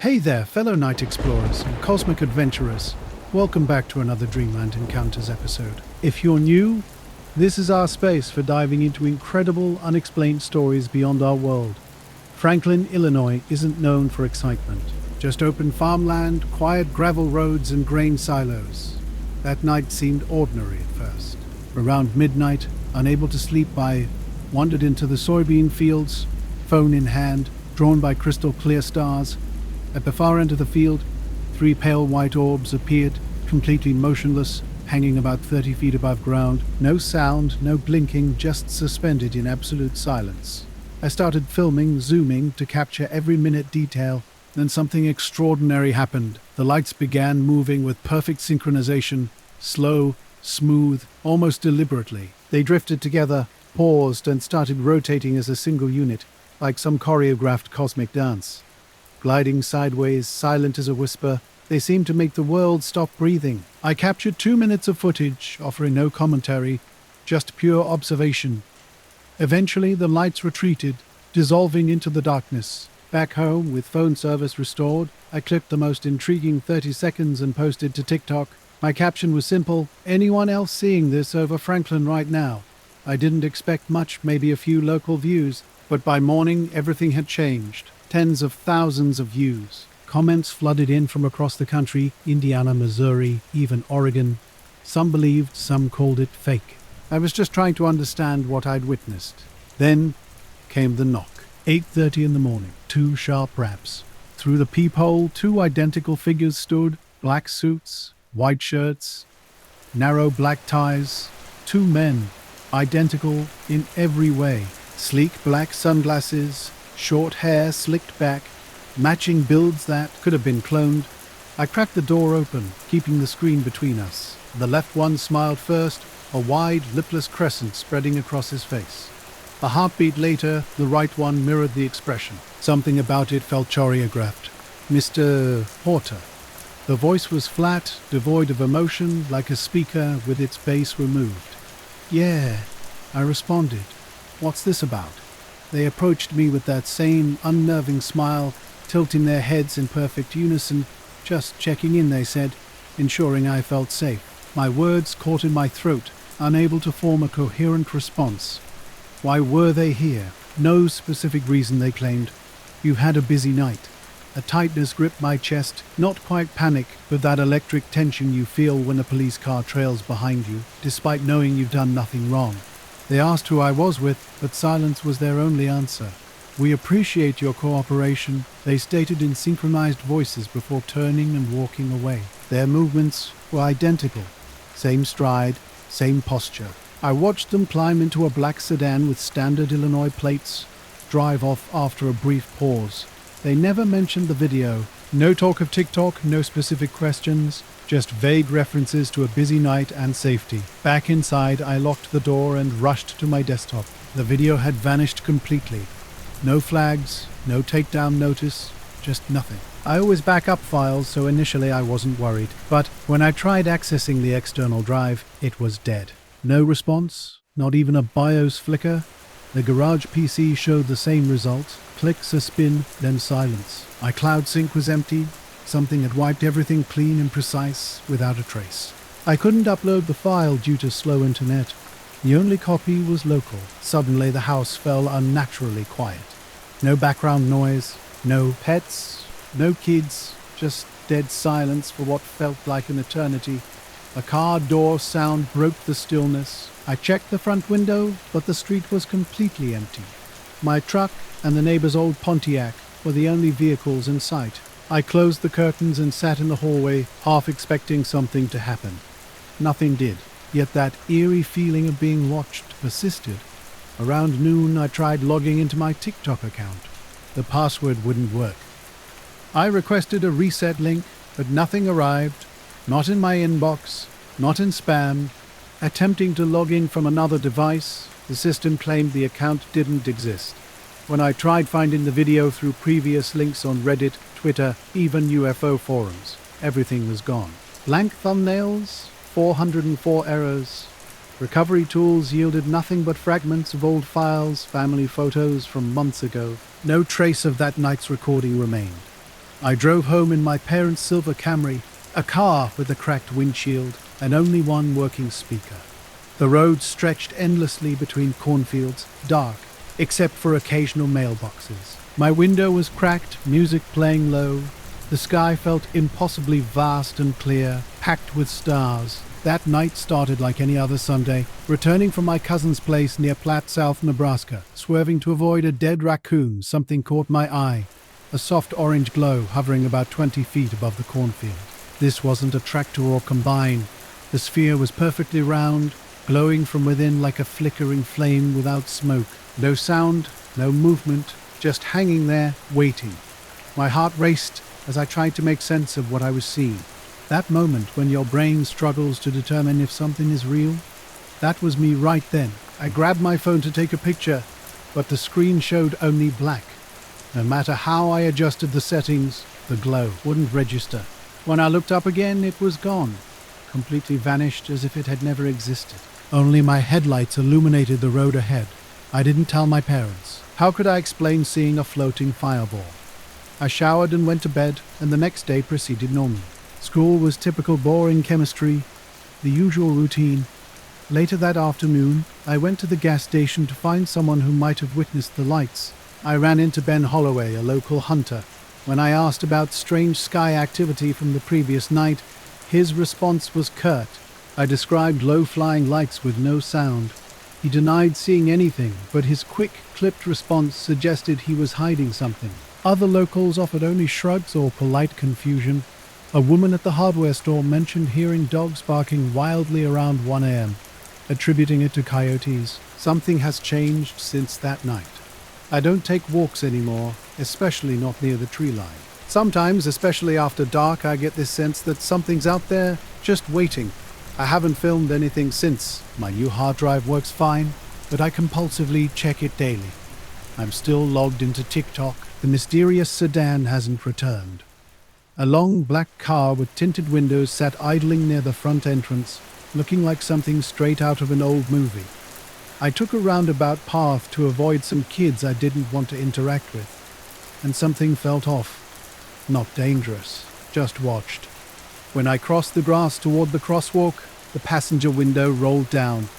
Hey there, fellow night explorers and cosmic adventurers. Welcome back to another Dreamland Encounters episode. If you're new, this is our space for diving into incredible, unexplained stories beyond our world. Franklin, Illinois isn't known for excitement. Just open farmland, quiet gravel roads, and grain silos. That night seemed ordinary at first. Around midnight, unable to sleep, I wandered into the soybean fields, phone in hand, drawn by crystal clear stars. At the far end of the field, 3 pale white orbs appeared, completely motionless, hanging about 30 feet above ground. No sound, no blinking, just suspended in absolute silence. I started filming, zooming, to capture every minute detail. Then something extraordinary happened. The lights began moving with perfect synchronization, slow, smooth, almost deliberately. They drifted together, paused, and started rotating as a single unit, like some choreographed cosmic dance. Gliding sideways, silent as a whisper, they seemed to make the world stop breathing. I captured 2 minutes of footage, offering no commentary, just pure observation. Eventually, the lights retreated, dissolving into the darkness. Back home, with phone service restored, I clipped the most intriguing 30 seconds and posted to TikTok. My caption was simple: anyone else seeing this over Franklin right now? I didn't expect much, maybe a few local views, but by morning, everything had changed. Tens of thousands of views. Comments flooded in from across the country, Indiana, Missouri, even Oregon. Some believed, some called it fake. I was just trying to understand what I'd witnessed. Then came the knock. 8:30 in the morning, 2 sharp raps. Through the peephole, 2 identical figures stood, black suits, white shirts, narrow black ties. 2 men, identical in every way. Sleek black sunglasses, short hair slicked back, matching builds that could have been cloned. I cracked the door open, keeping the screen between us. The left one smiled first, a wide, lipless crescent spreading across his face. A heartbeat later, the right one mirrored the expression. Something about it felt choreographed. Mr. Porter. The voice was flat, devoid of emotion, like a speaker with its bass removed. "Yeah," I responded. "What's this about?" They approached me with that same unnerving smile, tilting their heads in perfect unison. "Just checking in," they said, ensuring I felt safe. My words caught in my throat, unable to form a coherent response. Why were they here? No specific reason, they claimed. "You've had a busy night." A tightness gripped my chest, not quite panic, but that electric tension you feel when a police car trails behind you, despite knowing you've done nothing wrong. They asked who I was with, but silence was their only answer. "We appreciate your cooperation," they stated in synchronized voices before turning and walking away. Their movements were identical. Same stride, same posture. I watched them climb into a black sedan with standard Illinois plates, drive off after a brief pause. They never mentioned the video. No talk of TikTok, no specific questions, just vague references to a busy night and safety. Back inside, I locked the door and rushed to my desktop. The video had vanished completely. No flags, no takedown notice, just nothing. I always back up files, so initially I wasn't worried. But when I tried accessing the external drive, it was dead. No response, not even a BIOS flicker. The garage PC showed the same result. Clicks, a spin, then silence. My cloud sync was empty. Something had wiped everything clean and precise, without a trace. I couldn't upload the file due to slow internet. The only copy was local. Suddenly the house fell unnaturally quiet. No background noise, no pets, no kids, just dead silence for what felt like an eternity. A car door sound broke the stillness. I checked the front window, but the street was completely empty. My truck and the neighbor's old Pontiac were the only vehicles in sight. I closed the curtains and sat in the hallway, half expecting something to happen. Nothing did, yet that eerie feeling of being watched persisted. Around noon, I tried logging into my TikTok account. The password wouldn't work. I requested a reset link, but nothing arrived. Not in my inbox, not in spam. Attempting to log in from another device, the system claimed the account didn't exist. When I tried finding the video through previous links on Reddit, Twitter, even UFO forums, everything was gone. Blank thumbnails, 404 errors. Recovery tools yielded nothing but fragments of old files, family photos from months ago. No trace of that night's recording remained. I drove home in my parents' silver Camry, a car with a cracked windshield and only one working speaker. The road stretched endlessly between cornfields, dark, except for occasional mailboxes. My window was cracked, music playing low. The sky felt impossibly vast and clear, packed with stars. That night started like any other Sunday. Returning from my cousin's place near Platte, South Nebraska, swerving to avoid a dead raccoon, something caught my eye. A soft orange glow hovering about 20 feet above the cornfield. This wasn't a tractor or combine. The sphere was perfectly round, glowing from within like a flickering flame without smoke. No sound, no movement, just hanging there, waiting. My heart raced as I tried to make sense of what I was seeing. That moment when your brain struggles to determine if something is real, that was me right then. I grabbed my phone to take a picture, but the screen showed only black. No matter how I adjusted the settings, the glow wouldn't register. When I looked up again, it was gone, completely vanished as if it had never existed. Only my headlights illuminated the road ahead. I didn't tell my parents. How could I explain seeing a floating fireball? I showered and went to bed, and the next day proceeded normally. School was typical boring chemistry, the usual routine. Later that afternoon, I went to the gas station to find someone who might have witnessed the lights. I ran into Ben Holloway, a local hunter. When I asked about strange sky activity from the previous night, his response was curt. I described low-flying lights with no sound. He denied seeing anything, but his quick, clipped response suggested he was hiding something. Other locals offered only shrugs or polite confusion. A woman at the hardware store mentioned hearing dogs barking wildly around 1 a.m., attributing it to coyotes. Something has changed since that night. I don't take walks anymore, especially not near the tree line. Sometimes, especially after dark, I get this sense that something's out there, just waiting. I haven't filmed anything since. My new hard drive works fine, but I compulsively check it daily. I'm still logged into TikTok. The mysterious sedan hasn't returned. A long black car with tinted windows sat idling near the front entrance, looking like something straight out of an old movie. I took a roundabout path to avoid some kids I didn't want to interact with, and something felt off. Not dangerous, just watched. When I crossed the grass toward the crosswalk, the passenger window rolled down.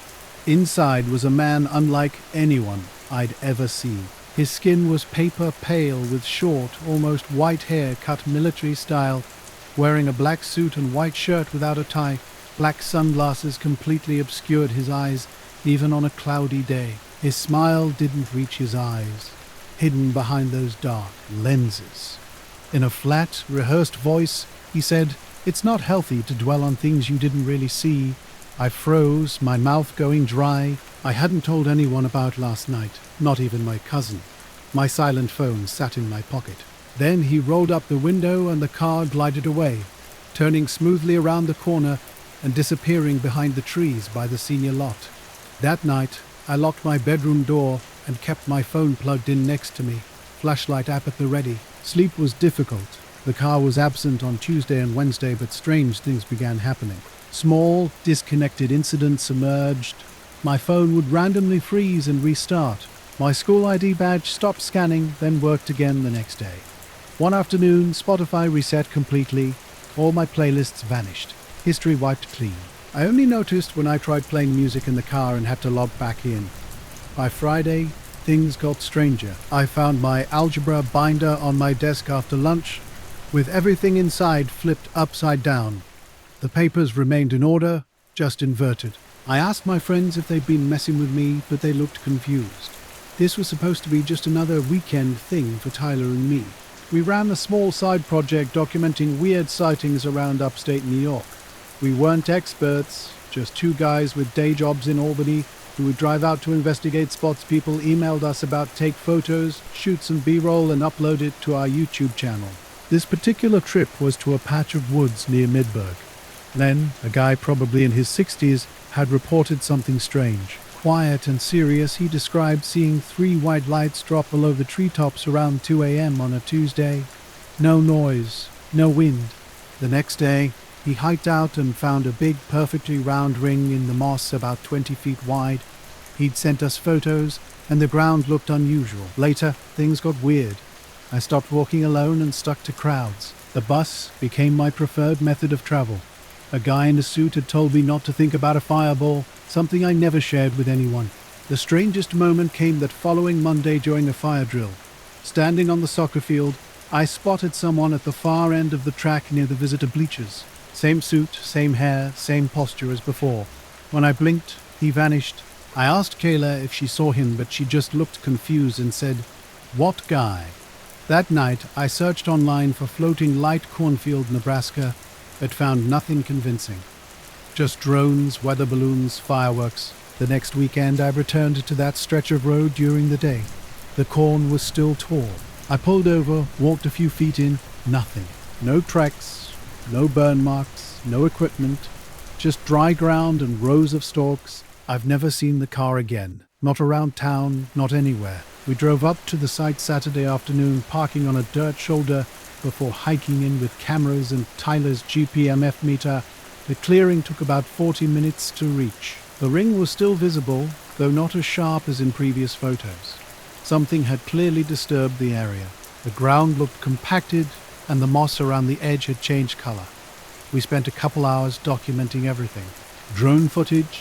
Inside was a man unlike anyone I'd ever seen. His skin was paper pale with short, almost white hair cut military style, wearing a black suit and white shirt without a tie. Black sunglasses completely obscured his eyes, even on a cloudy day. His smile didn't reach his eyes, hidden behind those dark lenses. In a flat, rehearsed voice, he said, "It's not healthy to dwell on things you didn't really see." I froze, my mouth going dry. I hadn't told anyone about last night, not even my cousin. My silent phone sat in my pocket. Then he rolled up the window and the car glided away, turning smoothly around the corner and disappearing behind the trees by the senior lot. That night, I locked my bedroom door and kept my phone plugged in next to me, flashlight app at the ready. Sleep was difficult. The car was absent on Tuesday and Wednesday, but strange things began happening. Small, disconnected incidents emerged. My phone would randomly freeze and restart. My school ID badge stopped scanning, then worked again the next day. One afternoon, Spotify reset completely. All my playlists vanished. History wiped clean. I only noticed when I tried playing music in the car and had to log back in. By Friday, things got stranger. I found my algebra binder on my desk after lunch, with everything inside flipped upside down. The papers remained in order, just inverted. I asked my friends if they'd been messing with me, but they looked confused. This was supposed to be just another weekend thing for Tyler and me. We ran a small side project documenting weird sightings around upstate New York. We weren't experts, just two guys with day jobs in Albany who would drive out to investigate spots people emailed us about, take photos, shoot some B-roll and upload it to our YouTube channel. This particular trip was to a patch of woods near Midburg. Then, a guy probably in his 60s had reported something strange. Quiet and serious, he described seeing 3 white lights drop below the treetops around 2 a.m. on a Tuesday. No noise, no wind. The next day, he hiked out and found a big, perfectly round ring in the moss about 20 feet wide. He'd sent us photos, and the ground looked unusual. Later, things got weird. I stopped walking alone and stuck to crowds. The bus became my preferred method of travel. A guy in a suit had told me not to think about a fireball, something I never shared with anyone. The strangest moment came that following Monday during a fire drill. Standing on the soccer field, I spotted someone at the far end of the track near the visitor bleachers. Same suit, same hair, same posture as before. When I blinked, he vanished. I asked Kayla if she saw him, but she just looked confused and said, "What guy?" That night, I searched online for floating light cornfield, Nebraska, but found nothing convincing. Just drones, weather balloons, fireworks. The next weekend, I returned to that stretch of road during the day. The corn was still tall. I pulled over, walked a few feet in, nothing. No tracks, no burn marks, no equipment, just dry ground and rows of stalks. I've never seen the car again. Not around town, not anywhere. We drove up to the site Saturday afternoon, parking on a dirt shoulder before hiking in with cameras and Tyler's GPMF meter. The clearing took about 40 minutes to reach. The ring was still visible, though not as sharp as in previous photos. Something had clearly disturbed the area. The ground looked compacted, and the moss around the edge had changed color. We spent a couple hours documenting everything. Drone footage,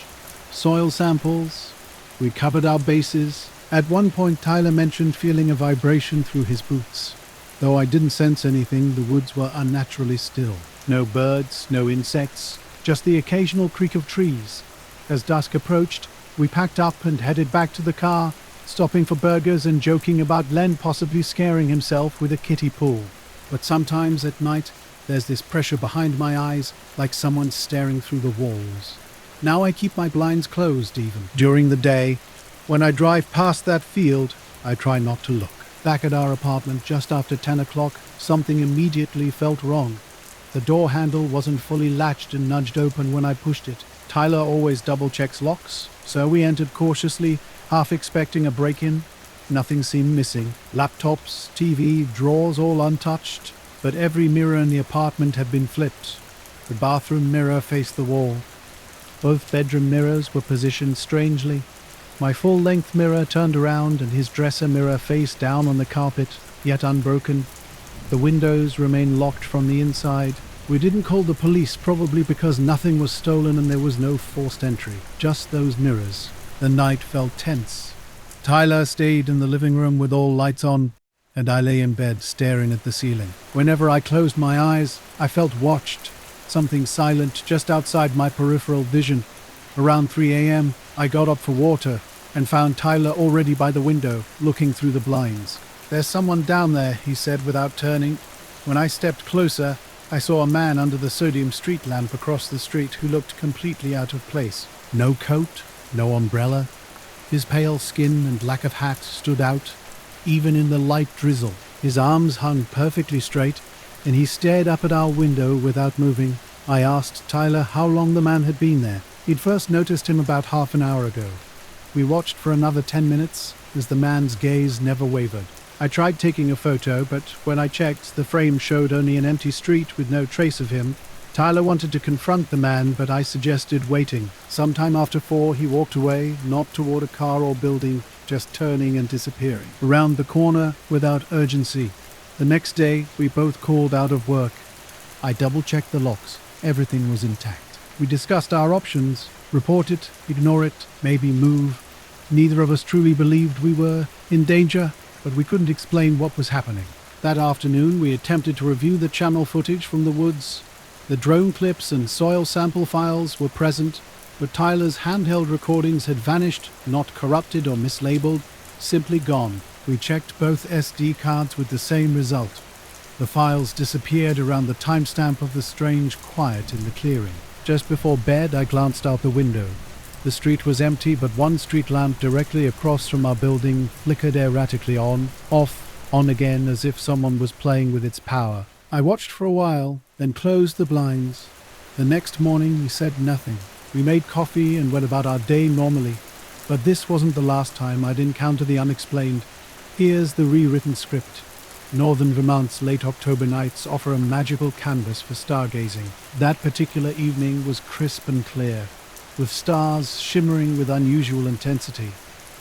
soil samples. We covered our bases. At one point, Tyler mentioned feeling a vibration through his boots. Though I didn't sense anything, the woods were unnaturally still. No birds, no insects, just the occasional creak of trees. As dusk approached, we packed up and headed back to the car, stopping for burgers and joking about Len possibly scaring himself with a kiddie pool. But sometimes at night, there's this pressure behind my eyes, like someone staring through the walls. Now I keep my blinds closed even. During the day, when I drive past that field, I try not to look. Back at our apartment just after 10 o'clock, something immediately felt wrong. The door handle wasn't fully latched and nudged open when I pushed it. Tyler always double-checks locks, so we entered cautiously, half expecting a break-in. Nothing seemed missing. Laptops, TV, drawers all untouched, but every mirror in the apartment had been flipped. The bathroom mirror faced the wall. Both bedroom mirrors were positioned strangely. My full-length mirror turned around and his dresser mirror face down on the carpet, yet unbroken. The windows remained locked from the inside. We didn't call the police, probably because nothing was stolen and there was no forced entry. Just those mirrors. The night felt tense. Tyler stayed in the living room with all lights on, and I lay in bed staring at the ceiling. Whenever I closed my eyes, I felt watched. Something silent just outside my peripheral vision. Around 3 a.m., I got up for water and found Tyler already by the window, looking through the blinds. "There's someone down there," he said without turning. When I stepped closer, I saw a man under the sodium street lamp across the street who looked completely out of place. No coat, no umbrella. His pale skin and lack of hat stood out, even in the light drizzle. His arms hung perfectly straight, and he stared up at our window without moving. I asked Tyler how long the man had been there. He'd first noticed him about half an hour ago. We watched for another 10 minutes as the man's gaze never wavered. I tried taking a photo, but when I checked, the frame showed only an empty street with no trace of him. Tyler wanted to confront the man, but I suggested waiting. Sometime after 4, he walked away, not toward a car or building, just turning and disappearing. Around the corner without urgency. The next day, we both called out of work. I double-checked the locks. Everything was intact. We discussed our options. Report it, ignore it, maybe move. Neither of us truly believed we were in danger, but we couldn't explain what was happening. That afternoon, we attempted to review the channel footage from the woods. The drone clips and soil sample files were present, but Tyler's handheld recordings had vanished, not corrupted or mislabeled, simply gone. We checked both SD cards with the same result. The files disappeared around the timestamp of the strange quiet in the clearing. Just before bed, I glanced out the window. The street was empty, but one street lamp directly across from our building flickered erratically on, off, on again, as if someone was playing with its power. I watched for a while, then closed the blinds. The next morning, we said nothing. We made coffee and went about our day normally. But this wasn't the last time I'd encounter the unexplained. Here's the rewritten script. Northern Vermont's late October nights offer a magical canvas for stargazing. That particular evening was crisp and clear, with stars shimmering with unusual intensity.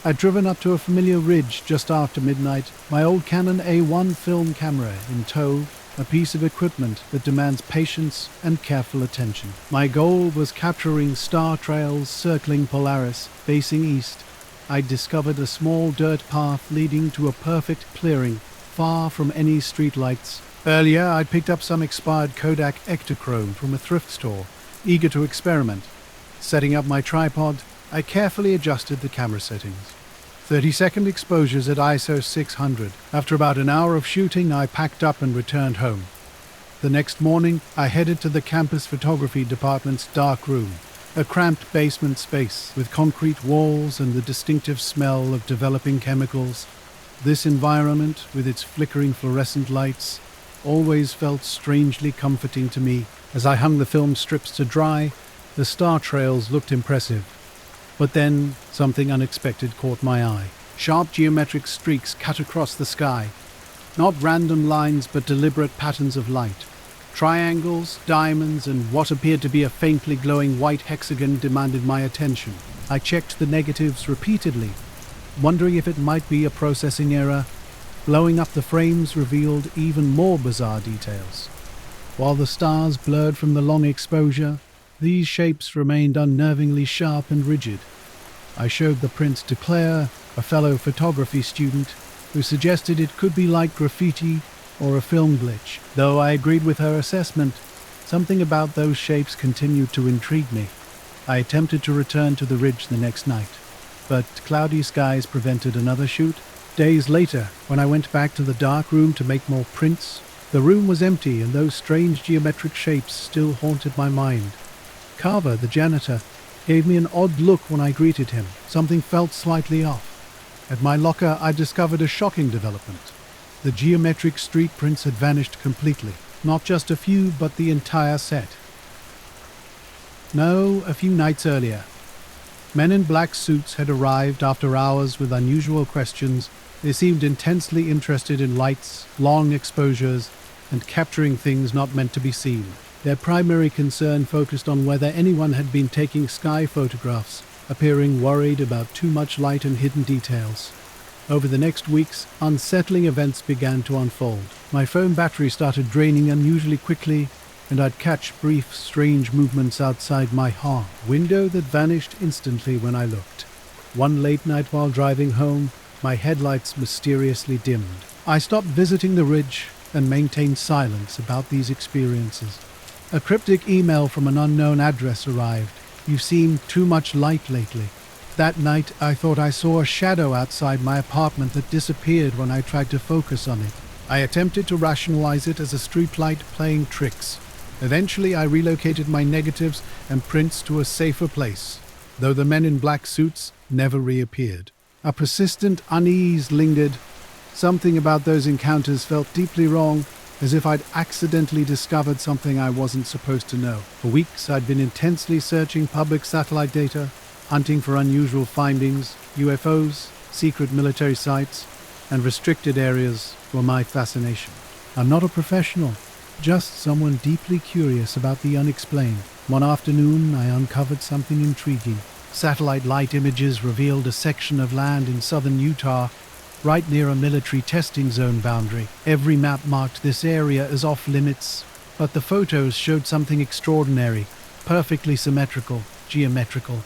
I'd driven up to a familiar ridge just after midnight, my old Canon A1 film camera in tow, a piece of equipment that demands patience and careful attention. My goal was capturing star trails circling Polaris, facing east. I'd discovered a small dirt path leading to a perfect clearing, far from any streetlights. Earlier, I'd picked up some expired Kodak Ektachrome from a thrift store, eager to experiment. Setting up my tripod, I carefully adjusted the camera settings. 30-second exposures at ISO 600. After about an hour of shooting, I packed up and returned home. The next morning, I headed to the campus photography department's dark room, a cramped basement space with concrete walls and the distinctive smell of developing chemicals. This environment, with its flickering fluorescent lights, always felt strangely comforting to me. As I hung the film strips to dry, the star trails looked impressive. But then, something unexpected caught my eye. Sharp geometric streaks cut across the sky. Not random lines, but deliberate patterns of light. Triangles, diamonds, and what appeared to be a faintly glowing white hexagon demanded my attention. I checked the negatives repeatedly, wondering if it might be a processing error. Blowing up the frames revealed even more bizarre details. While the stars blurred from the long exposure, these shapes remained unnervingly sharp and rigid. I showed the prints to Claire, a fellow photography student, who suggested it could be like graffiti or a film glitch. Though I agreed with her assessment, something about those shapes continued to intrigue me. I attempted to return to the ridge the next night, but cloudy skies prevented another shoot. Days later, when I went back to the dark room to make more prints, the room was empty and those strange geometric shapes still haunted my mind. Carver, the janitor, gave me an odd look when I greeted him. Something felt slightly off. At my locker, I discovered a shocking development. The geometric street prints had vanished completely. Not just a few, but the entire set. No, a few nights earlier. Men in black suits had arrived after hours with unusual questions. They seemed intensely interested in lights, long exposures, and capturing things not meant to be seen. Their primary concern focused on whether anyone had been taking sky photographs, appearing worried about too much light and hidden details. Over the next weeks, unsettling events began to unfold. My phone battery started draining unusually quickly, and I'd catch brief, strange movements outside my window that vanished instantly when I looked. One late night while driving home, my headlights mysteriously dimmed. I stopped visiting the ridge and maintained silence about these experiences. A cryptic email from an unknown address arrived. "You've seen too much light lately." That night, I thought I saw a shadow outside my apartment that disappeared when I tried to focus on it. I attempted to rationalize it as a streetlight playing tricks. Eventually, I relocated my negatives and prints to a safer place, though the men in black suits never reappeared. A persistent unease lingered. Something about those encounters felt deeply wrong, as if I'd accidentally discovered something I wasn't supposed to know. For weeks, I'd been intensely searching public satellite data, hunting for unusual findings. UFOs, secret military sites, and restricted areas were my fascination. I'm not a professional, just someone deeply curious about the unexplained. One afternoon, I uncovered something intriguing. Satellite light images revealed a section of land in southern Utah, right near a military testing zone boundary. Every map marked this area as off-limits, but the photos showed something extraordinary, perfectly symmetrical, geometrical,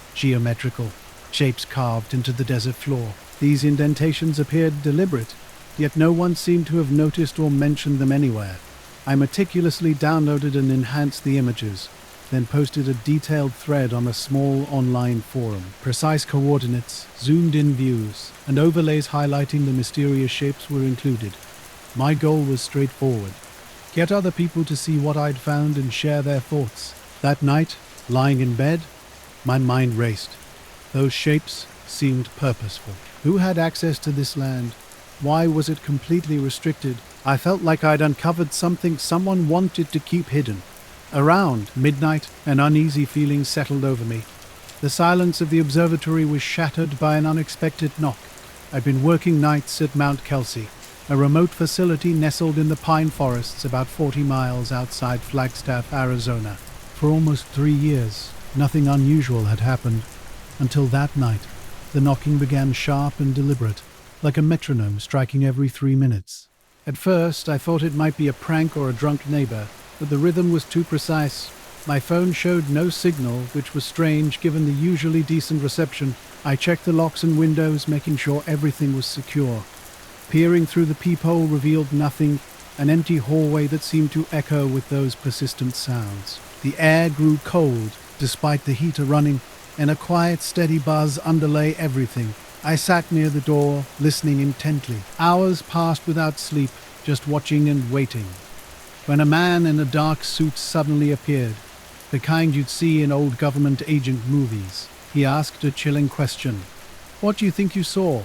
shapes carved into the desert floor. These indentations appeared deliberate, yet no one seemed to have noticed or mentioned them anywhere. I meticulously downloaded and enhanced the images, then posted a detailed thread on a small online forum. Precise coordinates, zoomed-in views, and overlays highlighting the mysterious shapes were included. My goal was straightforward: get other people to see what I'd found and share their thoughts. That night, lying in bed, my mind raced. Those shapes seemed purposeful. Who had access to this land? Why was it completely restricted? I felt like I'd uncovered something someone wanted to keep hidden. Around midnight, an uneasy feeling settled over me. The silence of the observatory was shattered by an unexpected knock. I'd been working nights at Mount Kelsey, a remote facility nestled in the pine forests about 40 miles outside Flagstaff, Arizona. For almost 3 years, nothing unusual had happened, until that night. The knocking began sharp and deliberate, like a metronome striking every 3 minutes. At first, I thought it might be a prank or a drunk neighbor, but the rhythm was too precise. My phone showed no signal, which was strange given the usually decent reception. I checked the locks and windows, making sure everything was secure. Peering through the peephole revealed nothing, an empty hallway that seemed to echo with those persistent sounds. The air grew cold, despite the heater running, and a quiet, steady buzz underlay everything. I sat near the door, listening intently. Hours passed without sleep, just watching and waiting. When a man in a dark suit suddenly appeared, the kind you'd see in old government agent movies. He asked a chilling question. "What do you think you saw?"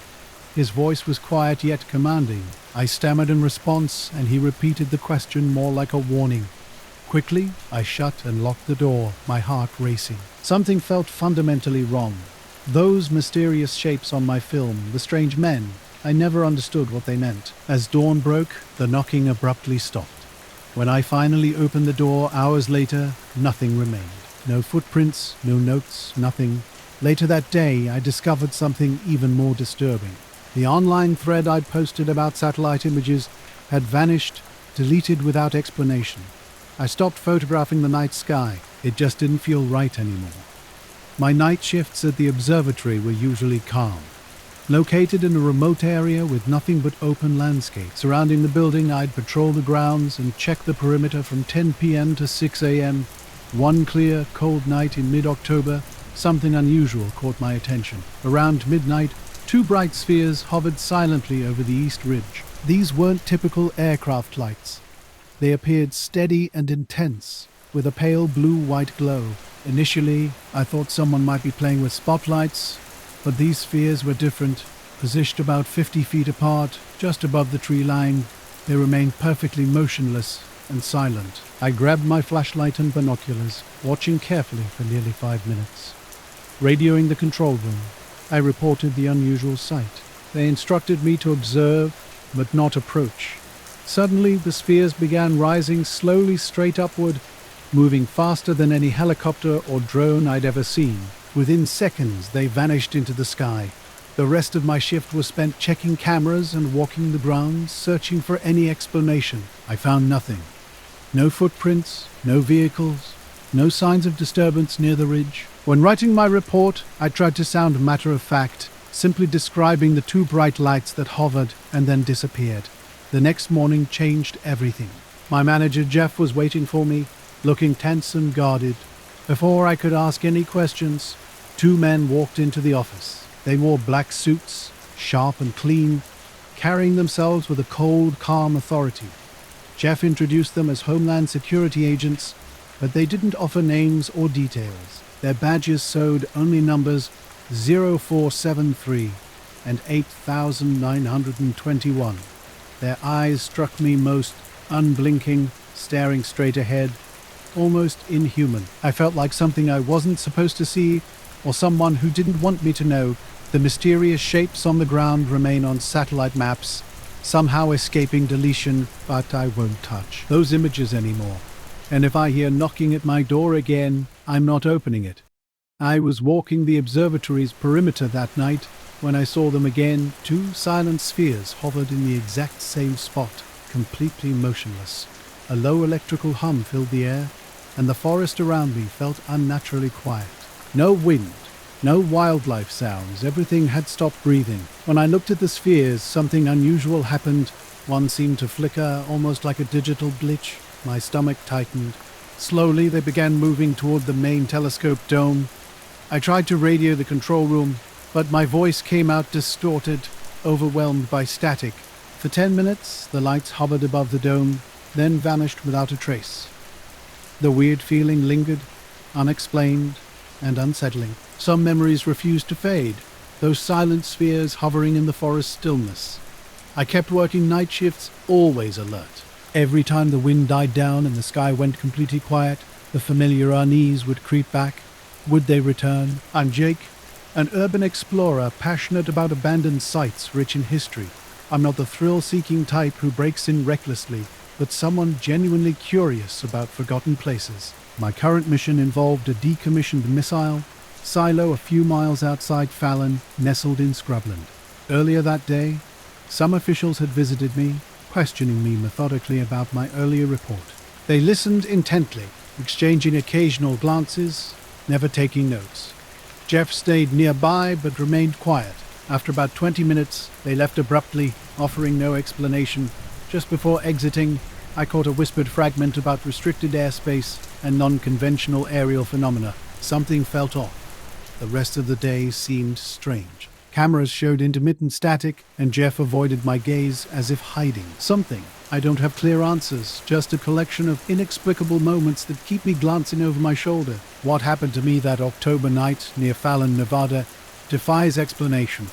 His voice was quiet yet commanding. I stammered in response, and he repeated the question more like a warning. Quickly, I shut and locked the door, my heart racing. Something felt fundamentally wrong. Those mysterious shapes on my film, the strange men, I never understood what they meant. As dawn broke, the knocking abruptly stopped. When I finally opened the door hours later, nothing remained. No footprints, no notes, nothing. Later that day, I discovered something even more disturbing. The online thread I'd posted about satellite images had vanished, deleted without explanation. I stopped photographing the night sky. It just didn't feel right anymore. My night shifts at the observatory were usually calm. Located in a remote area with nothing but open landscape surrounding the building, I'd patrol the grounds and check the perimeter from 10 p.m. to 6 a.m. One clear, cold night in mid-October, something unusual caught my attention. Around midnight, 2 bright spheres hovered silently over the east ridge. These weren't typical aircraft lights. They appeared steady and intense, with a pale blue-white glow. Initially, I thought someone might be playing with spotlights, but these spheres were different. Positioned about 50 feet apart, just above the tree line, they remained perfectly motionless and silent. I grabbed my flashlight and binoculars, watching carefully for nearly 5 minutes. Radioing the control room, I reported the unusual sight. They instructed me to observe, but not approach. Suddenly, the spheres began rising slowly straight upward, moving faster than any helicopter or drone I'd ever seen. Within seconds, they vanished into the sky. The rest of my shift was spent checking cameras and walking the grounds, searching for any explanation. I found nothing. No footprints, no vehicles, no signs of disturbance near the ridge. When writing my report, I tried to sound matter-of-fact, simply describing the 2 bright lights that hovered and then disappeared. The next morning changed everything. My manager Jeff was waiting for me, looking tense and guarded. Before I could ask any questions, 2 men walked into the office. They wore black suits, sharp and clean, carrying themselves with a cold, calm authority. Jeff introduced them as Homeland Security agents, but they didn't offer names or details. Their badges showed only numbers 0473 and 8921. Their eyes struck me most unblinking, staring straight ahead, almost inhuman. I felt like something I wasn't supposed to see, or someone who didn't want me to know. The mysterious shapes on the ground remain on satellite maps, somehow escaping deletion, but I won't touch those images anymore. And if I hear knocking at my door again, I'm not opening it. I was walking the observatory's perimeter that night when I saw them again. 2 silent spheres hovered in the exact same spot, completely motionless. A low electrical hum filled the air, and the forest around me felt unnaturally quiet. No wind, no wildlife sounds, everything had stopped breathing. When I looked at the spheres, something unusual happened. One seemed to flicker, almost like a digital glitch. My stomach tightened. Slowly, they began moving toward the main telescope dome. I tried to radio the control room, but my voice came out distorted, overwhelmed by static. For 10 minutes, the lights hovered above the dome, then vanished without a trace. The weird feeling lingered, unexplained and unsettling. Some memories refused to fade, those silent spheres hovering in the forest stillness. I kept working night shifts, always alert. Every time the wind died down and the sky went completely quiet, the familiar unease would creep back. Would they return? I'm Jake, an urban explorer passionate about abandoned sites rich in history. I'm not the thrill-seeking type who breaks in recklessly, but someone genuinely curious about forgotten places. My current mission involved a decommissioned missile, silo a few miles outside Fallon, nestled in scrubland. Earlier that day, some officials had visited me, questioning me methodically about my earlier report. They listened intently, exchanging occasional glances, never taking notes. Jeff stayed nearby but remained quiet. After about 20 minutes, they left abruptly, offering no explanation. Just before exiting, I caught a whispered fragment about restricted airspace and non-conventional aerial phenomena. Something felt off. The rest of the day seemed strange. Cameras showed intermittent static, and Jeff avoided my gaze as if hiding something. I don't have clear answers, just a collection of inexplicable moments that keep me glancing over my shoulder. What happened to me that October night near Fallon, Nevada, defies explanation.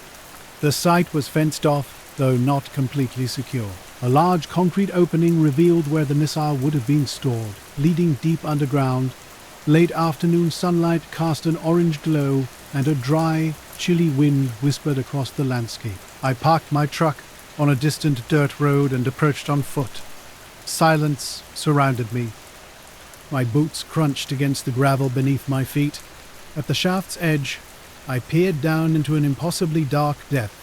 The site was fenced off, though not completely secure. A large concrete opening revealed where the missile would have been stored, leading deep underground. Late afternoon sunlight cast an orange glow, and a dry, chilly wind whispered across the landscape. I parked my truck on a distant dirt road and approached on foot. Silence surrounded me. My boots crunched against the gravel beneath my feet. At the shaft's edge, I peered down into an impossibly dark depth.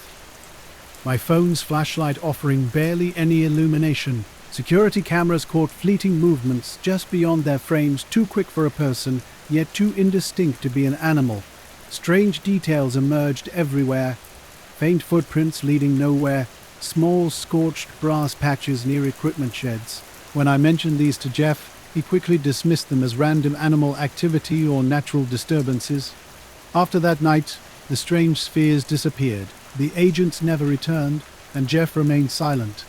My phone's flashlight offering barely any illumination. Security cameras caught fleeting movements just beyond their frames, too quick for a person, yet too indistinct to be an animal. Strange details emerged everywhere. Faint footprints leading nowhere, small scorched brass patches near equipment sheds. When I mentioned these to Jeff, he quickly dismissed them as random animal activity or natural disturbances. After that night, the strange spheres disappeared. The agents never returned, and Jeff remained silent.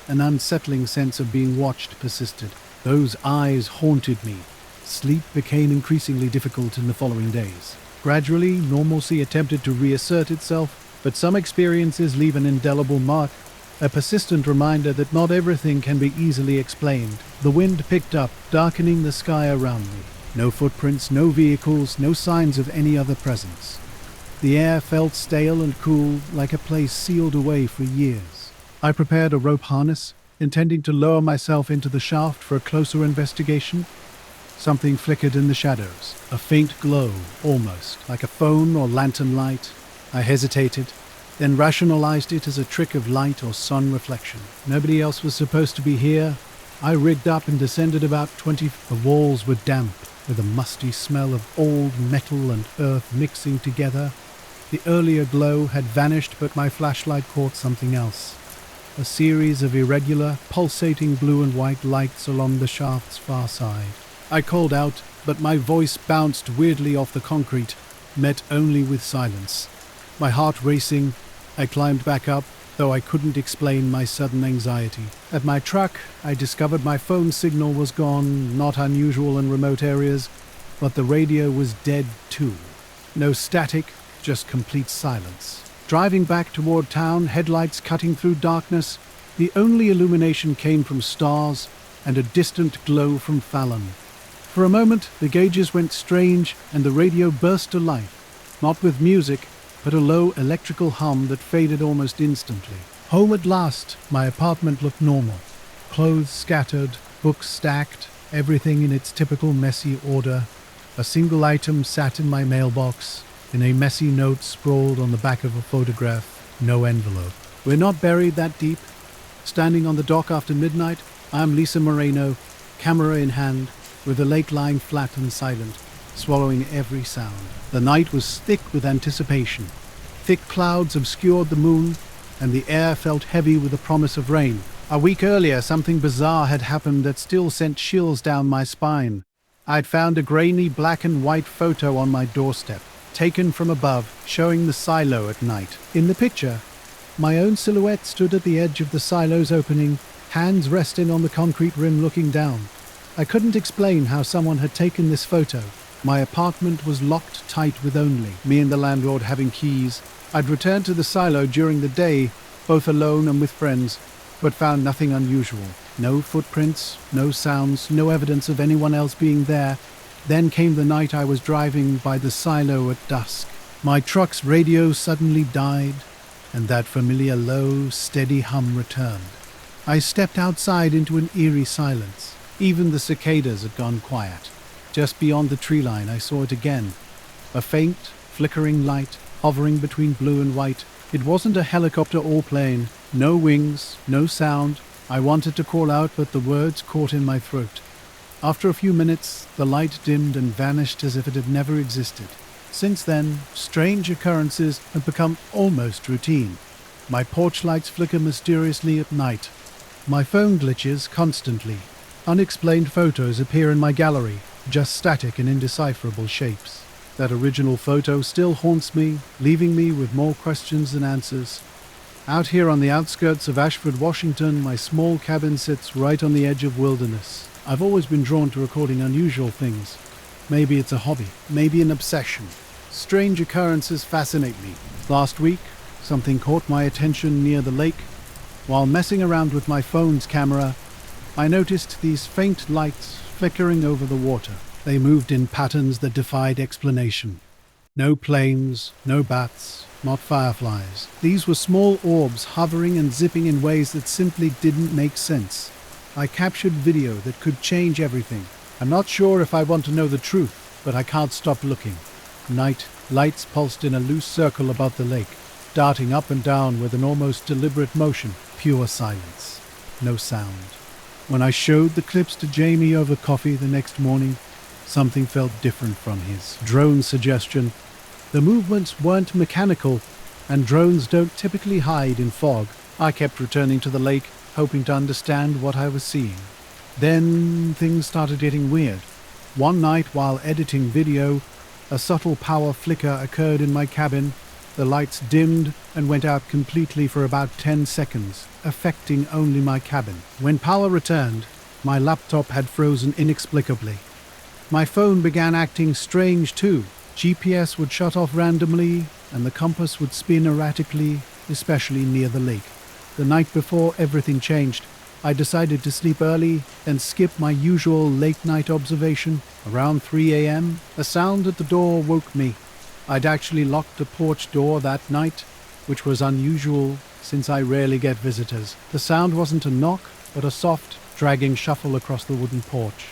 An unsettling sense of being watched persisted. Those eyes haunted me. Sleep became increasingly difficult in the following days. Gradually, normalcy attempted to reassert itself, but some experiences leave an indelible mark, a persistent reminder that not everything can be easily explained. The wind picked up, darkening the sky around me. No footprints, no vehicles, no signs of any other presence. The air felt stale and cool, like a place sealed away for years. I prepared a rope harness, intending to lower myself into the shaft for a closer investigation. Something flickered in the shadows, a faint glow, almost, like a phone or lantern light. I hesitated, then rationalized it as a trick of light or sun reflection. Nobody else was supposed to be here. I rigged up and descended about 20. The walls were damp, with a musty smell of old metal and earth mixing together. The earlier glow had vanished, but my flashlight caught something else. A series of irregular, pulsating blue and white lights along the shaft's far side. I called out, but my voice bounced weirdly off the concrete, met only with silence. My heart racing, I climbed back up, though I couldn't explain my sudden anxiety. At my truck, I discovered my phone signal was gone, not unusual in remote areas, but the radio was dead too. No static, just complete silence. Driving back toward town, headlights cutting through darkness, the only illumination came from stars and a distant glow from Fallon. For a moment, the gauges went strange and the radio burst to life, not with music, but a low electrical hum that faded almost instantly. Home at last, my apartment looked normal. Clothes scattered, books stacked, everything in its typical messy order. A single item sat in my mailbox, in a messy note scrawled on the back of a photograph, no envelope. We're not buried that deep. Standing on the dock after midnight, I'm Lisa Moreno, camera in hand, with the lake lying flat and silent, swallowing every sound. The night was thick with anticipation. Thick clouds obscured the moon, and the air felt heavy with the promise of rain. A week earlier, something bizarre had happened that still sent chills down my spine. I'd found a grainy black and white photo on my doorstep, taken from above, showing the silo at night. In the picture, my own silhouette stood at the edge of the silo's opening, hands resting on the concrete rim looking down. I couldn't explain how someone had taken this photo. My apartment was locked tight with only me and the landlord having keys. I'd returned to the silo during the day, both alone and with friends, but found nothing unusual. No footprints, no sounds, no evidence of anyone else being there. Then came the night I was driving by the silo at dusk. My truck's radio suddenly died, and that familiar low, steady hum returned. I stepped outside into an eerie silence. Even the cicadas had gone quiet. Just beyond the tree line, I saw it again. A faint, flickering light, hovering between blue and white. It wasn't a helicopter or plane. No wings, no sound. I wanted to call out, but the words caught in my throat. After a few minutes, the light dimmed and vanished as if it had never existed. Since then, strange occurrences have become almost routine. My porch lights flicker mysteriously at night. My phone glitches constantly. Unexplained photos appear in my gallery, just static and indecipherable shapes. That original photo still haunts me, leaving me with more questions than answers. Out here on the outskirts of Ashford, Washington, my small cabin sits right on the edge of wilderness. I've always been drawn to recording unusual things. Maybe it's a hobby, maybe an obsession. Strange occurrences fascinate me. Last week, something caught my attention near the lake. While messing around with my phone's camera, I noticed these faint lights flickering over the water. They moved in patterns that defied explanation. No planes, no bats, not fireflies. These were small orbs hovering and zipping in ways that simply didn't make sense. I captured video that could change everything. I'm not sure if I want to know the truth, but I can't stop looking. Night, lights pulsed in a loose circle above the lake, darting up and down with an almost deliberate motion. Pure silence. No sound. When I showed the clips to Jamie over coffee the next morning, something felt different from his drone suggestion. The movements weren't mechanical, and drones don't typically hide in fog. I kept returning to the lake, hoping to understand what I was seeing. Then things started getting weird. One night while editing video, a subtle power flicker occurred in my cabin. The lights dimmed and went out completely for about 10 seconds, affecting only my cabin. When power returned, my laptop had frozen inexplicably. My phone began acting strange too. GPS would shut off randomly, and the compass would spin erratically, especially near the lake. The night before everything changed, I decided to sleep early and skip my usual late-night observation. Around 3 a.m., a sound at the door woke me. I'd actually locked the porch door that night, which was unusual since I rarely get visitors. The sound wasn't a knock, but a soft, dragging shuffle across the wooden porch.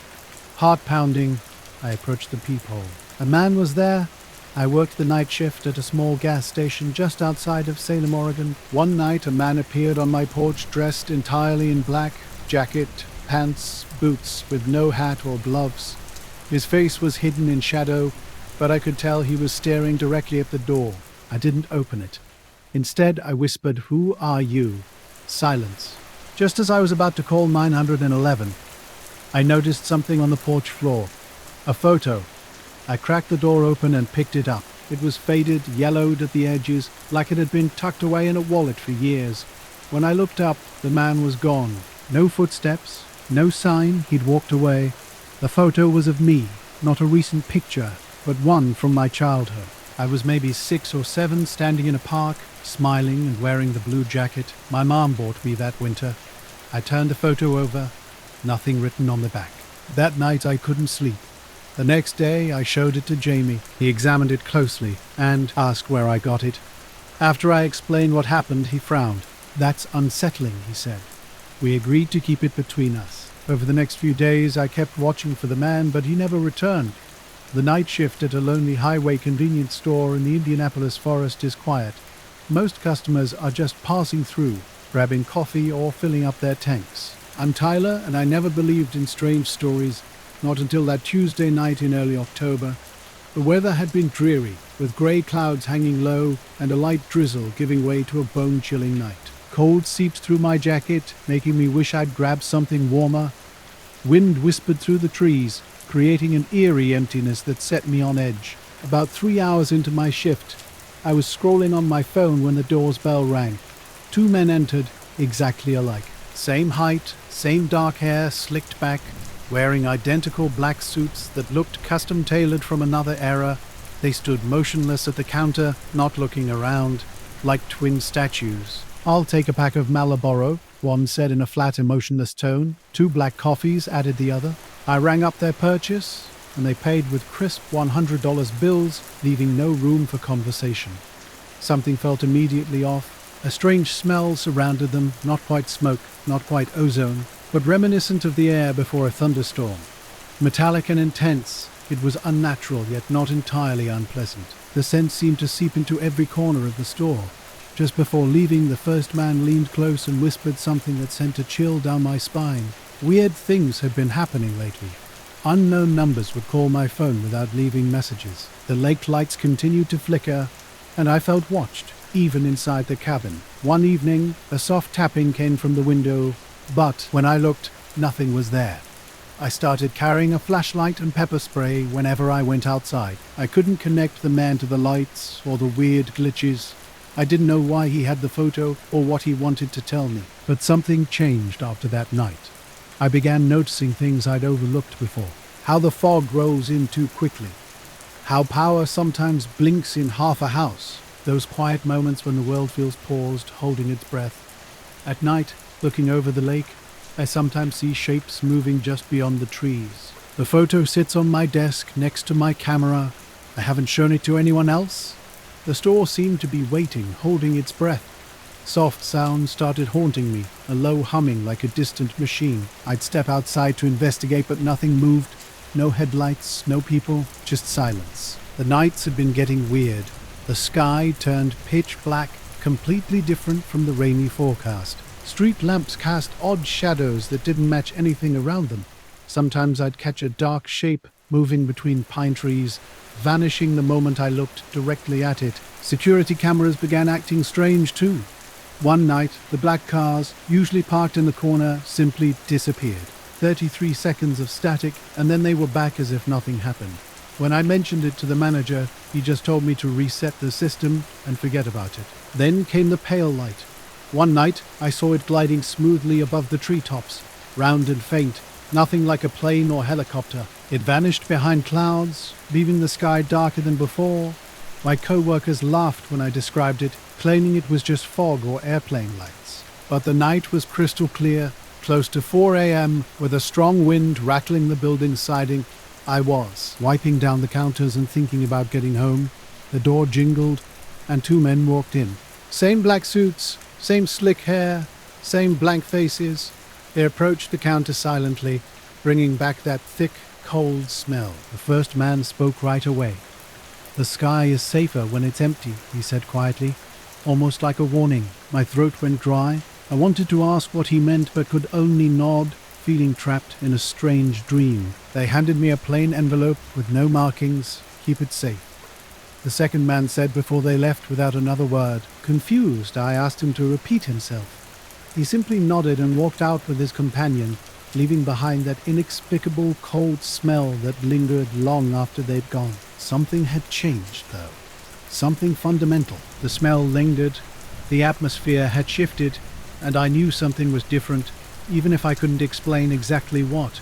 Heart pounding, I approached the peephole. A man was there. I worked the night shift at a small gas station just outside of Salem, Oregon. One night, a man appeared on my porch dressed entirely in black, jacket, pants, boots, with no hat or gloves. His face was hidden in shadow, but I could tell he was staring directly at the door. I didn't open it. Instead, I whispered, "Who are you?" Silence. Just as I was about to call 911, I noticed something on the porch floor. A photo. I cracked the door open and picked it up. It was faded, yellowed at the edges, like it had been tucked away in a wallet for years. When I looked up, the man was gone. No footsteps, no sign he'd walked away. The photo was of me, not a recent picture, but one from my childhood. I was maybe 6 or 7, standing in a park, smiling and wearing the blue jacket my mom bought me that winter. I turned the photo over, nothing written on the back. That night I couldn't sleep. The next day I showed it to Jamie. He examined it closely and asked where I got it. After I explained what happened, he frowned. "That's unsettling," he said. We agreed to keep it between us. Over the next few days I kept watching for the man, but he never returned. The night shift at a lonely highway convenience store in the Indianapolis forest is quiet. Most customers are just passing through, grabbing coffee or filling up their tanks. I'm Tyler, and I never believed in strange stories, not until that Tuesday night in early October. The weather had been dreary, with grey clouds hanging low and a light drizzle giving way to a bone-chilling night. Cold seeped through my jacket, making me wish I'd grabbed something warmer. Wind whispered through the trees, creating an eerie emptiness that set me on edge. About 3 hours into my shift, I was scrolling on my phone when the door's bell rang. 2 men entered, exactly alike. Same height, same dark hair, slicked back, wearing identical black suits that looked custom-tailored from another era. They stood motionless at the counter, not looking around, like twin statues. "I'll take a pack of Marlboro," one said in a flat, emotionless tone. 2 black coffees, added the other. I rang up their purchase, and they paid with crisp $100 bills, leaving no room for conversation. Something felt immediately off. A strange smell surrounded them, not quite smoke, not quite ozone, but reminiscent of the air before a thunderstorm. Metallic and intense, It was unnatural, yet not entirely unpleasant. The scent seemed to seep into every corner of the store. Just before leaving, the first man leaned close and whispered something that sent a chill down my spine. Weird things had been happening lately. Unknown numbers would call my phone without leaving messages. The lake lights continued to flicker, and I felt watched, even inside the cabin. One evening, a soft tapping came from the window, but when I looked, nothing was there. I started carrying a flashlight and pepper spray whenever I went outside. I couldn't connect the man to the lights or the weird glitches. I didn't know why he had the photo or what he wanted to tell me. But something changed after that night. I began noticing things I'd overlooked before. How the fog rolls in too quickly. How power sometimes blinks in half a house. Those quiet moments when the world feels paused, holding its breath. At night, looking over the lake, I sometimes see shapes moving just beyond the trees. The photo sits on my desk next to my camera. I haven't shown it to anyone else. The store seemed to be waiting, holding its breath. Soft sounds started haunting me, a low humming like a distant machine. I'd step outside to investigate, but nothing moved. No headlights, no people, just silence. The nights had been getting weird. The sky turned pitch black, completely different from the rainy forecast. Street lamps cast odd shadows that didn't match anything around them. Sometimes I'd catch a dark shape moving between pine trees, vanishing the moment I looked directly at it. Security cameras began acting strange too. One night, the black cars, usually parked in the corner, simply disappeared. 33 seconds of static, and then they were back as if nothing happened. When I mentioned it to the manager, he just told me to reset the system and forget about it. Then came the pale light. One night, I saw it gliding smoothly above the treetops, round and faint, nothing like a plane or helicopter. It vanished behind clouds, leaving the sky darker than before. My co-workers laughed when I described it, claiming it was just fog or airplane lights. But the night was crystal clear. Close to 4 a.m., with a strong wind rattling the building's siding, I was wiping down the counters and thinking about getting home. The door jingled, and 2 men walked in. Same black suits, same slick hair, same blank faces. They approached the counter silently, bringing back that thick, cold smell. The first man spoke right away. "The sky is safer when it's empty," he said quietly, almost like a warning. My throat went dry. I wanted to ask what he meant, but could only nod, feeling trapped in a strange dream. They handed me a plain envelope with no markings. "Keep it safe," the second man said before they left without another word. Confused, I asked him to repeat himself. He simply nodded and walked out with his companion, leaving behind that inexplicable cold smell that lingered long after they'd gone. Something had changed, though. Something fundamental. The smell lingered, the atmosphere had shifted, and I knew something was different, even if I couldn't explain exactly what.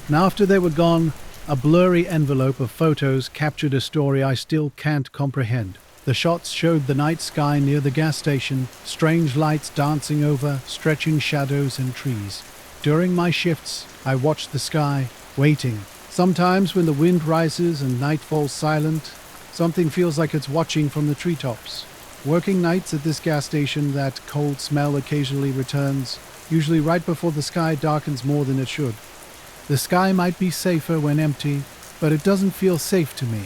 And after they were gone, a blurry envelope of photos captured a story I still can't comprehend. The shots showed the night sky near the gas station, strange lights dancing over, stretching shadows and trees. During my shifts, I watched the sky, waiting. Sometimes when the wind rises and night falls silent, something feels like it's watching from the treetops. Working nights at this gas station, that cold smell occasionally returns, usually right before the sky darkens more than it should. The sky might be safer when empty, but it doesn't feel safe to me.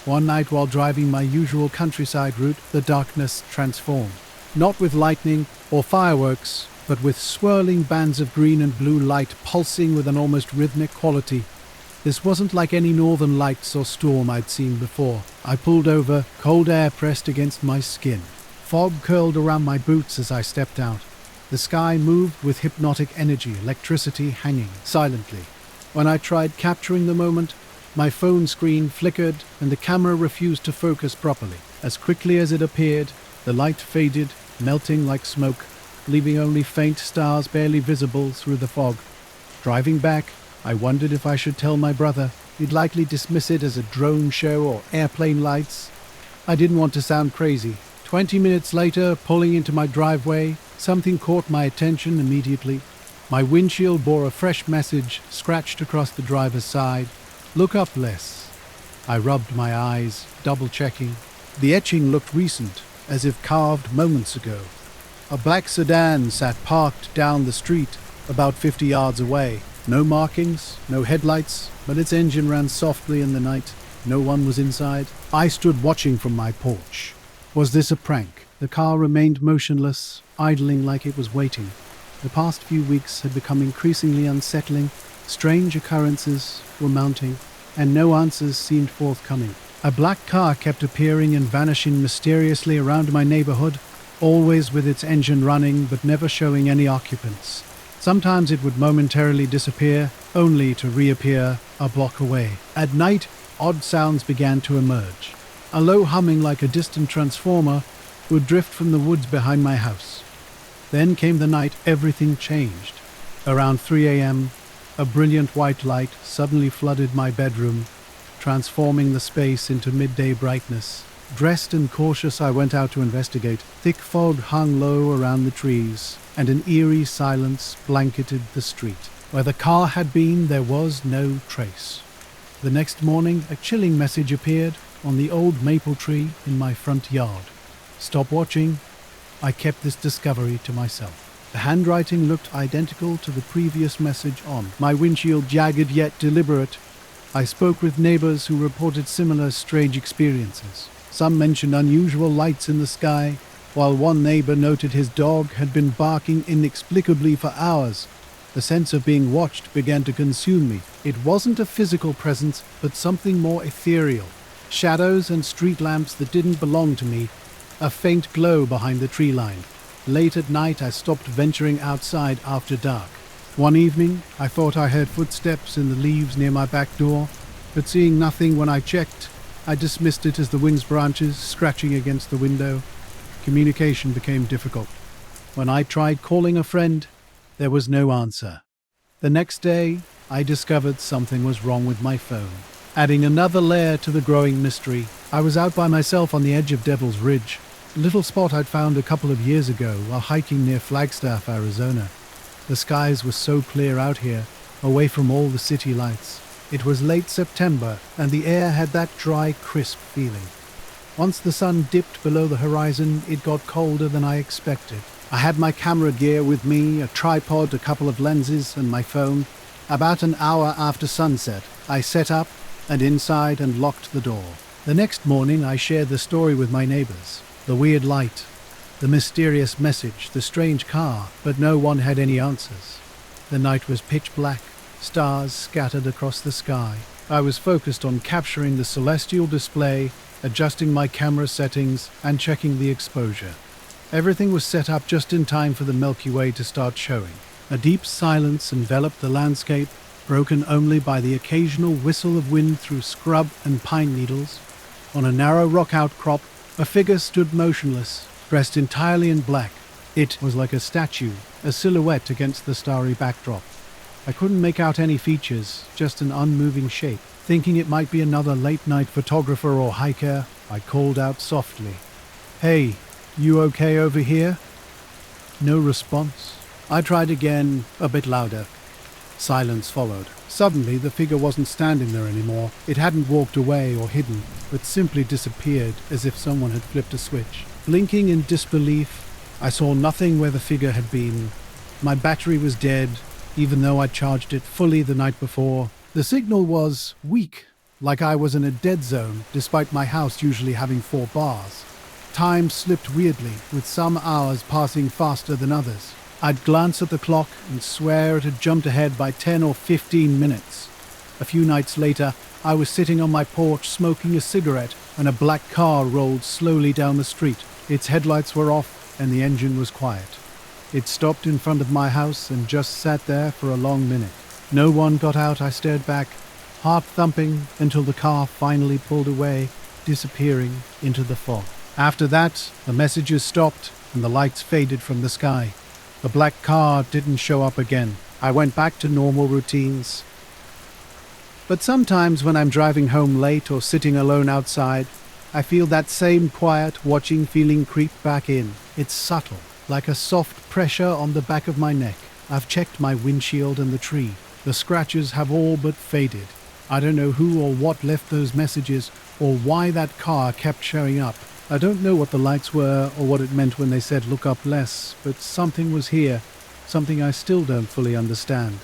One night while driving my usual countryside route, the darkness transformed. Not with lightning or fireworks, but with swirling bands of green and blue light pulsing with an almost rhythmic quality. This wasn't like any northern lights or storm I'd seen before. I pulled over, cold air pressed against my skin. Fog curled around my boots as I stepped out. The sky moved with hypnotic energy, electricity hanging silently. When I tried capturing the moment, my phone screen flickered and the camera refused to focus properly. As quickly as it appeared, the light faded, melting like smoke, leaving only faint stars barely visible through the fog. Driving back, I wondered if I should tell my brother. He'd likely dismiss it as a drone show or airplane lights. I didn't want to sound crazy. 20 minutes later, pulling into my driveway, something caught my attention immediately. My windshield bore a fresh message scratched across the driver's side. "Look up less." I rubbed my eyes, double-checking. The etching looked recent, as if carved moments ago. A black sedan sat parked down the street, about 50 yards away. No markings, no headlights, but its engine ran softly in the night. No one was inside. I stood watching from my porch. Was this a prank? The car remained motionless, idling like it was waiting. The past few weeks had become increasingly unsettling. Strange occurrences were mounting, and no answers seemed forthcoming. A black car kept appearing and vanishing mysteriously around my neighborhood, always with its engine running but never showing any occupants. Sometimes it would momentarily disappear, only to reappear a block away. At night, odd sounds began to emerge. A low humming like a distant transformer would drift from the woods behind my house. Then came the night everything changed. Around 3 a.m., a brilliant white light suddenly flooded my bedroom, transforming the space into midday brightness. Dressed and cautious, I went out to investigate. Thick fog hung low around the trees, and an eerie silence blanketed the street. Where the car had been, there was no trace. The next morning, a chilling message appeared on the old maple tree in my front yard. Stop watching. I kept this discovery to myself. The handwriting looked identical to the previous message on my windshield, jagged yet deliberate. I spoke with neighbors who reported similar strange experiences. Some mentioned unusual lights in the sky, while one neighbor noted his dog had been barking inexplicably for hours. The sense of being watched began to consume me. It wasn't a physical presence, but something more ethereal. Shadows and street lamps that didn't belong to me, a faint glow behind the tree line. Late at night, I stopped venturing outside after dark. One evening, I thought I heard footsteps in the leaves near my back door, but seeing nothing when I checked, I dismissed it as the wind's branches scratching against the window. Communication became difficult. When I tried calling a friend, there was no answer. The next day, I discovered something was wrong with my phone. Adding another layer to the growing mystery, I was out by myself on the edge of Devil's Ridge, a little spot I'd found a couple of years ago while hiking near Flagstaff, Arizona. The skies were so clear out here, away from all the city lights. It was late September, and the air had that dry, crisp feeling. Once the sun dipped below the horizon, it got colder than I expected. I had my camera gear with me, a tripod, a couple of lenses, and my phone. About an hour after sunset, I set up and inside and locked the door. The next morning, I shared the story with my neighbors. The weird light, the mysterious message, the strange car, but no one had any answers. The night was pitch black, stars scattered across the sky. I was focused on capturing the celestial display, adjusting my camera settings, and checking the exposure. Everything was set up just in time for the Milky Way to start showing. A deep silence enveloped the landscape, broken only by the occasional whistle of wind through scrub and pine needles. On a narrow rock outcrop, a figure stood motionless, dressed entirely in black. It was like a statue, a silhouette against the starry backdrop. I couldn't make out any features, just an unmoving shape. Thinking it might be another late-night photographer or hiker, I called out softly, "Hey, you okay over here?" No response. I tried again, a bit louder. Silence followed. Suddenly, the figure wasn't standing there anymore. It hadn't walked away or hidden, but simply disappeared as if someone had flipped a switch. Blinking in disbelief, I saw nothing where the figure had been. My battery was dead, even though I'd charged it fully the night before. The signal was weak, like I was in a dead zone, despite my house usually having 4 bars. Time slipped weirdly, with some hours passing faster than others. I'd glance at the clock and swear it had jumped ahead by 10 or 15 minutes. A few nights later, I was sitting on my porch smoking a cigarette when a black car rolled slowly down the street. Its headlights were off and the engine was quiet. It stopped in front of my house and just sat there for a long minute. No one got out. I stared back, heart thumping, until the car finally pulled away, disappearing into the fog. After that, the messages stopped and the lights faded from the sky. The black car didn't show up again. I went back to normal routines. But sometimes when I'm driving home late or sitting alone outside, I feel that same quiet, watching feeling creep back in. It's subtle, like a soft pressure on the back of my neck. I've checked my windshield and the tree. The scratches have all but faded. I don't know who or what left those messages or why that car kept showing up. I don't know what the lights were or what it meant when they said look up less, but something was here, something I still don't fully understand.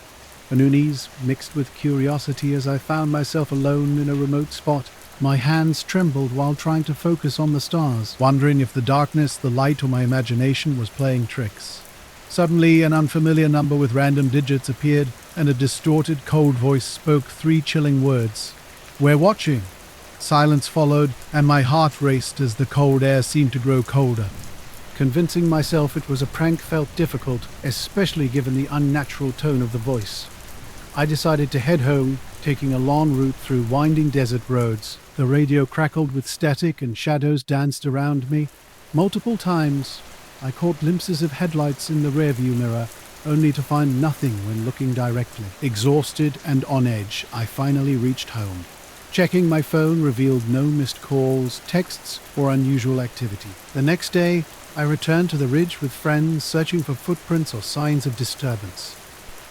unease mixed with curiosity as I found myself alone in a remote spot. My hands trembled while trying to focus on the stars, wondering if the darkness, the light, or my imagination was playing tricks. Suddenly, an unfamiliar number with random digits appeared, and a distorted, cold voice spoke 3 chilling words. "We're watching." Silence followed, and my heart raced as the cold air seemed to grow colder. Convincing myself it was a prank felt difficult, especially given the unnatural tone of the voice. I decided to head home, taking a long route through winding desert roads. The radio crackled with static and shadows danced around me. Multiple times, I caught glimpses of headlights in the rearview mirror, only to find nothing when looking directly. Exhausted and on edge, I finally reached home. Checking my phone revealed no missed calls, texts, or unusual activity. The next day, I returned to the ridge with friends, searching for footprints or signs of disturbance.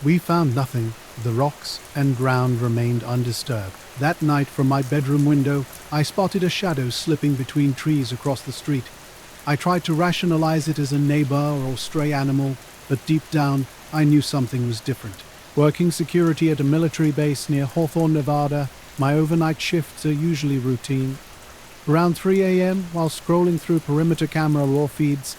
We found nothing. The rocks and ground remained undisturbed. That night, from my bedroom window, I spotted a shadow slipping between trees across the street. I tried to rationalize it as a neighbor or stray animal, but deep down, I knew something was different. Working security at a military base near Hawthorne, Nevada, my overnight shifts are usually routine. Around 3 a.m., while scrolling through perimeter camera raw feeds,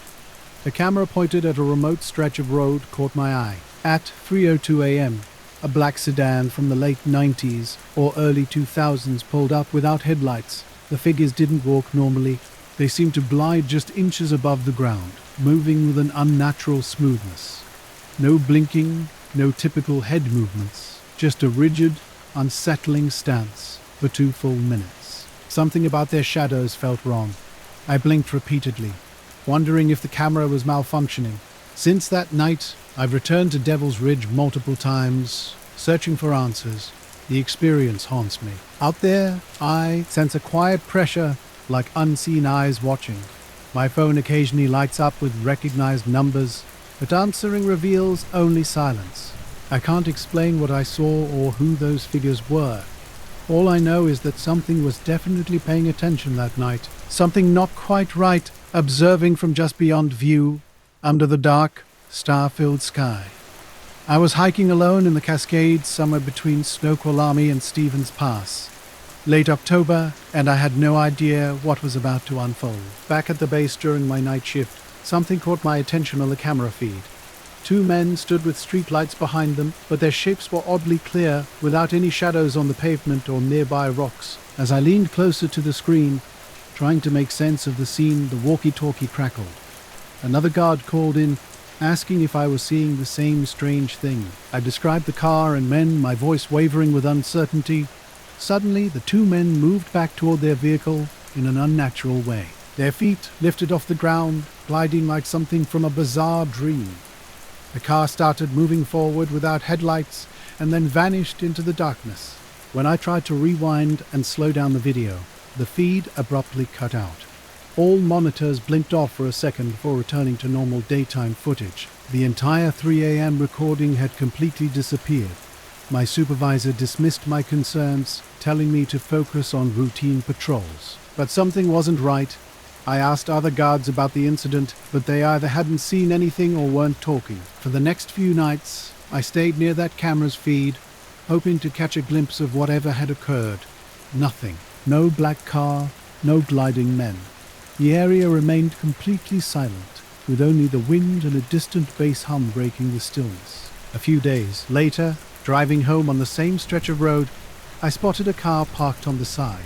the camera pointed at a remote stretch of road caught my eye. At 3:02 a.m., a black sedan from the late 90s or early 2000s pulled up without headlights. The figures didn't walk normally. They seemed to glide just inches above the ground, moving with an unnatural smoothness. No blinking, no typical head movements, just a rigid, unsettling stance for 2 full minutes. Something about their shadows felt wrong. I blinked repeatedly, wondering if the camera was malfunctioning. Since that night, I've returned to Devil's Ridge multiple times, searching for answers. The experience haunts me. Out there, I sense a quiet pressure, like unseen eyes watching. My phone occasionally lights up with recognized numbers, but answering reveals only silence. I can't explain what I saw or who those figures were. All I know is that something was definitely paying attention that night. Something not quite right, observing from just beyond view, under the dark, star-filled sky. I was hiking alone in the Cascades, somewhere between Snoqualmie and Stevens Pass. Late October, and I had no idea what was about to unfold. Back at the base during my night shift, something caught my attention on the camera feed. 2 men stood with streetlights behind them, but their shapes were oddly clear, without any shadows on the pavement or nearby rocks. As I leaned closer to the screen, trying to make sense of the scene, the walkie-talkie crackled. Another guard called in, asking if I was seeing the same strange thing. I described the car and men, my voice wavering with uncertainty. Suddenly, the 2 men moved back toward their vehicle in an unnatural way. Their feet lifted off the ground, gliding like something from a bizarre dream. The car started moving forward without headlights and then vanished into the darkness. When I tried to rewind and slow down the video, the feed abruptly cut out. All monitors blinked off for a second before returning to normal daytime footage. The entire 3 a.m. recording had completely disappeared. My supervisor dismissed my concerns, telling me to focus on routine patrols. But something wasn't right. I asked other guards about the incident, but they either hadn't seen anything or weren't talking. For the next few nights, I stayed near that camera's feed, hoping to catch a glimpse of whatever had occurred. Nothing. No black car, no gliding men. The area remained completely silent, with only the wind and a distant bass hum breaking the stillness. A few days later, driving home on the same stretch of road, I spotted a car parked on the side.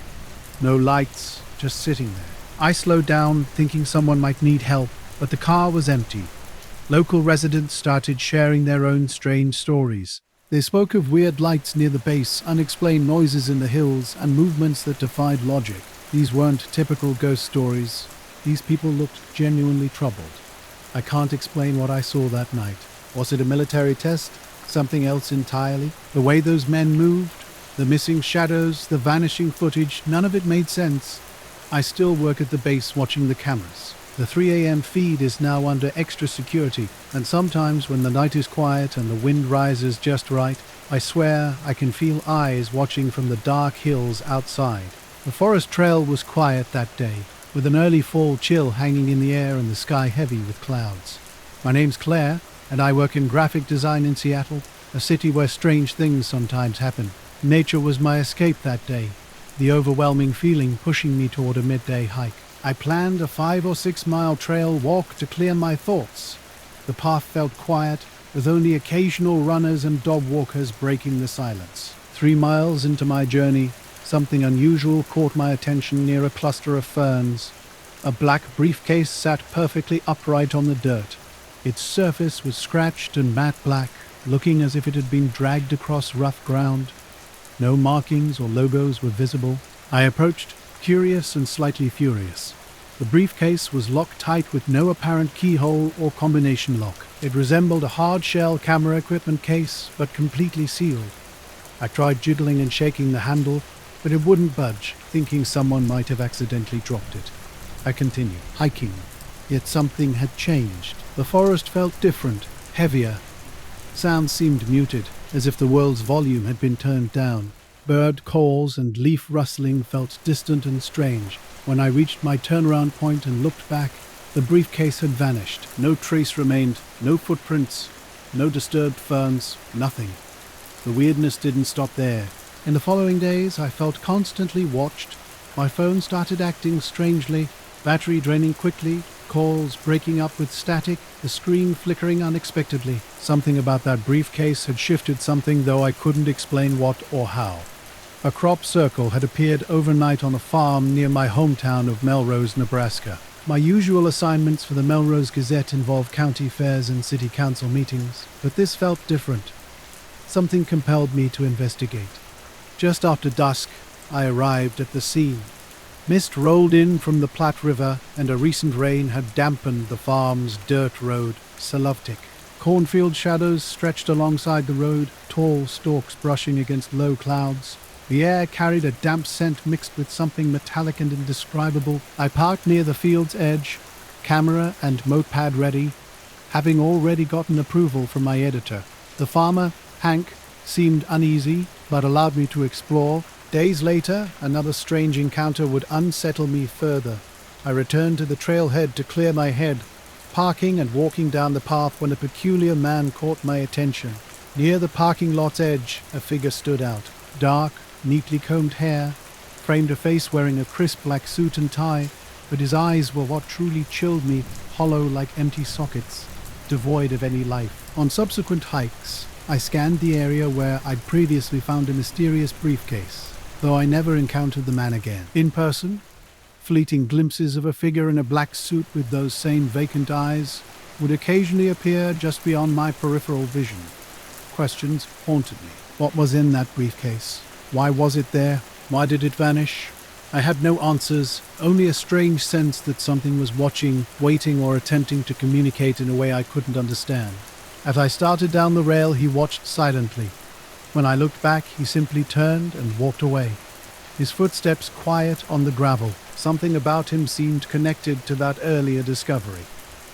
No lights, just sitting there. I slowed down, thinking someone might need help, but the car was empty. Local residents started sharing their own strange stories. They spoke of weird lights near the base, unexplained noises in the hills, and movements that defied logic. These weren't typical ghost stories. These people looked genuinely troubled. I can't explain what I saw that night. Was it a military test? Something else entirely? The way those men moved? The missing shadows? The vanishing footage? None of it made sense. I still work at the base watching the cameras. The 3 a.m. feed is now under extra security, and sometimes when the night is quiet and the wind rises just right, I swear I can feel eyes watching from the dark hills outside. The forest trail was quiet that day, with an early fall chill hanging in the air and the sky heavy with clouds. My name's Claire, and I work in graphic design in Seattle. a city where strange things sometimes happen. Nature was my escape that day, the overwhelming feeling pushing me toward a midday hike. I planned a 5 or 6 mile trail walk to clear my thoughts. The path felt quiet, with only occasional runners and dog walkers breaking the silence. 3 miles into my journey, something unusual caught my attention near a cluster of ferns. A black briefcase sat perfectly upright on the dirt. Its surface was scratched and matte black, looking as if it had been dragged across rough ground. No markings or logos were visible. I approached, curious and slightly furious. The briefcase was locked tight with no apparent keyhole or combination lock. It resembled a hard-shell camera equipment case, but completely sealed. I tried jiggling and shaking the handle, but it wouldn't budge, thinking someone might have accidentally dropped it. I continued, hiking. Yet something had changed. The forest felt different, heavier. Sounds seemed muted, as if the world's volume had been turned down. Bird calls and leaf rustling felt distant and strange. When I reached my turnaround point and looked back, the briefcase had vanished. No trace remained, no footprints, no disturbed ferns, nothing. The weirdness didn't stop there. In the following days, I felt constantly watched. My phone started acting strangely, battery draining quickly, calls breaking up with static, the screen flickering unexpectedly. Something about that briefcase had shifted something, though I couldn't explain what or how. A crop circle had appeared overnight on a farm near my hometown of Melrose, Nebraska. My usual assignments for the Melrose Gazette involved county fairs and city council meetings, but this felt different. Something compelled me to investigate. Just after dusk, I arrived at the scene. Mist rolled in from the Platte River, and a recent rain had dampened the farm's dirt road, Salovtic. Cornfield shadows stretched alongside the road, tall stalks brushing against low clouds. The air carried a damp scent mixed with something metallic and indescribable. I parked near the field's edge, camera and notepad ready, having already gotten approval from my editor. The farmer, Hank, seemed uneasy, but allowed me to explore. Days later, another strange encounter would unsettle me further. I returned to the trailhead to clear my head, parking and walking down the path when a peculiar man caught my attention. Near the parking lot's edge, a figure stood out. Dark, neatly combed hair, framed a face wearing a crisp black suit and tie, but his eyes were what truly chilled me, hollow like empty sockets, devoid of any life. On subsequent hikes, I scanned the area where I'd previously found a mysterious briefcase, though I never encountered the man again. In person, fleeting glimpses of a figure in a black suit with those same vacant eyes would occasionally appear just beyond my peripheral vision. Questions haunted me. What was in that briefcase? Why was it there? Why did it vanish? I had no answers, only a strange sense that something was watching, waiting, or attempting to communicate in a way I couldn't understand. As I started down the rail, he watched silently. When I looked back, he simply turned and walked away. His footsteps quiet on the gravel. Something about him seemed connected to that earlier discovery.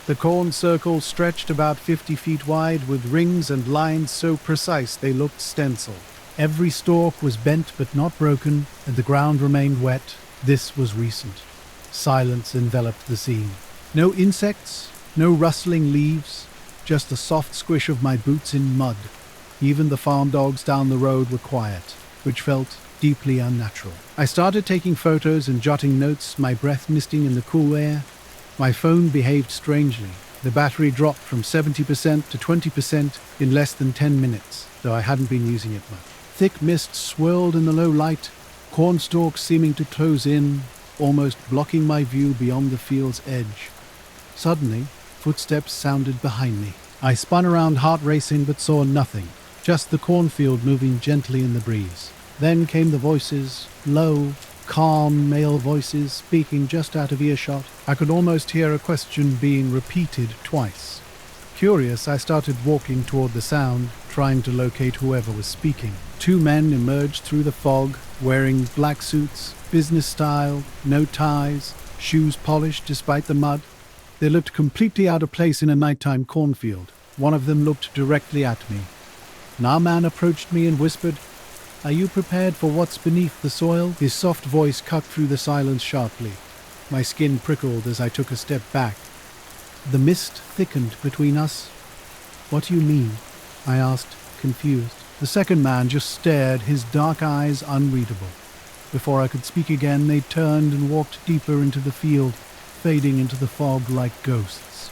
The corn circle stretched about 50 feet wide, with rings and lines so precise they looked stenciled. Every stalk was bent but not broken, and the ground remained wet. This was recent. Silence enveloped the scene. No insects, no rustling leaves, just the soft squish of my boots in mud. Even the farm dogs down the road were quiet, which felt deeply unnatural. I started taking photos and jotting notes, my breath misting in the cool air. My phone behaved strangely. The battery dropped from 70% to 20% in less than 10 minutes, though I hadn't been using it much. Thick mist swirled in the low light, corn stalks seeming to close in, almost blocking my view beyond the field's edge. Suddenly, footsteps sounded behind me. I spun around, heart racing, but saw nothing, just the cornfield moving gently in the breeze. Then came the voices, low, calm male voices speaking just out of earshot. I could almost hear a question being repeated twice. Curious, I started walking toward the sound, trying to locate whoever was speaking. 2 men emerged through the fog, wearing black suits, business style, no ties, shoes polished despite the mud. They looked completely out of place in a nighttime cornfield. One of them looked directly at me. Our man approached me and whispered, "Are you prepared for what's beneath the soil?" His soft voice cut through the silence sharply. My skin prickled as I took a step back. The mist thickened between us. "What do you mean?" I asked, confused. The second man just stared, his dark eyes unreadable. Before I could speak again, they turned and walked deeper into the field, fading into the fog like ghosts.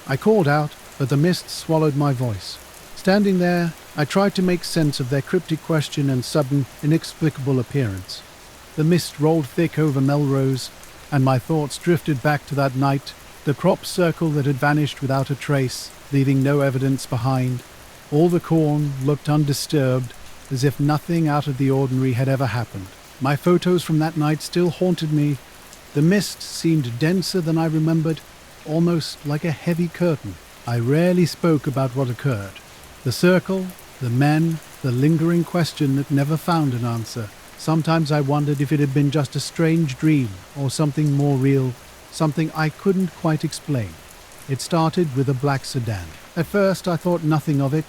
I called out, but the mist swallowed my voice. Standing there, I tried to make sense of their cryptic question and sudden, inexplicable appearance. The mist rolled thick over Melrose, and my thoughts drifted back to that night, the crop circle that had vanished without a trace, leaving no evidence behind. All the corn looked undisturbed, as if nothing out of the ordinary had ever happened. My photos from that night still haunted me. The mist seemed denser than I remembered, almost like a heavy curtain. I rarely spoke about what occurred. The circle, the men, the lingering question that never found an answer. Sometimes I wondered if it had been just a strange dream or something more real, something I couldn't quite explain. It started with a black sedan. At first I thought nothing of it,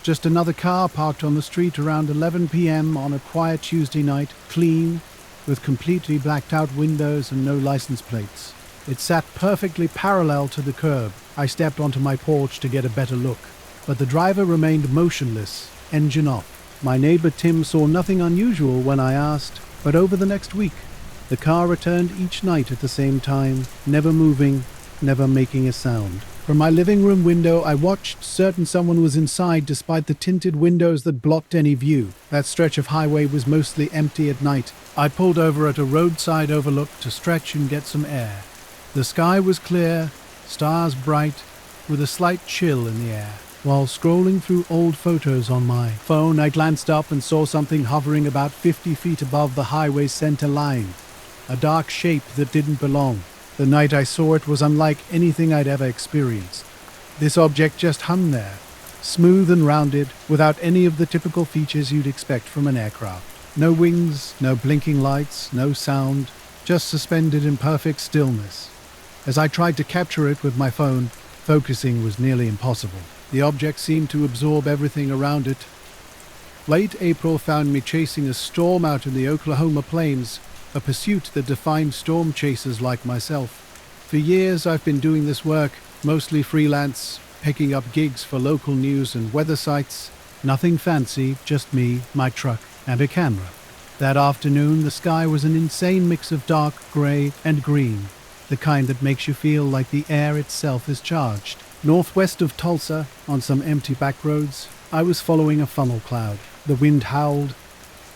just another car parked on the street around 11 p.m. on a quiet Tuesday night, clean, with completely blacked out windows and no license plates. It sat perfectly parallel to the curb. I stepped onto my porch to get a better look, but the driver remained motionless, engine off. My neighbor Tim saw nothing unusual when I asked, but over the next week, the car returned each night at the same time, never moving, never making a sound. From my living room window, I watched, certain someone was inside despite the tinted windows that blocked any view. That stretch of highway was mostly empty at night. I pulled over at a roadside overlook to stretch and get some air. The sky was clear, stars bright, with a slight chill in the air. While scrolling through old photos on my phone, I glanced up and saw something hovering about 50 feet above the highway's center line. A dark shape that didn't belong. The night I saw it was unlike anything I'd ever experienced. This object just hung there, smooth and rounded, without any of the typical features you'd expect from an aircraft. No wings, no blinking lights, no sound, just suspended in perfect stillness. As I tried to capture it with my phone, focusing was nearly impossible. The object seemed to absorb everything around it. Late April found me chasing a storm out in the Oklahoma plains, a pursuit that defined storm chasers like myself. For years I've been doing this work, mostly freelance, picking up gigs for local news and weather sites. Nothing fancy, just me, my truck, and a camera. That afternoon the sky was an insane mix of dark, grey, and green, the kind that makes you feel like the air itself is charged. Northwest of Tulsa, on some empty back roads, I was following a funnel cloud. The wind howled,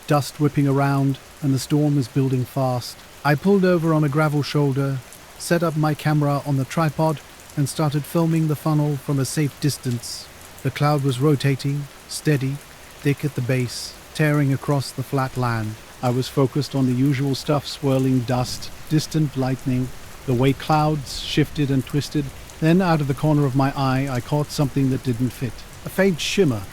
dust whipping around, and the storm was building fast. I pulled over on a gravel shoulder, set up my camera on the tripod, and started filming the funnel from a safe distance. The cloud was rotating, steady, thick at the base, tearing across the flat land. I was focused on the usual stuff: swirling dust, distant lightning, the way clouds shifted and twisted. Then, out of the corner of my eye, I caught something that didn't fit. A faint shimmer,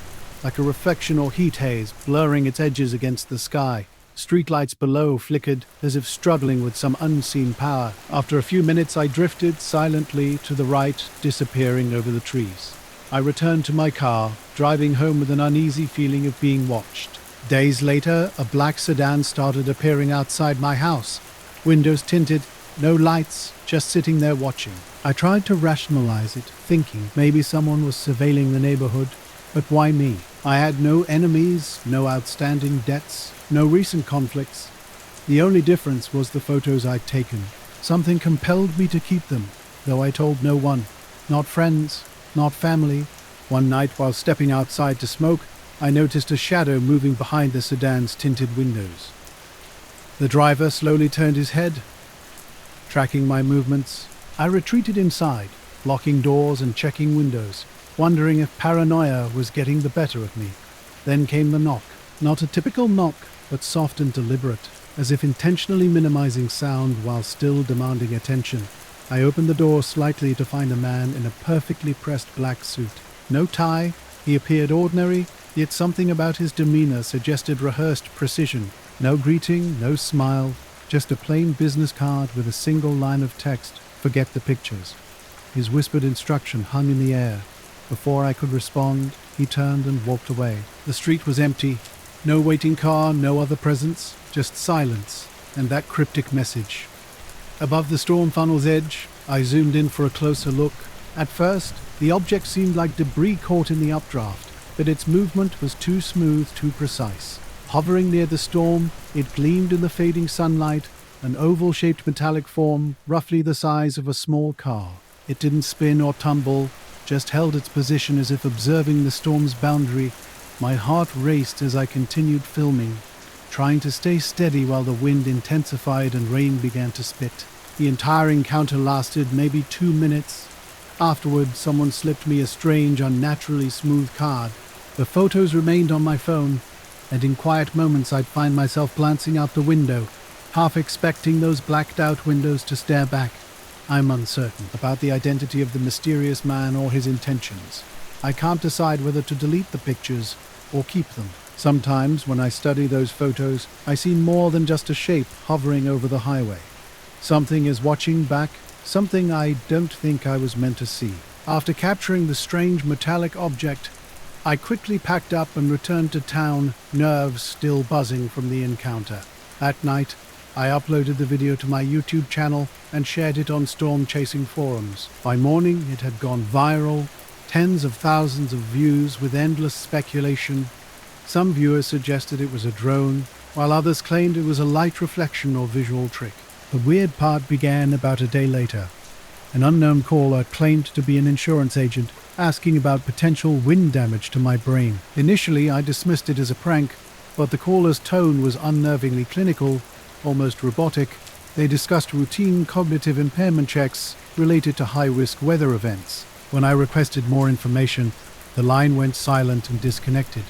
like a reflection or heat haze, blurring its edges against the sky. Streetlights below flickered as if struggling with some unseen power. After a few minutes, I drifted silently to the right, disappearing over the trees. I returned to my car, driving home with an uneasy feeling of being watched. Days later, a black sedan started appearing outside my house. Windows tinted, no lights, just sitting there watching. I tried to rationalize it, thinking maybe someone was surveilling the neighborhood, but why me? I had no enemies, no outstanding debts, no recent conflicts. The only difference was the photos I'd taken. Something compelled me to keep them, though I told no one. Not friends, not family. One night, while stepping outside to smoke, I noticed a shadow moving behind the sedan's tinted windows. The driver slowly turned his head, tracking my movements. I retreated inside, locking doors and checking windows, wondering if paranoia was getting the better of me. Then came the knock. Not a typical knock, but soft and deliberate, as if intentionally minimizing sound while still demanding attention. I opened the door slightly to find a man in a perfectly pressed black suit. No tie, he appeared ordinary, yet something about his demeanor suggested rehearsed precision. No greeting, no smile, just a plain business card with a single line of text: "Forget the pictures." His whispered instruction hung in the air. Before I could respond, he turned and walked away. The street was empty. No waiting car, no other presence, just silence and that cryptic message. Above the storm funnel's edge, I zoomed in for a closer look. At first, the object seemed like debris caught in the updraft. but its movement was too smooth, too precise. Hovering near the storm, it gleamed in the fading sunlight, an oval-shaped metallic form roughly the size of a small car. It didn't spin or tumble, just held its position as if observing the storm's boundary. My heart raced as I continued filming, trying to stay steady while the wind intensified and rain began to spit. The entire encounter lasted maybe 2 minutes. Afterward, someone slipped me a strange, unnaturally smooth card. The photos remained on my phone, and in quiet moments I'd find myself glancing out the window, half expecting those blacked-out windows to stare back. I'm uncertain about the identity of the mysterious man or his intentions. I can't decide whether to delete the pictures or keep them. Sometimes, when I study those photos, I see more than just a shape hovering over the highway. Something is watching back, something I don't think I was meant to see. After capturing the strange metallic object, I quickly packed up and returned to town, nerves still buzzing from the encounter. That night, I uploaded the video to my YouTube channel and shared it on storm-chasing forums. By morning, it had gone viral, tens of thousands of views with endless speculation. Some viewers suggested it was a drone, while others claimed it was a light reflection or visual trick. The weird part began about a day later. An unknown caller claimed to be an insurance agent, asking about potential wind damage to my brain. Initially, I dismissed it as a prank, but the caller's tone was unnervingly clinical, almost robotic. They discussed routine cognitive impairment checks related to high-risk weather events. When I requested more information, the line went silent and disconnected.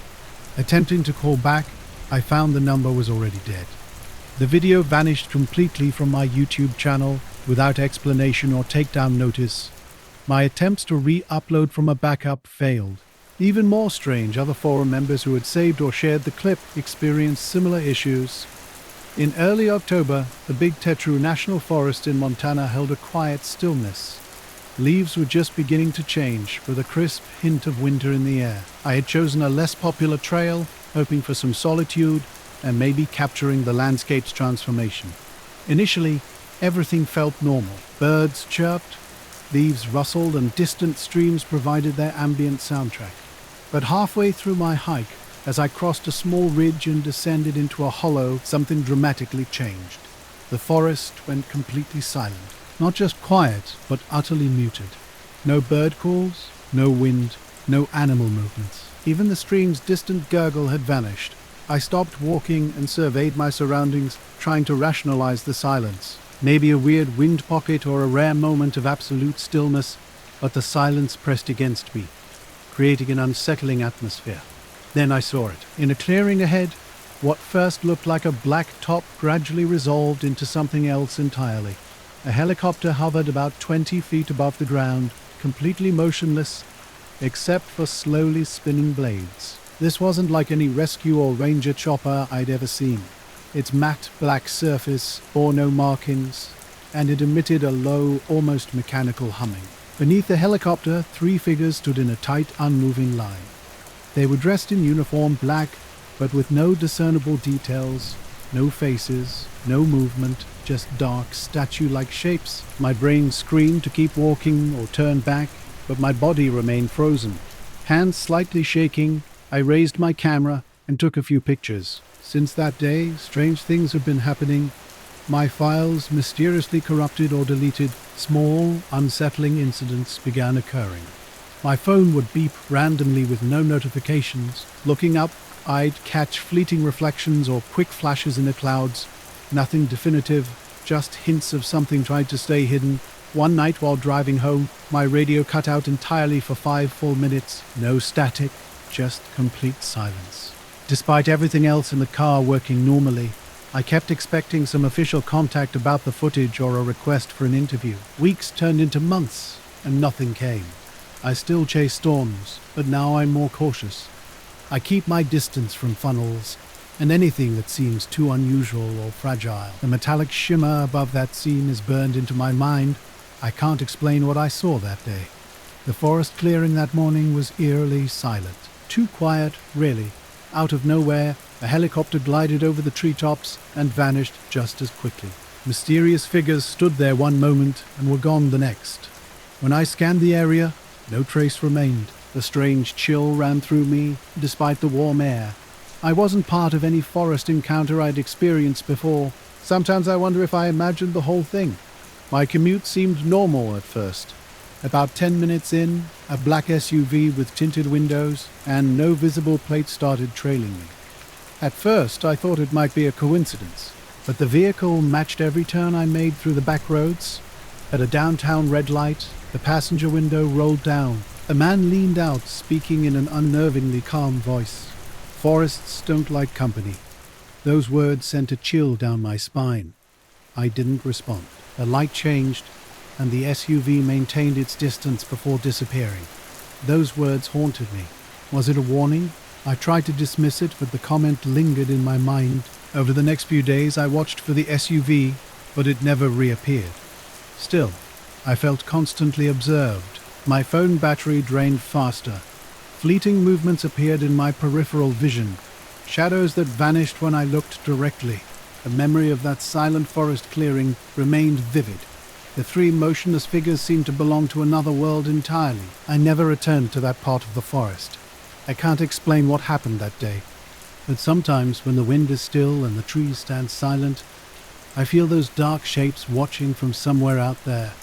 Attempting to call back, I found the number was already dead. The video vanished completely from my YouTube channel without explanation or takedown notice. My attempts to re-upload from a backup failed. Even more strange, other forum members who had saved or shared the clip experienced similar issues. In early October, the Big Tetru National Forest in Montana held a quiet stillness. Leaves were just beginning to change, with a crisp hint of winter in the air. I had chosen a less popular trail, hoping for some solitude and maybe capturing the landscape's transformation. Initially, everything felt normal. Birds chirped, leaves rustled, and distant streams provided their ambient soundtrack. But halfway through my hike, as I crossed a small ridge and descended into a hollow, something dramatically changed. The forest went completely silent. Not just quiet, but utterly muted. No bird calls, no wind, no animal movements. Even the stream's distant gurgle had vanished. I stopped walking and surveyed my surroundings, trying to rationalize the silence. Maybe a weird wind pocket or a rare moment of absolute stillness, but the silence pressed against me, creating an unsettling atmosphere. Then I saw it. In a clearing ahead, what first looked like a black top gradually resolved into something else entirely. A helicopter hovered about 20 feet above the ground, completely motionless, except for slowly spinning blades. This wasn't like any rescue or ranger chopper I'd ever seen. Its matte black surface bore no markings, and it emitted a low, almost mechanical humming. Beneath the helicopter, 3 figures stood in a tight, unmoving line. They were dressed in uniform black, but with no discernible details, no faces, no movement, just dark, statue-like shapes. My brain screamed to keep walking or turn back, but my body remained frozen. Hands slightly shaking, I raised my camera and took a few pictures. Since that day, strange things have been happening. My files, mysteriously corrupted or deleted, small, unsettling incidents began occurring. My phone would beep randomly with no notifications. Looking up, I'd catch fleeting reflections or quick flashes in the clouds. Nothing definitive, just hints of something trying to stay hidden. One night while driving home, my radio cut out entirely for 5 full minutes. No static, just complete silence. Despite everything else in the car working normally, I kept expecting some official contact about the footage or a request for an interview. Weeks turned into months, and nothing came. I still chase storms, but now I'm more cautious. I keep my distance from funnels and anything that seems too unusual or fragile. The metallic shimmer above that scene is burned into my mind. I can't explain what I saw that day. The forest clearing that morning was eerily silent. Too quiet, really. Out of nowhere, a helicopter glided over the treetops and vanished just as quickly. Mysterious figures stood there one moment and were gone the next. When I scanned the area, no trace remained. A strange chill ran through me, despite the warm air. I wasn't part of any forest encounter I'd experienced before. Sometimes I wonder if I imagined the whole thing. My commute seemed normal at first. About 10 minutes in, a black SUV with tinted windows and no visible plate started trailing me. At first, I thought it might be a coincidence, but the vehicle matched every turn I made through the back roads. At a downtown red light, the passenger window rolled down. A man leaned out, speaking in an unnervingly calm voice. "Forests don't like company." Those words sent a chill down my spine. I didn't respond. The light changed, and the SUV maintained its distance before disappearing. Those words haunted me. Was it a warning? I tried to dismiss it, but the comment lingered in my mind. Over the next few days, I watched for the SUV, but it never reappeared. Still, I felt constantly observed. My phone battery drained faster. Fleeting movements appeared in my peripheral vision, shadows that vanished when I looked directly. The memory of that silent forest clearing remained vivid. The three motionless figures seemed to belong to another world entirely. I never returned to that part of the forest. I can't explain what happened that day, but sometimes when the wind is still and the trees stand silent, I feel those dark shapes watching from somewhere out there.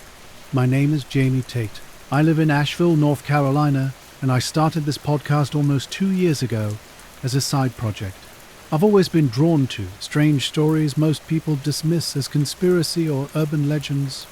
My name is Jamie Tate. I live in Asheville, North Carolina, and I started this podcast almost 2 years ago as a side project. I've always been drawn to strange stories most people dismiss as conspiracy or urban legends.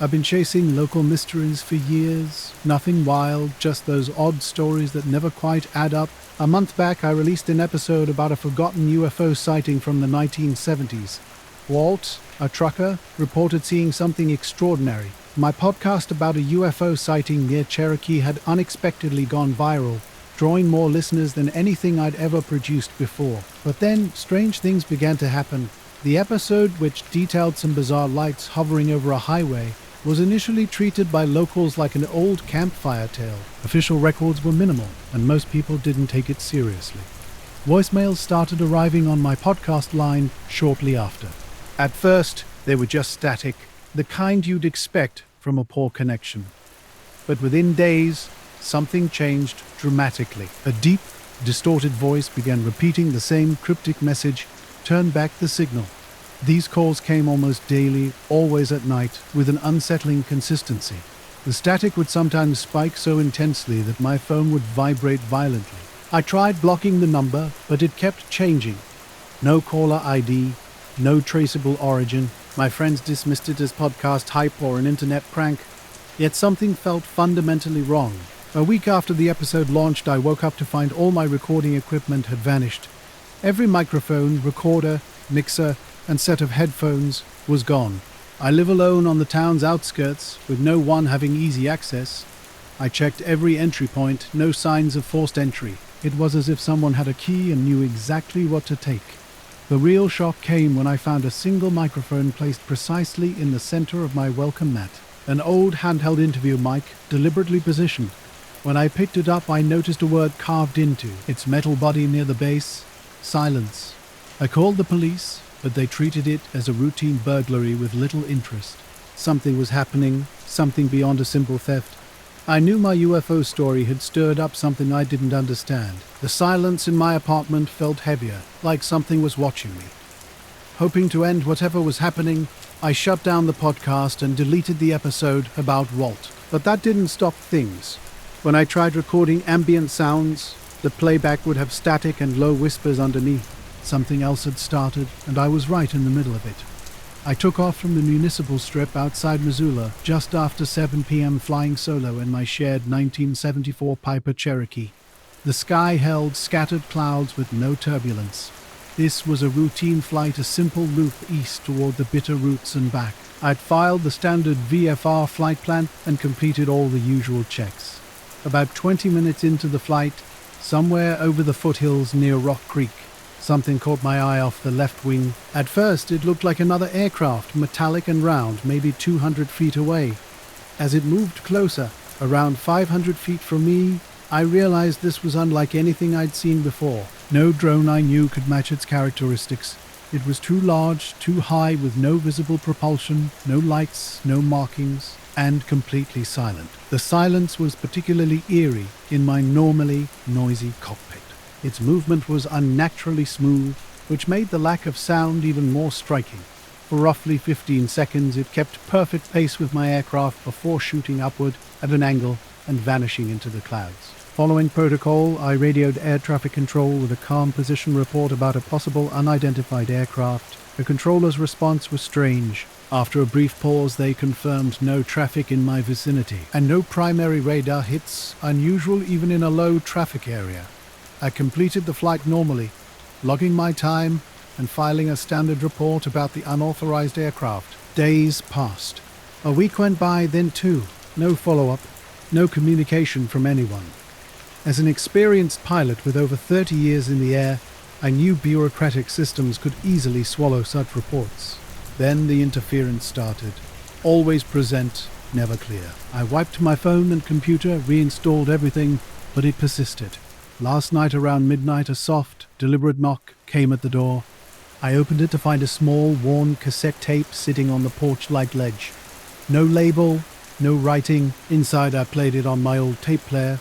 I've been chasing local mysteries for years. Nothing wild, just those odd stories that never quite add up. A month back, I released an episode about a forgotten UFO sighting from the 1970s. Walt, a trucker, reported seeing something extraordinary. My podcast about a UFO sighting near Cherokee had unexpectedly gone viral, drawing more listeners than anything I'd ever produced before. But then, strange things began to happen. The episode, which detailed some bizarre lights hovering over a highway, was initially treated by locals like an old campfire tale. Official records were minimal, and most people didn't take it seriously. Voicemails started arriving on my podcast line shortly after. At first, they were just static, the kind you'd expect from a poor connection. But within days, something changed dramatically. A deep, distorted voice began repeating the same cryptic message, "Turn back the signal." These calls came almost daily, always at night, with an unsettling consistency. The static would sometimes spike so intensely that my phone would vibrate violently. I tried blocking the number, but it kept changing. No caller ID, no traceable origin. My friends dismissed it as podcast hype or an internet prank. Yet something felt fundamentally wrong. A week after the episode launched, I woke up to find all my recording equipment had vanished. Every microphone, recorder, mixer, and set of headphones was gone. I live alone on the town's outskirts, with no one having easy access. I checked every entry point, no signs of forced entry. It was as if someone had a key and knew exactly what to take. The real shock came when I found a single microphone placed precisely in the center of my welcome mat. An old handheld interview mic, deliberately positioned. When I picked it up, I noticed a word carved into its metal body near the base: silence. I called the police, but they treated it as a routine burglary with little interest. Something was happening, something beyond a simple theft. I knew my UFO story had stirred up something I didn't understand. The silence in my apartment felt heavier, like something was watching me. Hoping to end whatever was happening, I shut down the podcast and deleted the episode about Walt. But that didn't stop things. When I tried recording ambient sounds, the playback would have static and low whispers underneath. Something else had started, and I was right in the middle of it. I took off from the municipal strip outside Missoula just after 7 p.m. flying solo in my shared 1974 Piper Cherokee. The sky held scattered clouds with no turbulence. This was a routine flight, a simple loop east toward the Bitter Roots and back. I'd filed the standard VFR flight plan and completed all the usual checks. About 20 minutes into the flight, somewhere over the foothills near Rock Creek, something caught my eye off the left wing. At first, it looked like another aircraft, metallic and round, maybe 200 feet away. As it moved closer, around 500 feet from me, I realized this was unlike anything I'd seen before. No drone I knew could match its characteristics. It was too large, too high, with no visible propulsion, no lights, no markings. and completely silent. The silence was particularly eerie in my normally noisy cockpit. Its movement was unnaturally smooth, which made the lack of sound even more striking. For roughly 15 seconds, it kept perfect pace with my aircraft before shooting upward at an angle and vanishing into the clouds. Following protocol, I radioed air traffic control with a calm position report about a possible unidentified aircraft. The controller's response was strange. After a brief pause, they confirmed no traffic in my vicinity and no primary radar hits, unusual even in a low traffic area. I completed the flight normally, logging my time and filing a standard report about the unauthorized aircraft. Days passed. A week went by, then two. No follow-up, no communication from anyone. As an experienced pilot with over 30 years in the air, I knew bureaucratic systems could easily swallow such reports. Then the interference started. Always present, never clear. I wiped my phone and computer, reinstalled everything, but it persisted. Last night around midnight, a soft, deliberate knock came at the door. I opened it to find a small, worn cassette tape sitting on the porch-like ledge. No label, no writing. Inside, I played it on my old tape player.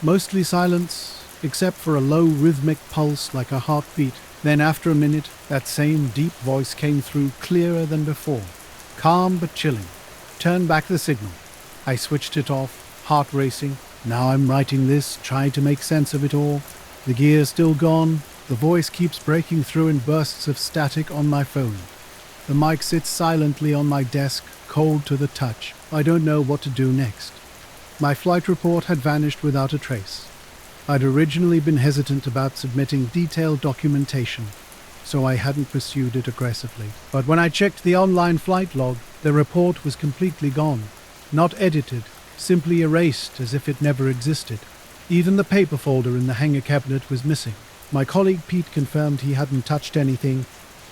Mostly silence, except for a low rhythmic pulse like a heartbeat. Then after a minute, that same deep voice came through clearer than before. Calm but chilling. Turn back the signal. I switched it off, heart racing. Now I'm writing this, trying to make sense of it all. The gear's still gone. The voice keeps breaking through in bursts of static on my phone. The mic sits silently on my desk, cold to the touch. I don't know what to do next. My flight report had vanished without a trace. I'd originally been hesitant about submitting detailed documentation, so I hadn't pursued it aggressively. But when I checked the online flight log, the report was completely gone. Not edited, simply erased as if it never existed. Even the paper folder in the hangar cabinet was missing. My colleague Pete confirmed he hadn't touched anything.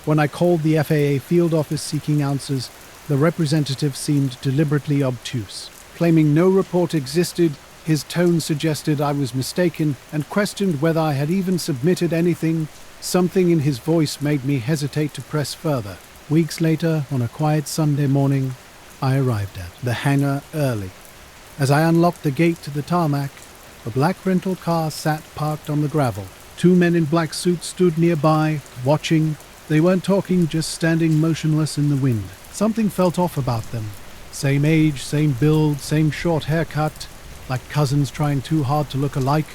When I called the FAA field office seeking answers, the representative seemed deliberately obtuse. Claiming no report existed, his tone suggested I was mistaken and questioned whether I had even submitted anything. Something in his voice made me hesitate to press further. Weeks later, on a quiet Sunday morning, I arrived at the hangar early. As I unlocked the gate to the tarmac, a black rental car sat parked on the gravel. Two men in black suits stood nearby, watching. They weren't talking, just standing motionless in the wind. Something felt off about them. Same age, same build, same short haircut, like cousins trying too hard to look alike.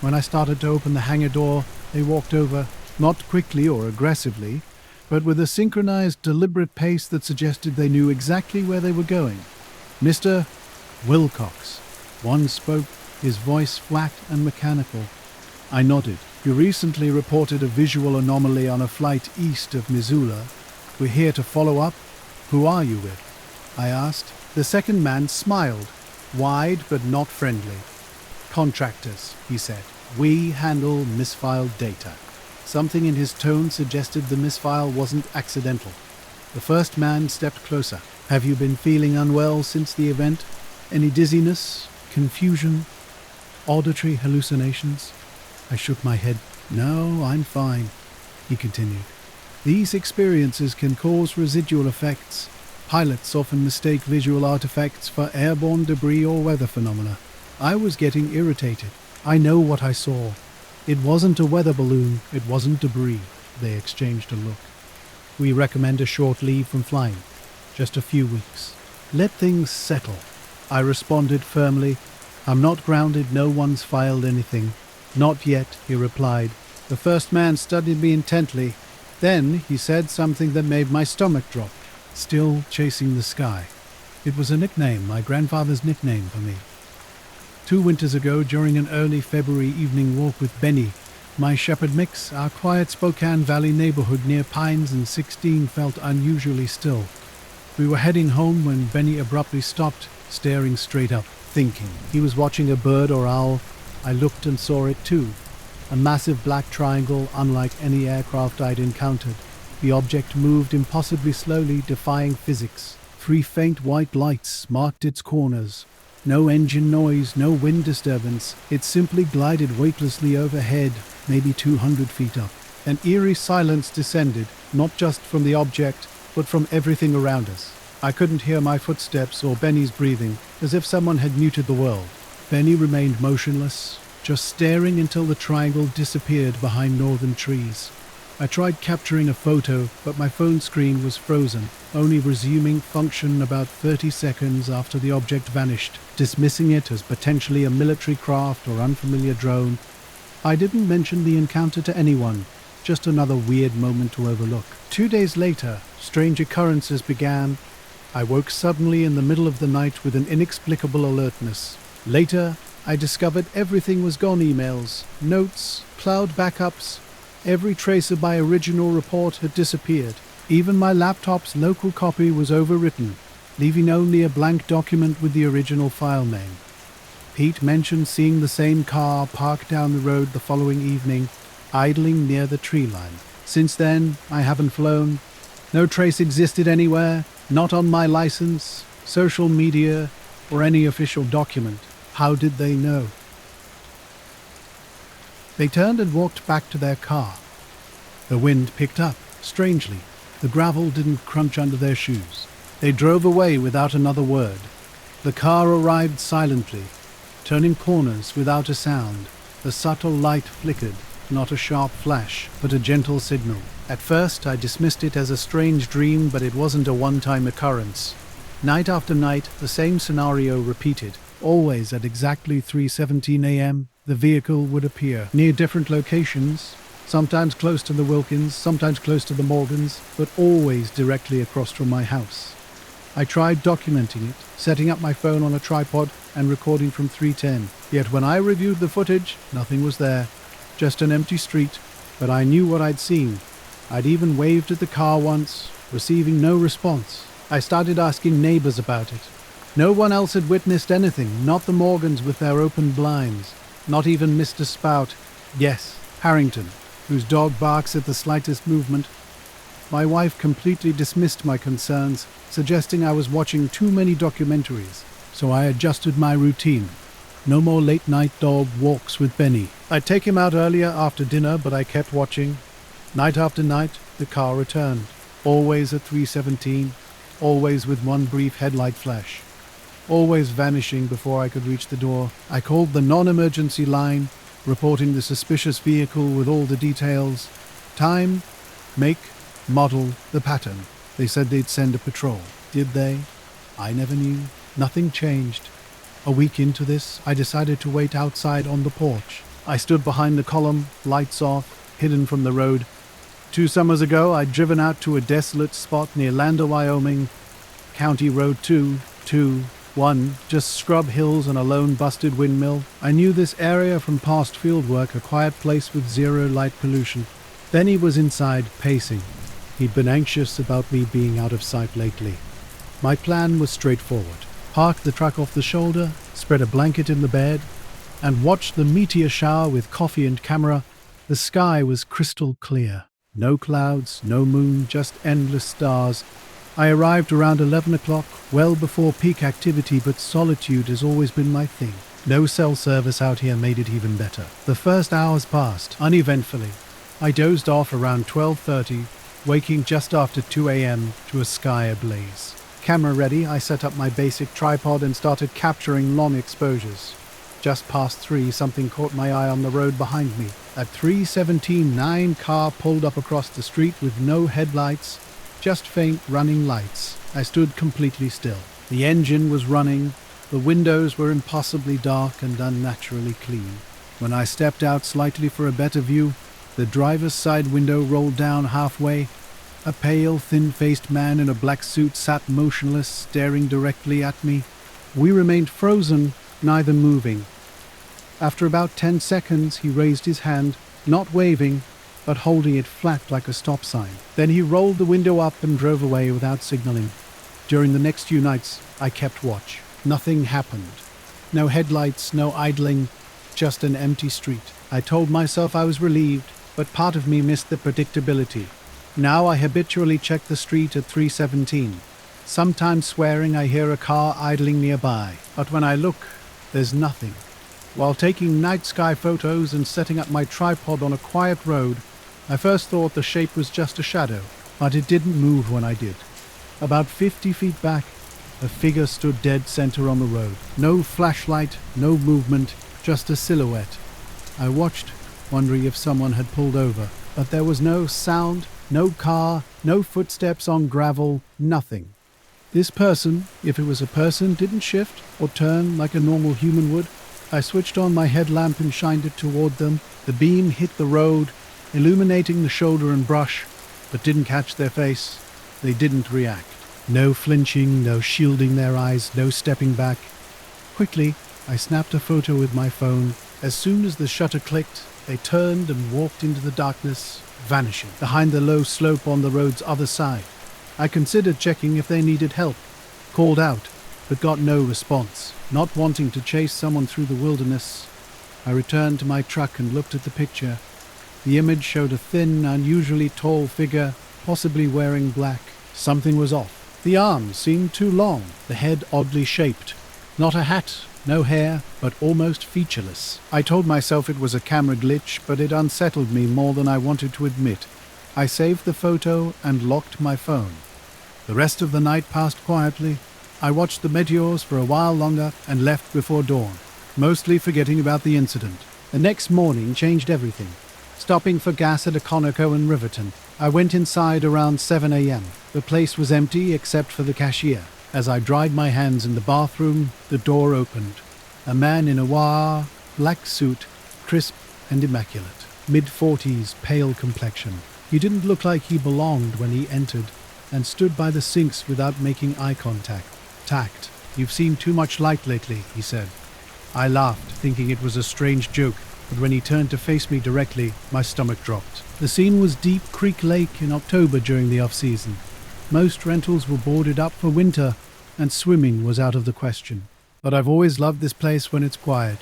When I started to open the hangar door, they walked over, not quickly or aggressively, but with a synchronized, deliberate pace that suggested they knew exactly where they were going. Mr. Wilcox. One spoke, his voice flat and mechanical. I nodded. You recently reported a visual anomaly on a flight east of Missoula. We're here to follow up. Who are you with? I asked. The second man smiled, wide but not friendly. Contractors, he said. We handle misfiled data. Something in his tone suggested the misfile wasn't accidental. The first man stepped closer. Have you been feeling unwell since the event? Any dizziness, confusion, auditory hallucinations? I shook my head. No, I'm fine, he continued. These experiences can cause residual effects. Pilots often mistake visual artifacts for airborne debris or weather phenomena. I was getting irritated. I know what I saw. It wasn't a weather balloon. It wasn't debris. They exchanged a look. We recommend a short leave from flying. Just a few weeks. Let things settle. I responded firmly. I'm not grounded. No one's filed anything. Not yet, he replied. The first man studied me intently. Then he said something that made my stomach drop. Still chasing the sky. It was a nickname, my grandfather's nickname for me. 2 winters ago, during an early February evening walk with Benny, my shepherd mix, our quiet Spokane Valley neighborhood near Pines and 16 felt unusually still. We were heading home when Benny abruptly stopped, staring straight up, thinking. He was watching a bird or owl. I looked and saw it too. A massive black triangle, unlike any aircraft I'd encountered. The object moved impossibly slowly, defying physics. 3 faint white lights marked its corners. No engine noise, no wind disturbance. It simply glided weightlessly overhead, maybe 200 feet up. An eerie silence descended, not just from the object, but from everything around us. I couldn't hear my footsteps or Benny's breathing, as if someone had muted the world. Benny remained motionless, just staring until the triangle disappeared behind northern trees. I tried capturing a photo, but my phone screen was frozen, only resuming function about 30 seconds after the object vanished, dismissing it as potentially a military craft or unfamiliar drone. I didn't mention the encounter to anyone, just another weird moment to overlook. 2 days later, strange occurrences began. I woke suddenly in the middle of the night with an inexplicable alertness. Later, I discovered everything was gone: emails, notes, cloud backups. Every trace of my original report had disappeared. Even my laptop's local copy was overwritten, leaving only a blank document with the original file name. Pete mentioned seeing the same car parked down the road the following evening, idling near the tree line. Since then, I haven't flown. No trace existed anywhere, not on my license, social media, or any official document. How did they know? They turned and walked back to their car. The wind picked up, strangely. The gravel didn't crunch under their shoes. They drove away without another word. The car arrived silently, turning corners without a sound. The subtle light flickered, not a sharp flash, but a gentle signal. At first, I dismissed it as a strange dream, but it wasn't a one-time occurrence. Night after night, the same scenario repeated. Always at exactly 3:17 a.m., the vehicle would appear near different locations, sometimes close to the Wilkins, sometimes close to the Morgans, but always directly across from my house. I tried documenting it, setting up my phone on a tripod and recording from 310. Yet when I reviewed the footage, nothing was there, just an empty street, but I knew what I'd seen. I'd even waved at the car once, receiving no response. I started asking neighbors about it. No one else had witnessed anything, not the Morgans with their open blinds, not even Mr. Spout. Yes, Harrington, whose dog barks at the slightest movement. My wife completely dismissed my concerns, suggesting I was watching too many documentaries, so I adjusted my routine. No more late-night dog walks with Benny. I'd take him out earlier after dinner, but I kept watching. Night after night, the car returned, always at 3:17, always with one brief headlight flash, always vanishing before I could reach the door. I called the non-emergency line, reporting the suspicious vehicle with all the details: time, make, model, the pattern. They said they'd send a patrol. Did they? I never knew. Nothing changed. A week into this, I decided to wait outside on the porch. I stood behind the column, lights off, hidden from the road. 2 summers ago, I'd driven out to a desolate spot near Lander, Wyoming, County Road 221, just scrub hills and a lone busted windmill. I knew this area from past fieldwork, a quiet place with zero light pollution. Benny was inside, pacing. He'd been anxious about me being out of sight lately. My plan was straightforward. Park the truck off the shoulder, spread a blanket in the bed, and watch the meteor shower with coffee and camera. The sky was crystal clear. No clouds, no moon, just endless stars. I arrived around 11 o'clock, well before peak activity, but solitude has always been my thing. No cell service out here made it even better. The first hours passed, uneventfully. I dozed off around 12:30, waking just after 2 a.m. to a sky ablaze. Camera ready, I set up my basic tripod and started capturing long exposures. Just past 3, something caught my eye on the road behind me. At 3:17, 9 car pulled up across the street with no headlights, just faint running lights. I stood completely still. The engine was running. The windows were impossibly dark and unnaturally clean. When I stepped out slightly for a better view, the driver's side window rolled down halfway. A pale, thin-faced man in a black suit sat motionless, staring directly at me. We remained frozen, neither moving. After about 10 seconds, he raised his hand, not waving, but holding it flat like a stop sign. Then he rolled the window up and drove away without signaling. During the next few nights, I kept watch. Nothing happened. No headlights, no idling, just an empty street. I told myself I was relieved, but part of me missed the predictability. Now I habitually check the street at 3:17. Sometimes swearing I hear a car idling nearby, but when I look, there's nothing. While taking night sky photos and setting up my tripod on a quiet road, I first thought the shape was just a shadow, but it didn't move when I did. About 50 feet back, a figure stood dead center on the road. No flashlight, no movement, just a silhouette. I watched, wondering if someone had pulled over, but there was no sound, no car, no footsteps on gravel, nothing. This person, if it was a person, didn't shift or turn like a normal human would. I switched on my headlamp and shined it toward them. The beam hit the road, illuminating the shoulder and brush, but didn't catch their face. They didn't react. No flinching, no shielding their eyes, no stepping back. Quickly, I snapped a photo with my phone. As soon as the shutter clicked, they turned and walked into the darkness, vanishing behind the low slope on the road's other side. I considered checking if they needed help, called out, but got no response. Not wanting to chase someone through the wilderness, I returned to my truck and looked at the picture. The image showed a thin, unusually tall figure, possibly wearing black. Something was off. The arms seemed too long, the head oddly shaped. Not a hat, no hair, but almost featureless. I told myself it was a camera glitch, but it unsettled me more than I wanted to admit. I saved the photo and locked my phone. The rest of the night passed quietly. I watched the meteors for a while longer and left before dawn, mostly forgetting about the incident. The next morning changed everything. Stopping for gas at a Conoco in Riverton, I went inside around 7 a.m. The place was empty except for the cashier. As I dried my hands in the bathroom, the door opened. A man in a black suit, crisp and immaculate. Mid-40s, pale complexion. He didn't look like he belonged when he entered, and stood by the sinks without making eye contact. Tact. "You've seen too much light lately," he said. I laughed, thinking it was a strange joke, but when he turned to face me directly, my stomach dropped. The scene was Deep Creek Lake in October during the off-season. Most rentals were boarded up for winter, and swimming was out of the question. But I've always loved this place when it's quiet.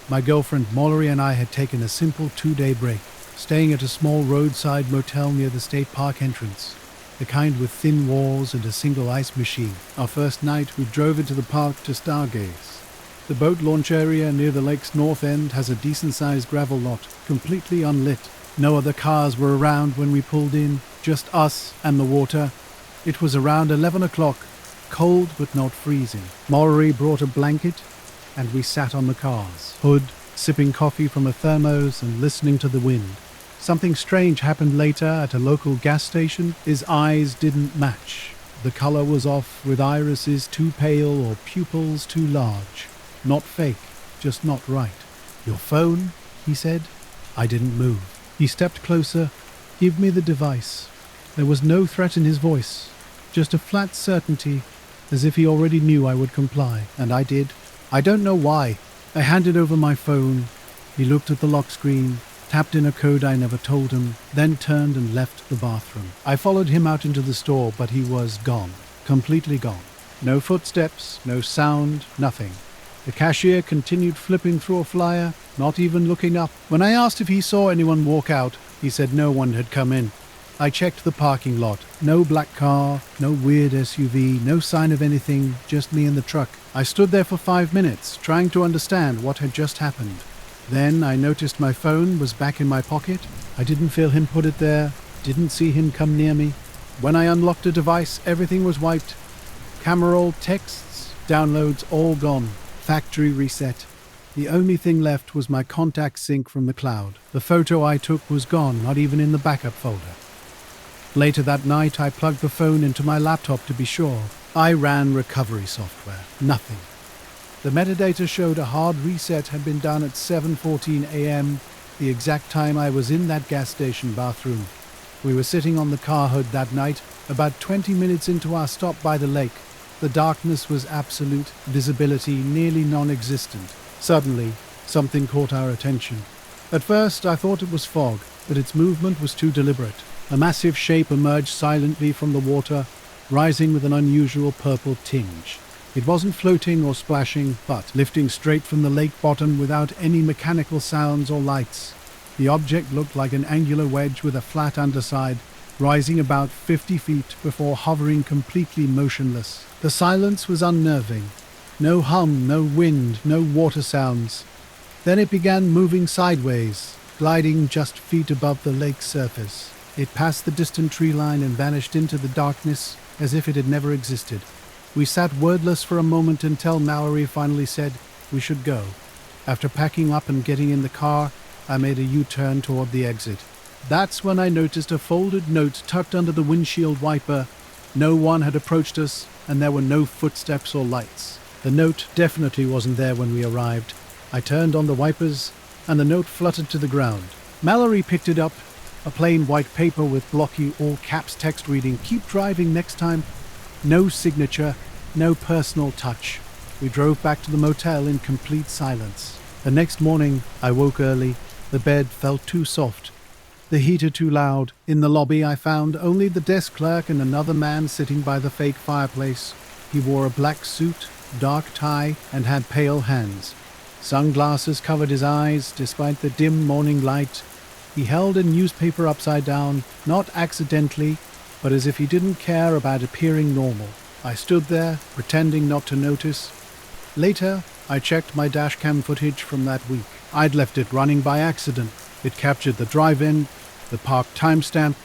My girlfriend Mallory and I had taken a simple 2-day break, staying at a small roadside motel near the state park entrance, the kind with thin walls and a single ice machine. Our first night, we drove into the park to stargaze. The boat launch area near the lake's north end has a decent-sized gravel lot, completely unlit. No other cars were around when we pulled in, just us and the water. It was around 11 o'clock, cold but not freezing. Mallory brought a blanket, and we sat on the car's hood, sipping coffee from a thermos and listening to the wind. Something strange happened later at a local gas station. His eyes didn't match. The color was off, with irises too pale or pupils too large. Not fake, just not right. "Your phone?" he said. I didn't move. He stepped closer. "Give me the device." There was no threat in his voice, just a flat certainty, as if he already knew I would comply, and I did. I don't know why. I handed over my phone. He looked at the lock screen, tapped in a code I never told him, then turned and left the bathroom. I followed him out into the store, but he was gone. Completely gone. No footsteps, no sound, nothing. The cashier continued flipping through a flyer, not even looking up. When I asked if he saw anyone walk out, he said no one had come in. I checked the parking lot. No black car, no weird SUV, no sign of anything, just me and the truck. I stood there for 5 minutes, trying to understand what had just happened. Then I noticed my phone was back in my pocket. I didn't feel him put it there, didn't see him come near me. When I unlocked the device, everything was wiped. Camera roll, texts, downloads, all gone. Factory reset. The only thing left was my contact sync from the cloud. The photo I took was gone, not even in the backup folder. Later that night, I plugged the phone into my laptop to be sure. I ran recovery software. Nothing. The metadata showed a hard reset had been done at 7:14 a.m., the exact time I was in that gas station bathroom. We were sitting on the car hood that night, about 20 minutes into our stop by the lake. The darkness was absolute, visibility nearly non-existent. Suddenly, something caught our attention. At first, I thought it was fog, but its movement was too deliberate. A massive shape emerged silently from the water, rising with an unusual purple tinge. It wasn't floating or splashing, but lifting straight from the lake bottom without any mechanical sounds or lights. The object looked like an angular wedge with a flat underside, rising about 50 feet before hovering completely motionless. The silence was unnerving. No hum, no wind, no water sounds. Then it began moving sideways, gliding just feet above the lake's surface. It passed the distant tree line and vanished into the darkness as if it had never existed. We sat wordless for a moment until Mallory finally said we should go. After packing up and getting in the car, I made a U-turn toward the exit. That's when I noticed a folded note tucked under the windshield wiper. No one had approached us, and there were no footsteps or lights. The note definitely wasn't there when we arrived. I turned on the wipers, and the note fluttered to the ground. Mallory picked it up, a plain white paper with blocky all-caps text reading, "Keep driving next time." No signature, no personal touch. We drove back to the motel in complete silence. The next morning, I woke early. The bed felt too soft, the heater too loud. In the lobby, I found only the desk clerk and another man sitting by the fake fireplace. He wore a black suit, dark tie, and had pale hands. Sunglasses covered his eyes, despite the dim morning light. He held a newspaper upside down, not accidentally, but as if he didn't care about appearing normal. I stood there, pretending not to notice. Later, I checked my dashcam footage from that week. I'd left it running by accident. It captured the drive-in, the park timestamp,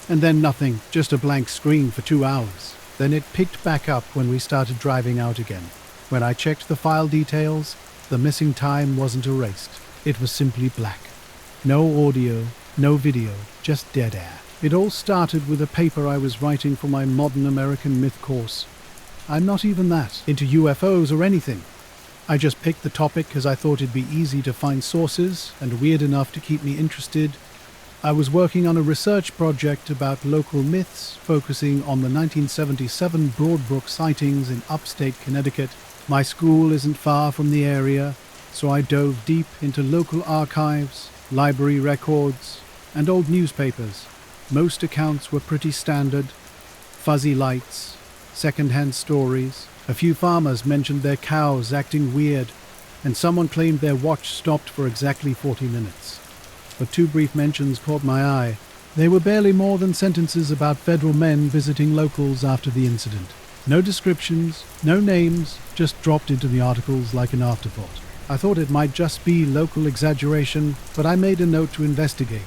and then nothing, just a blank screen for 2 hours. Then it picked back up when we started driving out again. When I checked the file details, the missing time wasn't erased. It was simply black. No audio, no video, just dead air. It all started with a paper I was writing for my Modern American Myth course. I'm not even that into UFOs or anything. I just picked the topic because I thought it'd be easy to find sources and weird enough to keep me interested. I was working on a research project about local myths, focusing on the 1977 Broadbrook sightings in upstate Connecticut. My school isn't far from the area, so I dove deep into local archives, library records, and old newspapers. Most accounts were pretty standard: fuzzy lights, second-hand stories. A few farmers mentioned their cows acting weird, and someone claimed their watch stopped for exactly 40 minutes. But 2 brief mentions caught my eye. They were barely more than sentences about federal men visiting locals after the incident. No descriptions, no names, just dropped into the articles like an afterthought. I thought it might just be local exaggeration, but I made a note to investigate.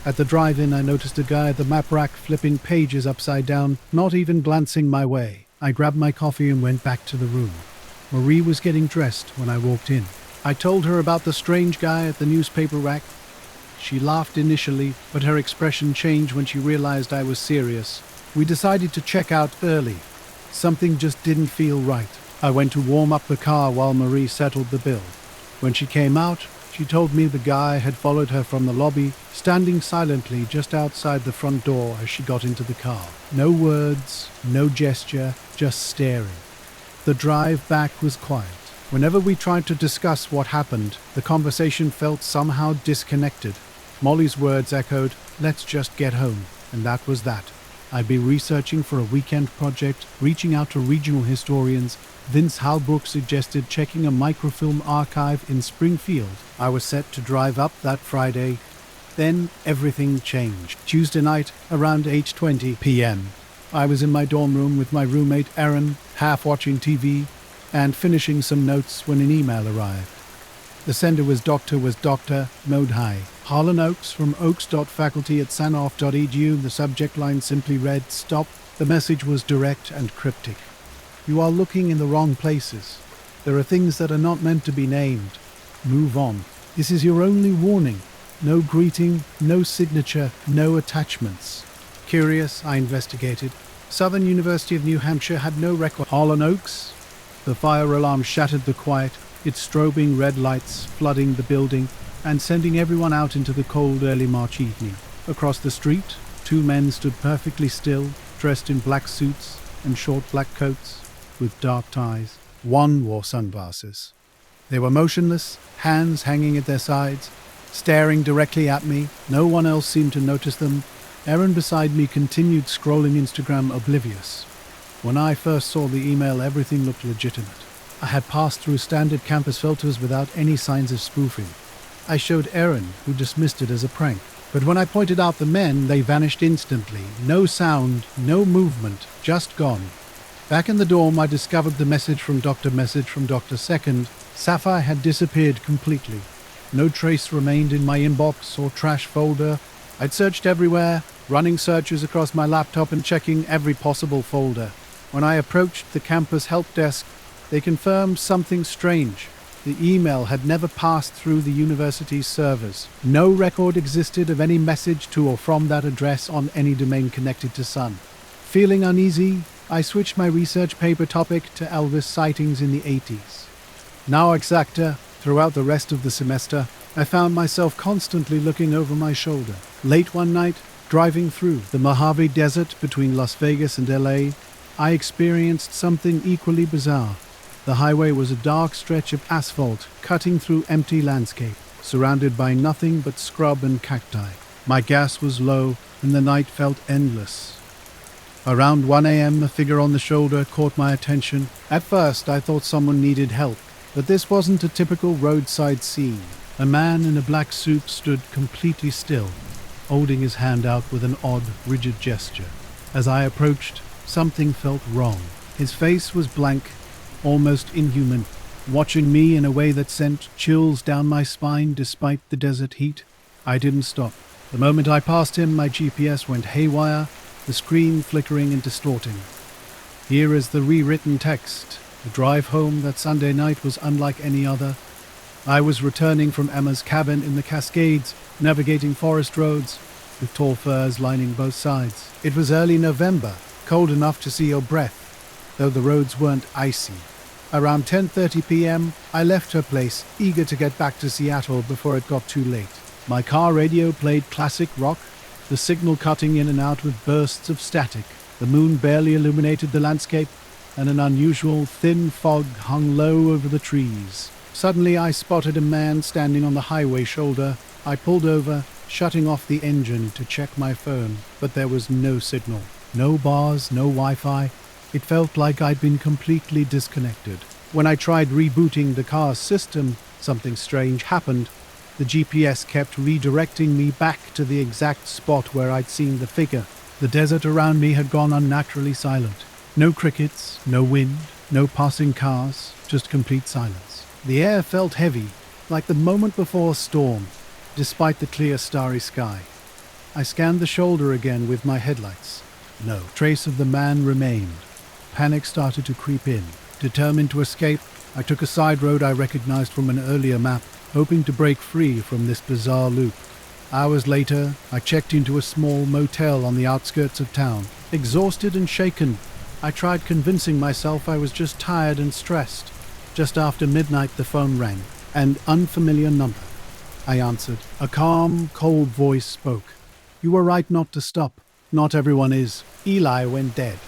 At the drive-in, I noticed a guy at the map rack flipping pages upside down, not even glancing my way. I grabbed my coffee and went back to the room. Marie was getting dressed when I walked in. I told her about the strange guy at the newspaper rack. She laughed initially, but her expression changed when she realized I was serious. We decided to check out early. Something just didn't feel right. I went to warm up the car while Marie settled the bill. When she came out, she told me the guy had followed her from the lobby, standing silently just outside the front door as she got into the car. No words, no gesture, just staring. The drive back was quiet. Whenever we tried to discuss what happened, the conversation felt somehow disconnected. Molly's words echoed, "Let's just get home," and that was that. I'd be researching for a weekend project, reaching out to regional historians. Vince Halbrook suggested checking a microfilm archive in Springfield. I was set to drive up that Friday. Then everything changed. Tuesday night, around 8:20 p.m., I was in my dorm room with my roommate Erin, half watching TV and finishing some notes when an email arrived. The sender was Dr. Modhai, Harlan Oakes from oakes.faculty@sanoff.edu. The subject line simply read, "Stop." The message was direct and cryptic. "You are looking in the wrong places. There are things that are not meant to be named. Move on. This is your only warning. No greeting, no signature, no attachments." Curious, I investigated. Southern University of New Hampshire had no record. Harlan Oakes? The fire alarm shattered the quiet, its strobing red lights flooding the building and sending everyone out into the cold early March evening. Across the street, 2 men stood perfectly still, dressed in black suits and short black coats with dark ties. One wore sunglasses. They were motionless, hands hanging at their sides, staring directly at me. No one else seemed to notice them. Erin beside me continued scrolling Instagram, oblivious. When I first saw the email, everything looked legitimate. I had passed through standard campus filters without any signs of spoofing. I showed Erin, who dismissed it as a prank. But when I pointed out the men, they vanished instantly. No sound, no movement, just gone. Back in the dorm, I discovered the message from Dr. Second. Sapphire had disappeared completely. No trace remained in my inbox or trash folder. I'd searched everywhere, running searches across my laptop and checking every possible folder. When I approached the campus help desk, they confirmed something strange. The email had never passed through the university's servers. No record existed of any message to or from that address on any domain connected to Sun. Feeling uneasy, I switched my research paper topic to Elvis sightings in the 80s. Now exacta, throughout the rest of the semester, I found myself constantly looking over my shoulder. Late one night, driving through the Mojave Desert between Las Vegas and LA, I experienced something equally bizarre. The highway was a dark stretch of asphalt cutting through empty landscape, surrounded by nothing but scrub and cacti. My gas was low and the night felt endless. Around 1 a.m., a figure on the shoulder caught my attention. At first, I thought someone needed help, but this wasn't a typical roadside scene. A man in a black suit stood completely still, holding his hand out with an odd, rigid gesture. As I approached, something felt wrong. His face was blank, almost inhuman, watching me in a way that sent chills down my spine despite the desert heat. I didn't stop. The moment I passed him, my GPS went haywire, the screen flickering and distorting. Here is the rewritten text. The drive home that Sunday night was unlike any other. I was returning from Emma's cabin in the Cascades, navigating forest roads, with tall firs lining both sides. It was early November, cold enough to see your breath, though the roads weren't icy. Around 10:30 p.m., I left her place, eager to get back to Seattle before it got too late. My car radio played classic rock, the signal cutting in and out with bursts of static. The moon barely illuminated the landscape, and an unusual thin fog hung low over the trees. Suddenly I spotted a man standing on the highway shoulder. I pulled over, shutting off the engine to check my phone, but there was no signal. No bars, no Wi-Fi. It felt like I'd been completely disconnected. When I tried rebooting the car's system, something strange happened. The GPS kept redirecting me back to the exact spot where I'd seen the figure. The desert around me had gone unnaturally silent. No crickets, no wind, no passing cars, just complete silence. The air felt heavy, like the moment before a storm, despite the clear starry sky. I scanned the shoulder again with my headlights. No trace of the man remained. Panic started to creep in. Determined to escape, I took a side road I recognized from an earlier map, hoping to break free from this bizarre loop. Hours later, I checked into a small motel on the outskirts of town. Exhausted and shaken, I tried convincing myself I was just tired and stressed. Just after midnight, the phone rang. An unfamiliar number. I answered. A calm, cold voice spoke. "You were right not to stop. Not everyone is. Eli went dead."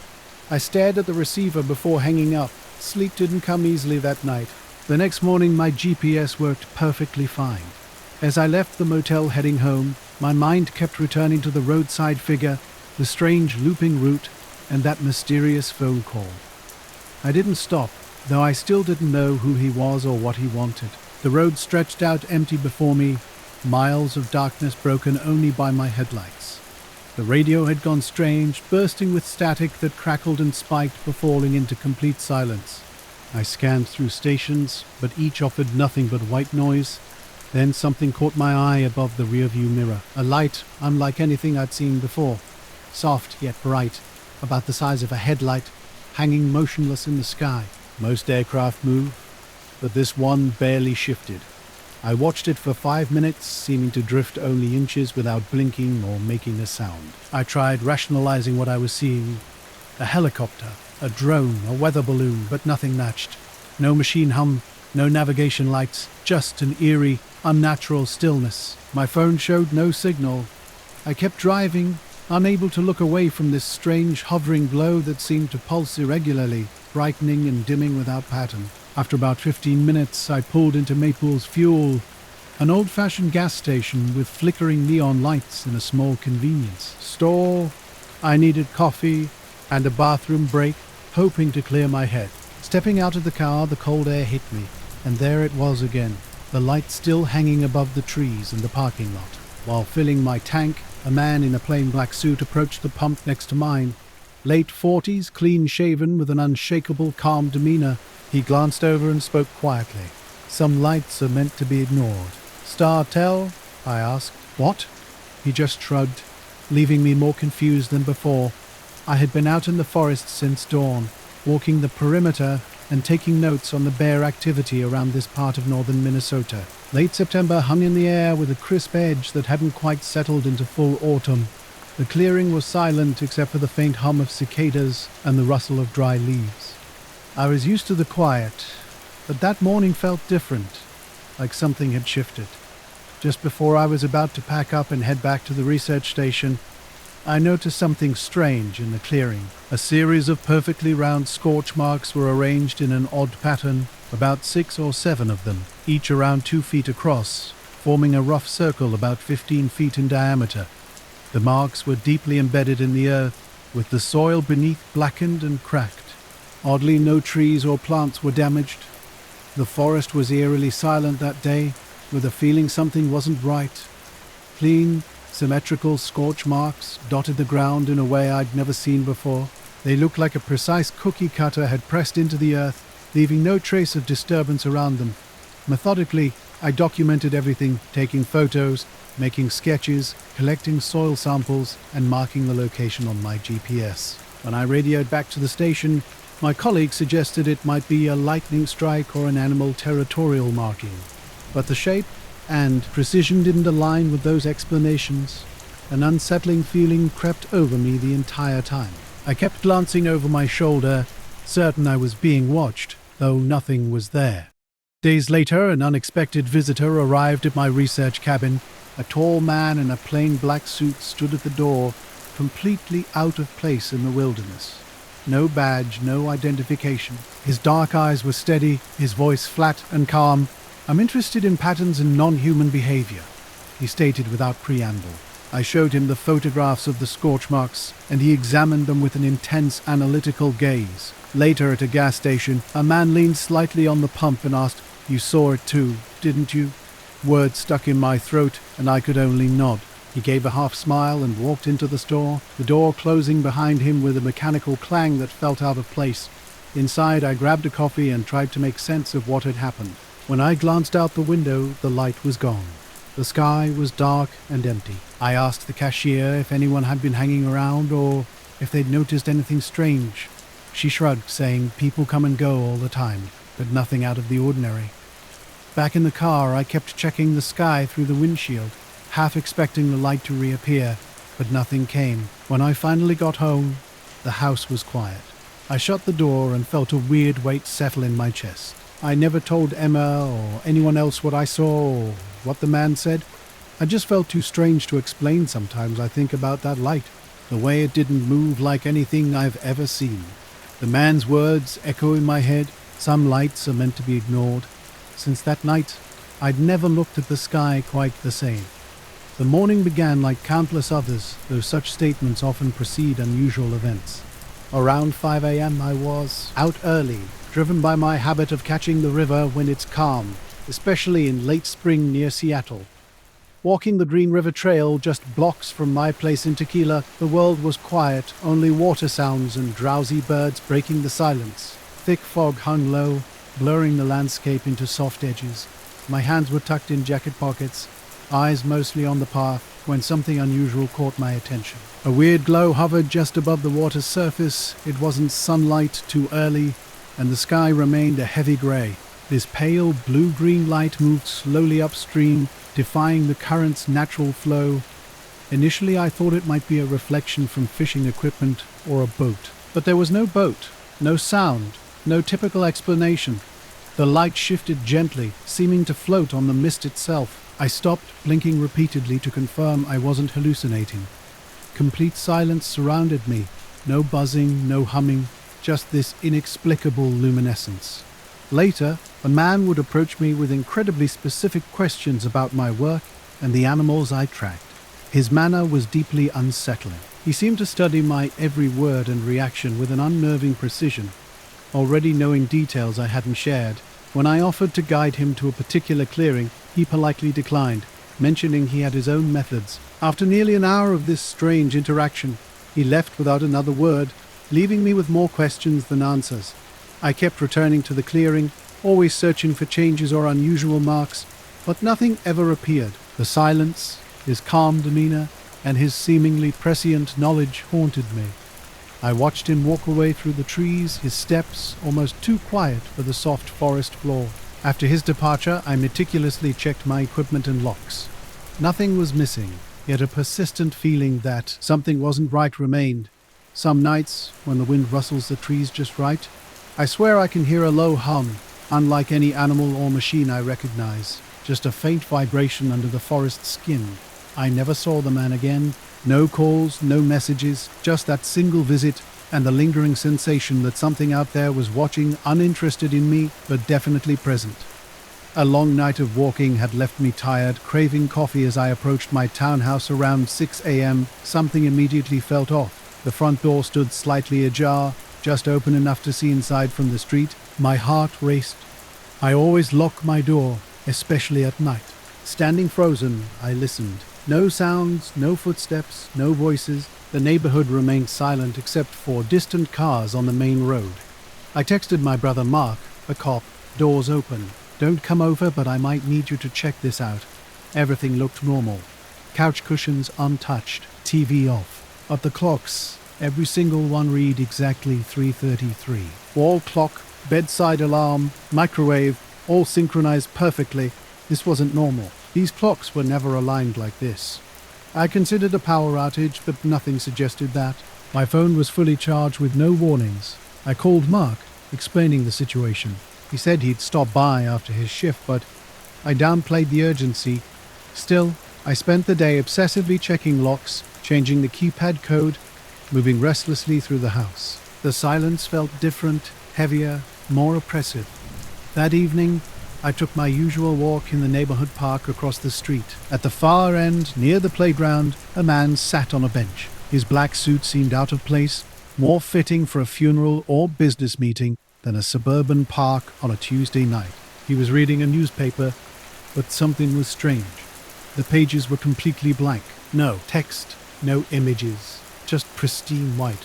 I stared at the receiver before hanging up. Sleep didn't come easily that night. The next morning, my GPS worked perfectly fine. As I left the motel heading home, my mind kept returning to the roadside figure, the strange looping route, and that mysterious phone call. I didn't stop, though I still didn't know who he was or what he wanted. The road stretched out empty before me, miles of darkness broken only by my headlights. The radio had gone strange, bursting with static that crackled and spiked before falling into complete silence. I scanned through stations, but each offered nothing but white noise. Then something caught my eye above the rearview mirror. A light unlike anything I'd seen before. Soft yet bright, about the size of a headlight, hanging motionless in the sky. Most aircraft move, but this one barely shifted. I watched it for 5 minutes, seeming to drift only inches without blinking or making a sound. I tried rationalizing what I was seeing. A helicopter, a drone, a weather balloon, but nothing matched. No machine hum, no navigation lights, just an eerie, unnatural stillness. My phone showed no signal. I kept driving, unable to look away from this strange hovering glow that seemed to pulse irregularly, brightening and dimming without pattern. After about 15 minutes, I pulled into Maple's Fuel, an old-fashioned gas station with flickering neon lights in a small convenience store. I needed coffee and a bathroom break, hoping to clear my head. Stepping out of the car, the cold air hit me, and there it was again, the light still hanging above the trees in the parking lot. While filling my tank, a man in a plain black suit approached the pump next to mine. Late 40s, clean-shaven with an unshakable, calm demeanor, he glanced over and spoke quietly. "Some lights are meant to be ignored." "Star tell?" I asked. "What?" He just shrugged. leaving me more confused than before. I had been out in the forest since dawn, walking the perimeter and taking notes on the bear activity around this part of northern Minnesota. Late September hung in the air with a crisp edge that hadn't quite settled into full autumn. The clearing was silent except for the faint hum of cicadas and the rustle of dry leaves. I was used to the quiet, but that morning felt different, like something had shifted. Just before I was about to pack up and head back to the research station, I noticed something strange in the clearing. A series of perfectly round scorch marks were arranged in an odd pattern, about 6 or 7 of them, each around 2 feet across, forming a rough circle about 15 feet in diameter. The marks were deeply embedded in the earth, with the soil beneath blackened and cracked. Oddly, no trees or plants were damaged. The forest was eerily silent that day, with a feeling something wasn't right. Clean, symmetrical scorch marks dotted the ground in a way I'd never seen before. They looked like a precise cookie cutter had pressed into the earth, leaving no trace of disturbance around them. Methodically, I documented everything, taking photos, making sketches, collecting soil samples, and marking the location on my GPS. When I radioed back to the station, my colleague suggested it might be a lightning strike or an animal territorial marking. But the shape and precision didn't align with those explanations. An unsettling feeling crept over me the entire time. I kept glancing over my shoulder, certain I was being watched, though nothing was there. Days later, an unexpected visitor arrived at my research cabin. A tall man in a plain black suit stood at the door, completely out of place in the wilderness. No badge, no identification. His dark eyes were steady, his voice flat and calm. "I'm interested in patterns in non-human behavior," he stated without preamble. I showed him the photographs of the scorch marks, and he examined them with an intense analytical gaze. Later, at a gas station, a man leaned slightly on the pump and asked, "You saw it too, didn't you?" Words stuck in my throat, and I could only nod. He gave a half smile and walked into the store, the door closing behind him with a mechanical clang that felt out of place. Inside, I grabbed a coffee and tried to make sense of what had happened. When I glanced out the window, the light was gone. The sky was dark and empty. I asked the cashier if anyone had been hanging around or if they'd noticed anything strange. She shrugged, saying people come and go all the time, but nothing out of the ordinary. Back in the car, I kept checking the sky through the windshield, half expecting the light to reappear, but nothing came. When I finally got home, the house was quiet. I shut the door and felt a weird weight settle in my chest. I never told Emma or anyone else what I saw or what the man said. I just felt too strange to explain sometimes, I think, about that light. The way it didn't move like anything I've ever seen. The man's words echo in my head. Some lights are meant to be ignored. Since that night, I'd never looked at the sky quite the same. The morning began like countless others, though such statements often precede unusual events. Around 5 a.m. I was out early, driven by my habit of catching the river when it's calm, especially in late spring near Seattle. Walking the Green River Trail just blocks from my place in Tequila, the world was quiet, only water sounds and drowsy birds breaking the silence. Thick fog hung low, blurring the landscape into soft edges. My hands were tucked in jacket pockets, eyes mostly on the path, when something unusual caught my attention. A weird glow hovered just above the water's surface. It wasn't sunlight too early, and the sky remained a heavy grey. This pale blue-green light moved slowly upstream, defying the current's natural flow. Initially, I thought it might be a reflection from fishing equipment or a boat. But there was no boat, no sound, no typical explanation. The light shifted gently, seeming to float on the mist itself. I stopped, blinking repeatedly to confirm I wasn't hallucinating. Complete silence surrounded me. No buzzing, no humming, just this inexplicable luminescence. Later, a man would approach me with incredibly specific questions about my work and the animals I tracked. His manner was deeply unsettling. He seemed to study my every word and reaction with an unnerving precision, already knowing details I hadn't shared. When I offered to guide him to a particular clearing, he politely declined, mentioning he had his own methods. After nearly an hour of this strange interaction, he left without another word, leaving me with more questions than answers. I kept returning to the clearing, always searching for changes or unusual marks, but nothing ever appeared. The silence, his calm demeanor, and his seemingly prescient knowledge haunted me. I watched him walk away through the trees, his steps almost too quiet for the soft forest floor. After his departure, I meticulously checked my equipment and locks. Nothing was missing, yet a persistent feeling that something wasn't right remained. Some nights, when the wind rustles the trees just right, I swear I can hear a low hum, unlike any animal or machine I recognize, just a faint vibration under the forest's skin. I never saw the man again. No calls, no messages, just that single visit and the lingering sensation that something out there was watching, uninterested in me, but definitely present. A long night of walking had left me tired, craving coffee as I approached my townhouse around 6 a.m. Something immediately felt off. The front door stood slightly ajar, just open enough to see inside from the street. My heart raced. I always lock my door, especially at night. Standing frozen, I listened. No sounds, no footsteps, no voices. The neighborhood remained silent except for distant cars on the main road. I texted my brother Mark, a cop, doors open. Don't come over, but I might need you to check this out. Everything looked normal. Couch cushions untouched, TV off. But the clocks, every single one read exactly 3:33. Wall clock, bedside alarm, microwave, all synchronized perfectly. This wasn't normal. These clocks were never aligned like this. I considered a power outage, but nothing suggested that. My phone was fully charged with no warnings. I called Mark, explaining the situation. He said he'd stop by after his shift, but I downplayed the urgency. Still, I spent the day obsessively checking locks, changing the keypad code, moving restlessly through the house. The silence felt different, heavier, more oppressive. That evening, I took my usual walk in the neighborhood park across the street. At the far end, near the playground, a man sat on a bench. His black suit seemed out of place, more fitting for a funeral or business meeting than a suburban park on a Tuesday night. He was reading a newspaper, but something was strange. The pages were completely blank. No text, no images, just pristine white.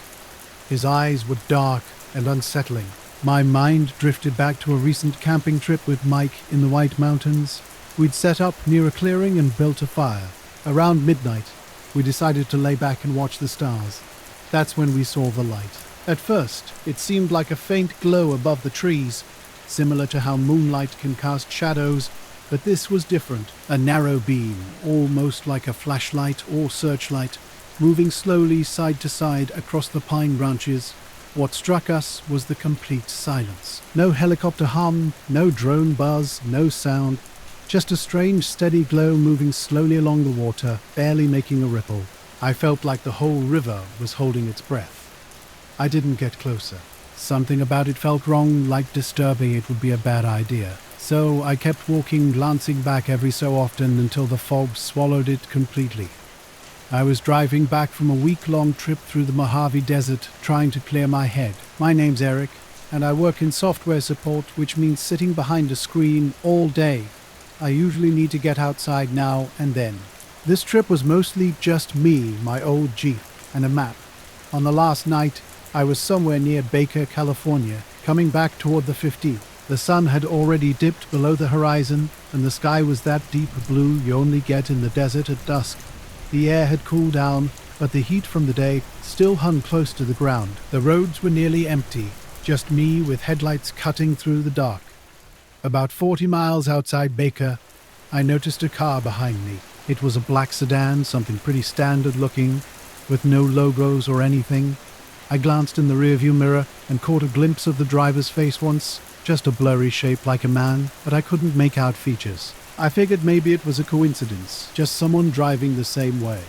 His eyes were dark and unsettling. My mind drifted back to a recent camping trip with Mike in the White Mountains. We'd set up near a clearing and built a fire. Around midnight, we decided to lay back and watch the stars. That's when we saw the light. At first, it seemed like a faint glow above the trees, similar to how moonlight can cast shadows, but this was different. A narrow beam, almost like a flashlight or searchlight, moving slowly side to side across the pine branches. What struck us was the complete silence. No helicopter hum, no drone buzz, no sound, just a strange steady glow moving slowly along the water, barely making a ripple. I felt like the whole river was holding its breath. I didn't get closer. Something about it felt wrong, like disturbing it would be a bad idea. So I kept walking, glancing back every so often until the fog swallowed it completely. I was driving back from a week-long trip through the Mojave Desert, trying to clear my head. My name's Eric, and I work in software support, which means sitting behind a screen all day. I usually need to get outside now and then. This trip was mostly just me, my old Jeep, and a map. On the last night, I was somewhere near Baker, California, coming back toward the 15th. The sun had already dipped below the horizon, and the sky was that deep blue you only get in the desert at dusk. The air had cooled down, but the heat from the day still hung close to the ground. The roads were nearly empty, just me with headlights cutting through the dark. About 40 miles outside Baker, I noticed a car behind me. It was a black sedan, something pretty standard looking, with no logos or anything. I glanced in the rearview mirror and caught a glimpse of the driver's face once, just a blurry shape like a man, but I couldn't make out features. I figured maybe it was a coincidence, just someone driving the same way.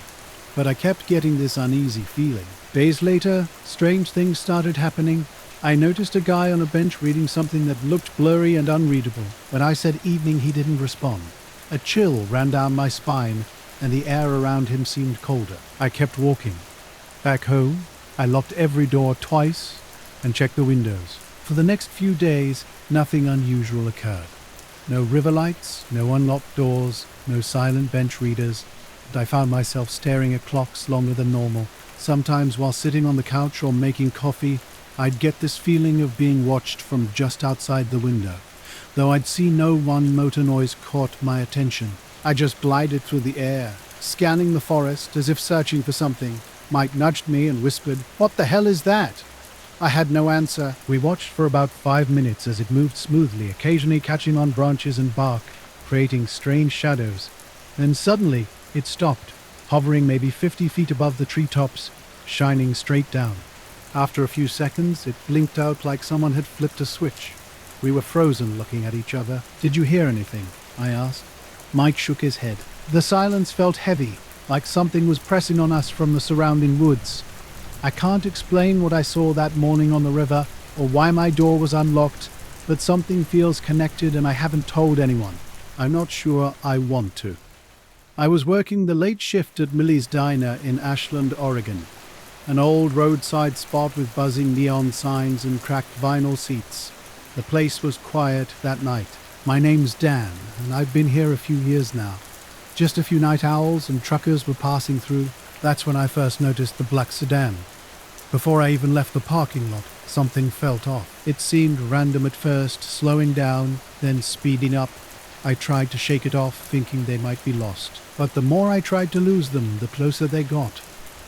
But I kept getting this uneasy feeling. Days later, strange things started happening. I noticed a guy on a bench reading something that looked blurry and unreadable. When I said evening, he didn't respond. A chill ran down my spine, and the air around him seemed colder. I kept walking. Back home, I locked every door twice and checked the windows. For the next few days, nothing unusual occurred. No river lights, no unlocked doors, no silent bench readers, and I found myself staring at clocks longer than normal. Sometimes while sitting on the couch or making coffee, I'd get this feeling of being watched from just outside the window. Though I'd see no one, motor noise caught my attention. I just glided through the air, scanning the forest as if searching for something. Mike nudged me and whispered, "What the hell is that?" I had no answer. We watched for about 5 minutes as it moved smoothly, occasionally catching on branches and bark, creating strange shadows. Then suddenly, it stopped, hovering maybe 50 feet above the treetops, shining straight down. After a few seconds, it blinked out like someone had flipped a switch. We were frozen, looking at each other. "Did you hear anything?" I asked. Mike shook his head. The silence felt heavy, like something was pressing on us from the surrounding woods. I can't explain what I saw that morning on the river, or why my door was unlocked, but something feels connected and I haven't told anyone. I'm not sure I want to. I was working the late shift at Millie's Diner in Ashland, Oregon. An old roadside spot with buzzing neon signs and cracked vinyl seats. The place was quiet that night. My name's Dan, and I've been here a few years now. Just a few night owls and truckers were passing through. That's when I first noticed the black sedan. Before I even left the parking lot, something felt off. It seemed random at first, slowing down, then speeding up. I tried to shake it off, thinking they might be lost. But the more I tried to lose them, the closer they got.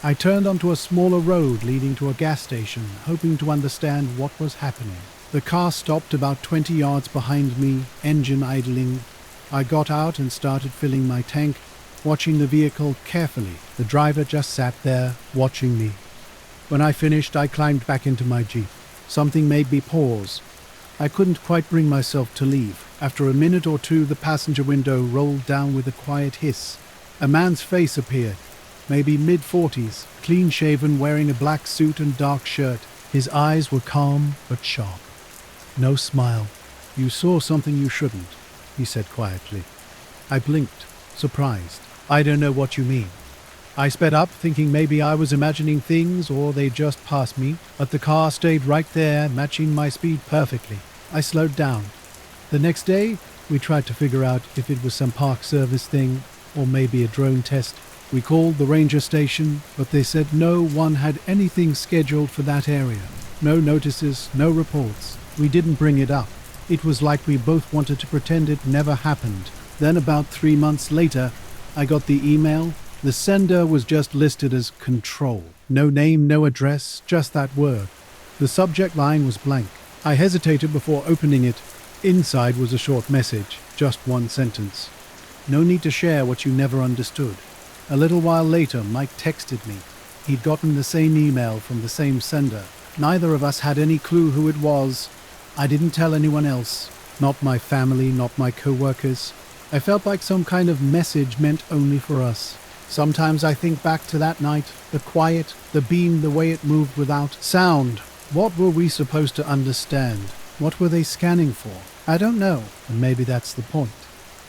I turned onto a smaller road leading to a gas station, hoping to understand what was happening. The car stopped about 20 yards behind me, engine idling. I got out and started filling my tank, watching the vehicle carefully. The driver just sat there, watching me. When I finished, I climbed back into my Jeep. Something made me pause. I couldn't quite bring myself to leave. After a minute or two, the passenger window rolled down with a quiet hiss. A man's face appeared, maybe mid-40s, clean-shaven, wearing a black suit and dark shirt. His eyes were calm but sharp. No smile. "You saw something you shouldn't," he said quietly. I blinked, surprised. "I don't know what you mean." I sped up, thinking maybe I was imagining things or they just passed me, but the car stayed right there, matching my speed perfectly. I slowed down. The next day, we tried to figure out if it was some park service thing or maybe a drone test. We called the ranger station, but they said no one had anything scheduled for that area. No notices, no reports. We didn't bring it up. It was like we both wanted to pretend it never happened. Then about 3 months later, I got the email. The sender was just listed as control. No name, no address, just that word. The subject line was blank. I hesitated before opening it. Inside was a short message, just one sentence. "No need to share what you never understood." A little while later, Mike texted me. He'd gotten the same email from the same sender. Neither of us had any clue who it was. I didn't tell anyone else. Not my family, not my co-workers. I felt like some kind of message meant only for us. Sometimes I think back to that night, the quiet, the beam, the way it moved without sound. What were we supposed to understand? What were they scanning for? I don't know, and maybe that's the point.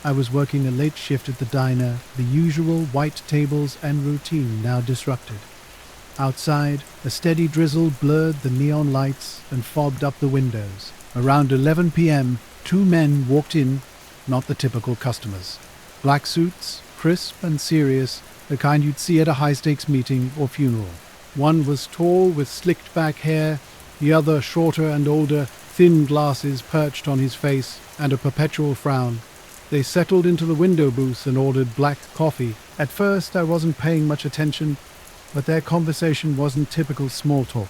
I was working a late shift at the diner, the usual white tables and routine now disrupted. Outside, a steady drizzle blurred the neon lights and fogged up the windows. Around 11 p.m., 2 men walked in, not the typical customers. Black suits, crisp and serious, the kind you'd see at a high-stakes meeting or funeral. One was tall with slicked-back hair, the other shorter and older, thin glasses perched on his face and a perpetual frown. They settled into the window booth and ordered black coffee. At first, I wasn't paying much attention, but their conversation wasn't typical small talk.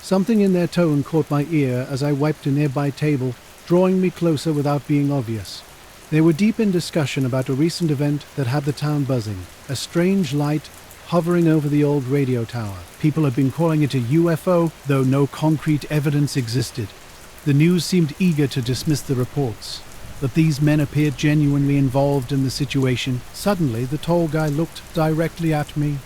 Something in their tone caught my ear as I wiped a nearby table, drawing me closer without being obvious. They were deep in discussion about a recent event that had the town buzzing, a strange light hovering over the old radio tower. People had been calling it a UFO, though no concrete evidence existed. The news seemed eager to dismiss the reports, but these men appeared genuinely involved in the situation. Suddenly, the tall guy looked directly at me.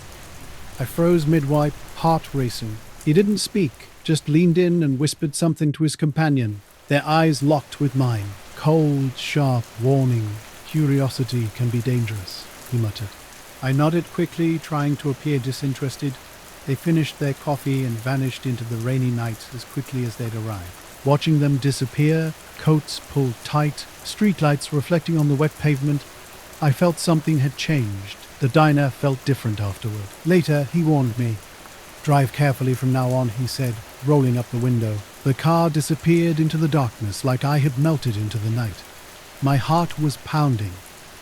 I froze mid-wipe, heart racing. He didn't speak, just leaned in and whispered something to his companion. Their eyes locked with mine. "Cold, sharp, warning. Curiosity can be dangerous," he muttered. I nodded quickly, trying to appear disinterested. They finished their coffee and vanished into the rainy night as quickly as they'd arrived. Watching them disappear, coats pulled tight, streetlights reflecting on the wet pavement, I felt something had changed. The diner felt different afterward. Later, he warned me. "Drive carefully from now on," he said, rolling up the window. The car disappeared into the darkness like I had melted into the night. My heart was pounding.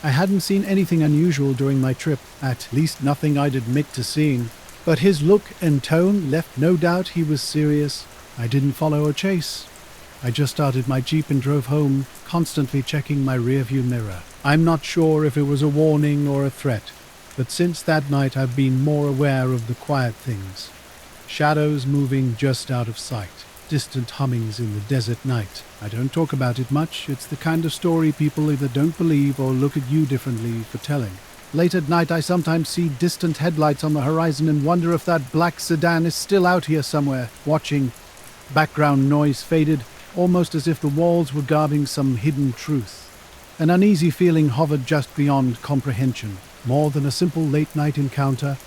I hadn't seen anything unusual during my trip, at least nothing I'd admit to seeing. But his look and tone left no doubt he was serious. I didn't follow or chase. I just started my Jeep and drove home, constantly checking my rearview mirror. I'm not sure if it was a warning or a threat, but since that night I've been more aware of the quiet things. Shadows moving just out of sight, distant hummings in the desert night. I don't talk about it much. It's the kind of story people either don't believe or look at you differently for telling. Late at night I sometimes see distant headlights on the horizon and wonder if that black sedan is still out here somewhere, watching. Background noise faded, almost as if the walls were guarding some hidden truth. An uneasy feeling hovered just beyond comprehension. More than a simple late-night encounter,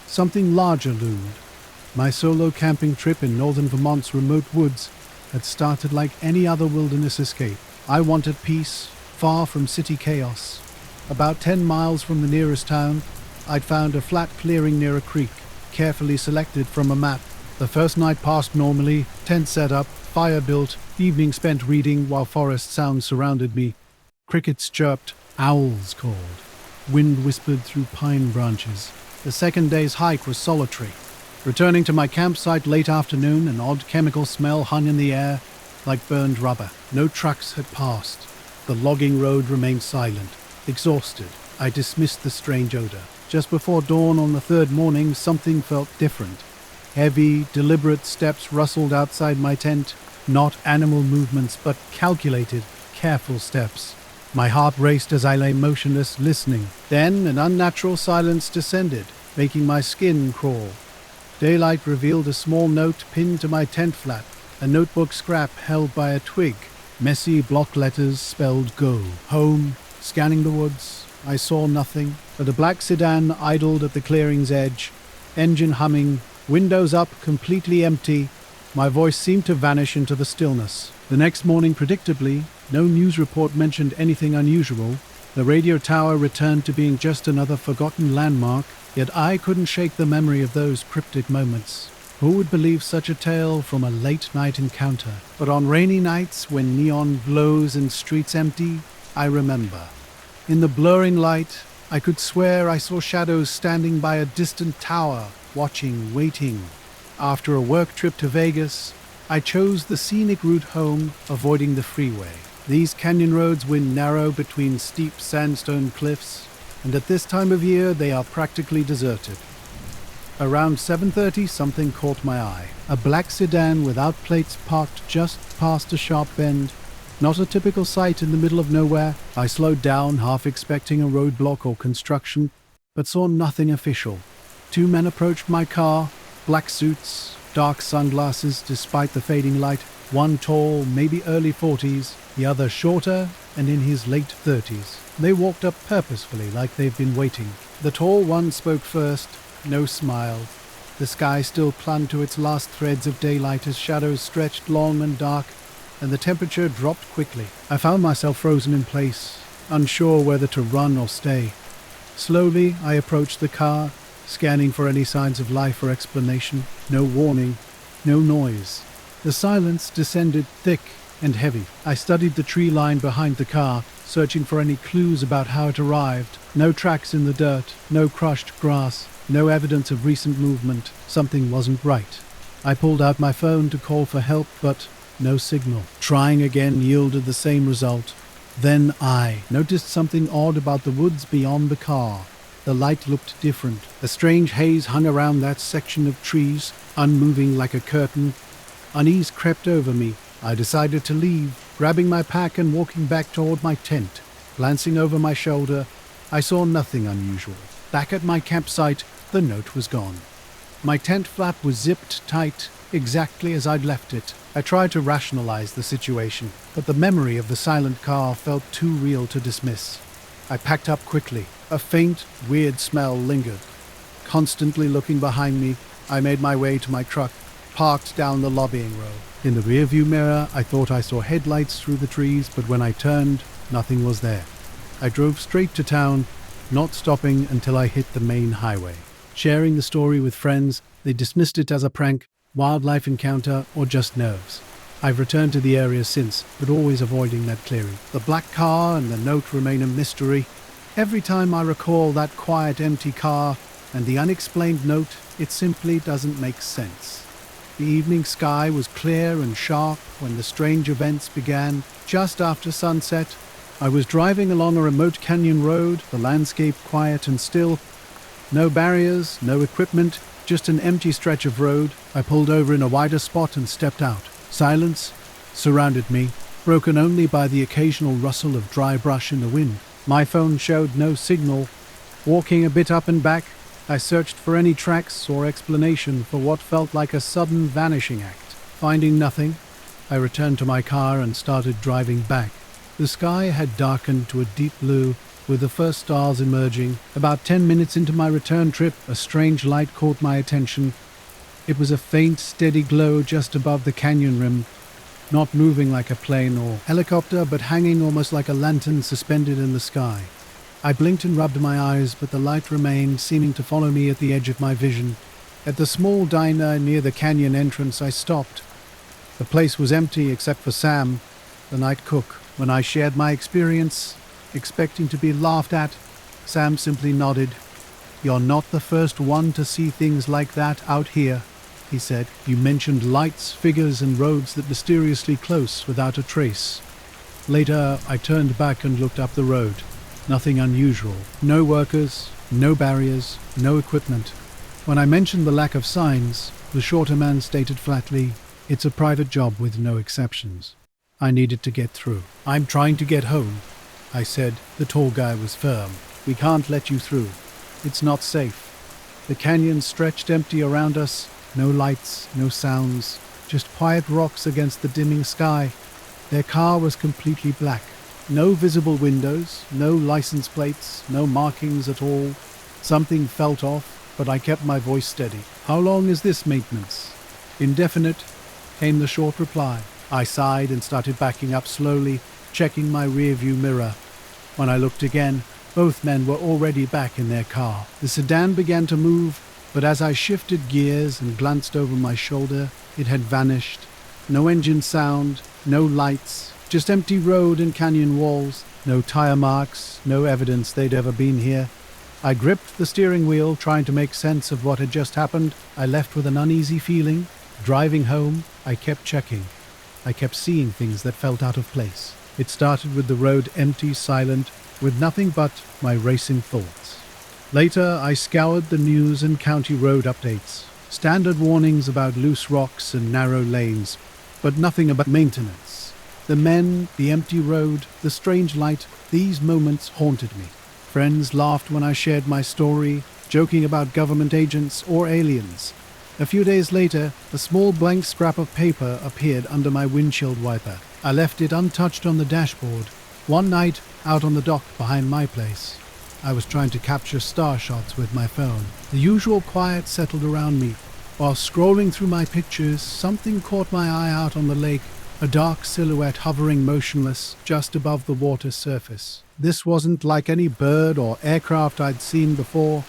something larger loomed. My solo camping trip in northern Vermont's remote woods had started like any other wilderness escape. I wanted peace, far from city chaos. About 10 miles from the nearest town, I'd found a flat clearing near a creek, carefully selected from a map. The first night passed normally, tent set up, fire built, evening spent reading while forest sounds surrounded me. Crickets chirped, owls called. Wind whispered through pine branches. The second day's hike was solitary. Returning to my campsite late afternoon, an odd chemical smell hung in the air like burned rubber. No trucks had passed. The logging road remained silent. Exhausted, I dismissed the strange odor. Just before dawn on the third morning, something felt different. Heavy, deliberate steps rustled outside my tent. Not animal movements, but calculated, careful steps. My heart raced as I lay motionless, listening. Then an unnatural silence descended, making my skin crawl. Daylight revealed a small note pinned to my tent flap, a notebook scrap held by a twig. Messy block letters spelled go. Home. Scanning the woods, I saw nothing but a black sedan idled at the clearing's edge, engine humming, windows up, completely empty. My voice seemed to vanish into the stillness. The next morning, predictably, no news report mentioned anything unusual. The radio tower returned to being just another forgotten landmark, yet I couldn't shake the memory of those cryptic moments. Who would believe such a tale from a late-night encounter? But on rainy nights, when neon glows and streets empty, I remember. In the blurring light, I could swear I saw shadows standing by a distant tower, watching, waiting. After a work trip to Vegas, I chose the scenic route home, avoiding the freeway. These canyon roads wind narrow between steep sandstone cliffs, and at this time of year they are practically deserted. Around 7:30, something caught my eye. A black sedan without plates parked just past a sharp bend. Not a typical sight in the middle of nowhere. I slowed down, half expecting a roadblock or construction, but saw nothing official. Two men approached my car, black suits, dark sunglasses despite the fading light. One tall, maybe early 40s, the other shorter and in his late 30s. They walked up purposefully, like they've been waiting. The tall one spoke first, no smile. The sky still clung to its last threads of daylight as shadows stretched long and dark, and the temperature dropped quickly. I found myself frozen in place, unsure whether to run or stay. Slowly, I approached the car, scanning for any signs of life or explanation. No warning, no noise. The silence descended thick and heavy. I studied the tree line behind the car, searching for any clues about how it arrived. No tracks in the dirt, no crushed grass, no evidence of recent movement. Something wasn't right. I pulled out my phone to call for help, but no signal. Trying again yielded the same result. Then I noticed something odd about the woods beyond the car. The light looked different. A strange haze hung around that section of trees, unmoving like a curtain. Unease crept over me. I decided to leave, grabbing my pack and walking back toward my tent. Glancing over my shoulder, I saw nothing unusual. Back at my campsite, the note was gone. My tent flap was zipped tight, exactly as I'd left it. I tried to rationalize the situation, but the memory of the silent car felt too real to dismiss. I packed up quickly. A faint, weird smell lingered. Constantly looking behind me, I made my way to my truck, parked down the lobbying row. In the rearview mirror, I thought I saw headlights through the trees, but when I turned, nothing was there. I drove straight to town, not stopping until I hit the main highway. Sharing the story with friends, they dismissed it as a prank, wildlife encounter, or just nerves. I've returned to the area since, but always avoiding that clearing. The black car and the note remain a mystery. Every time I recall that quiet, empty car and the unexplained note, it simply doesn't make sense. The evening sky was clear and sharp when the strange events began. Just after sunset, I was driving along a remote canyon road, the landscape quiet and still. No barriers, no equipment, just an empty stretch of road. I pulled over in a wider spot and stepped out. Silence surrounded me, broken only by the occasional rustle of dry brush in the wind. My phone showed no signal. Walking a bit up and back, I searched for any tracks or explanation for what felt like a sudden vanishing act. Finding nothing, I returned to my car and started driving back. The sky had darkened to a deep blue, with the first stars emerging. About 10 minutes into my return trip, a strange light caught my attention. It was a faint, steady glow just above the canyon rim, not moving like a plane or helicopter, but hanging almost like a lantern suspended in the sky. I blinked and rubbed my eyes, but the light remained, seeming to follow me at the edge of my vision. At the small diner near the canyon entrance, I stopped. The place was empty except for Sam, the night cook. When I shared my experience, expecting to be laughed at, Sam simply nodded. "You're not the first one to see things like that out here," he said. "You mentioned lights, figures, and roads that mysteriously close without a trace." Later, I turned back and looked up the road. Nothing unusual. No workers, no barriers, no equipment. When I mentioned the lack of signs, the shorter man stated flatly, "It's a private job with no exceptions." I needed to get through. "I'm trying to get home," I said. The tall guy was firm. "We can't let you through. It's not safe." The canyon stretched empty around us. No lights, no sounds, just quiet rocks against the dimming sky. Their car was completely black. No visible windows, no license plates, no markings at all. Something felt off, but I kept my voice steady. "How long is this maintenance?" "Indefinite," came the short reply. I sighed and started backing up slowly, checking my rearview mirror. When I looked again, both men were already back in their car. The sedan began to move, but as I shifted gears and glanced over my shoulder, it had vanished. No engine sound, no lights, just empty road and canyon walls. No tire marks, no evidence they'd ever been here. I gripped the steering wheel, trying to make sense of what had just happened. I left with an uneasy feeling. Driving home, I kept checking. I kept seeing things that felt out of place. It started with the road empty, silent, with nothing but my racing thoughts. Later, I scoured the news and county road updates. Standard warnings about loose rocks and narrow lanes, but nothing about maintenance. The men, the empty road, the strange light, these moments haunted me. Friends laughed when I shared my story, joking about government agents or aliens. A few days later, a small blank scrap of paper appeared under my windshield wiper. I left it untouched on the dashboard. One night, out on the dock behind my place, I was trying to capture star shots with my phone. The usual quiet settled around me. While scrolling through my pictures, something caught my eye out on the lake, a dark silhouette hovering motionless just above the water's surface. This wasn't like any bird or aircraft I'd seen before.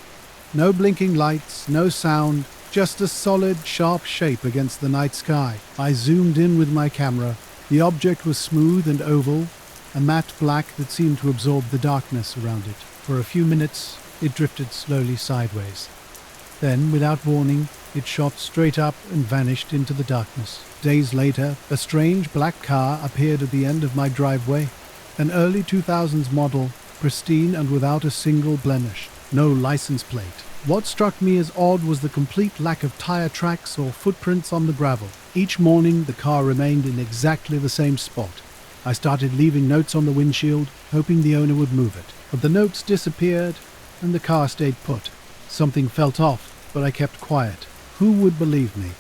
No blinking lights, no sound, just a solid, sharp shape against the night sky. I zoomed in with my camera. The object was smooth and oval, a matte black that seemed to absorb the darkness around it. For a few minutes, it drifted slowly sideways. Then, without warning, it shot straight up and vanished into the darkness. Days later, a strange black car appeared at the end of my driveway. An early 2000s model, pristine and without a single blemish. No license plate. What struck me as odd was the complete lack of tire tracks or footprints on the gravel. Each morning, the car remained in exactly the same spot. I started leaving notes on the windshield, hoping the owner would move it. But the notes disappeared, and the car stayed put. Something felt off, but I kept quiet. Who would believe me?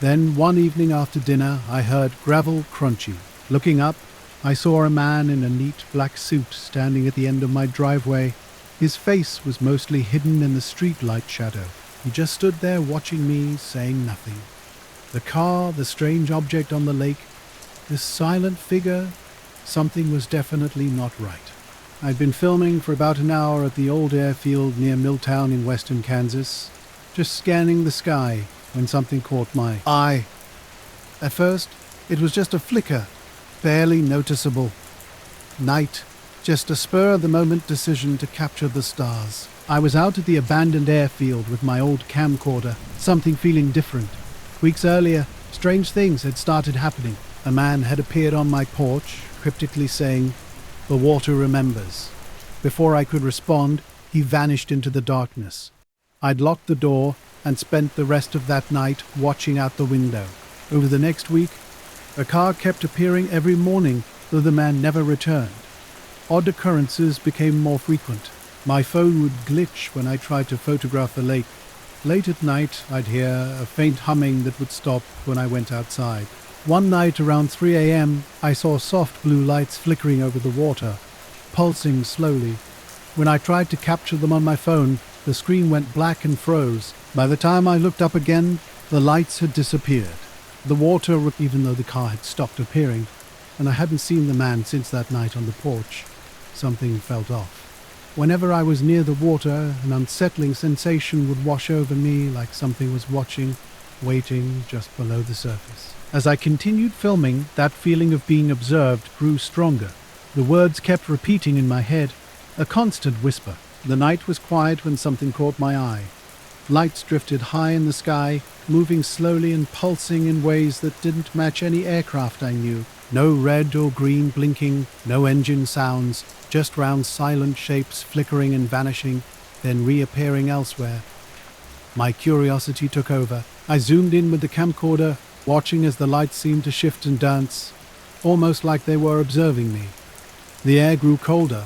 Then, one evening after dinner, I heard gravel crunchy. Looking up, I saw a man in a neat black suit standing at the end of my driveway. His face was mostly hidden in the streetlight shadow. He just stood there watching me, saying nothing. The car, the strange object on the lake, this silent figure, something was definitely not right. I'd been filming for about an hour at the old airfield near Milltown in western Kansas, just scanning the sky when something caught my eye. At first, it was just a flicker, barely noticeable. Night, just a spur-of-the-moment decision to capture the stars. I was out at the abandoned airfield with my old camcorder, something feeling different. Weeks earlier, strange things had started happening. A man had appeared on my porch, cryptically saying, "The water remembers." Before I could respond, he vanished into the darkness. I'd locked the door and spent the rest of that night watching out the window. Over the next week, a car kept appearing every morning, though the man never returned. Odd occurrences became more frequent. My phone would glitch when I tried to photograph the lake. Late at night, I'd hear a faint humming that would stop when I went outside. One night around 3 a.m., I saw soft blue lights flickering over the water, pulsing slowly. When I tried to capture them on my phone, the screen went black and froze. By the time I looked up again, the lights had disappeared. The water, even though the car had stopped appearing, and I hadn't seen the man since that night on the porch. Something felt off. Whenever I was near the water, an unsettling sensation would wash over me like something was watching, waiting just below the surface. As I continued filming, that feeling of being observed grew stronger. The words kept repeating in my head, a constant whisper. The night was quiet when something caught my eye. Lights drifted high in the sky, moving slowly and pulsing in ways that didn't match any aircraft I knew. No red or green blinking, no engine sounds, just round silent shapes flickering and vanishing, then reappearing elsewhere. My curiosity took over. I zoomed in with the camcorder, watching as the lights seemed to shift and dance, almost like they were observing me. The air grew colder,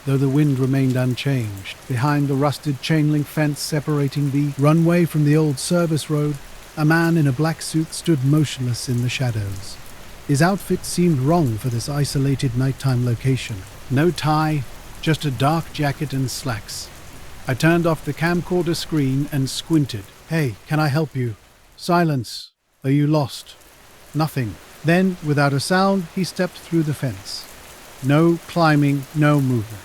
though the wind remained unchanged. Behind the rusted chain-link fence separating the runway from the old service road, a man in a black suit stood motionless in the shadows. His outfit seemed wrong for this isolated nighttime location. No tie, just a dark jacket and slacks. I turned off the camcorder screen and squinted. "Hey, can I help you?" Silence. "Are you lost?" Nothing. Then, without a sound, he stepped through the fence. No climbing, no movement.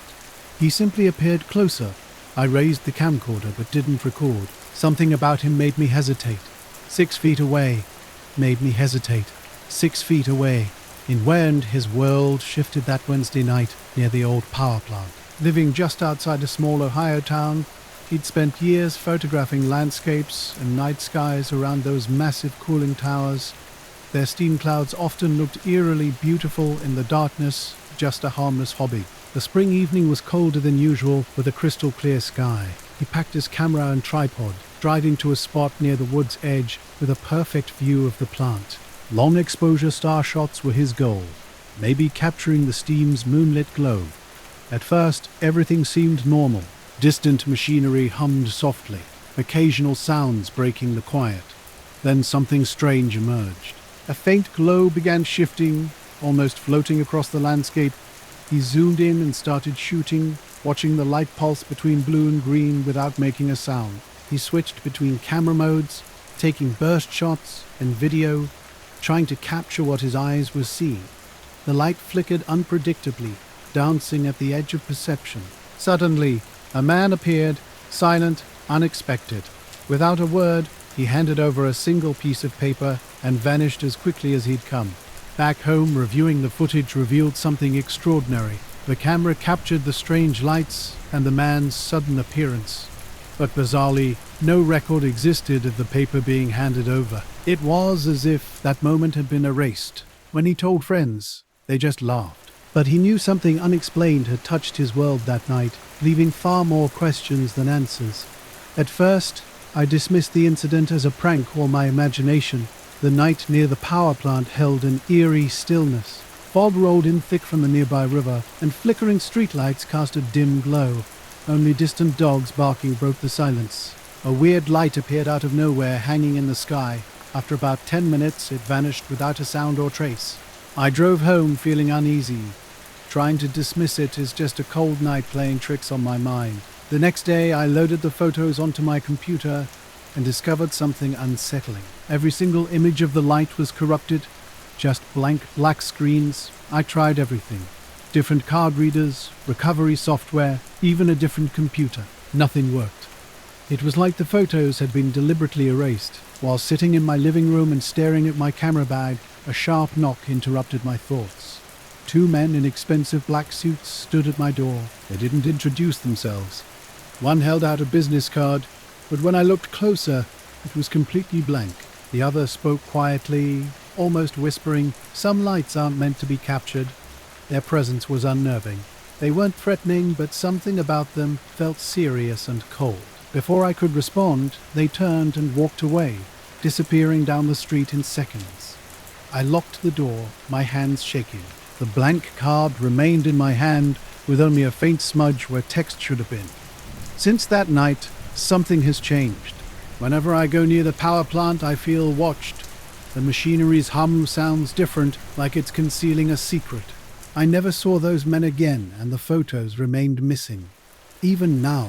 He simply appeared closer. I raised the camcorder but didn't record. Something about him made me hesitate. 6 feet away. Made me hesitate. 6 feet away. In Wend, his world shifted that Wednesday night near the old power plant. Living just outside a small Ohio town, he'd spent years photographing landscapes and night skies around those massive cooling towers. Their steam clouds often looked eerily beautiful in the darkness, just a harmless hobby. The spring evening was colder than usual with a crystal clear sky. He packed his camera and tripod, driving to a spot near the wood's edge with a perfect view of the plant. Long exposure star shots were his goal, maybe capturing the steam's moonlit glow. At first, everything seemed normal. Distant machinery hummed softly, occasional sounds breaking the quiet. Then something strange emerged. A faint glow began shifting, almost floating across the landscape. He zoomed in and started shooting, watching the light pulse between blue and green without making a sound. He switched between camera modes, taking burst shots and video, trying to capture what his eyes were seeing. The light flickered unpredictably, dancing at the edge of perception. Suddenly, a man appeared, silent, unexpected. Without a word, he handed over a single piece of paper and vanished as quickly as he'd come. Back home, reviewing the footage revealed something extraordinary. The camera captured the strange lights and the man's sudden appearance. But bizarrely, no record existed of the paper being handed over. It was as if that moment had been erased. When he told friends, they just laughed. But he knew something unexplained had touched his world that night, leaving far more questions than answers. At first, I dismissed the incident as a prank or my imagination. The night near the power plant held an eerie stillness. Fog rolled in thick from the nearby river, and flickering streetlights cast a dim glow. Only distant dogs barking broke the silence. A weird light appeared out of nowhere, hanging in the sky. After about 10 minutes, it vanished without a sound or trace. I drove home feeling uneasy, trying to dismiss it as just a cold night playing tricks on my mind. The next day, I loaded the photos onto my computer and discovered something unsettling. Every single image of the light was corrupted, just blank black screens. I tried everything. Different card readers, recovery software, even a different computer. Nothing worked. It was like the photos had been deliberately erased. While sitting in my living room and staring at my camera bag, a sharp knock interrupted my thoughts. Two men in expensive black suits stood at my door. They didn't introduce themselves. One held out a business card, but when I looked closer, it was completely blank. The other spoke quietly, almost whispering, "Some lights aren't meant to be captured." Their presence was unnerving. They weren't threatening, but something about them felt serious and cold. Before I could respond, they turned and walked away, disappearing down the street in seconds. I locked the door, my hands shaking. The blank card remained in my hand, with only a faint smudge where text should have been. Since that night, something has changed. Whenever I go near the power plant, I feel watched. The machinery's hum sounds different, like it's concealing a secret. I never saw those men again, and the photos remained missing. Even now,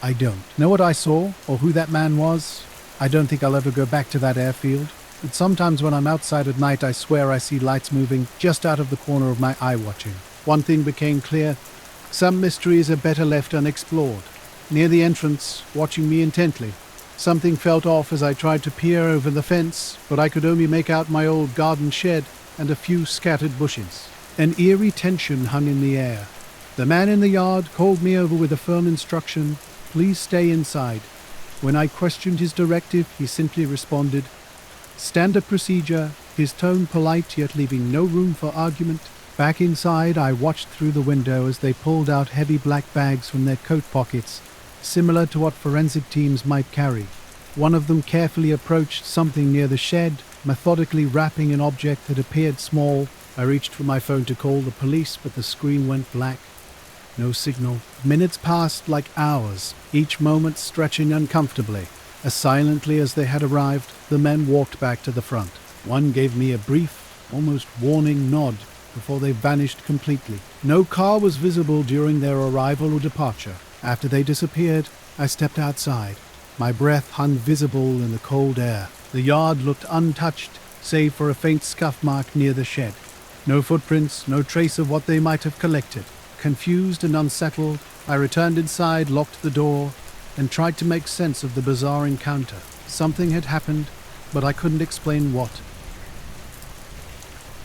I don't know what I saw or who that man was. I don't think I'll ever go back to that airfield. But sometimes when I'm outside at night, I swear I see lights moving just out of the corner of my eye watching. One thing became clear. Some mysteries are better left unexplored. Near the entrance, watching me intently, something felt off as I tried to peer over the fence, but I could only make out my old garden shed and a few scattered bushes. An eerie tension hung in the air. The man in the yard called me over with a firm instruction, "Please stay inside." When I questioned his directive, he simply responded, "Standard procedure," his tone polite yet leaving no room for argument. Back inside, I watched through the window as they pulled out heavy black bags from their coat pockets, similar to what forensic teams might carry. One of them carefully approached something near the shed, methodically wrapping an object that appeared small. I reached for my phone to call the police, but the screen went black. No signal. Minutes passed like hours, each moment stretching uncomfortably. As silently as they had arrived, the men walked back to the front. One gave me a brief, almost warning nod before they vanished completely. No car was visible during their arrival or departure. After they disappeared, I stepped outside. My breath hung visible in the cold air. The yard looked untouched, save for a faint scuff mark near the shed. No footprints, no trace of what they might have collected. Confused and unsettled, I returned inside, locked the door, and tried to make sense of the bizarre encounter. Something had happened, but I couldn't explain what.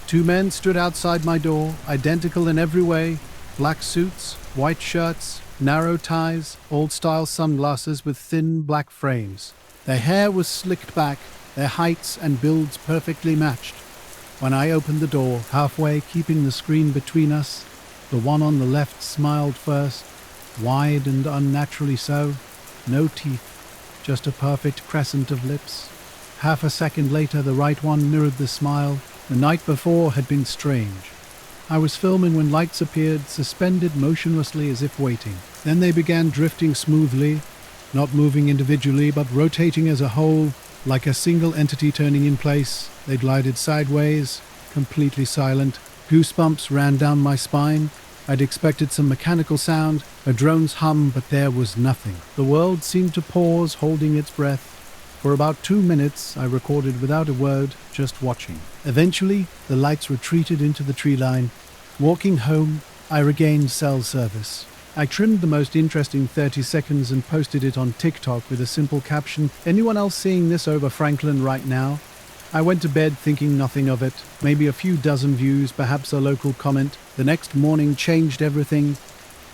Two men stood outside my door, identical in every way: black suits, white shirts, narrow ties, old-style sunglasses with thin black frames. Their hair was slicked back, their heights and builds perfectly matched. When I opened the door, halfway keeping the screen between us, the one on the left smiled first, wide and unnaturally so. No teeth, just a perfect crescent of lips. Half a second later, the right one mirrored the smile. The night before had been strange. I was filming when lights appeared, suspended motionlessly as if waiting. Then they began drifting smoothly, not moving individually, but rotating as a whole, like a single entity turning in place. They glided sideways, completely silent. Goosebumps ran down my spine. I'd expected some mechanical sound, a drone's hum, but there was nothing. The world seemed to pause, holding its breath. For about 2 minutes, I recorded without a word, just watching. Eventually, the lights retreated into the tree line. Walking home, I regained cell service. I trimmed the most interesting 30 seconds and posted it on TikTok with a simple caption, "Anyone else seeing this over Franklin right now?" I went to bed thinking nothing of it, maybe a few dozen views, perhaps a local comment. The next morning changed everything.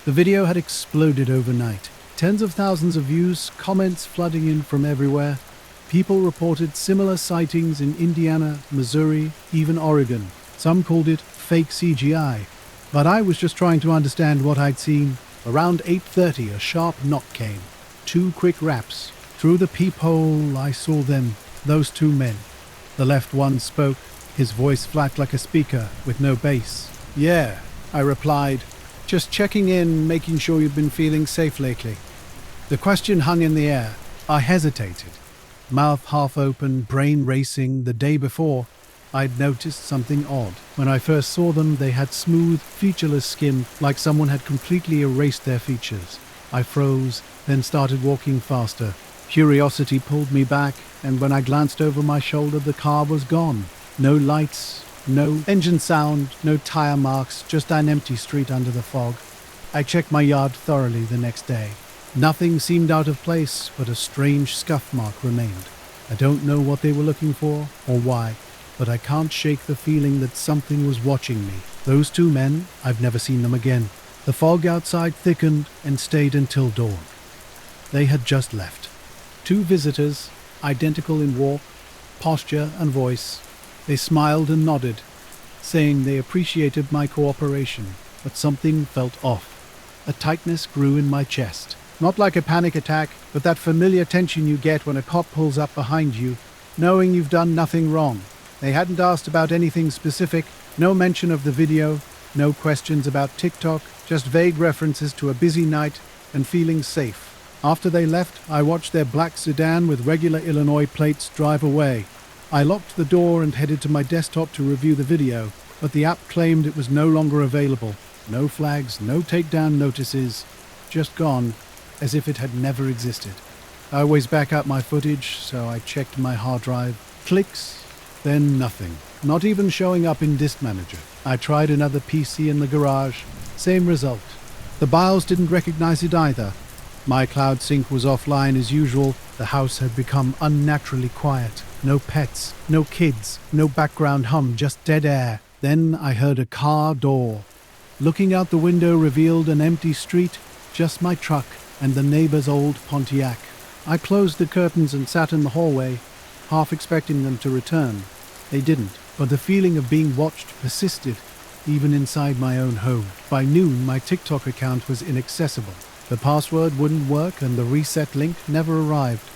The video had exploded overnight. Tens of thousands of views, comments flooding in from everywhere. People reported similar sightings in Indiana, Missouri, even Oregon. Some called it fake CGI. But I was just trying to understand what I'd seen. Around 8:30, a sharp knock came. 2 quick raps. Through the peephole, I saw them, those 2 men. The left one spoke, his voice flat like a speaker, with no bass. "Yeah," I replied. "Just checking in, making sure you've been feeling safe lately." The question hung in the air. I hesitated. Mouth half open, brain racing. The day before, I'd noticed something odd. When I first saw them, they had smooth, featureless skin, like someone had completely erased their features. I froze, then started walking faster. Curiosity pulled me back, and when I glanced over my shoulder, the car was gone. No lights, no engine sound, no tire marks, just an empty street under the fog. I checked my yard thoroughly the next day. Nothing seemed out of place, but a strange scuff mark remained. I don't know what they were looking for or why, but I can't shake the feeling that something was watching me. Those two men, I've never seen them again. The fog outside thickened and stayed until dawn. They had just left. Two visitors, identical in walk, posture and voice. They smiled and nodded, saying they appreciated my cooperation, but something felt off. A tightness grew in my chest. Not like a panic attack, but that familiar tension you get when a cop pulls up behind you, knowing you've done nothing wrong. They hadn't asked about anything specific, no mention of the video, no questions about TikTok, just vague references to a busy night and feeling safe. After they left, I watched their black sedan with regular Illinois plates drive away. I locked the door and headed to my desktop to review the video, but the app claimed it was no longer available. No flags, no takedown notices, just gone, as if it had never existed. I always back up my footage, so I checked my hard drive. Clicks, then nothing. Not even showing up in Disk Manager. I tried another PC in the garage. Same result. The BIOS didn't recognize it either. My cloud sync was offline as usual. The house had become unnaturally quiet. No pets, no kids, no background hum, just dead air. Then I heard a car door. Looking out the window revealed an empty street, just my truck and the neighbor's old Pontiac. I closed the curtains and sat in the hallway, half expecting them to return. They didn't, but the feeling of being watched persisted, even inside my own home. By noon, my TikTok account was inaccessible. The password wouldn't work and the reset link never arrived.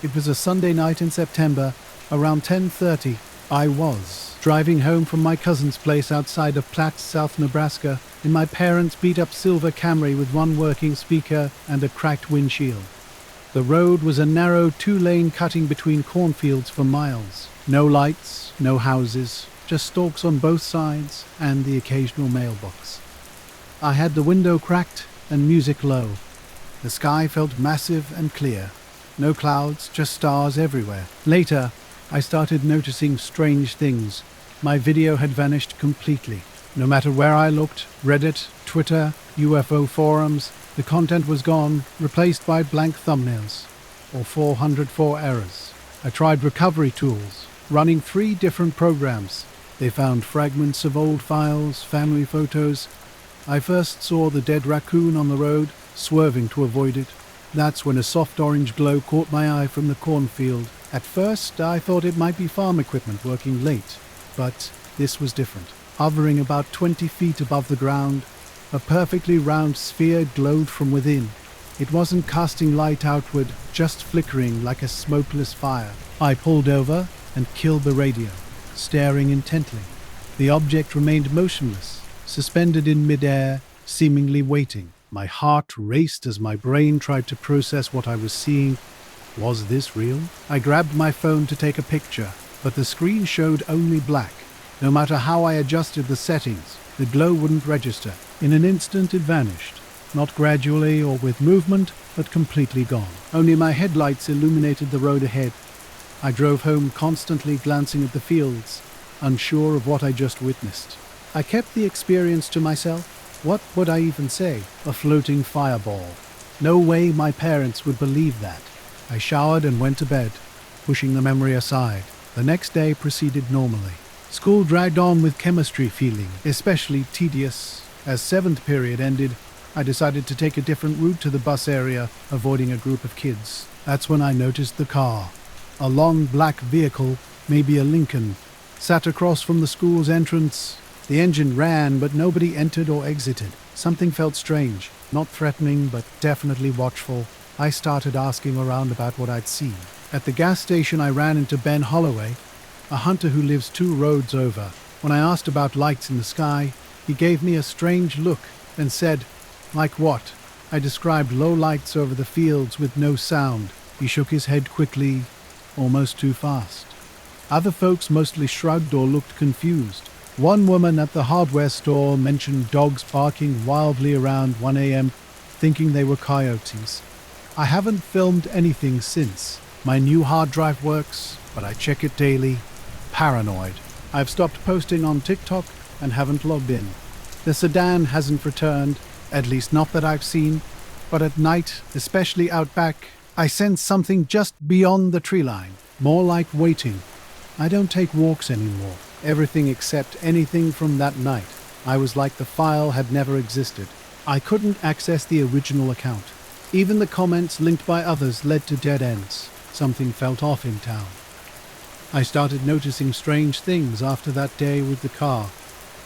It was a Sunday night in September, around 10:30. I was driving home from my cousin's place outside of Platt, South Nebraska, in my parents' beat-up silver Camry with one working speaker and a cracked windshield. The road was a narrow two-lane cutting between cornfields for miles. No lights, no houses, just stalks on both sides and the occasional mailbox. I had the window cracked and music low. The sky felt massive and clear. No clouds, just stars everywhere. Later, I started noticing strange things. My video had vanished completely. No matter where I looked, Reddit, Twitter, UFO forums, the content was gone, replaced by blank thumbnails, or 404 errors. I tried recovery tools, running 3 different programs. They found fragments of old files, family photos. I first saw the dead raccoon on the road, swerving to avoid it. That's when a soft orange glow caught my eye from the cornfield. At first, I thought it might be farm equipment working late, but this was different. Hovering about 20 feet above the ground, a perfectly round sphere glowed from within. It wasn't casting light outward, just flickering like a smokeless fire. I pulled over and killed the radio, staring intently. The object remained motionless, suspended in midair, seemingly waiting. My heart raced as my brain tried to process what I was seeing. Was this real? I grabbed my phone to take a picture, but the screen showed only black. No matter how I adjusted the settings, the glow wouldn't register. In an instant it vanished, not gradually or with movement, but completely gone. Only my headlights illuminated the road ahead. I drove home constantly glancing at the fields, unsure of what I just witnessed. I kept the experience to myself. What would I even say? A floating fireball. No way my parents would believe that. I showered and went to bed, pushing the memory aside. The next day proceeded normally. School dragged on with chemistry feeling especially tedious. As 7th period ended, I decided to take a different route to the bus area, avoiding a group of kids. That's when I noticed the car. A long black vehicle, maybe a Lincoln, sat across from the school's entrance. The engine ran, but nobody entered or exited. Something felt strange, not threatening, but definitely watchful. I started asking around about what I'd seen. At the gas station, I ran into Ben Holloway, a hunter who lives 2 roads over. When I asked about lights in the sky, he gave me a strange look and said, "Like what?" I described low lights over the fields with no sound. He shook his head quickly, almost too fast. Other folks mostly shrugged or looked confused. One woman at the hardware store mentioned dogs barking wildly around 1 a.m., thinking they were coyotes. I haven't filmed anything since. My new hard drive works, but I check it daily. Paranoid. I've stopped posting on TikTok and haven't logged in. The sedan hasn't returned, at least not that I've seen, but at night, especially out back, I sense something just beyond the tree line, more like waiting. I don't take walks anymore. Everything except anything from that night. I was like the file had never existed. I couldn't access the original account. Even the comments linked by others led to dead ends. Something felt off in town. I started noticing strange things after that day with the car.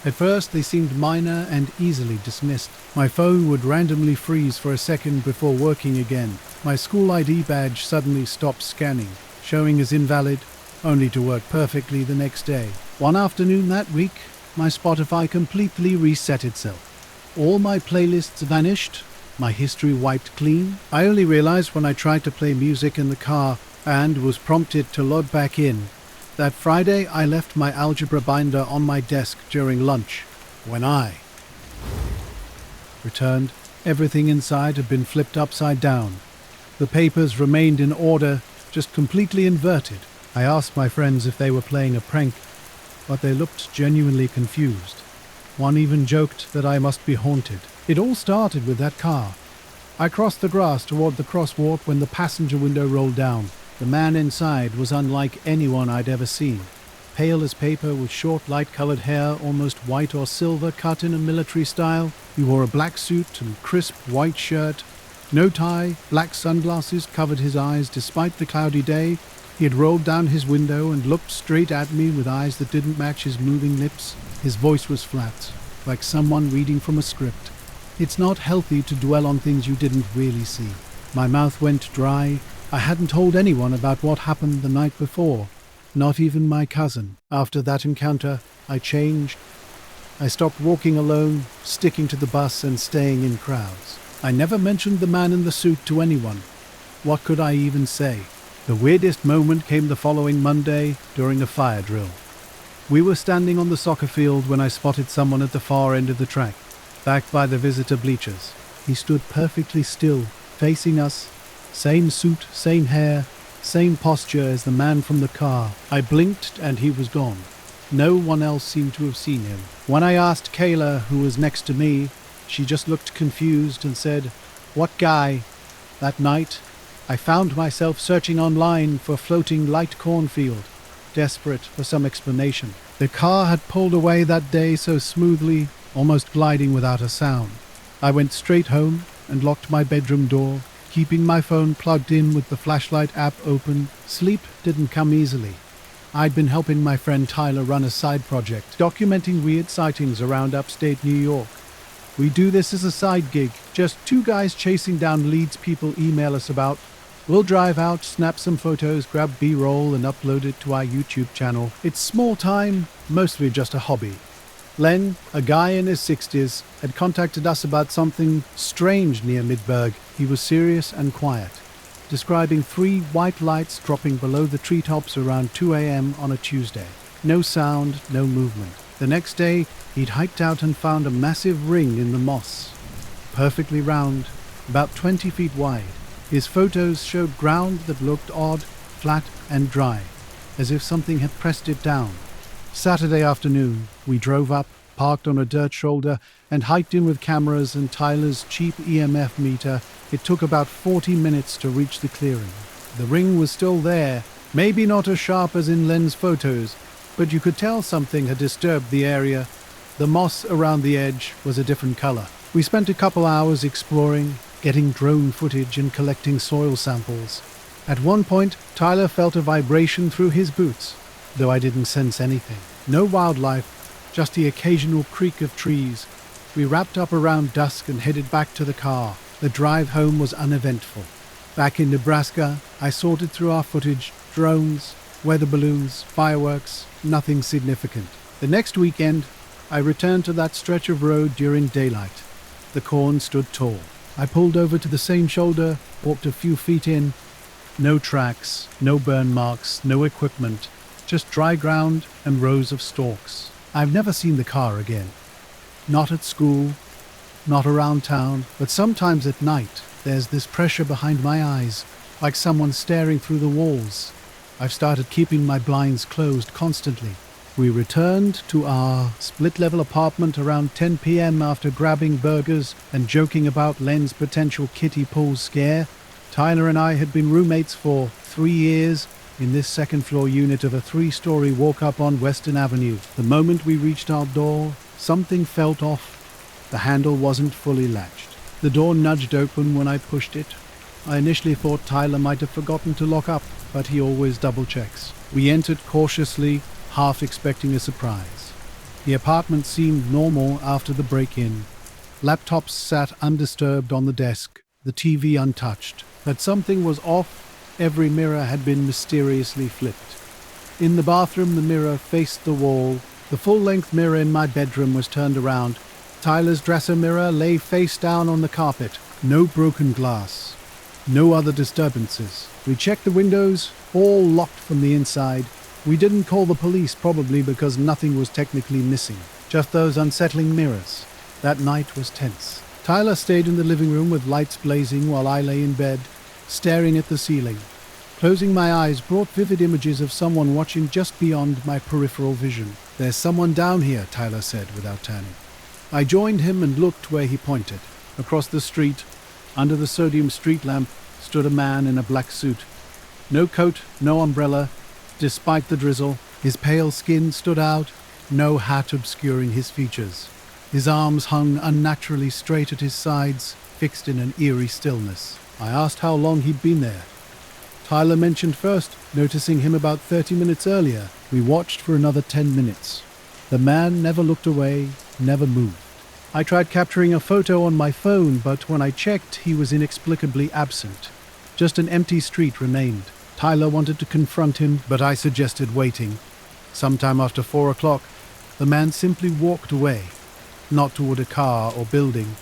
At first they seemed minor and easily dismissed. My phone would randomly freeze for a second before working again. My school ID badge suddenly stopped scanning, showing as invalid, only to work perfectly the next day. One afternoon that week, my Spotify completely reset itself. All my playlists vanished, my history wiped clean. I only realized when I tried to play music in the car and was prompted to log back in. That Friday, I left my algebra binder on my desk during lunch. When I returned, everything inside had been flipped upside down. The papers remained in order, just completely inverted. I asked my friends if they were playing a prank, but they looked genuinely confused. One even joked that I must be haunted. It all started with that car. I crossed the grass toward the crosswalk when the passenger window rolled down. The man inside was unlike anyone I'd ever seen. Pale as paper with short light-colored hair, almost white or silver, cut in a military style. He wore a black suit and crisp white shirt. No tie, black sunglasses covered his eyes despite the cloudy day. He had rolled down his window and looked straight at me with eyes that didn't match his moving lips. His voice was flat, like someone reading from a script. It's not healthy to dwell on things you didn't really see. My mouth went dry. I hadn't told anyone about what happened the night before, not even my cousin. After that encounter, I changed. I stopped walking alone, sticking to the bus and staying in crowds. I never mentioned the man in the suit to anyone. What could I even say? The weirdest moment came the following Monday during a fire drill. We were standing on the soccer field when I spotted someone at the far end of the track, back by the visitor bleachers. He stood perfectly still, facing us. Same suit, same hair, same posture as the man from the car. I blinked and he was gone. No one else seemed to have seen him. When I asked Kayla, who was next to me, she just looked confused and said, "What guy?" That night, I found myself searching online for floating light cornfield, desperate for some explanation. The car had pulled away that day so smoothly, almost gliding without a sound. I went straight home and locked my bedroom door, keeping my phone plugged in with the flashlight app open. Sleep didn't come easily. I'd been helping my friend Tyler run a side project, documenting weird sightings around upstate New York. We do this as a side gig, just two guys chasing down leads people email us about. We'll drive out, snap some photos, grab B-roll and upload it to our YouTube channel. It's small time, mostly just a hobby. Len, a guy in his 60s, had contacted us about something strange near Midburg. He was serious and quiet, describing 3 white lights dropping below the treetops around 2 a.m. on a Tuesday. No sound, no movement. The next day, he'd hiked out and found a massive ring in the moss, perfectly round, about 20 feet wide. His photos showed ground that looked odd, flat and dry, as if something had pressed it down. Saturday afternoon, we drove up, parked on a dirt shoulder, and hiked in with cameras and Tyler's cheap EMF meter. It took about 40 minutes to reach the clearing. The ring was still there, maybe not as sharp as in Len's photos, but you could tell something had disturbed the area. The moss around the edge was a different color. We spent a couple hours exploring, getting drone footage and collecting soil samples. At one point, Tyler felt a vibration through his boots, though I didn't sense anything. No wildlife, just the occasional creak of trees. We wrapped up around dusk and headed back to the car. The drive home was uneventful. Back in Nebraska, I sorted through our footage, drones, weather balloons, fireworks, nothing significant. The next weekend, I returned to that stretch of road during daylight. The corn stood tall. I pulled over to the same shoulder, walked a few feet in. No tracks, no burn marks, no equipment, just dry ground and rows of stalks. I've never seen the car again. Not at school, not around town, but sometimes at night, there's this pressure behind my eyes, like someone staring through the walls. I've started keeping my blinds closed constantly. We returned to our split-level apartment around 10 p.m. after grabbing burgers and joking about Len's potential kiddie pool scare. Tyler and I had been roommates for 3 years, in this second-floor unit of a 3-story walk-up on Western Avenue. The moment we reached our door, something felt off. The handle wasn't fully latched. The door nudged open when I pushed it. I initially thought Tyler might have forgotten to lock up, but he always double-checks. We entered cautiously, half expecting a surprise. The apartment seemed normal after the break-in. Laptops sat undisturbed on the desk, the TV untouched. But something was off. Every mirror had been mysteriously flipped. In the bathroom, the mirror faced the wall. The full-length mirror in my bedroom was turned around. Tyler's dresser mirror lay face down on the carpet. No broken glass. No other disturbances. We checked the windows, all locked from the inside. We didn't call the police, probably because nothing was technically missing. Just those unsettling mirrors. That night was tense. Tyler stayed in the living room with lights blazing while I lay in bed, staring at the ceiling. Closing my eyes brought vivid images of someone watching just beyond my peripheral vision. "There's someone down here," Tyler said without turning. I joined him and looked where he pointed. Across the street, under the sodium street lamp, stood a man in a black suit. No coat, no umbrella, despite the drizzle. His pale skin stood out, no hat obscuring his features. His arms hung unnaturally straight at his sides, fixed in an eerie stillness. I asked how long he'd been there. Tyler mentioned first, noticing him about 30 minutes earlier. We watched for another 10 minutes. The man never looked away, never moved. I tried capturing a photo on my phone, but when I checked, he was inexplicably absent. Just an empty street remained. Tyler wanted to confront him, but I suggested waiting. Sometime after 4 o'clock, the man simply walked away, not toward a car or building,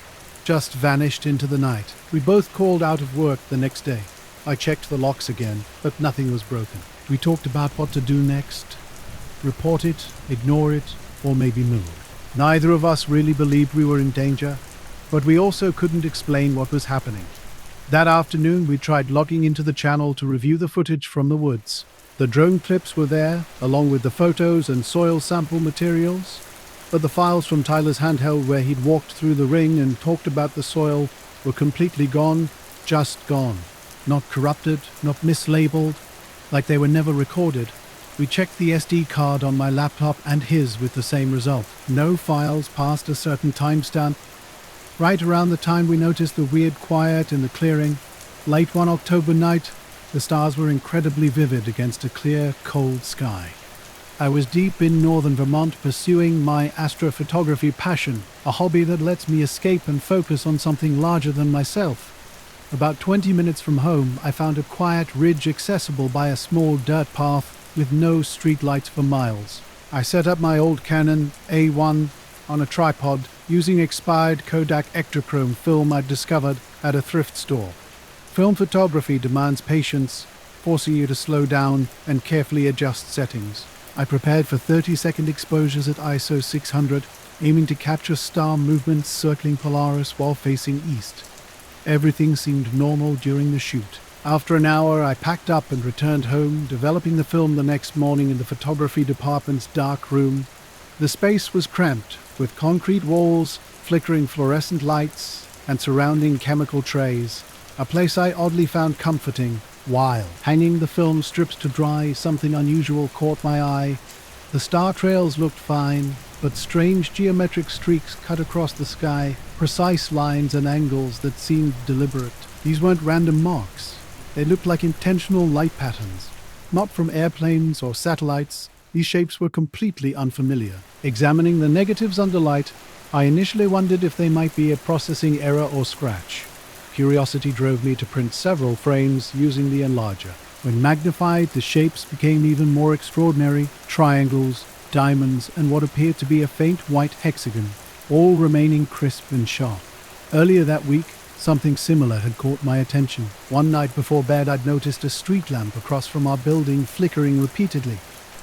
just vanished into the night. We both called out of work the next day. I checked the locks again, but nothing was broken. We talked about what to do next. Report it, ignore it, or maybe move. Neither of us really believed we were in danger, but we also couldn't explain what was happening. That afternoon, we tried logging into the channel to review the footage from the woods. The drone clips were there, along with the photos and soil sample materials, but the files from Tyler's handheld where he'd walked through the ring and talked about the soil were completely gone, just gone. Not corrupted, not mislabeled, like they were never recorded. We checked the SD card on my laptop and his with the same result. No files past a certain timestamp. Right around the time we noticed the weird quiet in the clearing, late one October night, the stars were incredibly vivid against a clear, cold sky. I was deep in northern Vermont pursuing my astrophotography passion, a hobby that lets me escape and focus on something larger than myself. About 20 minutes from home, I found a quiet ridge accessible by a small dirt path with no streetlights for miles. I set up my old Canon A1 on a tripod using expired Kodak Ektachrome film I'd discovered at a thrift store. Film photography demands patience, forcing you to slow down and carefully adjust settings. I prepared for 30-second exposures at ISO 600, aiming to capture star movements circling Polaris while facing east. Everything seemed normal during the shoot. After an hour, I packed up and returned home, developing the film the next morning in the photography department's dark room. The space was cramped, with concrete walls, flickering fluorescent lights, and surrounding chemical trays, a place I oddly found comforting. While hanging the film strips to dry, something unusual caught my eye. The star trails looked fine, but strange geometric streaks cut across the sky, precise lines and angles that seemed deliberate. These weren't random marks. They looked like intentional light patterns. Not from airplanes or satellites, these shapes were completely unfamiliar. Examining the negatives under light, I initially wondered if they might be a processing error or scratch. Curiosity drove me to print several frames using the enlarger. When magnified, the shapes became even more extraordinary: triangles, diamonds, and what appeared to be a faint white hexagon, all remaining crisp and sharp. Earlier that week, something similar had caught my attention. One night before bed, I'd noticed a street lamp across from our building flickering repeatedly,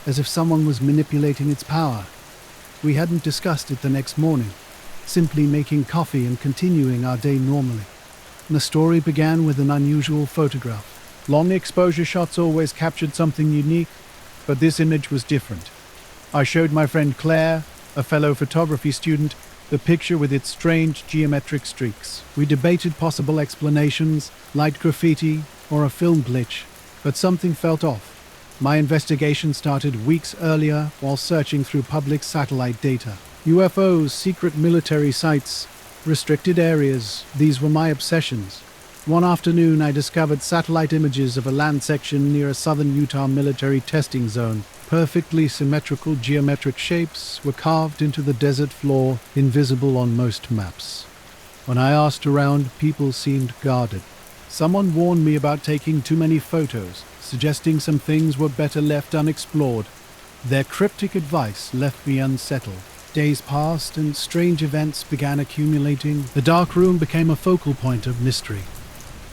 as if someone was manipulating its power. We hadn't discussed it the next morning, simply making coffee and continuing our day normally. And the story began with an unusual photograph. Long exposure shots always captured something unique, but this image was different. I showed my friend Claire, a fellow photography student, the picture with its strange geometric streaks. We debated possible explanations, light graffiti, or a film glitch, but something felt off. My investigation started weeks earlier while searching through public satellite data. UFOs, secret military sites, restricted areas, these were my obsessions. One afternoon, I discovered satellite images of a land section near a southern Utah military testing zone. Perfectly symmetrical geometric shapes were carved into the desert floor, invisible on most maps. When I asked around, people seemed guarded. Someone warned me about taking too many photos, suggesting some things were better left unexplored. Their cryptic advice left me unsettled. Days passed and strange events began accumulating. The dark room became a focal point of mystery.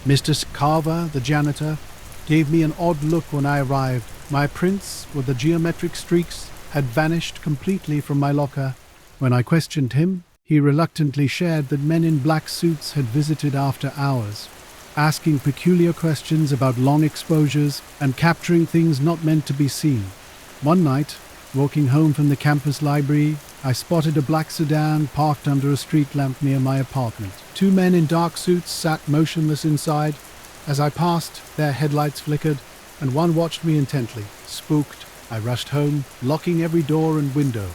Mr. Carver, the janitor, gave me an odd look when I arrived. My prints, with the geometric streaks, had vanished completely from my locker. When I questioned him, he reluctantly shared that men in black suits had visited after hours, asking peculiar questions about long exposures and capturing things not meant to be seen. One night, walking home from the campus library, I spotted a black sedan parked under a street lamp near my apartment. Two men in dark suits sat motionless inside. As I passed, their headlights flickered, and one watched me intently. Spooked, I rushed home, locking every door and window.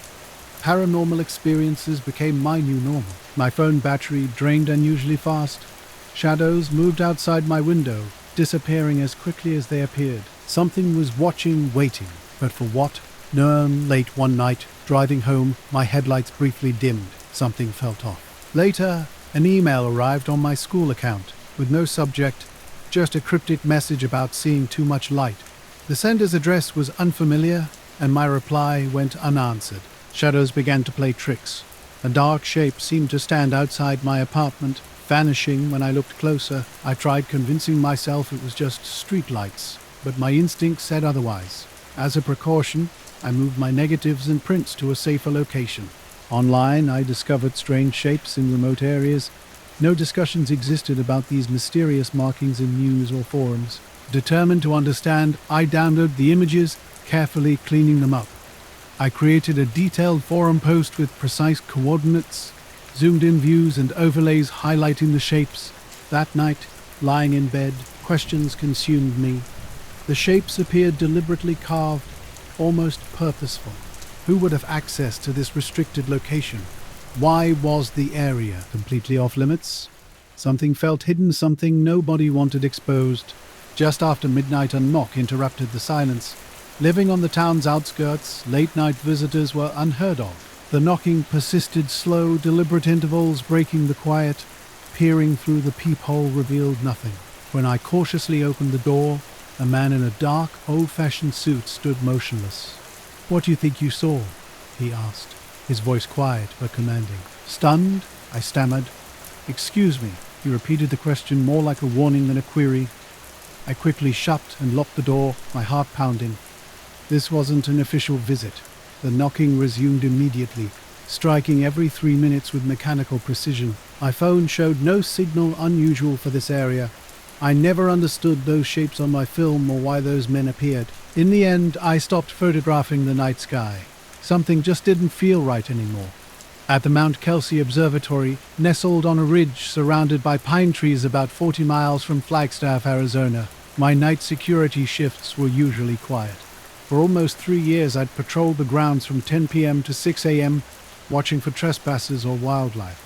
Paranormal experiences became my new normal. My phone battery drained unusually fast. Shadows moved outside my window, disappearing as quickly as they appeared. Something was watching, waiting. But for what? Late one night, driving home, my headlights briefly dimmed. Something felt off. Later, an email arrived on my school account, with no subject, just a cryptic message about seeing too much light. The sender's address was unfamiliar, and my reply went unanswered. Shadows began to play tricks. A dark shape seemed to stand outside my apartment, vanishing when I looked closer. I tried convincing myself it was just streetlights, but my instinct said otherwise. As a precaution, I moved my negatives and prints to a safer location. Online, I discovered strange shapes in remote areas. No discussions existed about these mysterious markings in news or forums. Determined to understand, I downloaded the images, carefully cleaning them up. I created a detailed forum post with precise coordinates, zoomed-in views and overlays highlighting the shapes. That night, lying in bed, questions consumed me. The shapes appeared deliberately carved, almost purposeful. Who would have access to this restricted location? Why was the area completely off limits? Something felt hidden, something nobody wanted exposed. Just after midnight, a knock interrupted the silence. Living on the town's outskirts, late-night visitors were unheard of. The knocking persisted, slow, deliberate intervals breaking the quiet. Peering through the peephole revealed nothing. When I cautiously opened the door, a man in a dark, old-fashioned suit stood motionless. "What do you think you saw?" he asked, his voice quiet but commanding. Stunned, I stammered. "Excuse me." He repeated the question more like a warning than a query. I quickly shut and locked the door, my heart pounding. This wasn't an official visit. The knocking resumed immediately, striking every 3 minutes with mechanical precision. My phone showed no signal unusual for this area. I never understood those shapes on my film or why those men appeared. In the end, I stopped photographing the night sky. Something just didn't feel right anymore. At the Mount Kelsey Observatory, nestled on a ridge surrounded by pine trees about 40 miles from Flagstaff, Arizona, my night security shifts were usually quiet. For almost 3 years, I'd patrolled the grounds from 10 p.m. to 6 a.m., watching for trespassers or wildlife.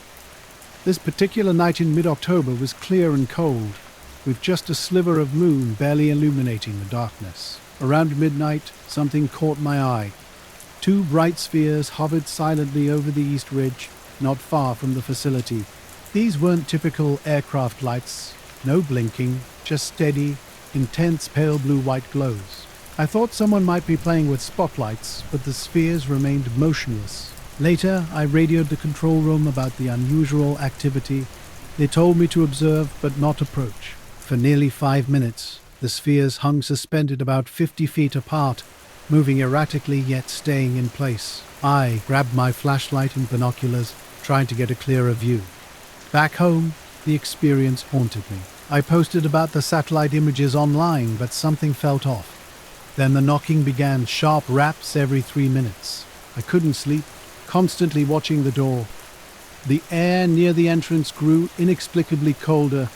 This particular night in mid-October was clear and cold, with just a sliver of moon barely illuminating the darkness. Around midnight, something caught my eye. 2 bright spheres hovered silently over the east ridge, not far from the facility. These weren't typical aircraft lights, no blinking, just steady, intense pale blue-white glows. I thought someone might be playing with spotlights, but the spheres remained motionless. Later, I radioed the control room about the unusual activity. They told me to observe but not approach. For nearly 5 minutes, the spheres hung suspended about 50 feet apart, moving erratically yet staying in place. I grabbed my flashlight and binoculars, trying to get a clearer view. Back home, the experience haunted me. I posted about the satellite images online, but something felt off. Then the knocking began, sharp raps every 3 minutes. I couldn't sleep, constantly watching the door. The air near the entrance grew inexplicably colder,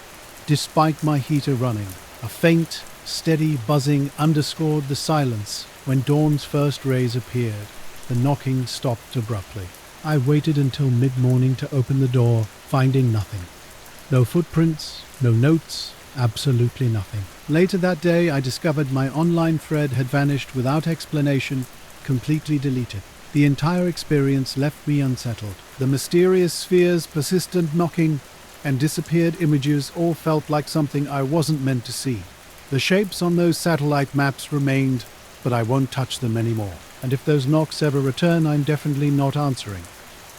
despite my heater running. A faint, steady buzzing underscored the silence. When dawn's first rays appeared, the knocking stopped abruptly. I waited until mid-morning to open the door, finding nothing. No footprints, no notes, absolutely nothing. Later that day, I discovered my online thread had vanished without explanation, completely deleted. The entire experience left me unsettled. The mysterious spheres, persistent knocking, and disappeared images all felt like something I wasn't meant to see. The shapes on those satellite maps remained, but I won't touch them anymore. And if those knocks ever return, I'm definitely not answering.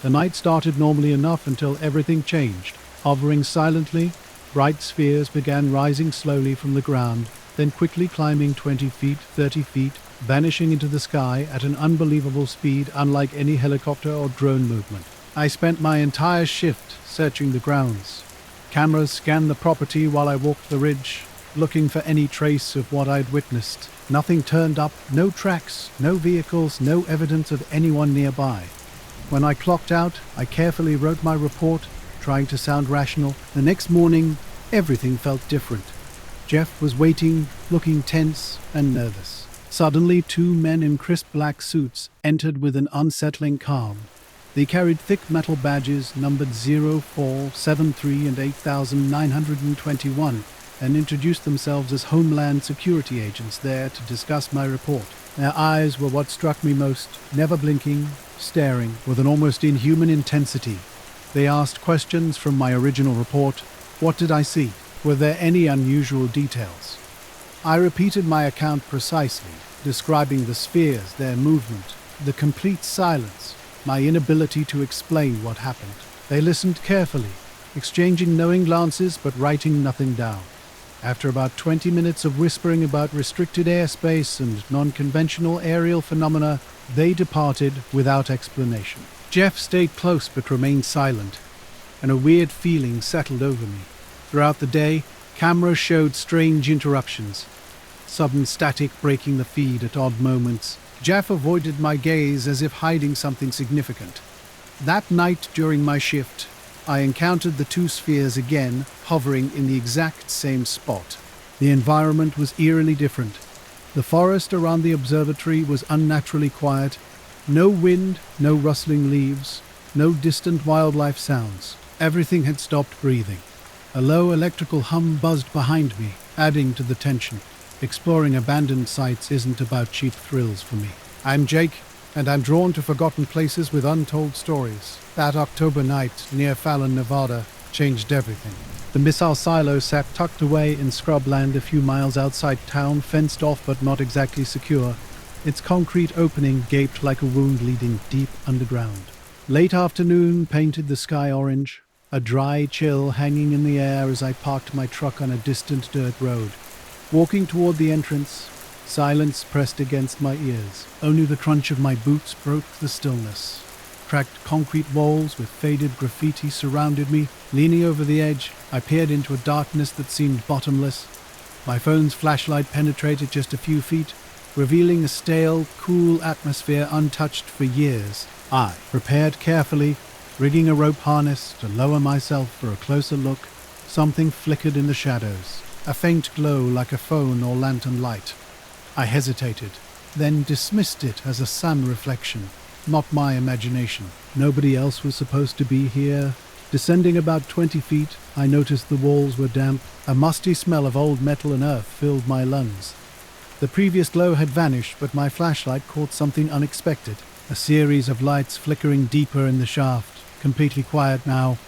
The night started normally enough until everything changed. Hovering silently, bright spheres began rising slowly from the ground, then quickly climbing 20 feet, 30 feet, vanishing into the sky at an unbelievable speed unlike any helicopter or drone movement. I spent my entire shift searching the grounds. Cameras scanned the property while I walked the ridge, looking for any trace of what I'd witnessed. Nothing turned up, no tracks, no vehicles, no evidence of anyone nearby. When I clocked out, I carefully wrote my report, trying to sound rational. The next morning, everything felt different. Jeff was waiting, looking tense and nervous. Suddenly, two men in crisp black suits entered with an unsettling calm. They carried thick metal badges numbered 04, 73, and 8921, and introduced themselves as Homeland Security agents there to discuss my report. Their eyes were what struck me most, never blinking, staring with an almost inhuman intensity. They asked questions from my original report. What did I see? Were there any unusual details? I repeated my account precisely, describing the spheres, their movement, the complete silence, my inability to explain what happened. They listened carefully, exchanging knowing glances but writing nothing down. After about 20 minutes of whispering about restricted airspace and non-conventional aerial phenomena, they departed without explanation. Jeff stayed close but remained silent, and a weird feeling settled over me. Throughout the day, cameras showed strange interruptions, sudden static breaking the feed at odd moments. Jeff avoided my gaze as if hiding something significant. That night during my shift, I encountered the two spheres again, hovering in the exact same spot. The environment was eerily different. The forest around the observatory was unnaturally quiet. No wind, no rustling leaves, no distant wildlife sounds. Everything had stopped breathing. A low electrical hum buzzed behind me, adding to the tension. Exploring abandoned sites isn't about cheap thrills for me. I'm Jake, and I'm drawn to forgotten places with untold stories. That October night near Fallon, Nevada, changed everything. The missile silo sat tucked away in scrubland a few miles outside town, fenced off but not exactly secure. Its concrete opening gaped like a wound leading deep underground. Late afternoon painted the sky orange, a dry chill hanging in the air as I parked my truck on a distant dirt road. Walking toward the entrance, silence pressed against my ears. Only the crunch of my boots broke the stillness. Cracked concrete walls with faded graffiti surrounded me. Leaning over the edge, I peered into a darkness that seemed bottomless. My phone's flashlight penetrated just a few feet, revealing a stale, cool atmosphere untouched for years. I prepared carefully, rigging a rope harness to lower myself for a closer look. Something flickered in the shadows, a faint glow like a phone or lantern light. I hesitated, then dismissed it as a sun reflection. Not my imagination. Nobody else was supposed to be here. Descending about 20 feet, I noticed the walls were damp. A musty smell of old metal and earth filled my lungs. The previous glow had vanished, but my flashlight caught something unexpected. A series of lights flickering deeper in the shaft, completely quiet now.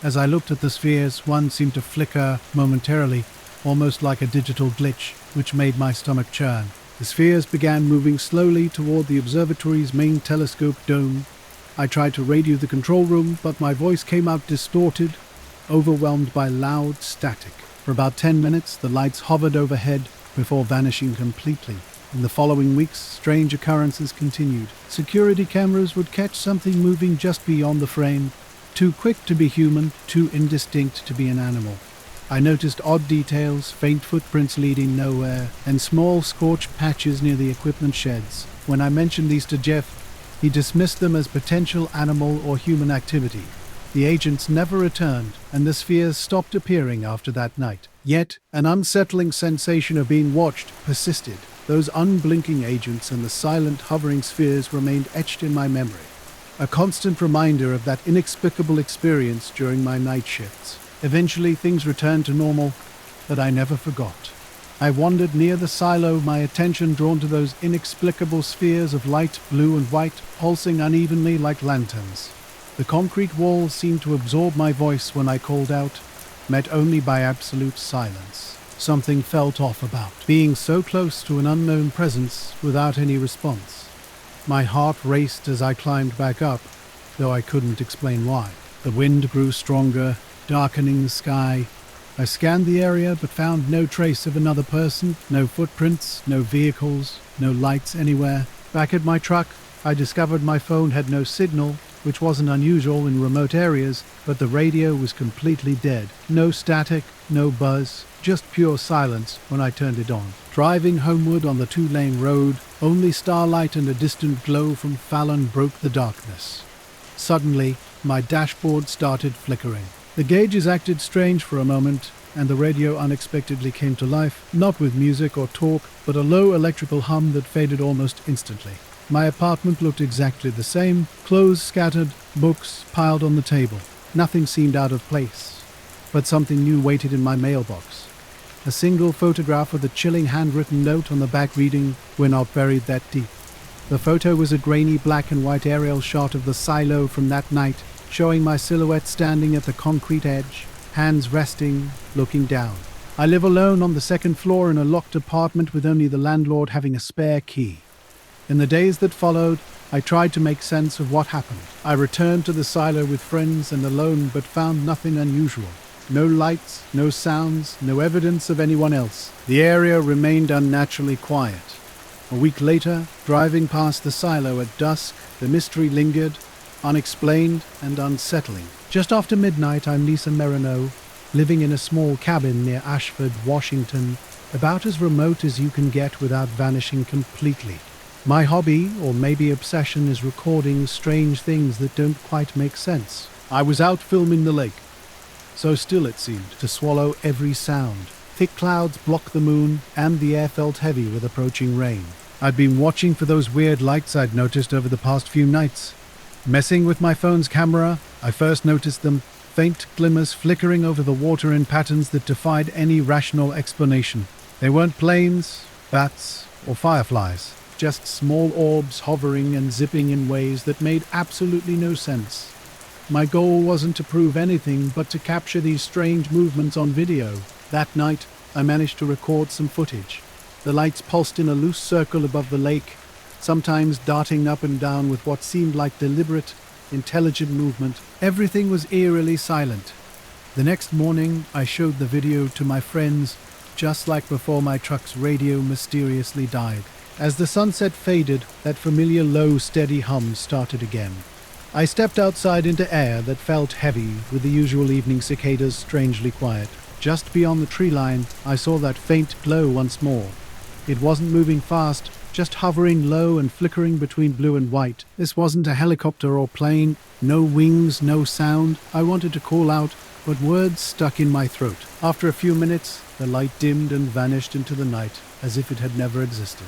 As I looked at the spheres, one seemed to flicker momentarily, almost like a digital glitch, which made my stomach churn. The spheres began moving slowly toward the observatory's main telescope dome. I tried to radio the control room, but my voice came out distorted, overwhelmed by loud static. For about 10 minutes, the lights hovered overhead before vanishing completely. In the following weeks, strange occurrences continued. Security cameras would catch something moving just beyond the frame, too quick to be human, too indistinct to be an animal. I noticed odd details, faint footprints leading nowhere, and small scorched patches near the equipment sheds. When I mentioned these to Jeff, he dismissed them as potential animal or human activity. The agents never returned, and the spheres stopped appearing after that night. Yet, an unsettling sensation of being watched persisted. Those unblinking agents and the silent, hovering spheres remained etched in my memory, a constant reminder of that inexplicable experience during my night shifts. Eventually, things returned to normal, but I never forgot. I wandered near the silo, my attention drawn to those inexplicable spheres of light, blue and white, pulsing unevenly like lanterns. The concrete walls seemed to absorb my voice when I called out, met only by absolute silence. Something felt off about being so close to an unknown presence without any response. My heart raced as I climbed back up, though I couldn't explain why. The wind grew stronger, darkening the sky. I scanned the area but found no trace of another person, no footprints, no vehicles, no lights anywhere. Back at my truck, I discovered my phone had no signal, which wasn't unusual in remote areas, but the radio was completely dead. No static, no buzz, just pure silence when I turned it on. Driving homeward on the 2-lane road, only starlight and a distant glow from Fallon broke the darkness. Suddenly, my dashboard started flickering. The gauges acted strange for a moment, and the radio unexpectedly came to life, not with music or talk, but a low electrical hum that faded almost instantly. My apartment looked exactly the same, clothes scattered, books piled on the table. Nothing seemed out of place, but something new waited in my mailbox. A single photograph with a chilling handwritten note on the back reading, "We're not buried that deep." The photo was a grainy black and white aerial shot of the silo from that night, showing my silhouette standing at the concrete edge, hands resting, looking down. I live alone on the second floor in a locked apartment with only the landlord having a spare key. In the days that followed, I tried to make sense of what happened. I returned to the silo with friends and alone, but found nothing unusual. No lights, no sounds, no evidence of anyone else. The area remained unnaturally quiet. A week later, driving past the silo at dusk, the mystery lingered, unexplained and unsettling. Just after midnight, I'm Lisa Merino, living in a small cabin near Ashford, Washington, about as remote as you can get without vanishing completely. My hobby, or maybe obsession, is recording strange things that don't quite make sense. I was out filming the lake. So still it seemed, to swallow every sound. Thick clouds blocked the moon, and the air felt heavy with approaching rain. I'd been watching for those weird lights I'd noticed over the past few nights. Messing with my phone's camera, I first noticed them, faint glimmers flickering over the water in patterns that defied any rational explanation. They weren't planes, bats, or fireflies. Just small orbs hovering and zipping in ways that made absolutely no sense. My goal wasn't to prove anything, but to capture these strange movements on video. That night, I managed to record some footage. The lights pulsed in a loose circle above the lake, sometimes darting up and down with what seemed like deliberate, intelligent movement. Everything was eerily silent. The next morning, I showed the video to my friends, just like before my truck's radio mysteriously died. As the sunset faded, that familiar low, steady hum started again. I stepped outside into air that felt heavy, with the usual evening cicadas strangely quiet. Just beyond the tree line, I saw that faint glow once more. It wasn't moving fast, just hovering low and flickering between blue and white. This wasn't a helicopter or plane, no wings, no sound. I wanted to call out, but words stuck in my throat. After a few minutes, the light dimmed and vanished into the night, as if it had never existed.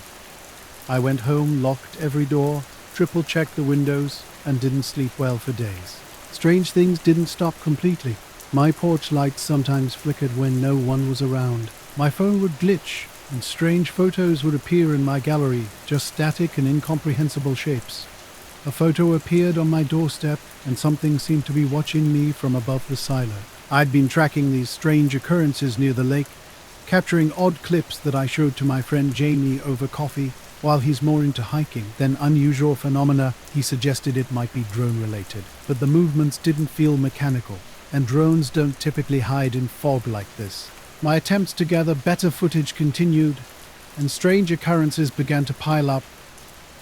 I went home, locked every door, triple-checked the windows, and didn't sleep well for days. Strange things didn't stop completely. My porch lights sometimes flickered when no one was around. My phone would glitch, and strange photos would appear in my gallery, just static and incomprehensible shapes. A photo appeared on my doorstep, and something seemed to be watching me from above the silo. I'd been tracking these strange occurrences near the lake, capturing odd clips that I showed to my friend Jamie over coffee. While he's more into hiking than unusual phenomena, he suggested it might be drone-related. But the movements didn't feel mechanical, and drones don't typically hide in fog like this. My attempts to gather better footage continued, and strange occurrences began to pile up.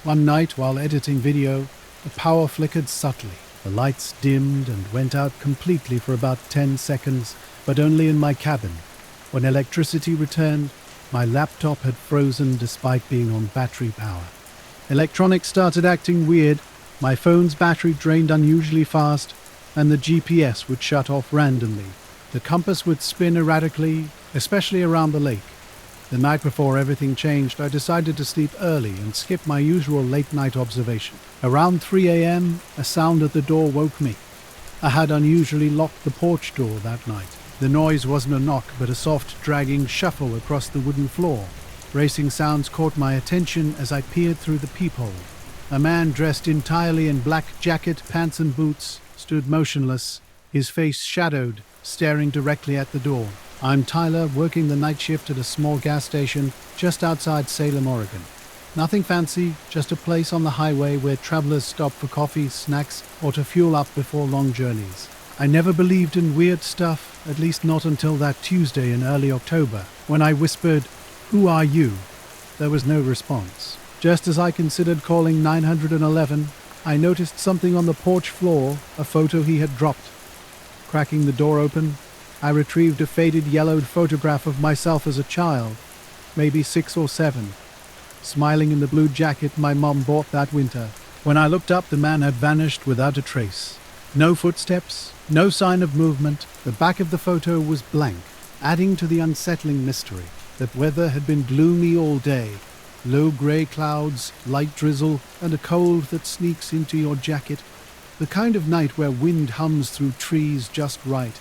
One night, while editing video, the power flickered subtly. The lights dimmed and went out completely for about 10 seconds, but only in my cabin. When electricity returned, my laptop had frozen despite being on battery power. Electronics started acting weird. My phone's battery drained unusually fast, and the GPS would shut off randomly. The compass would spin erratically, especially around the lake. The night before everything changed, I decided to sleep early and skip my usual late-night observation. Around 3 a.m., a sound at the door woke me. I had unusually locked the porch door that night. The noise wasn't a knock, but a soft, dragging shuffle across the wooden floor. Racing sounds caught my attention as I peered through the peephole. A man dressed entirely in black jacket, pants and boots stood motionless, his face shadowed, staring directly at the door. I'm Tyler, working the night shift at a small gas station just outside Salem, Oregon. Nothing fancy, just a place on the highway where travelers stop for coffee, snacks, or to fuel up before long journeys. I never believed in weird stuff, at least not until that Tuesday in early October, when I whispered, "Who are you?" There was no response. Just as I considered calling 911, I noticed something on the porch floor, a photo he had dropped. Cracking the door open, I retrieved a faded yellowed photograph of myself as a child, maybe 6 or 7, smiling in the blue jacket my mom bought that winter. When I looked up, the man had vanished without a trace. No footsteps, no sign of movement. The back of the photo was blank, adding to the unsettling mystery. The weather had been gloomy all day. Low grey clouds, light drizzle, and a cold that sneaks into your jacket. The kind of night where wind hums through trees just right,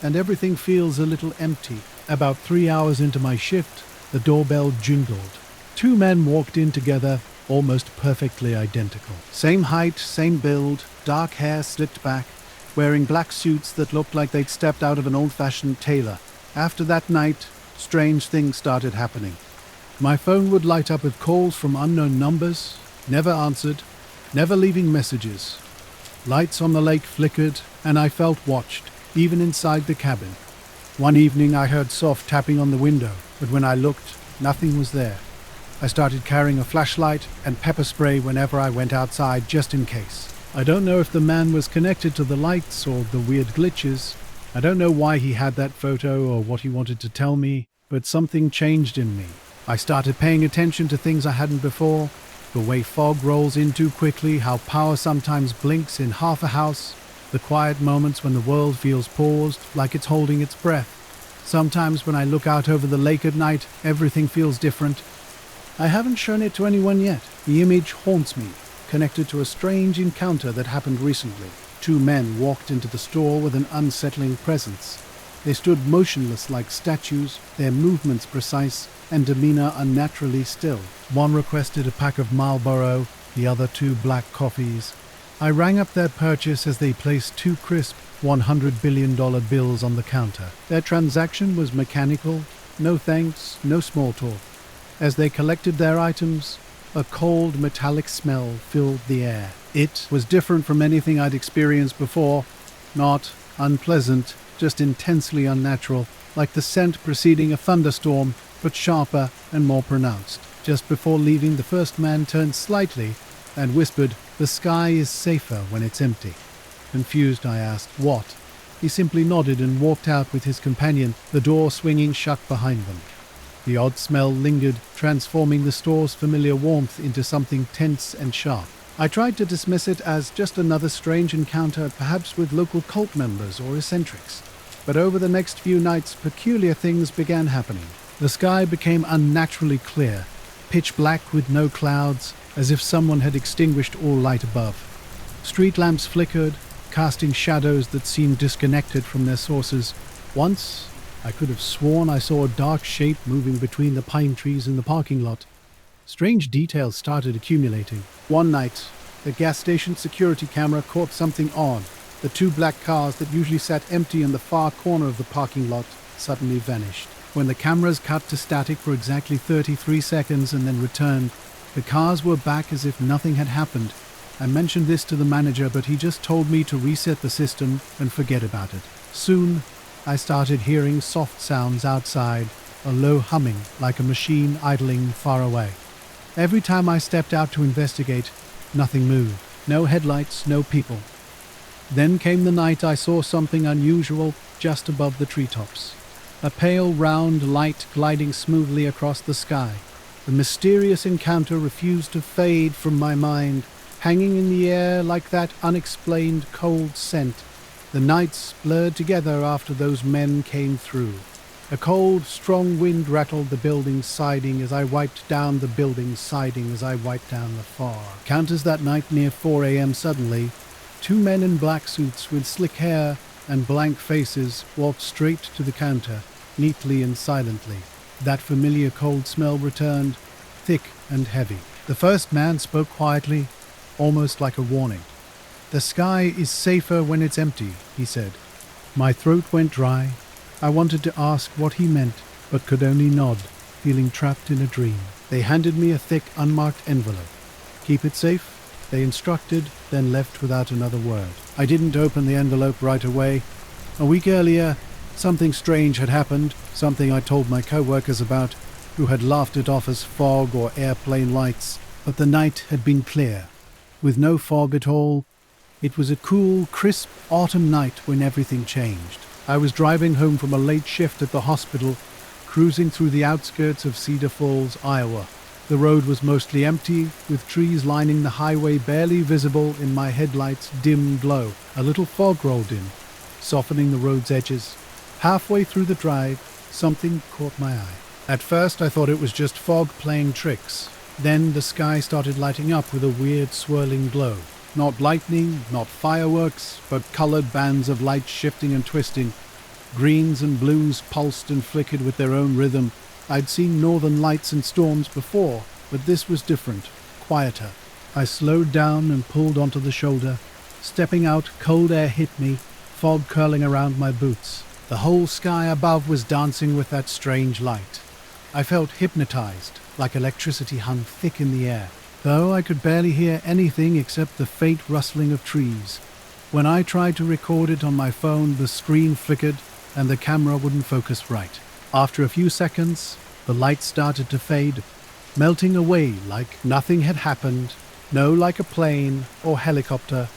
and everything feels a little empty. About 3 hours into my shift, the doorbell jingled. 2 men walked in together, almost perfectly identical. Same height, same build, dark hair slicked back, wearing black suits that looked like they'd stepped out of an old-fashioned tailor. After that night, strange things started happening. My phone would light up with calls from unknown numbers, never answered, never leaving messages. Lights on the lake flickered, and I felt watched, even inside the cabin. One evening I heard soft tapping on the window, but when I looked, nothing was there. I started carrying a flashlight and pepper spray whenever I went outside, just in case. I don't know if the man was connected to the lights or the weird glitches. I don't know why he had that photo or what he wanted to tell me, but something changed in me. I started paying attention to things I hadn't before. The way fog rolls in too quickly, how power sometimes blinks in half a house, the quiet moments when the world feels paused, like it's holding its breath. Sometimes when I look out over the lake at night, everything feels different. I haven't shown it to anyone yet. The image haunts me, connected to a strange encounter that happened recently. 2 men walked into the store with an unsettling presence. They stood motionless like statues, their movements precise and demeanor unnaturally still. One requested a pack of Marlboro, the other 2 black coffees. I rang up their purchase as they placed 2 crisp $100 billion bills on the counter. Their transaction was mechanical, no thanks, no small talk. As they collected their items, a cold metallic smell filled the air. It was different from anything I'd experienced before, not unpleasant, just intensely unnatural, like the scent preceding a thunderstorm, but sharper and more pronounced. Just before leaving, the first man turned slightly and whispered, "The sky is safer when it's empty." Confused, I asked, "What?" He simply nodded and walked out with his companion, the door swinging shut behind them. The odd smell lingered, transforming the store's familiar warmth into something tense and sharp. I tried to dismiss it as just another strange encounter, perhaps with local cult members or eccentrics. But over the next few nights, peculiar things began happening. The sky became unnaturally clear, pitch black with no clouds, as if someone had extinguished all light above. Street lamps flickered, casting shadows that seemed disconnected from their sources. Once, I could have sworn I saw a dark shape moving between the pine trees in the parking lot. Strange details started accumulating. One night, the gas station security camera caught something odd. The 2 black cars that usually sat empty in the far corner of the parking lot suddenly vanished. When the cameras cut to static for exactly 33 seconds and then returned, the cars were back as if nothing had happened. I mentioned this to the manager, but he just told me to reset the system and forget about it. Soon, I started hearing soft sounds outside, a low humming like a machine idling far away. Every time I stepped out to investigate, nothing moved. No headlights, no people. Then came the night I saw something unusual just above the treetops. A pale, round light gliding smoothly across the sky. The mysterious encounter refused to fade from my mind, hanging in the air like that unexplained cold scent. The nights blurred together after those men came through. A cold, strong wind rattled the building's siding as I wiped down the building's siding as I wiped down the fog. Counters that night near 4 a.m. suddenly, two men in black suits with slick hair and blank faces walked straight to the counter, neatly and silently. That familiar cold smell returned, thick and heavy. The first man spoke quietly, almost like a warning. "The sky is safer when it's empty," he said. My throat went dry. I wanted to ask what he meant, but could only nod, feeling trapped in a dream. They handed me a thick, unmarked envelope. "Keep it safe," they instructed, then left without another word. I didn't open the envelope right away. A week earlier, something strange had happened, something I told my co-workers about, who had laughed it off as fog or airplane lights. But the night had been clear, with no fog at all. It was a cool, crisp autumn night when everything changed. I was driving home from a late shift at the hospital, cruising through the outskirts of Cedar Falls, Iowa. The road was mostly empty, with trees lining the highway barely visible in my headlights' dim glow. A little fog rolled in, softening the road's edges. Halfway through the drive, something caught my eye. At first, I thought it was just fog playing tricks. Then the sky started lighting up with a weird swirling glow. Not lightning, not fireworks, but colored bands of light shifting and twisting. Greens and blues pulsed and flickered with their own rhythm. I'd seen northern lights and storms before, but this was different, quieter. I slowed down and pulled onto the shoulder. Stepping out, cold air hit me, fog curling around my boots. The whole sky above was dancing with that strange light. I felt hypnotized, like electricity hung thick in the air, though I could barely hear anything except the faint rustling of trees. When I tried to record it on my phone, the screen flickered and the camera wouldn't focus right. After a few seconds, the light started to fade, melting away like nothing had happened, no like a plane or helicopter,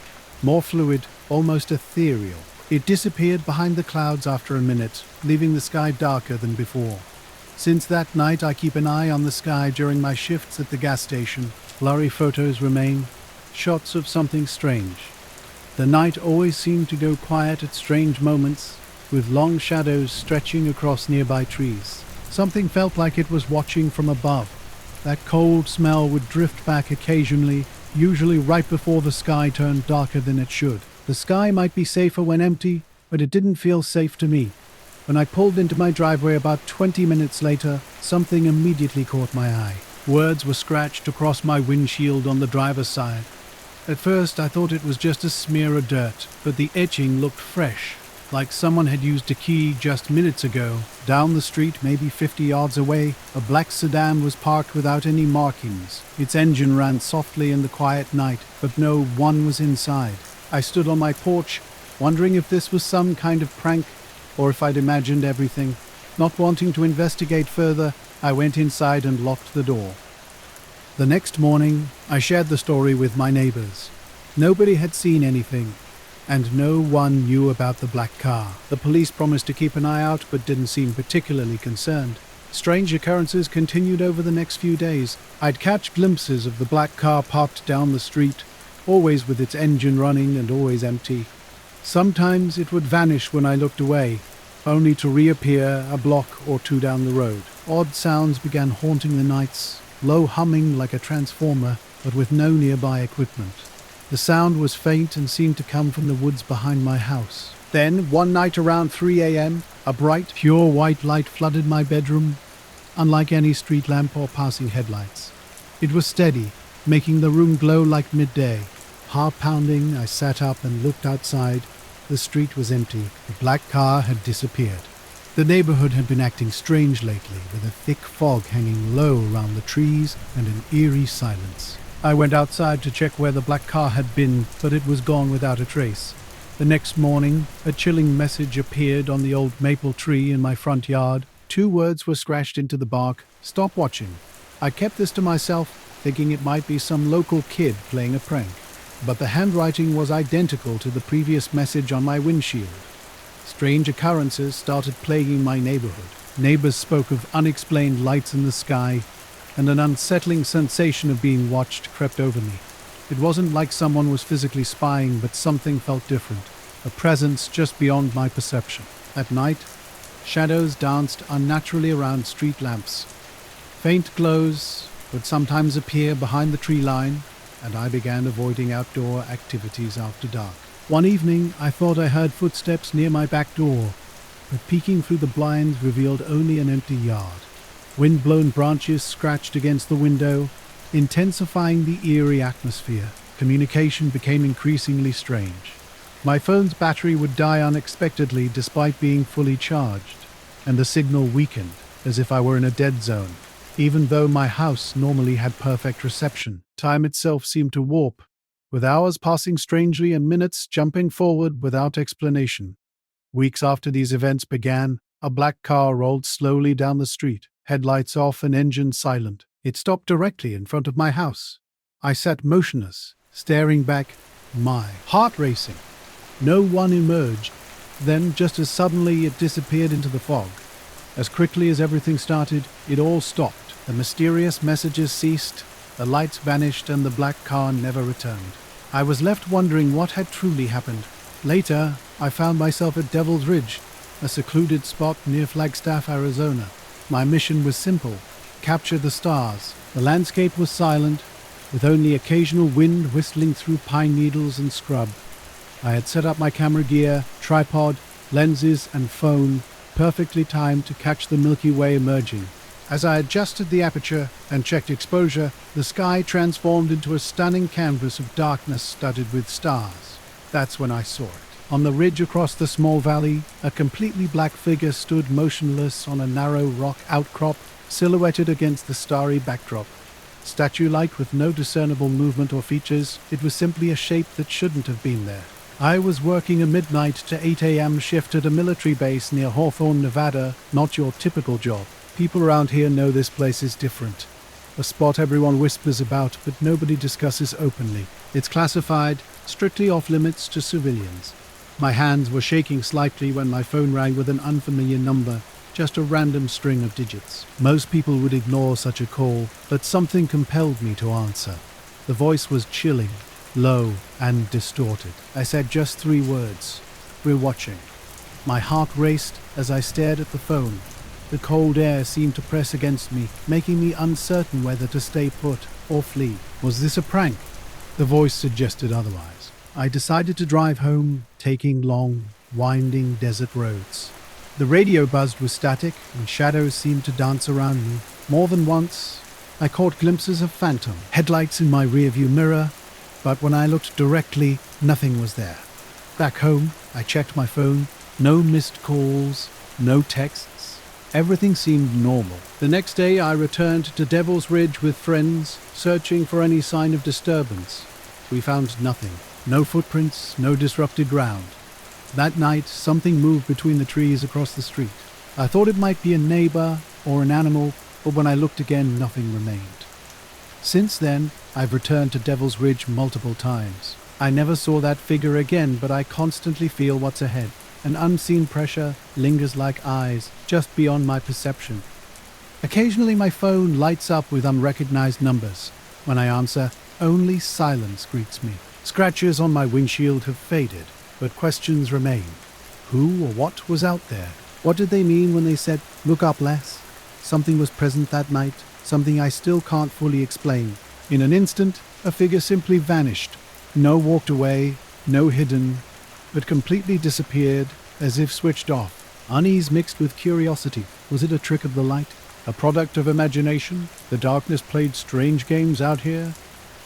more fluid, almost ethereal. It disappeared behind the clouds after a minute, leaving the sky darker than before. Since that night, I keep an eye on the sky during my shifts at the gas station. Blurry photos remain, shots of something strange. The night always seemed to go quiet at strange moments, with long shadows stretching across nearby trees. Something felt like it was watching from above. That cold smell would drift back occasionally, usually right before the sky turned darker than it should. The sky might be safer when empty, but it didn't feel safe to me. When I pulled into my driveway about 20 minutes later, something immediately caught my eye. Words were scratched across my windshield on the driver's side. At first, I thought it was just a smear of dirt, but the etching looked fresh, like someone had used a key just minutes ago. Down the street, maybe 50 yards away, a black sedan was parked without any markings. Its engine ran softly in the quiet night, but no one was inside. I stood on my porch, wondering if this was some kind of prank, or if I'd imagined everything. Not wanting to investigate further, I went inside and locked the door. The next morning, I shared the story with my neighbors. Nobody had seen anything, and no one knew about the black car. The police promised to keep an eye out, but didn't seem particularly concerned. Strange occurrences continued over the next few days. I'd catch glimpses of the black car parked down the street, always with its engine running and always empty. Sometimes it would vanish when I looked away, only to reappear a block or two down the road. Odd sounds began haunting the nights, low humming like a transformer, but with no nearby equipment. The sound was faint and seemed to come from the woods behind my house. Then, one night around 3 a.m., a bright, pure white light flooded my bedroom, unlike any street lamp or passing headlights. It was steady, making the room glow like midday. Heart pounding, I sat up and looked outside. The street was empty. The black car had disappeared. The neighborhood had been acting strange lately, with a thick fog hanging low around the trees and an eerie silence. I went outside to check where the black car had been, but it was gone without a trace. The next morning, a chilling message appeared on the old maple tree in my front yard. 2 words were scratched into the bark: "Stop watching." I kept this to myself, thinking it might be some local kid playing a prank. But the handwriting was identical to the previous message on my windshield. Strange occurrences started plaguing my neighborhood. Neighbors spoke of unexplained lights in the sky, and an unsettling sensation of being watched crept over me. It wasn't like someone was physically spying, but something felt different. a presence just beyond my perception. At night, shadows danced unnaturally around street lamps. Faint glows would sometimes appear behind the tree line, and I began avoiding outdoor activities after dark. One evening, I thought I heard footsteps near my back door, but peeking through the blinds revealed only an empty yard. Wind-blown branches scratched against the window, intensifying the eerie atmosphere. Communication became increasingly strange. My phone's battery would die unexpectedly despite being fully charged, and the signal weakened, as if I were in a dead zone. Even though my house normally had perfect reception, time itself seemed to warp, with hours passing strangely and minutes jumping forward without explanation. Weeks after these events began, a black car rolled slowly down the street, headlights off and engine silent. It stopped directly in front of my house. I sat motionless, staring back, my heart racing. No one emerged. Then, just as suddenly, it disappeared into the fog. As quickly as everything started, it all stopped. The mysterious messages ceased, the lights vanished, and the black car never returned. I was left wondering what had truly happened. Later, I found myself at Devil's Ridge, a secluded spot near Flagstaff, Arizona. My mission was simple: capture the stars. The landscape was silent, with only occasional wind whistling through pine needles and scrub. I had set up my camera gear, tripod, lenses, and phone, perfectly timed to catch the Milky Way emerging. As I adjusted the aperture and checked exposure, the sky transformed into a stunning canvas of darkness studded with stars. That's when I saw it. On the ridge across the small valley, a completely black figure stood motionless on a narrow rock outcrop, silhouetted against the starry backdrop. Statue-like, with no discernible movement or features, it was simply a shape that shouldn't have been there. I was working a midnight to 8 a.m. shift at a military base near Hawthorne, Nevada, not your typical job. People around here know this place is different. A spot everyone whispers about, but nobody discusses openly. It's classified, strictly off-limits to civilians. My hands were shaking slightly when my phone rang with an unfamiliar number, just a random string of digits. Most people would ignore such a call, but something compelled me to answer. The voice was chilling, low, and distorted. I said just 3 words: "We're watching." My heart raced as I stared at the phone. The cold air seemed to press against me, making me uncertain whether to stay put or flee. Was this a prank? The voice suggested otherwise. I decided to drive home, taking long, winding desert roads. The radio buzzed with static, and shadows seemed to dance around me. More than once, I caught glimpses of phantom headlights in my rearview mirror, but when I looked directly, nothing was there. Back home, I checked my phone. No missed calls, no texts. Everything seemed normal. The next day, I returned to Devil's Ridge with friends, searching for any sign of disturbance. We found nothing. No footprints, no disrupted ground. That night, something moved between the trees across the street. I thought it might be a neighbor or an animal, but when I looked again, nothing remained. Since then, I've returned to Devil's Ridge multiple times. I never saw that figure again, but I constantly feel what's ahead. An unseen pressure lingers like eyes, just beyond my perception. Occasionally my phone lights up with unrecognized numbers. When I answer, only silence greets me. Scratches on my windshield have faded, but questions remain. Who or what was out there? What did they mean when they said, "Look up less"? Something was present that night, something I still can't fully explain. In an instant, a figure simply vanished. No walked away, no hidden, but completely disappeared, as if switched off. Unease mixed with curiosity. Was it a trick of the light? A product of imagination? The darkness played strange games out here?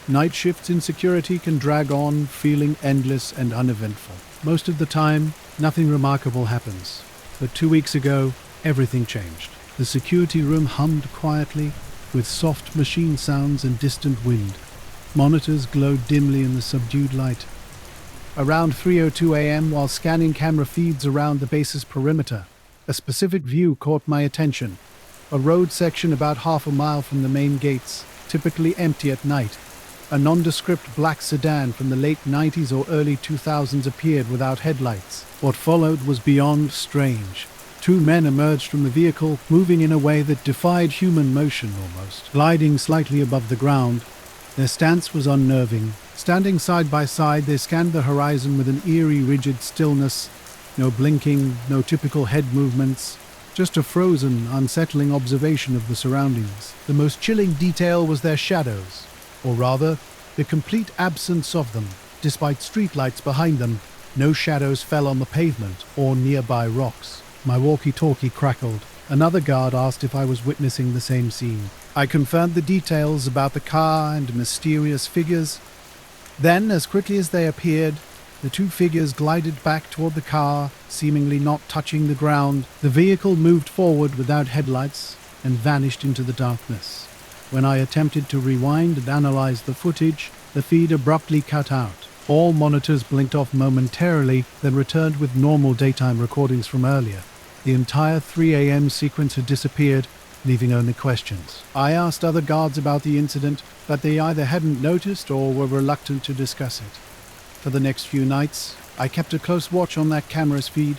Night shifts in security can drag on, feeling endless and uneventful. Most of the time, nothing remarkable happens. But 2 weeks ago, everything changed. The security room hummed quietly, with soft machine sounds and distant wind. Monitors glowed dimly in the subdued light. Around 3:02 a.m., while scanning camera feeds around the base's perimeter, a specific view caught my attention. A road section about half a mile from the main gates, typically empty at night. A nondescript black sedan from the late 90s or early 2000s appeared without headlights. What followed was beyond strange. 2 men emerged from the vehicle, moving in a way that defied human motion almost. Gliding slightly above the ground, Their stance was unnerving. Standing side by side, they scanned the horizon with an eerie, rigid stillness. No blinking, no typical head movements. Just a frozen, unsettling observation of the surroundings. The most chilling detail was their shadows, or rather, the complete absence of them. Despite streetlights behind them, no shadows fell on the pavement or nearby rocks. My walkie-talkie crackled. Another guard asked if I was witnessing the same scene. I confirmed the details about the car and mysterious figures. Then, as quickly as they appeared, the two figures glided back toward the car, seemingly not touching the ground. The vehicle moved forward without headlights and vanished into the darkness. When I attempted to rewind and analyze the footage, the feed abruptly cut out. All monitors blinked off momentarily, then returned with normal daytime recordings from earlier. The entire 3 a.m. sequence had disappeared, leaving only questions. I asked other guards about the incident, but they either hadn't noticed or were reluctant to discuss it. For the next few nights, I kept a close watch on that camera's feed,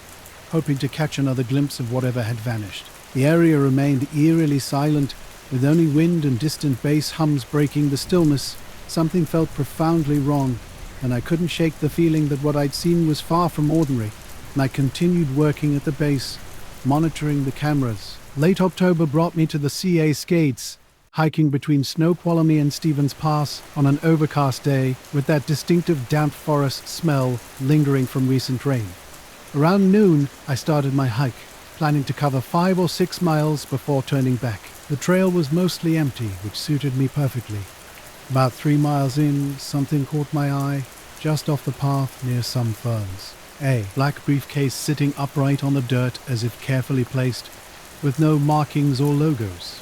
hoping to catch another glimpse of whatever had vanished. The area remained eerily silent, with only wind and distant bass hums breaking the stillness. Something felt profoundly wrong, and I couldn't shake the feeling that what I'd seen was far from ordinary. And I continued working at the base, monitoring the cameras. Late October brought me to the CA Skates, hiking between Snoqualmie and Stevens Pass on an overcast day with that distinctive damp forest smell lingering from recent rain. Around noon, I started my hike, planning to cover 5 or 6 miles before turning back. The trail was mostly empty, which suited me perfectly. About 3 miles in, something caught my eye, just off the path near some ferns. A black briefcase sitting upright on the dirt as if carefully placed, with no markings or logos.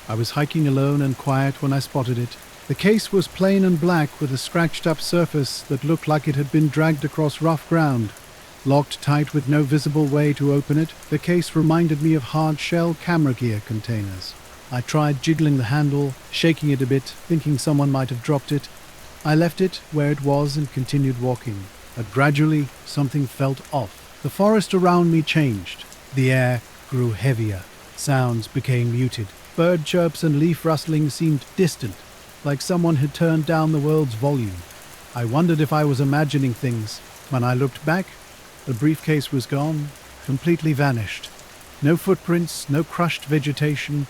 I was hiking alone and quiet when I spotted it. The case was plain and black with a scratched-up surface that looked like it had been dragged across rough ground. Locked tight with no visible way to open it, the case reminded me of hard-shell camera gear containers. I tried jiggling the handle, shaking it a bit, thinking someone might have dropped it. I left it where it was and continued walking. But gradually, something felt off. The forest around me changed. The air grew heavier. Sounds became muted. Bird chirps and leaf rustling seemed distant, like someone had turned down the world's volume. I wondered if I was imagining things. When I looked back, the briefcase was gone, completely vanished. No footprints, no crushed vegetation,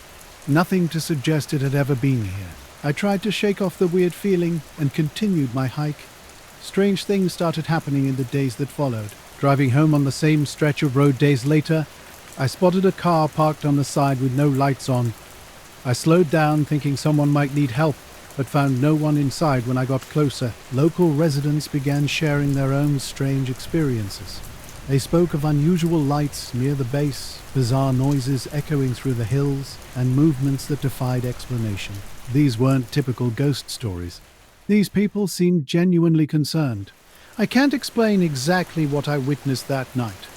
nothing to suggest it had ever been here. I tried to shake off the weird feeling and continued my hike. Strange things started happening in the days that followed. Driving home on the same stretch of road days later, I spotted a car parked on the side with no lights on. I slowed down thinking someone might need help, but found no one inside when I got closer. Local residents began sharing their own strange experiences. They spoke of unusual lights near the base, bizarre noises echoing through the hills, and movements that defied explanation. These weren't typical ghost stories. These people seemed genuinely concerned. I can't explain exactly what I witnessed that night.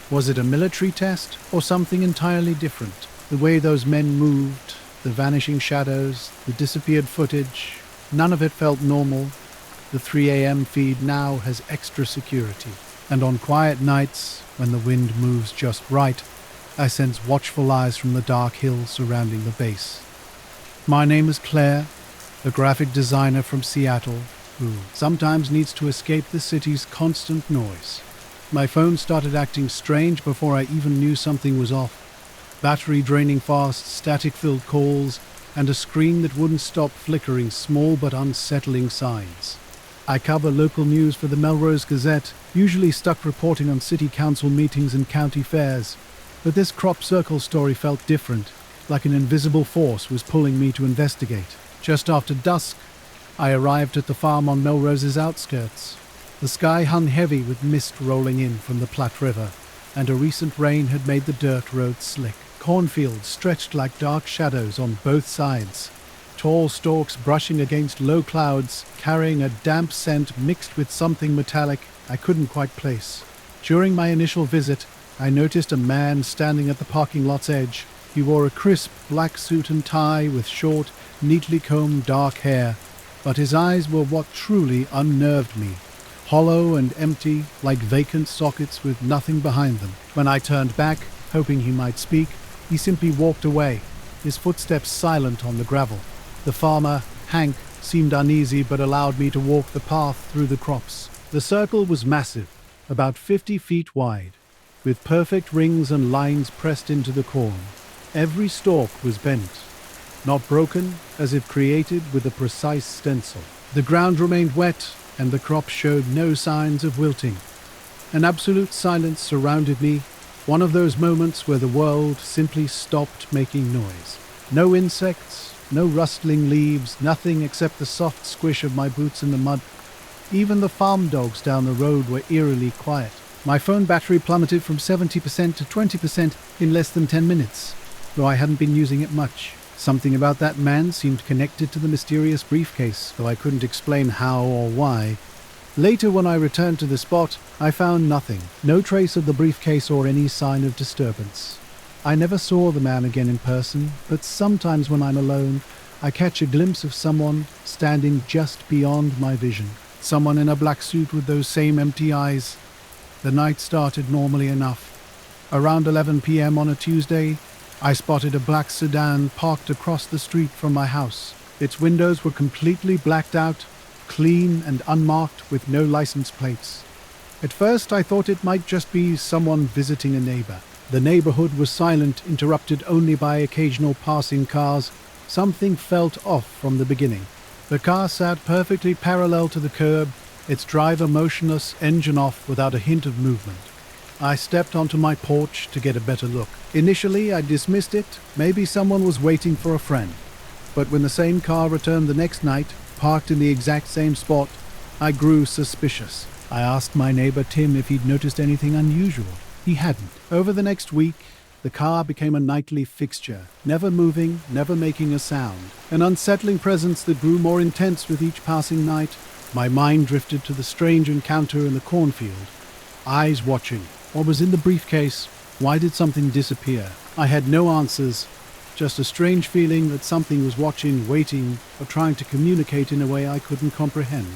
Was it a military test or something entirely different? The way those men moved, the vanishing shadows, the disappeared footage, none of it felt normal. The 3 a.m. feed now has extra security. And on quiet nights, when the wind moves just right, I sense watchful eyes from the dark hills surrounding the base. My name is Claire, a graphic designer from Seattle, who sometimes needs to escape the city's constant noise. My phone started acting strange before I even knew something was off. Battery draining fast, static-filled calls, and a screen that wouldn't stop flickering small but unsettling signs. I cover local news for the Melrose Gazette, usually stuck reporting on city council meetings and county fairs, but this crop circle story felt different, like an invisible force was pulling me to investigate. Just after dusk, I arrived at the farm on Melrose's outskirts. The sky hung heavy with mist rolling in from the Platte River, and a recent rain had made the dirt road slick. Cornfields stretched like dark shadows on both sides, tall stalks brushing against low clouds, carrying a damp scent mixed with something metallic I couldn't quite place. During my initial visit, I noticed a man standing at the parking lot's edge. He wore a crisp black suit and tie with short, neatly combed dark hair, but his eyes were what truly unnerved me. Hollow and empty, like vacant sockets with nothing behind them. When I turned back, hoping he might speak, he simply walked away, his footsteps silent on the gravel. The farmer, Hank, seemed uneasy but allowed me to walk the path through the crops. The circle was massive, about 50 feet wide, with perfect rings and lines pressed into the corn. Every stalk was bent, not broken, as if created with a precise stencil. The ground remained wet, and the crops showed no signs of wilting. An absolute silence surrounded me, one of those moments where the world simply stopped making noise. No insects, no rustling leaves, nothing except the soft squish of my boots in the mud. Even the farm dogs down the road were eerily quiet. My phone battery plummeted from 70% to 20% in less than 10 minutes, though I hadn't been using it much. Something about that man seemed connected to the mysterious briefcase, though I couldn't explain how or why. Later, when I returned to the spot, I found nothing. No trace of the briefcase or any sign of disturbance. I never saw the man again in person, but sometimes when I'm alone, I catch a glimpse of someone standing just beyond my vision. Someone in a black suit with those same empty eyes. The night started normally enough. Around 11 p.m. on a Tuesday, I spotted a black sedan parked across the street from my house. Its windows were completely blacked out, clean and unmarked with no license plates. At first I thought it might just be someone visiting a neighbor. The neighborhood was silent, interrupted only by occasional passing cars. Something felt off from the beginning. The car sat perfectly parallel to the curb, its driver motionless, engine off without a hint of movement. I stepped onto my porch to get a better look. Initially, I dismissed it. Maybe someone was waiting for a friend. But when the same car returned the next night, parked in the exact same spot, I grew suspicious. I asked my neighbor Tim if he'd noticed anything unusual. He hadn't. Over the next week, the car became a nightly fixture, never moving, never making a sound. An unsettling presence that grew more intense with each passing night. My mind drifted to the strange encounter in the cornfield. Eyes watching. What was in the briefcase? Why did something disappear? I had no answers, just a strange feeling that something was watching, waiting, or trying to communicate in a way I couldn't comprehend.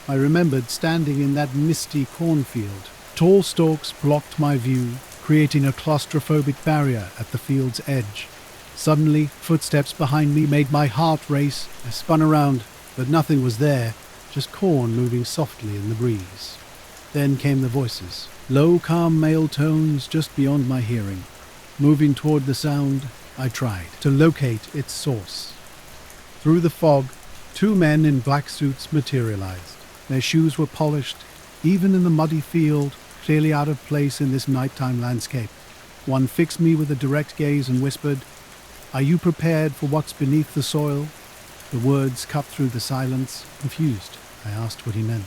I remembered standing in that misty cornfield. Tall stalks blocked my view, creating a claustrophobic barrier at the field's edge. Suddenly, footsteps behind me made my heart race. I spun around, but nothing was there, just corn moving softly in the breeze. Then came the voices, low, calm male tones just beyond my hearing. Moving toward the sound, I tried to locate its source. Through the fog, two men in black suits materialized. Their shoes were polished, even in the muddy field, clearly out of place in this nighttime landscape. One fixed me with a direct gaze and whispered, "Are you prepared for what's beneath the soil?" The words cut through the silence. Confused, I asked what he meant.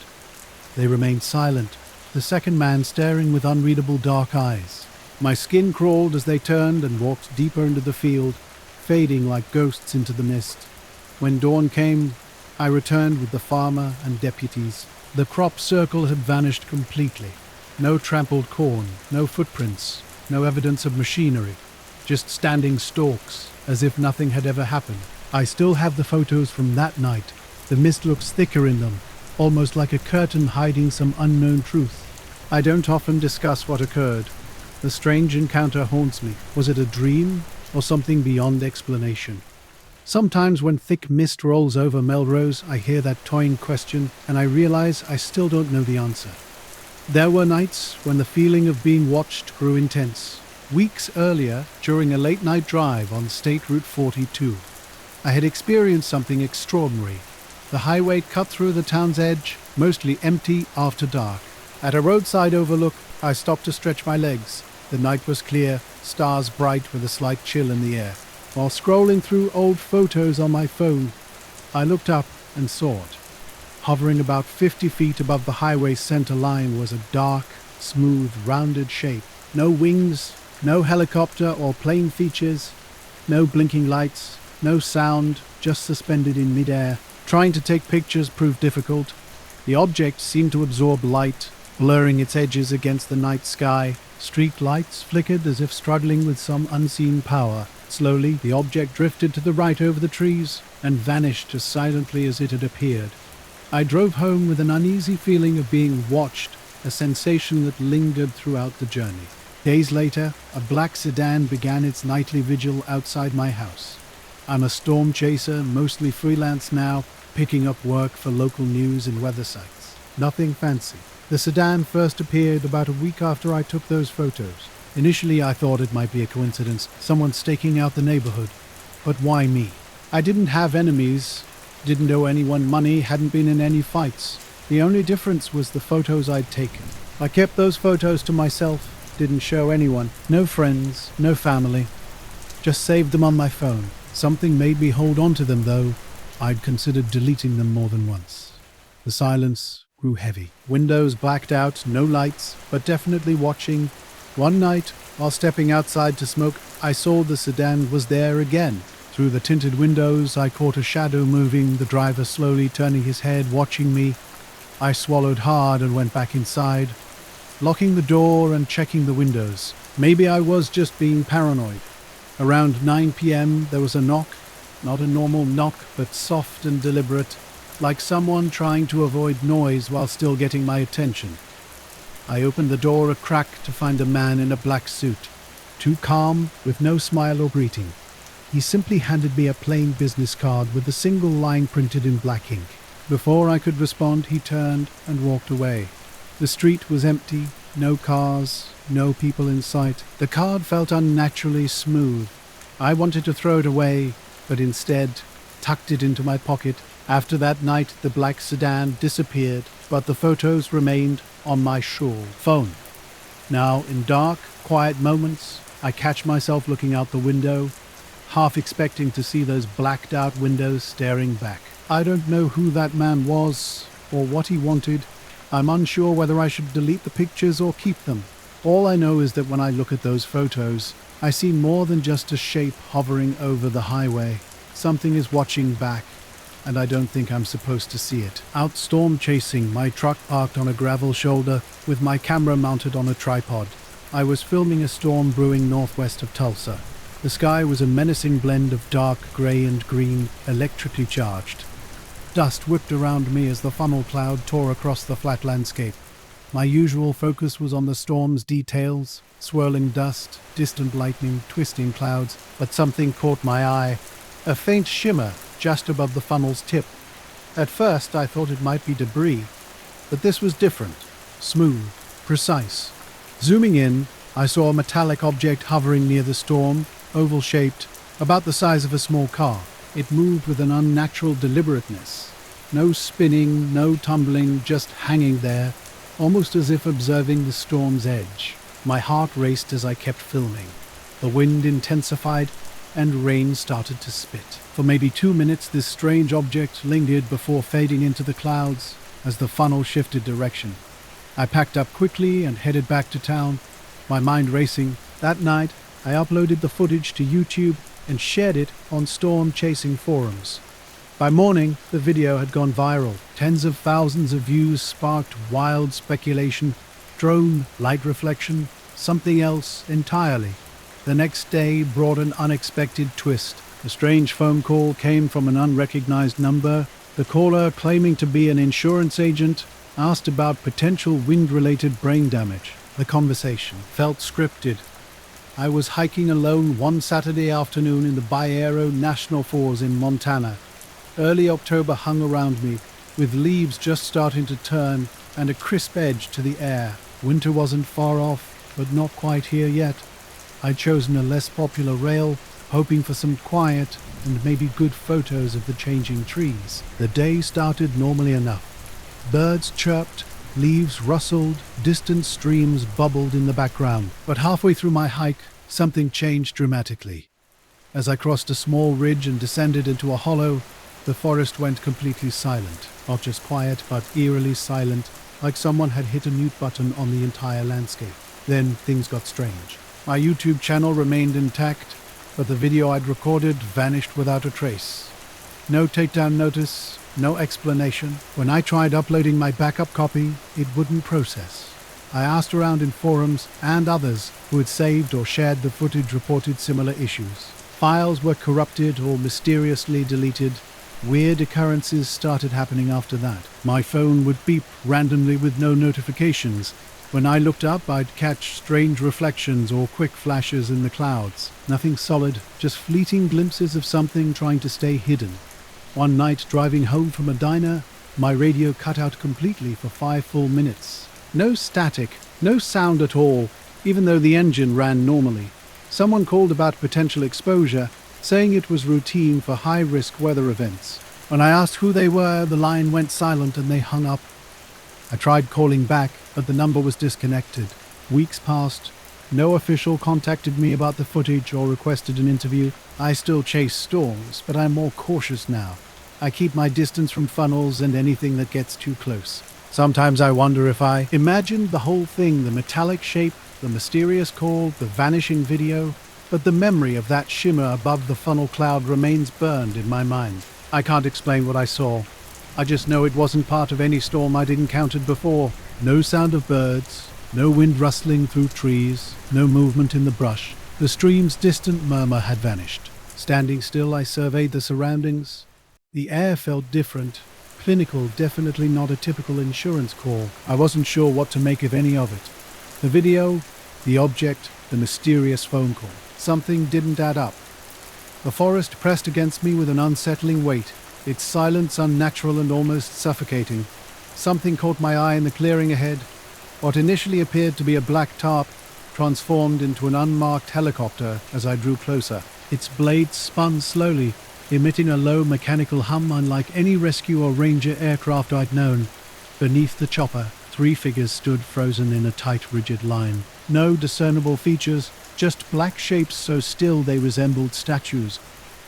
They remained silent, the second man staring with unreadable dark eyes. My skin crawled as they turned and walked deeper into the field, fading like ghosts into the mist. When dawn came, I returned with the farmer and deputies. The crop circle had vanished completely. No trampled corn, no footprints, no evidence of machinery, just standing stalks, as if nothing had ever happened. I still have the photos from that night. The mist looks thicker in them, almost like a curtain hiding some unknown truth. I don't often discuss what occurred. The strange encounter haunts me. Was it a dream or something beyond explanation? Sometimes when thick mist rolls over Melrose, I hear that toying question, and I realize I still don't know the answer. There were nights when the feeling of being watched grew intense. Weeks earlier, during a late-night drive on State Route 42, I had experienced something extraordinary. The highway cut through the town's edge, mostly empty after dark. At a roadside overlook, I stopped to stretch my legs. The night was clear, stars bright with a slight chill in the air. While scrolling through old photos on my phone, I looked up and saw it. Hovering about 50 feet above the highway's center line was a dark, smooth, rounded shape. No wings, no helicopter or plane features, no blinking lights, no sound, just suspended in midair. Trying to take pictures proved difficult. The object seemed to absorb light, blurring its edges against the night sky. Street lights flickered as if struggling with some unseen power. Slowly, the object drifted to the right over the trees and vanished as silently as it had appeared. I drove home with an uneasy feeling of being watched, a sensation that lingered throughout the journey. Days later, a black sedan began its nightly vigil outside my house. I'm a storm chaser, mostly freelance now, picking up work for local news and weather sites. Nothing fancy. The sedan first appeared about a week after I took those photos. Initially I thought it might be a coincidence, someone staking out the neighborhood. But why me? I didn't have enemies, didn't owe anyone money, hadn't been in any fights. The only difference was the photos I'd taken. I kept those photos to myself, didn't show anyone. No friends, no family. Just saved them on my phone. Something made me hold on to them though. I'd considered deleting them more than once. The silence grew heavy. Windows blacked out, no lights, but definitely watching. One night, while stepping outside to smoke, I saw the sedan was there again. Through the tinted windows, I caught a shadow moving, the driver slowly turning his head, watching me. I swallowed hard and went back inside, locking the door and checking the windows. Maybe I was just being paranoid. Around 9 p.m. there was a knock. Not a normal knock, but soft and deliberate, like someone trying to avoid noise while still getting my attention. I opened the door a crack to find a man in a black suit, too calm, with no smile or greeting. He simply handed me a plain business card with a single line printed in black ink. Before I could respond, he turned and walked away. The street was empty, no cars, no people in sight. The card felt unnaturally smooth. I wanted to throw it away, but instead tucked it into my pocket. After that night, the black sedan disappeared, but the photos remained on my phone. Now, in dark, quiet moments, I catch myself looking out the window, half expecting to see those blacked-out windows staring back. I don't know who that man was or what he wanted. I'm unsure whether I should delete the pictures or keep them. All I know is that when I look at those photos, I see more than just a shape hovering over the highway. Something is watching back, and I don't think I'm supposed to see it. Out storm chasing, my truck parked on a gravel shoulder with my camera mounted on a tripod. I was filming a storm brewing northwest of Tulsa. The sky was a menacing blend of dark grey and green, electrically charged. Dust whipped around me as the funnel cloud tore across the flat landscape. My usual focus was on the storm's details, swirling dust, distant lightning, twisting clouds, but something caught my eye, a faint shimmer just above the funnel's tip. At first I thought it might be debris, but this was different, smooth, precise. Zooming in, I saw a metallic object hovering near the storm, oval-shaped, about the size of a small car. It moved with an unnatural deliberateness. No spinning, no tumbling, just hanging there, almost as if observing the storm's edge. My heart raced as I kept filming. The wind intensified, and rain started to spit. For maybe 2 minutes, this strange object lingered before fading into the clouds as the funnel shifted direction. I packed up quickly and headed back to town, my mind racing. That night, I uploaded the footage to YouTube and shared it on storm-chasing forums. By morning, the video had gone viral. Tens of thousands of views sparked wild speculation, drone, light reflection, something else entirely. The next day brought an unexpected twist. A strange phone call came from an unrecognized number. The caller, claiming to be an insurance agent, asked about potential wind-related brain damage. The conversation felt scripted. I was hiking alone one Saturday afternoon in the Bayero National Forest in Montana. Early October hung around me, with leaves just starting to turn and a crisp edge to the air. Winter wasn't far off, but not quite here yet. I'd chosen a less popular rail, hoping for some quiet and maybe good photos of the changing trees. The day started normally enough. Birds chirped, leaves rustled, distant streams bubbled in the background. But halfway through my hike, something changed dramatically. As I crossed a small ridge and descended into a hollow, the forest went completely silent. Not just quiet, but eerily silent, like someone had hit a mute button on the entire landscape. Then things got strange. My YouTube channel remained intact, but the video I'd recorded vanished without a trace. No takedown notice, no explanation. When I tried uploading my backup copy, it wouldn't process. I asked around in forums, and others who had saved or shared the footage reported similar issues. Files were corrupted or mysteriously deleted. Weird occurrences started happening after that. My phone would beep randomly with no notifications, When I looked up, I'd catch strange reflections or quick flashes in the clouds. Nothing solid, just fleeting glimpses of something trying to stay hidden. One night, driving home from a diner, my radio cut out completely for 5 full minutes. No static, no sound at all, even though the engine ran normally. Someone called about potential exposure, saying it was routine for high-risk weather events. When I asked who they were, the line went silent and they hung up. I tried calling back, but the number was disconnected. Weeks passed. No official contacted me about the footage or requested an interview. I still chase storms, but I'm more cautious now. I keep my distance from funnels and anything that gets too close. Sometimes I wonder if I imagined the whole thing, the metallic shape, the mysterious call, the vanishing video, but the memory of that shimmer above the funnel cloud remains burned in my mind. I can't explain what I saw. I just know it wasn't part of any storm I'd encountered before. No sound of birds, no wind rustling through trees, no movement in the brush. The stream's distant murmur had vanished. Standing still, I surveyed the surroundings. The air felt different, clinical, definitely not a typical insurance call. I wasn't sure what to make of any of it. The video, the object, the mysterious phone call. Something didn't add up. The forest pressed against me with an unsettling weight, its silence unnatural and almost suffocating. Something caught my eye in the clearing ahead. What initially appeared to be a black tarp transformed into an unmarked helicopter as I drew closer. Its blades spun slowly, emitting a low mechanical hum unlike any rescue or ranger aircraft I'd known. Beneath the chopper, 3 figures stood frozen in a tight, rigid line. No discernible features, just black shapes so still they resembled statues.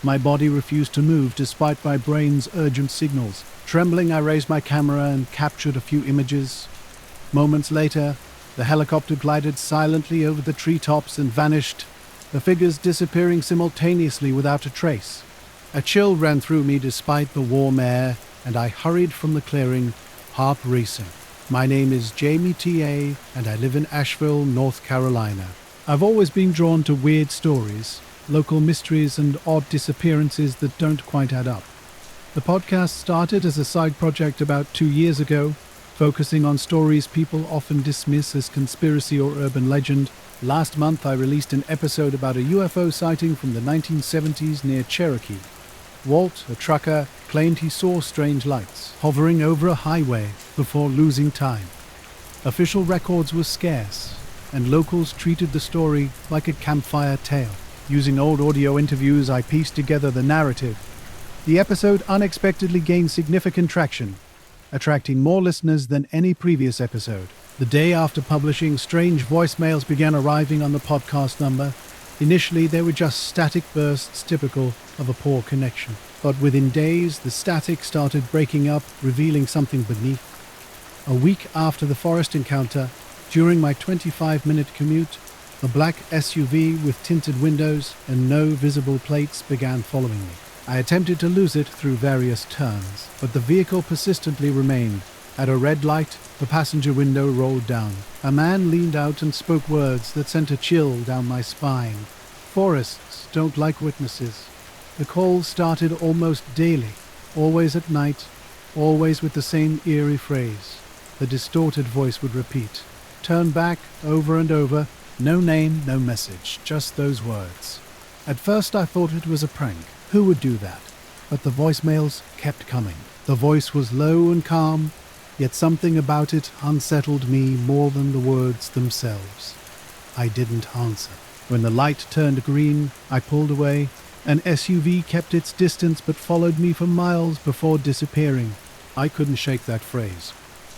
My body refused to move despite my brain's urgent signals. Trembling, I raised my camera and captured a few images. Moments later, the helicopter glided silently over the treetops and vanished, the figures disappearing simultaneously without a trace. A chill ran through me despite the warm air, and I hurried from the clearing, heart racing. My name is Jamie T.A., and I live in Asheville, North Carolina. I've always been drawn to weird stories, local mysteries and odd disappearances that don't quite add up. The podcast started as a side project about 2 years ago, focusing on stories people often dismiss as conspiracy or urban legend. Last month I released an episode about a UFO sighting from the 1970s near Cherokee. Walt, a trucker, claimed he saw strange lights hovering over a highway before losing time. Official records were scarce, and locals treated the story like a campfire tale. Using old audio interviews, I pieced together the narrative. The episode unexpectedly gained significant traction, attracting more listeners than any previous episode. The day after publishing, strange voicemails began arriving on the podcast number. Initially, they were just static bursts typical of a poor connection. But within days, the static started breaking up, revealing something beneath. A week after the forest encounter, during my 25-minute commute, a black SUV with tinted windows and no visible plates began following me. I attempted to lose it through various turns, but the vehicle persistently remained. At a red light, the passenger window rolled down. A man leaned out and spoke words that sent a chill down my spine. Forests don't like witnesses. The calls started almost daily, always at night, always with the same eerie phrase. The distorted voice would repeat. Turn back, over and over. No name, no message, just those words. At first I thought it was a prank. Who would do that? But the voicemails kept coming. The voice was low and calm, yet something about it unsettled me more than the words themselves. I didn't answer. When the light turned green, I pulled away. An SUV kept its distance but followed me for miles before disappearing. I couldn't shake that phrase.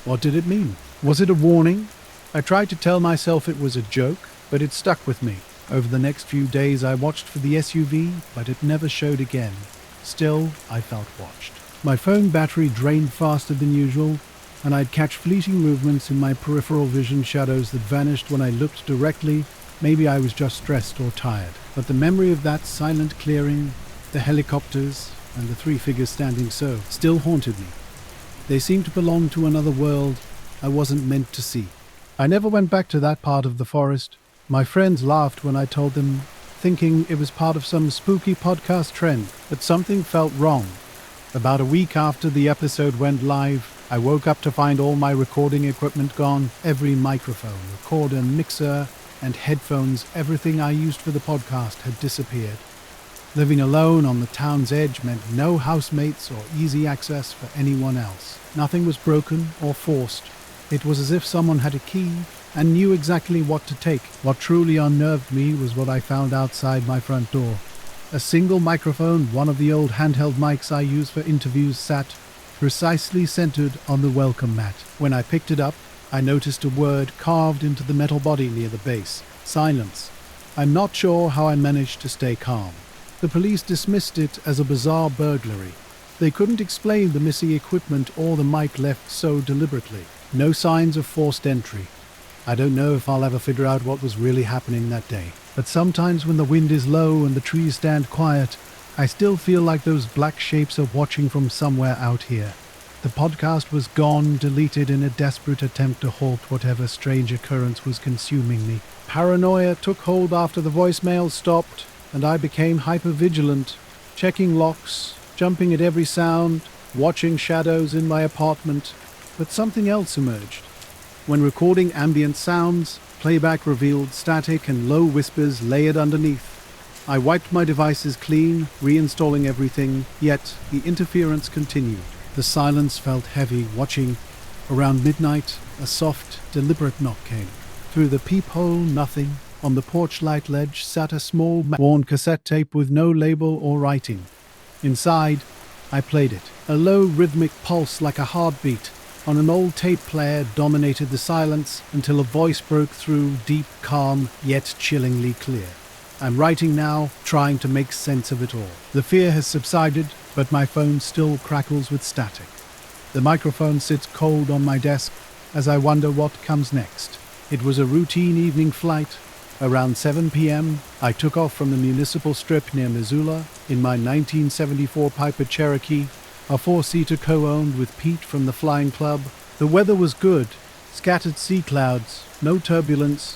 What did it mean? Was it a warning? I tried to tell myself it was a joke, but it stuck with me. Over the next few days I watched for the SUV, but it never showed again. Still, I felt watched. My phone battery drained faster than usual, and I'd catch fleeting movements in my peripheral vision shadows that vanished when I looked directly. Maybe I was just stressed or tired. But the memory of that silent clearing, the helicopters, and the 3 figures standing so, still haunted me. They seemed to belong to another world I wasn't meant to see. I never went back to that part of the forest. My friends laughed when I told them, thinking it was part of some spooky podcast trend, but something felt wrong. About a week after the episode went live, I woke up to find all my recording equipment gone. Every microphone, recorder, mixer, and headphones, everything I used for the podcast had disappeared. Living alone on the town's edge meant no housemates or easy access for anyone else. Nothing was broken or forced. It was as if someone had a key and knew exactly what to take. What truly unnerved me was what I found outside my front door. A single microphone, one of the old handheld mics I use for interviews, sat precisely centered on the welcome mat. When I picked it up, I noticed a word carved into the metal body near the base. Silence. I'm not sure how I managed to stay calm. The police dismissed it as a bizarre burglary. They couldn't explain the missing equipment or the mic left so deliberately. No signs of forced entry. I don't know if I'll ever figure out what was really happening that day. But sometimes when the wind is low and the trees stand quiet, I still feel like those black shapes are watching from somewhere out here. The podcast was gone, deleted in a desperate attempt to halt whatever strange occurrence was consuming me. Paranoia took hold after the voicemail stopped, and I became hyper-vigilant, checking locks, jumping at every sound, watching shadows in my apartment. But something else emerged. When recording ambient sounds, playback revealed static and low whispers layered underneath. I wiped my devices clean, reinstalling everything, yet the interference continued. The silence felt heavy, watching. Around midnight, a soft, deliberate knock came. Through the peephole, nothing. On the porch light ledge sat a small, worn cassette tape with no label or writing. Inside, I played it. A low, rhythmic pulse like a heartbeat on an old tape player dominated the silence until a voice broke through, deep, calm, yet chillingly clear. I'm writing now, trying to make sense of it all. The fear has subsided, but my phone still crackles with static. The microphone sits cold on my desk as I wonder what comes next. It was a routine evening flight. Around 7 p.m., I took off from the municipal strip near Missoula in my 1974 Piper Cherokee, a four-seater co-owned with Pete from the Flying Club. The weather was good, scattered sea clouds, no turbulence.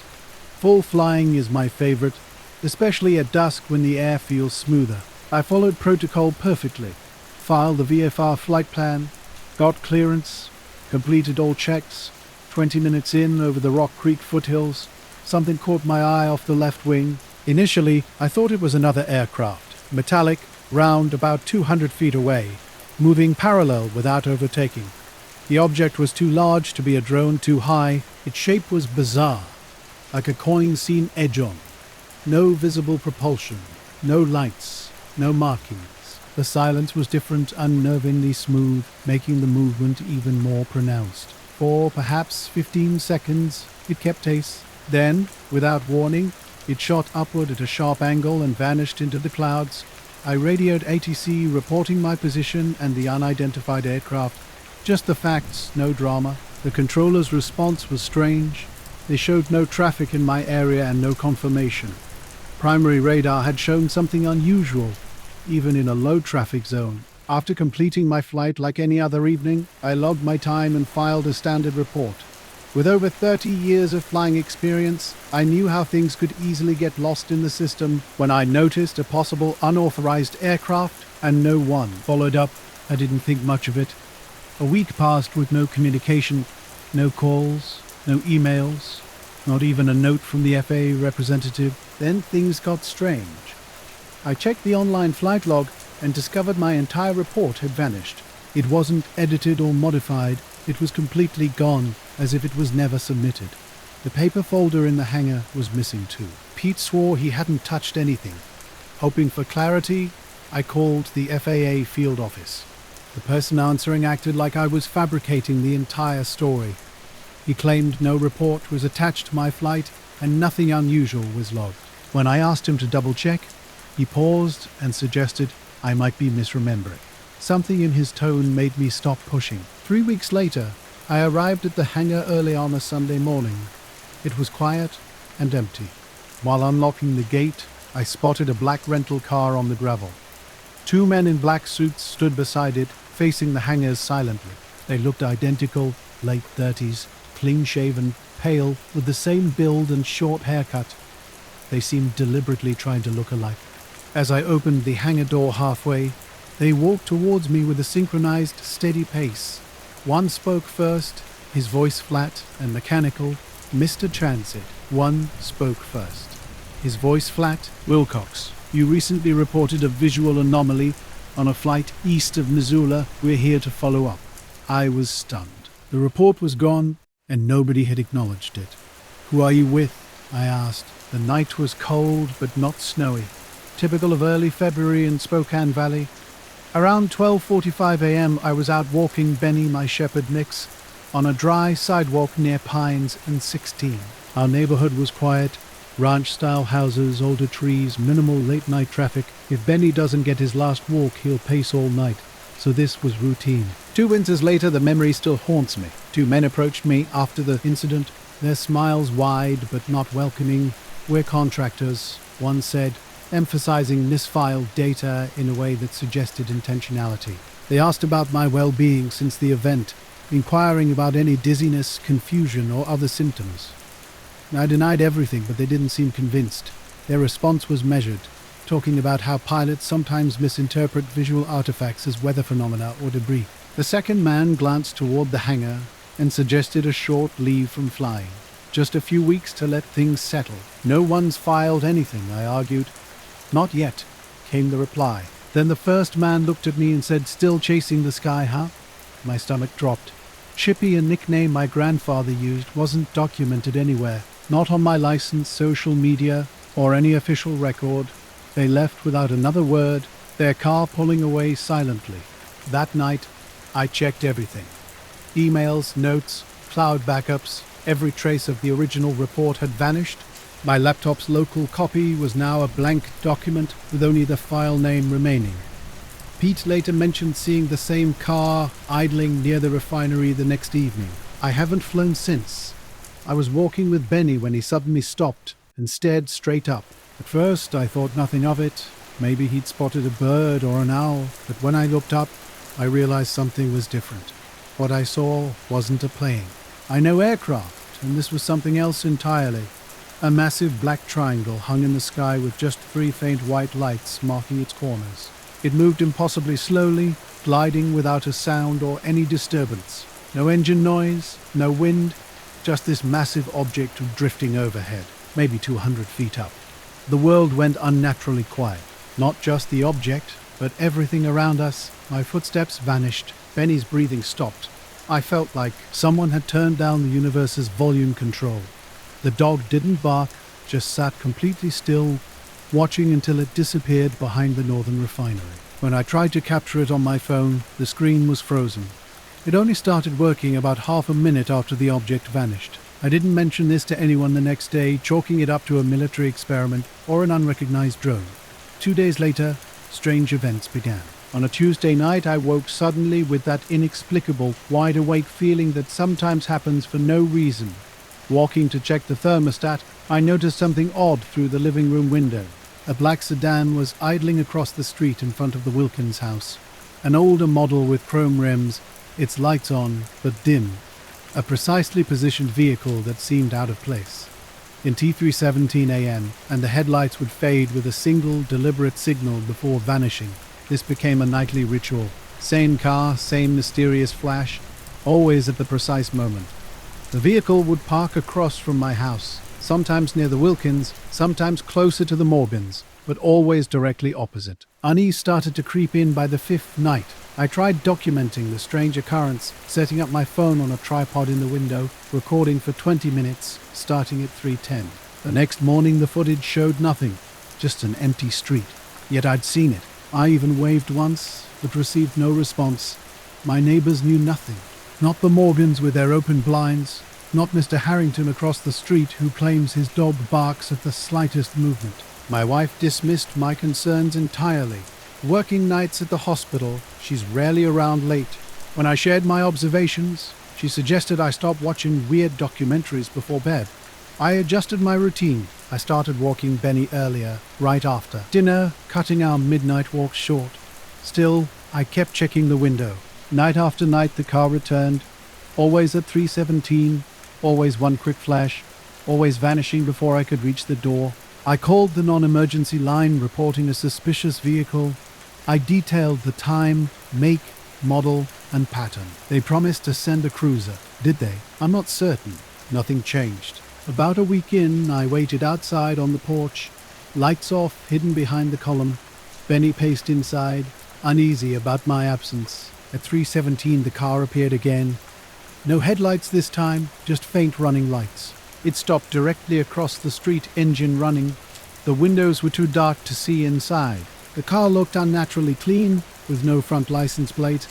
Full flying is my favorite, especially at dusk when the air feels smoother. I followed protocol perfectly, filed the VFR flight plan, got clearance, completed all checks. 20 minutes in, over the Rock Creek foothills, something caught my eye off the left wing. Initially, I thought it was another aircraft, metallic, round, about 200 feet away, moving parallel without overtaking. The object was too large to be a drone, too high. Its shape was bizarre, like a coin seen edge-on. No visible propulsion, no lights, no markings. The silence was different, unnervingly smooth, making the movement even more pronounced. For perhaps 15 seconds, it kept pace. Then, without warning, it shot upward at a sharp angle and vanished into the clouds. I radioed ATC, reporting my position and the unidentified aircraft. Just the facts, no drama. The controller's response was strange. They showed no traffic in my area and no confirmation. Primary radar had shown something unusual, even in a low-traffic zone. After completing my flight like any other evening, I logged my time and filed a standard report. With over 30 years of flying experience, I knew how things could easily get lost in the system. When I noticed a possible unauthorized aircraft and no one followed up, I didn't think much of it. A week passed with no communication, no calls, no emails, not even a note from the FAA representative. Then things got strange. I checked the online flight log and discovered my entire report had vanished. It wasn't edited or modified. It was completely gone, as if it was never submitted. The paper folder in the hangar was missing too. Pete swore he hadn't touched anything. Hoping for clarity, I called the FAA field office. The person answering acted like I was fabricating the entire story. He claimed no report was attached to my flight and nothing unusual was logged. When I asked him to double-check, he paused and suggested I might be misremembering. Something in his tone made me stop pushing. 3 weeks later, I arrived at the hangar early on a Sunday morning. It was quiet and empty. While unlocking the gate, I spotted a black rental car on the gravel. 2 men in black suits stood beside it, facing the hangars silently. They looked identical, late 30s, clean-shaven, pale, with the same build and short haircut. They seemed deliberately trying to look alike. As I opened the hangar door halfway, they walked towards me with a synchronized, steady pace. One spoke first, his voice flat and mechanical. Mr. Transit. One spoke first. His voice flat. Wilcox, you recently reported a visual anomaly on a flight east of Missoula. We're here to follow up. I was stunned. The report was gone, and nobody had acknowledged it. Who are you with? I asked. The night was cold but not snowy, typical of early February in Spokane Valley. Around 12:45 a.m. I was out walking Benny, my shepherd mix, on a dry sidewalk near Pines and 16. Our neighborhood was quiet, ranch-style houses, older trees, minimal late-night traffic. If Benny doesn't get his last walk, he'll pace all night. So this was routine. 2 winters later, the memory still haunts me. 2 men approached me after the incident, their smiles wide but not welcoming. We're contractors, one said, emphasizing misfiled data in a way that suggested intentionality. They asked about my well-being since the event, inquiring about any dizziness, confusion, or other symptoms. I denied everything, but they didn't seem convinced. Their response was measured, talking about how pilots sometimes misinterpret visual artifacts as weather phenomena or debris. The second man glanced toward the hangar and suggested a short leave from flying. Just a few weeks to let things settle. No one's filed anything, I argued. Not yet, came the reply. Then the first man looked at me and said, still chasing the sky, huh? My stomach dropped. Chippy, a nickname my grandfather used, wasn't documented anywhere. Not on my license, social media, or any official record. They left without another word, their car pulling away silently. That night, I checked everything. Emails, notes, cloud backups. Every trace of the original report had vanished. My laptop's local copy was now a blank document with only the file name remaining. Pete later mentioned seeing the same car idling near the refinery the next evening. I haven't flown since. I was walking with Benny when he suddenly stopped and stared straight up. At first I thought nothing of it. Maybe he'd spotted a bird or an owl, but when I looked up, I realized something was different. What I saw wasn't a plane. I know aircraft, and this was something else entirely. A massive black triangle hung in the sky with just 3 faint white lights marking its corners. It moved impossibly slowly, gliding without a sound or any disturbance. No engine noise, no wind, just this massive object drifting overhead, maybe 200 feet up. The world went unnaturally quiet. Not just the object, but everything around us. My footsteps vanished. Benny's breathing stopped. I felt like someone had turned down the universe's volume control. The dog didn't bark, just sat completely still, watching until it disappeared behind the northern refinery. When I tried to capture it on my phone, the screen was frozen. It only started working about half a minute after the object vanished. I didn't mention this to anyone the next day, chalking it up to a military experiment or an unrecognized drone. 2 days later, strange events began. On a Tuesday night, I woke suddenly with that inexplicable, wide-awake feeling that sometimes happens for no reason. Walking to check the thermostat, I noticed something odd through the living room window. A black sedan was idling across the street in front of the Wilkins house. An older model with chrome rims, its lights on, but dim. A precisely positioned vehicle that seemed out of place. In T3:17 a.m., and the headlights would fade with a single, deliberate signal before vanishing. This became a nightly ritual. Same car, same mysterious flash, always at the precise moment. The vehicle would park across from my house, sometimes near the Wilkins, sometimes closer to the Morbins, but always directly opposite. Unease started to creep in by the 5th night. I tried documenting the strange occurrence, setting up my phone on a tripod in the window, recording for 20 minutes, starting at 3:10. The next morning the footage showed nothing, just an empty street. Yet I'd seen it. I even waved once, but received no response. My neighbors knew nothing. Not the Morgans with their open blinds, not Mr. Harrington across the street who claims his dog barks at the slightest movement. My wife dismissed my concerns entirely. Working nights at the hospital, she's rarely around late. When I shared my observations, she suggested I stop watching weird documentaries before bed. I adjusted my routine. I started walking Benny earlier, right after dinner, cutting our midnight walk short. Still, I kept checking the window. Night after night the car returned, always at 3:17, always one quick flash, always vanishing before I could reach the door. I called the non-emergency line reporting a suspicious vehicle. I detailed the time, make, model, and pattern. They promised to send a cruiser. Did they? I'm not certain. Nothing changed. About a week in, I waited outside on the porch, lights off, hidden behind the column. Benny paced inside, uneasy about my absence. At 3:17, the car appeared again. No headlights this time, just faint running lights. It stopped directly across the street, engine running. The windows were too dark to see inside. The car looked unnaturally clean, with no front license plate.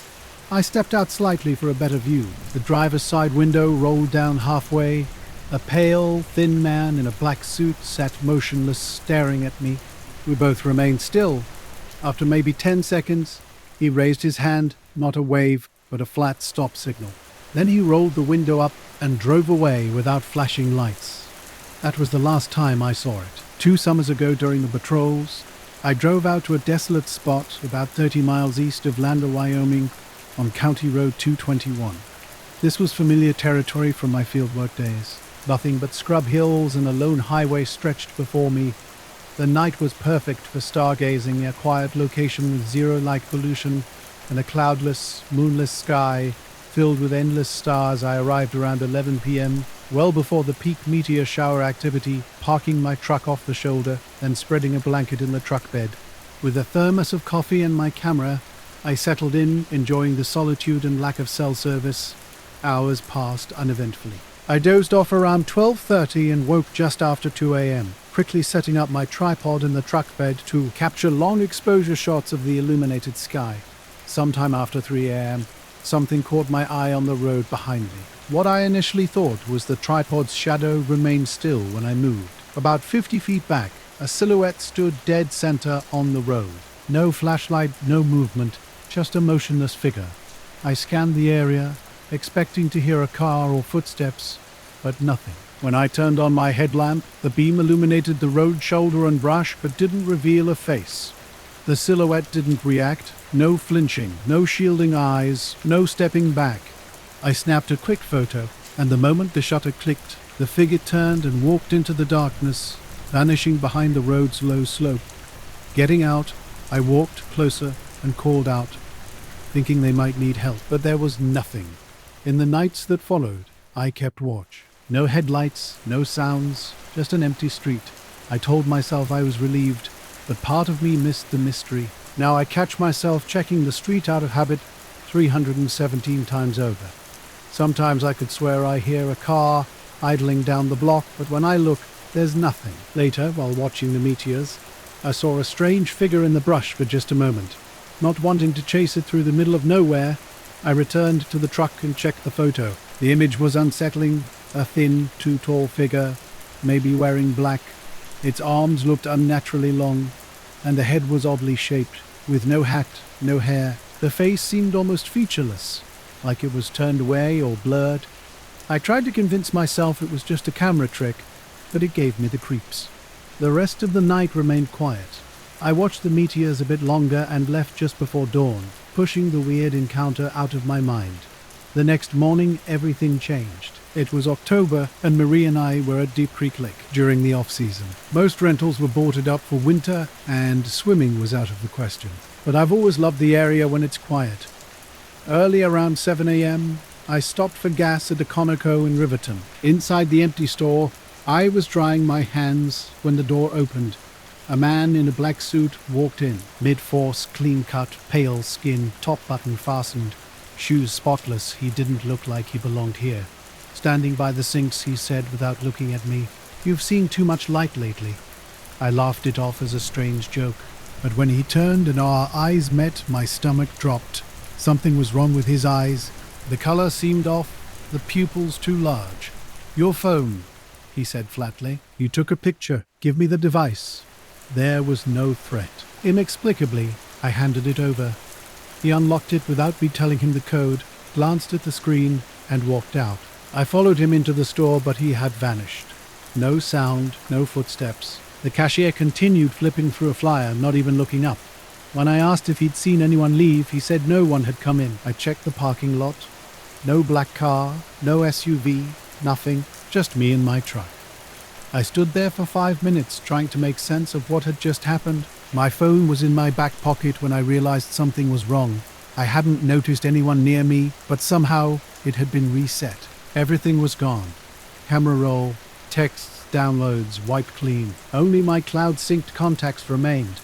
I stepped out slightly for a better view. The driver's side window rolled down halfway. A pale, thin man in a black suit sat motionless, staring at me. We both remained still. After maybe 10 seconds, he raised his hand, not a wave, but a flat stop signal. Then he rolled the window up and drove away without flashing lights. That was the last time I saw it. 2 summers ago during the patrols, I drove out to a desolate spot about 30 miles east of Lander, Wyoming, on County Road 221. This was familiar territory from my fieldwork days. Nothing but scrub hills and a lone highway stretched before me. The night was perfect for stargazing, a quiet location with zero light pollution and a cloudless, moonless sky filled with endless stars. I arrived around 11 p.m., well before the peak meteor shower activity, parking my truck off the shoulder, then spreading a blanket in the truck bed. With a thermos of coffee and my camera, I settled in, enjoying the solitude and lack of cell service. Hours passed uneventfully. I dozed off around 12:30 and woke just after 2 a.m., quickly setting up my tripod in the truck bed to capture long exposure shots of the illuminated sky. Sometime after 3 a.m., something caught my eye on the road behind me. What I initially thought was the tripod's shadow remained still when I moved. About 50 feet back, a silhouette stood dead center on the road. No flashlight, no movement, just a motionless figure. I scanned the area, expecting to hear a car or footsteps, but nothing. When I turned on my headlamp, the beam illuminated the road shoulder and brush, but didn't reveal a face. The silhouette didn't react, no flinching, no shielding eyes, no stepping back. I snapped a quick photo, and the moment the shutter clicked, the figure turned and walked into the darkness, vanishing behind the road's low slope. Getting out, I walked closer and called out, thinking they might need help, but there was nothing. In the nights that followed, I kept watch. No headlights, no sounds, just an empty street. I told myself I was relieved, but part of me missed the mystery. Now I catch myself checking the street out of habit 317 times over. Sometimes I could swear I hear a car idling down the block, but when I look, there's nothing. Later, while watching the meteors, I saw a strange figure in the brush for just a moment. Not wanting to chase it through the middle of nowhere, I returned to the truck and checked the photo. The image was unsettling, a thin, too tall figure, maybe wearing black. Its arms looked unnaturally long, and the head was oddly shaped, with no hat, no hair. The face seemed almost featureless, like it was turned away or blurred. I tried to convince myself it was just a camera trick, but it gave me the creeps. The rest of the night remained quiet. I watched the meteors a bit longer and left just before dawn, pushing the weird encounter out of my mind. The next morning, everything changed. It was October, and Marie and I were at Deep Creek Lake during the off-season. Most rentals were boarded up for winter, and swimming was out of the question. But I've always loved the area when it's quiet. Early around 7 a.m., I stopped for gas at a Conoco in Riverton. Inside the empty store, I was drying my hands when the door opened. A man in a black suit walked in, mid-force, clean-cut, pale skin, top button fastened, shoes spotless. He didn't look like he belonged here. Standing by the sinks, he said without looking at me, "You've seen too much light lately." I laughed it off as a strange joke, but when he turned and our eyes met, my stomach dropped. Something was wrong with his eyes. The color seemed off, the pupils too large. "Your phone," he said flatly. "You took a picture. Give me the device." There was no threat. Inexplicably, I handed it over. He unlocked it without me telling him the code, glanced at the screen, and walked out. I followed him into the store, but he had vanished. No sound, no footsteps. The cashier continued flipping through a flyer, not even looking up. When I asked if he'd seen anyone leave, he said no one had come in. I checked the parking lot. No black car, no SUV, nothing, just me and my truck. I stood there for 5 minutes trying to make sense of what had just happened. My phone was in my back pocket when I realized something was wrong. I hadn't noticed anyone near me, but somehow it had been reset. Everything was gone. Camera roll, texts, downloads, wiped clean. Only my cloud-synced contacts remained.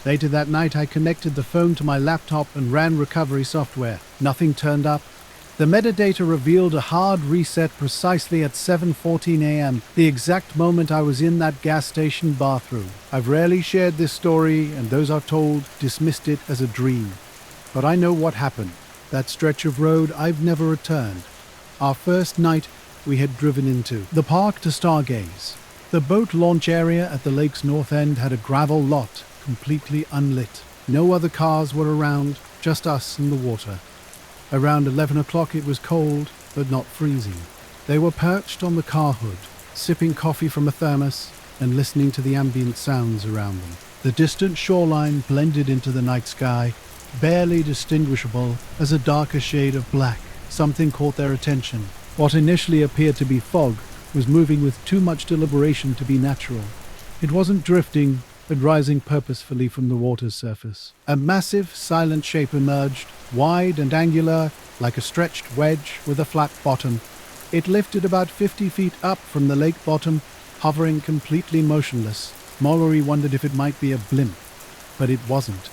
Later that night, I connected the phone to my laptop and ran recovery software. Nothing turned up. The metadata revealed a hard reset precisely at 7:14 a.m., the exact moment I was in that gas station bathroom. I've rarely shared this story, and those I've told dismissed it as a dream. But I know what happened. That stretch of road, I've never returned. Our first night, we had driven into the park to stargaze. The boat launch area at the lake's north end had a gravel lot, completely unlit. No other cars were around, just us and the water. Around 11 o'clock it was cold, but not freezing. They were perched on the car hood, sipping coffee from a thermos and listening to the ambient sounds around them. The distant shoreline blended into the night sky, barely distinguishable as a darker shade of black. Something caught their attention. What initially appeared to be fog was moving with too much deliberation to be natural. It wasn't drifting, but rising purposefully from the water's surface. A massive, silent shape emerged, wide and angular, like a stretched wedge with a flat bottom. It lifted about 50 feet up from the lake bottom, hovering completely motionless. Mallory wondered if it might be a blimp, but it wasn't.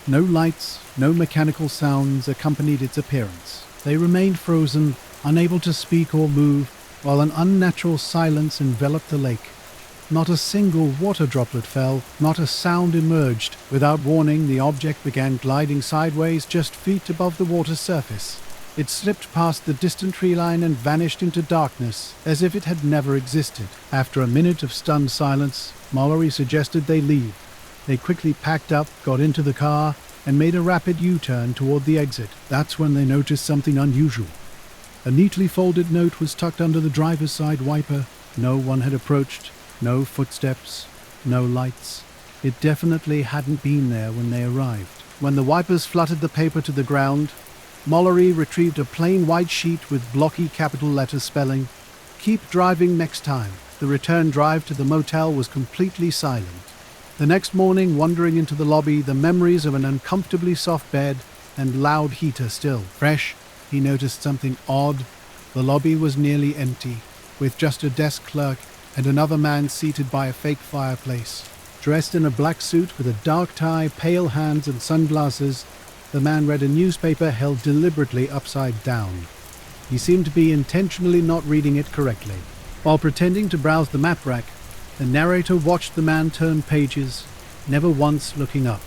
No lights, no mechanical sounds accompanied its appearance. They remained frozen, unable to speak or move, while an unnatural silence enveloped the lake. Not a single water droplet fell, not a sound emerged. Without warning, the object began gliding sideways just feet above the water's surface. It slipped past the distant tree line and vanished into darkness, as if it had never existed. After a minute of stunned silence, Mallory suggested they leave. They quickly packed up, got into the car, and made a rapid U-turn toward the exit. That's when they noticed something unusual. A neatly folded note was tucked under the driver's side wiper. No one had approached. No footsteps, no lights. It definitely hadn't been there when they arrived. When the wipers fluttered the paper to the ground, Mallory retrieved a plain white sheet with blocky capital letter spelling, "Keep driving next time." The return drive to the motel was completely silent. The next morning, wandering into the lobby, the memories of an uncomfortably soft bed and loud heater still fresh, he noticed something odd. The lobby was nearly empty, with just a desk clerk and another man seated by a fake fireplace. Dressed in a black suit with a dark tie, pale hands and sunglasses, the man read a newspaper held deliberately upside down. He seemed to be intentionally not reading it correctly. While pretending to browse the map rack, the narrator watched the man turn pages, never once looking up.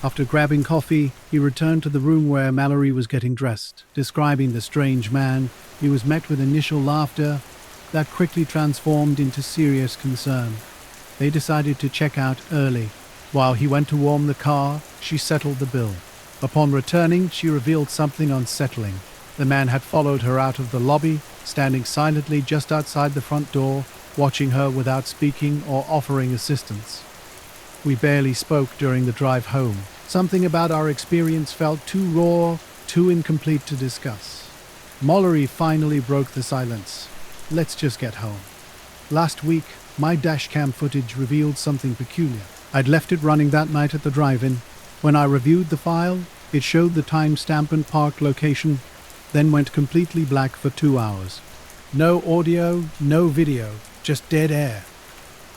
After grabbing coffee, he returned to the room where Mallory was getting dressed. Describing the strange man, he was met with initial laughter that quickly transformed into serious concern. They decided to check out early. While he went to warm the car, she settled the bill. Upon returning, she revealed something unsettling. The man had followed her out of the lobby, standing silently just outside the front door, watching her without speaking or offering assistance. We barely spoke during the drive home. Something about our experience felt too raw, too incomplete to discuss. Mallory finally broke the silence. Let's just get home. Last week, my dashcam footage revealed something peculiar. I'd left it running that night at the drive-in. When I reviewed the file, it showed the timestamp and park location, then went completely black for 2 hours. No audio, no video, just dead air.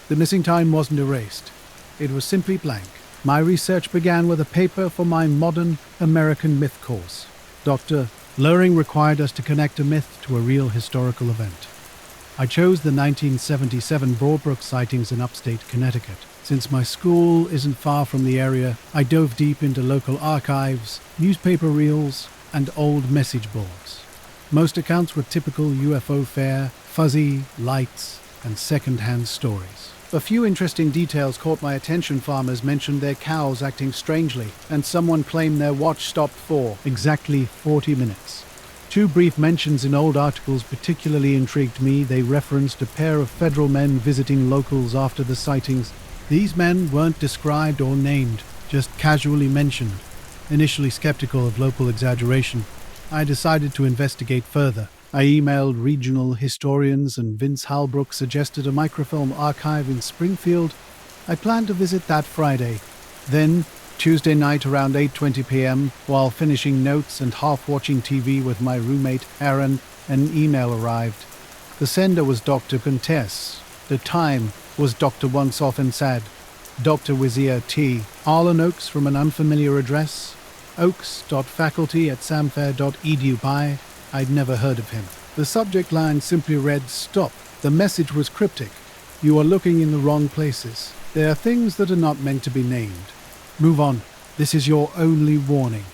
The missing time wasn't erased. It was simply blank. My research began with a paper for my modern American myth course. Dr. Luring required us to connect a myth to a real historical event. I chose the 1977 Broadbrook sightings in upstate Connecticut. Since my school isn't far from the area, I dove deep into local archives, newspaper reels, and old message boards. Most accounts were typical UFO fare, fuzzy, lights, and second-hand stories. A few interesting details caught my attention. Farmers mentioned their cows acting strangely, and someone claimed their watch stopped for exactly 40 minutes. 2 brief mentions in old articles particularly intrigued me. They referenced a pair of federal men visiting locals after the sightings. These men weren't described or named, just casually mentioned. Initially skeptical of local exaggeration, I decided to investigate further. I emailed regional historians, and Vince Halbrook suggested a microfilm archive in Springfield. I planned to visit that Friday. Then, Tuesday night around 8:20 p.m., while finishing notes and half-watching TV with my roommate Aaron, an email arrived. The sender was Dr. Contess. The time was Dr. Onsoff and Sad. Dr. Wazir T. Arlen Oakes from an unfamiliar address. Oakes.faculty@samfair.edu. I'd never heard of him. The subject line simply read, "Stop." The message was cryptic. "You are looking in the wrong places. There are things that are not meant to be named. Move on. This is your only warning."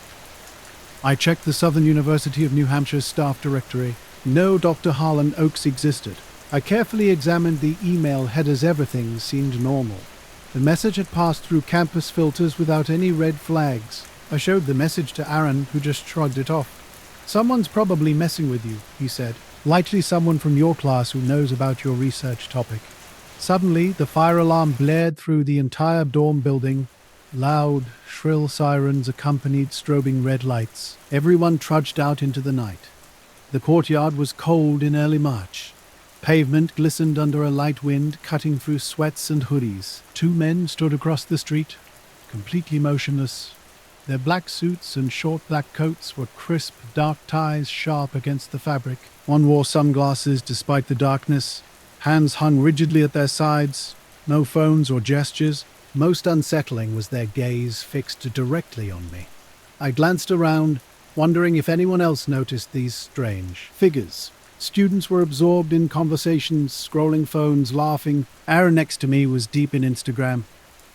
I checked the Southern University of New Hampshire's staff directory. No Dr. Harlan Oakes existed. I carefully examined the email headers. Everything seemed normal. The message had passed through campus filters without any red flags. I showed the message to Aaron, who just shrugged it off. "Someone's probably messing with you," he said. "Likely someone from your class who knows about your research topic." Suddenly, the fire alarm blared through the entire dorm building. Loud, shrill sirens accompanied strobing red lights. Everyone trudged out into the night. The courtyard was cold in early March. Pavement glistened under a light wind, cutting through sweats and hoodies. 2 men stood across the street, completely motionless. Their black suits and short black coats were crisp, dark ties sharp against the fabric. One wore sunglasses despite the darkness. Hands hung rigidly at their sides. No phones or gestures. Most unsettling was their gaze fixed directly on me. I glanced around, wondering if anyone else noticed these strange figures. Students were absorbed in conversations, scrolling phones, laughing. Aaron next to me was deep in Instagram.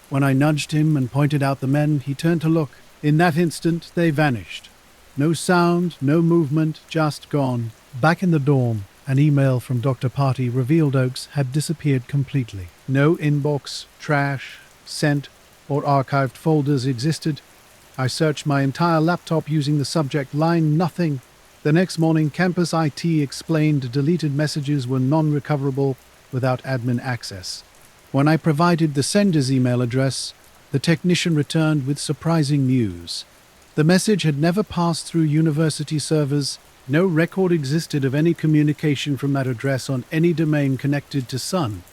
When I nudged him and pointed out the men, he turned to look. In that instant, they vanished. No sound, no movement, just gone. Back in the dorm, an email from Dr. Party revealed Oakes had disappeared completely. No inbox, trash, sent, or archived folders existed. I searched my entire laptop using the subject line, nothing. The next morning, campus IT explained deleted messages were non-recoverable without admin access. When I provided the sender's email address, the technician returned with surprising news. The message had never passed through university servers. No record existed of any communication from that address on any domain connected to Sun.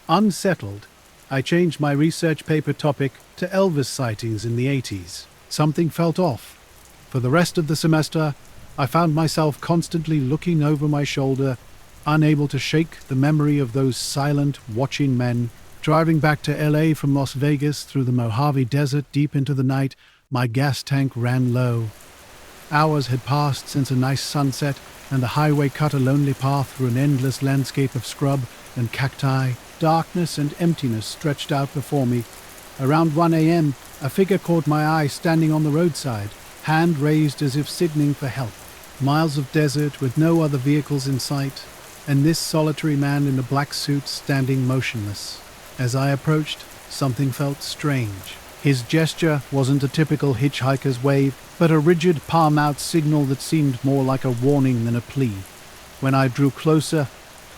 Unsettled, I changed my research paper topic to Elvis sightings in the 80s. Something felt off. For the rest of the semester, I found myself constantly looking over my shoulder, unable to shake the memory of those silent, watching men. Driving back to LA from Las Vegas through the Mojave Desert deep into the night, my gas tank ran low. Hours had passed since a nice sunset, and the highway cut a lonely path through an endless landscape of scrub and cacti. Darkness and emptiness stretched out before me. Around 1 a.m., a figure caught my eye standing on the roadside, hand raised as if signaling for help. Miles of desert with no other vehicles in sight, and this solitary man in a black suit standing motionless. As I approached, something felt strange. His gesture wasn't a typical hitchhiker's wave, but a rigid palm-out signal that seemed more like a warning than a plea. When I drew closer,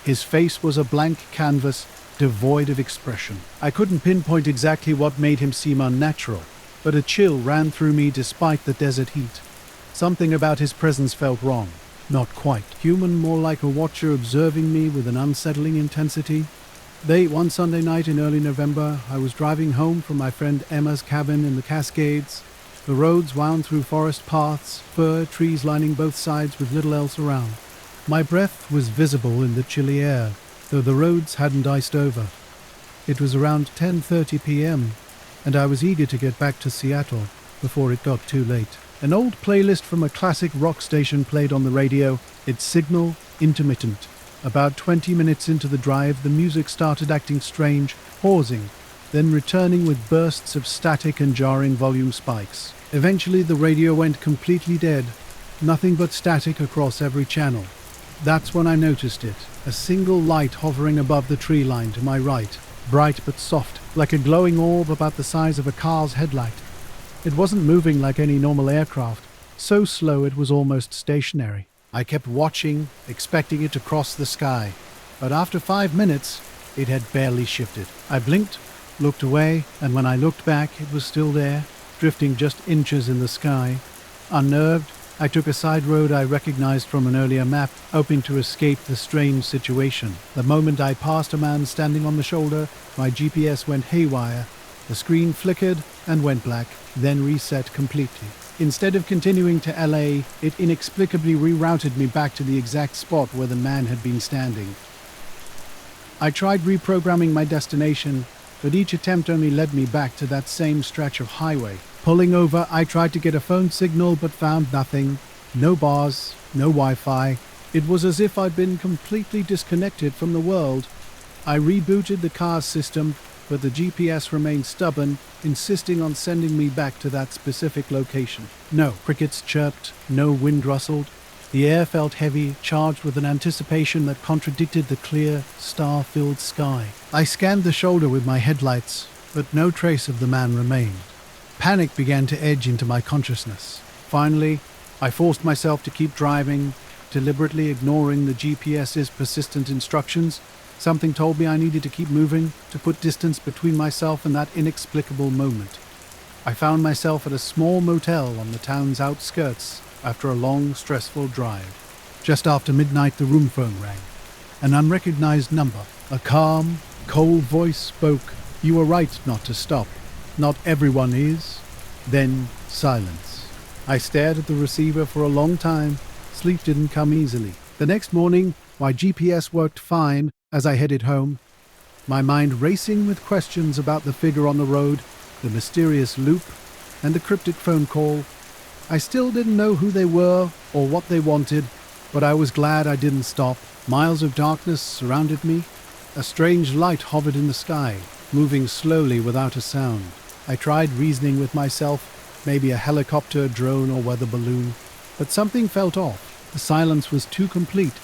his face was a blank canvas, devoid of expression. I couldn't pinpoint exactly what made him seem unnatural, but a chill ran through me despite the desert heat. Something about his presence felt wrong. Not quite human, more like a watcher observing me with an unsettling intensity. One Sunday night in early November, I was driving home from my friend Emma's cabin in the Cascades. The roads wound through forest paths, fir trees lining both sides with little else around. My breath was visible in the chilly air, though the roads hadn't iced over. It was around 10:30 p.m., and I was eager to get back to Seattle before it got too late. An old playlist from a classic rock station played on the radio, its signal intermittent. About 20 minutes into the drive, the music started acting strange, pausing, then returning with bursts of static and jarring volume spikes. Eventually, the radio went completely dead, nothing but static across every channel. That's when I noticed it, a single light hovering above the tree line to my right, bright but soft, like a glowing orb about the size of a car's headlight. It wasn't moving like any normal aircraft, so slow it was almost stationary. I kept watching, expecting it to cross the sky, but after 5 minutes, it had barely shifted. I blinked, looked away, and when I looked back, it was still there, drifting just inches in the sky. Unnerved, I took a side road I recognized from an earlier map, hoping to escape the strange situation. The moment I passed a man standing on the shoulder, my GPS went haywire, The screen flickered and went black, then reset completely. Instead of continuing to LA, it inexplicably rerouted me back to the exact spot where the man had been standing. I tried reprogramming my destination, but each attempt only led me back to that same stretch of highway. Pulling over, I tried to get a phone signal but found nothing. No bars, no Wi-Fi. It was as if I'd been completely disconnected from the world. I rebooted the car's system, but the GPS remained stubborn, insisting on sending me back to that specific location. No crickets chirped, no wind rustled. The air felt heavy, charged with an anticipation that contradicted the clear, star-filled sky. I scanned the shoulder with my headlights, but no trace of the man remained. Panic began to edge into my consciousness. Finally, I forced myself to keep driving, deliberately ignoring the GPS's persistent instructions. Something told me I needed to keep moving, to put distance between myself and that inexplicable moment. I found myself at a small motel on the town's outskirts after a long, stressful drive. Just after midnight, the room phone rang. An unrecognized number. A calm, cold voice spoke. "You were right not to stop. Not everyone is." Then silence. I stared at the receiver for a long time. Sleep didn't come easily. The next morning, my GPS worked fine as I headed home, my mind racing with questions about the figure on the road, the mysterious loop, and the cryptic phone call. I still didn't know who they were or what they wanted, but I was glad I didn't stop. Miles of darkness surrounded me. A strange light hovered in the sky, moving slowly without a sound. I tried reasoning with myself, maybe a helicopter, drone, or weather balloon, but something felt off. The silence was too complete,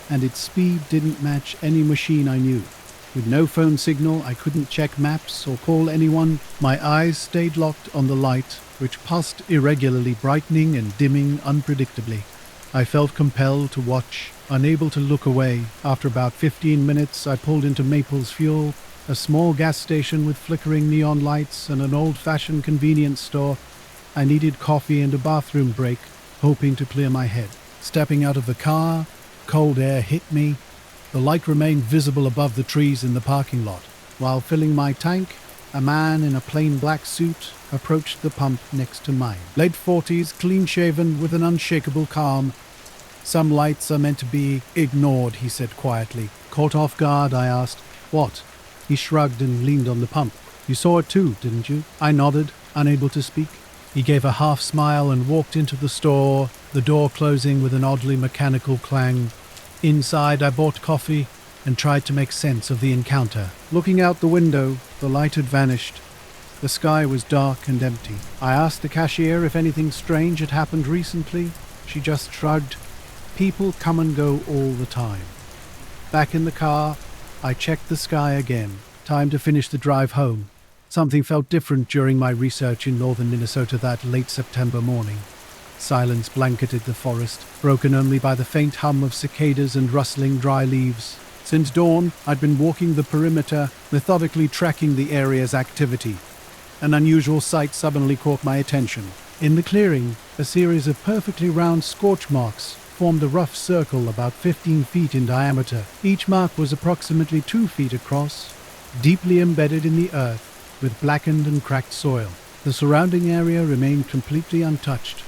and its speed didn't match any machine I knew. With no phone signal, I couldn't check maps or call anyone. My eyes stayed locked on the light, which pulsed irregularly, brightening and dimming unpredictably. I felt compelled to watch, unable to look away. After about 15 minutes, I pulled into Maples Fuel, a small gas station with flickering neon lights and an old-fashioned convenience store. I needed coffee and a bathroom break, hoping to clear my head. Stepping out of the car, cold air hit me. The light remained visible above the trees in the parking lot. While filling my tank, a man in a plain black suit approached the pump next to mine. Late 40s, clean-shaven, with an unshakable calm. "Some lights are meant to be ignored," he said quietly. Caught off guard, I asked, "What?" He shrugged and leaned on the pump. "You saw it too, didn't you?" I nodded, unable to speak. He gave a half smile and walked into the store, the door closing with an oddly mechanical clang. Inside, I bought coffee and tried to make sense of the encounter. Looking out the window, the light had vanished. The sky was dark and empty. I asked the cashier if anything strange had happened recently. She just shrugged. People come and go all the time. Back in the car, I checked the sky again. Time to finish the drive home. Something felt different during my research in northern Minnesota that late September morning. Silence blanketed the forest, broken only by the faint hum of cicadas and rustling dry leaves. Since dawn, I'd been walking the perimeter, methodically tracking the area's activity. An unusual sight suddenly caught my attention. In the clearing, a series of perfectly round scorch marks formed a rough circle about 15 feet in diameter. Each mark was approximately 2 feet across, deeply embedded in the earth, with blackened and cracked soil. The surrounding area remained completely untouched.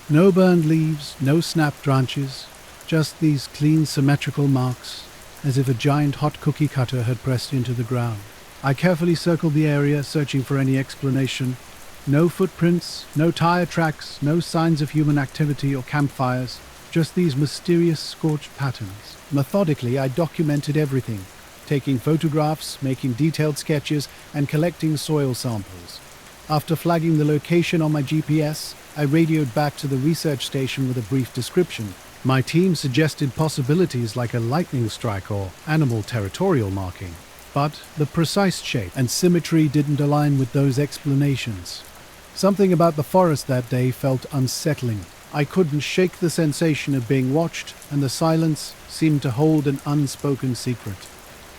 No burned leaves, no snapped branches, just these clean, symmetrical marks, as if a giant hot cookie cutter had pressed into the ground. I carefully circled the area, searching for any explanation. No footprints, no tire tracks, no signs of human activity or campfires, just these mysterious scorched patterns. Methodically, I documented everything, taking photographs, making detailed sketches, and collecting soil samples. After flagging the location on my GPS, I radioed back to the research station with a brief description. My team suggested possibilities like a lightning strike or animal territorial marking, but the precise shape and symmetry didn't align with those explanations. Something about the forest that day felt unsettling. I couldn't shake the sensation of being watched, and the silence seemed to hold an unspoken secret.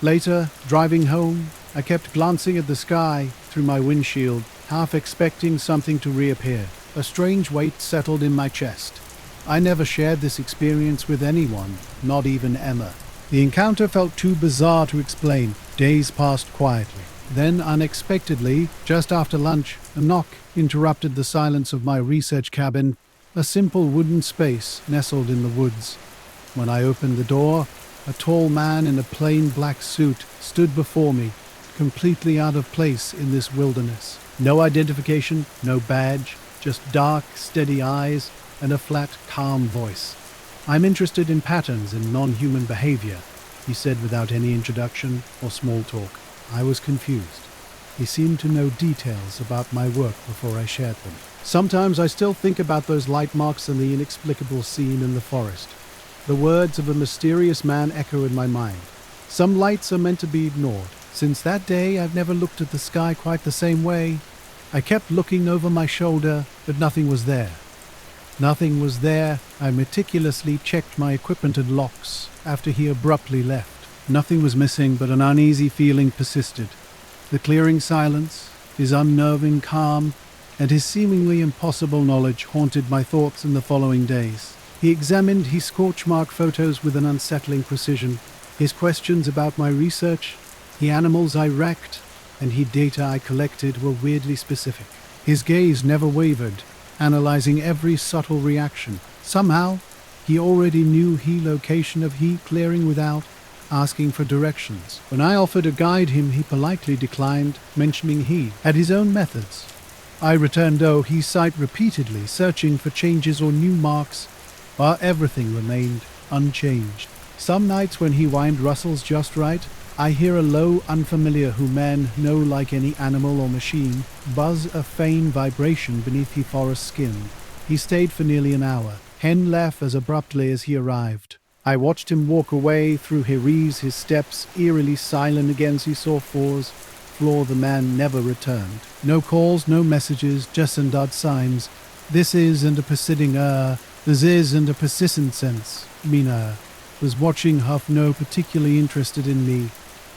Later, driving home, I kept glancing at the sky through my windshield, half expecting something to reappear. A strange weight settled in my chest. I never shared this experience with anyone, not even Emma. The encounter felt too bizarre to explain. Days passed quietly. Then, unexpectedly, just after lunch, a knock interrupted the silence of my research cabin, a simple wooden space nestled in the woods. When I opened the door, a tall man in a plain black suit stood before me, completely out of place in this wilderness. No identification, no badge, just dark, steady eyes and a flat, calm voice. "I'm interested in patterns in non-human behavior," he said without any introduction or small talk. I was confused. He seemed to know details about my work before I shared them. Sometimes I still think about those light marks and the inexplicable scene in the forest. The words of a mysterious man echo in my mind. Some lights are meant to be ignored. Since that day, I've never looked at the sky quite the same way. I kept looking over my shoulder, but nothing was there. Nothing was there. I meticulously checked my equipment and locks after he abruptly left. Nothing was missing, but an uneasy feeling persisted. The clearing silence, his unnerving calm, and his seemingly impossible knowledge haunted my thoughts in the following days. He examined his scorch-mark photos with an unsettling precision. His questions about my research, the animals I wrecked, and the data I collected were weirdly specific. His gaze never wavered, analyzing every subtle reaction. Somehow, he already knew the location of the clearing without asking for directions. When I offered to guide him, he politely declined, mentioning he had his own methods. I returned though his sight repeatedly, searching for changes or new marks, while everything remained unchanged. Some nights when he wind rustles just right, I hear a low, unfamiliar men know like any animal or machine, buzz a faint vibration beneath the forest skin. He stayed for nearly an hour. Hen left as abruptly as he arrived. I watched him walk away through his steps eerily silent against the soft floor. The man never returned. No calls, no messages, just some odd signs. This is and a persisting this is and a persistent sense. Mina was watching half no particularly interested in me.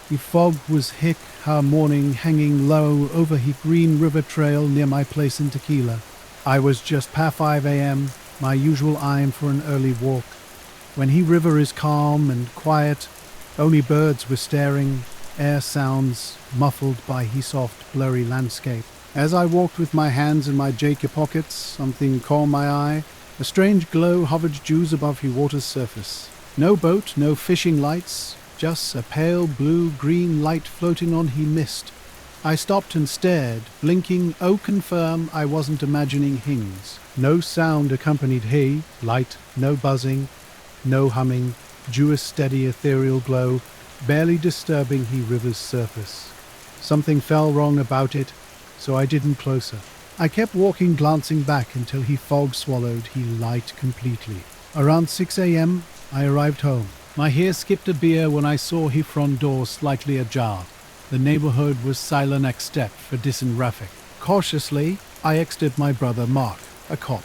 The fog was thick, her morning hanging low over the green river trail near my place in Tequila. I was just past 5 a.m., my usual time for an early walk. When the river is calm and quiet, only birds were stirring, air sounds muffled by the soft, blurry landscape. As I walked with my hands in my jacket pockets, something caught my eye. A strange glow hovered just above the water's surface. No boat, no fishing lights, just a pale blue-green light floating on the mist. I stopped and stared, blinking, confirm I wasn't imagining things. No sound accompanied the light, no buzzing, no humming, just a steady ethereal glow, barely disturbing the river's surface. Something felt wrong about it, so I didn't closer. I kept walking, glancing back until the fog swallowed the light completely. Around 6 a.m., I arrived home. My hair skipped a beat when I saw the front door slightly ajar. The neighborhood was silent except for distant traffic. Cautiously, I exited my brother Mark, a cop.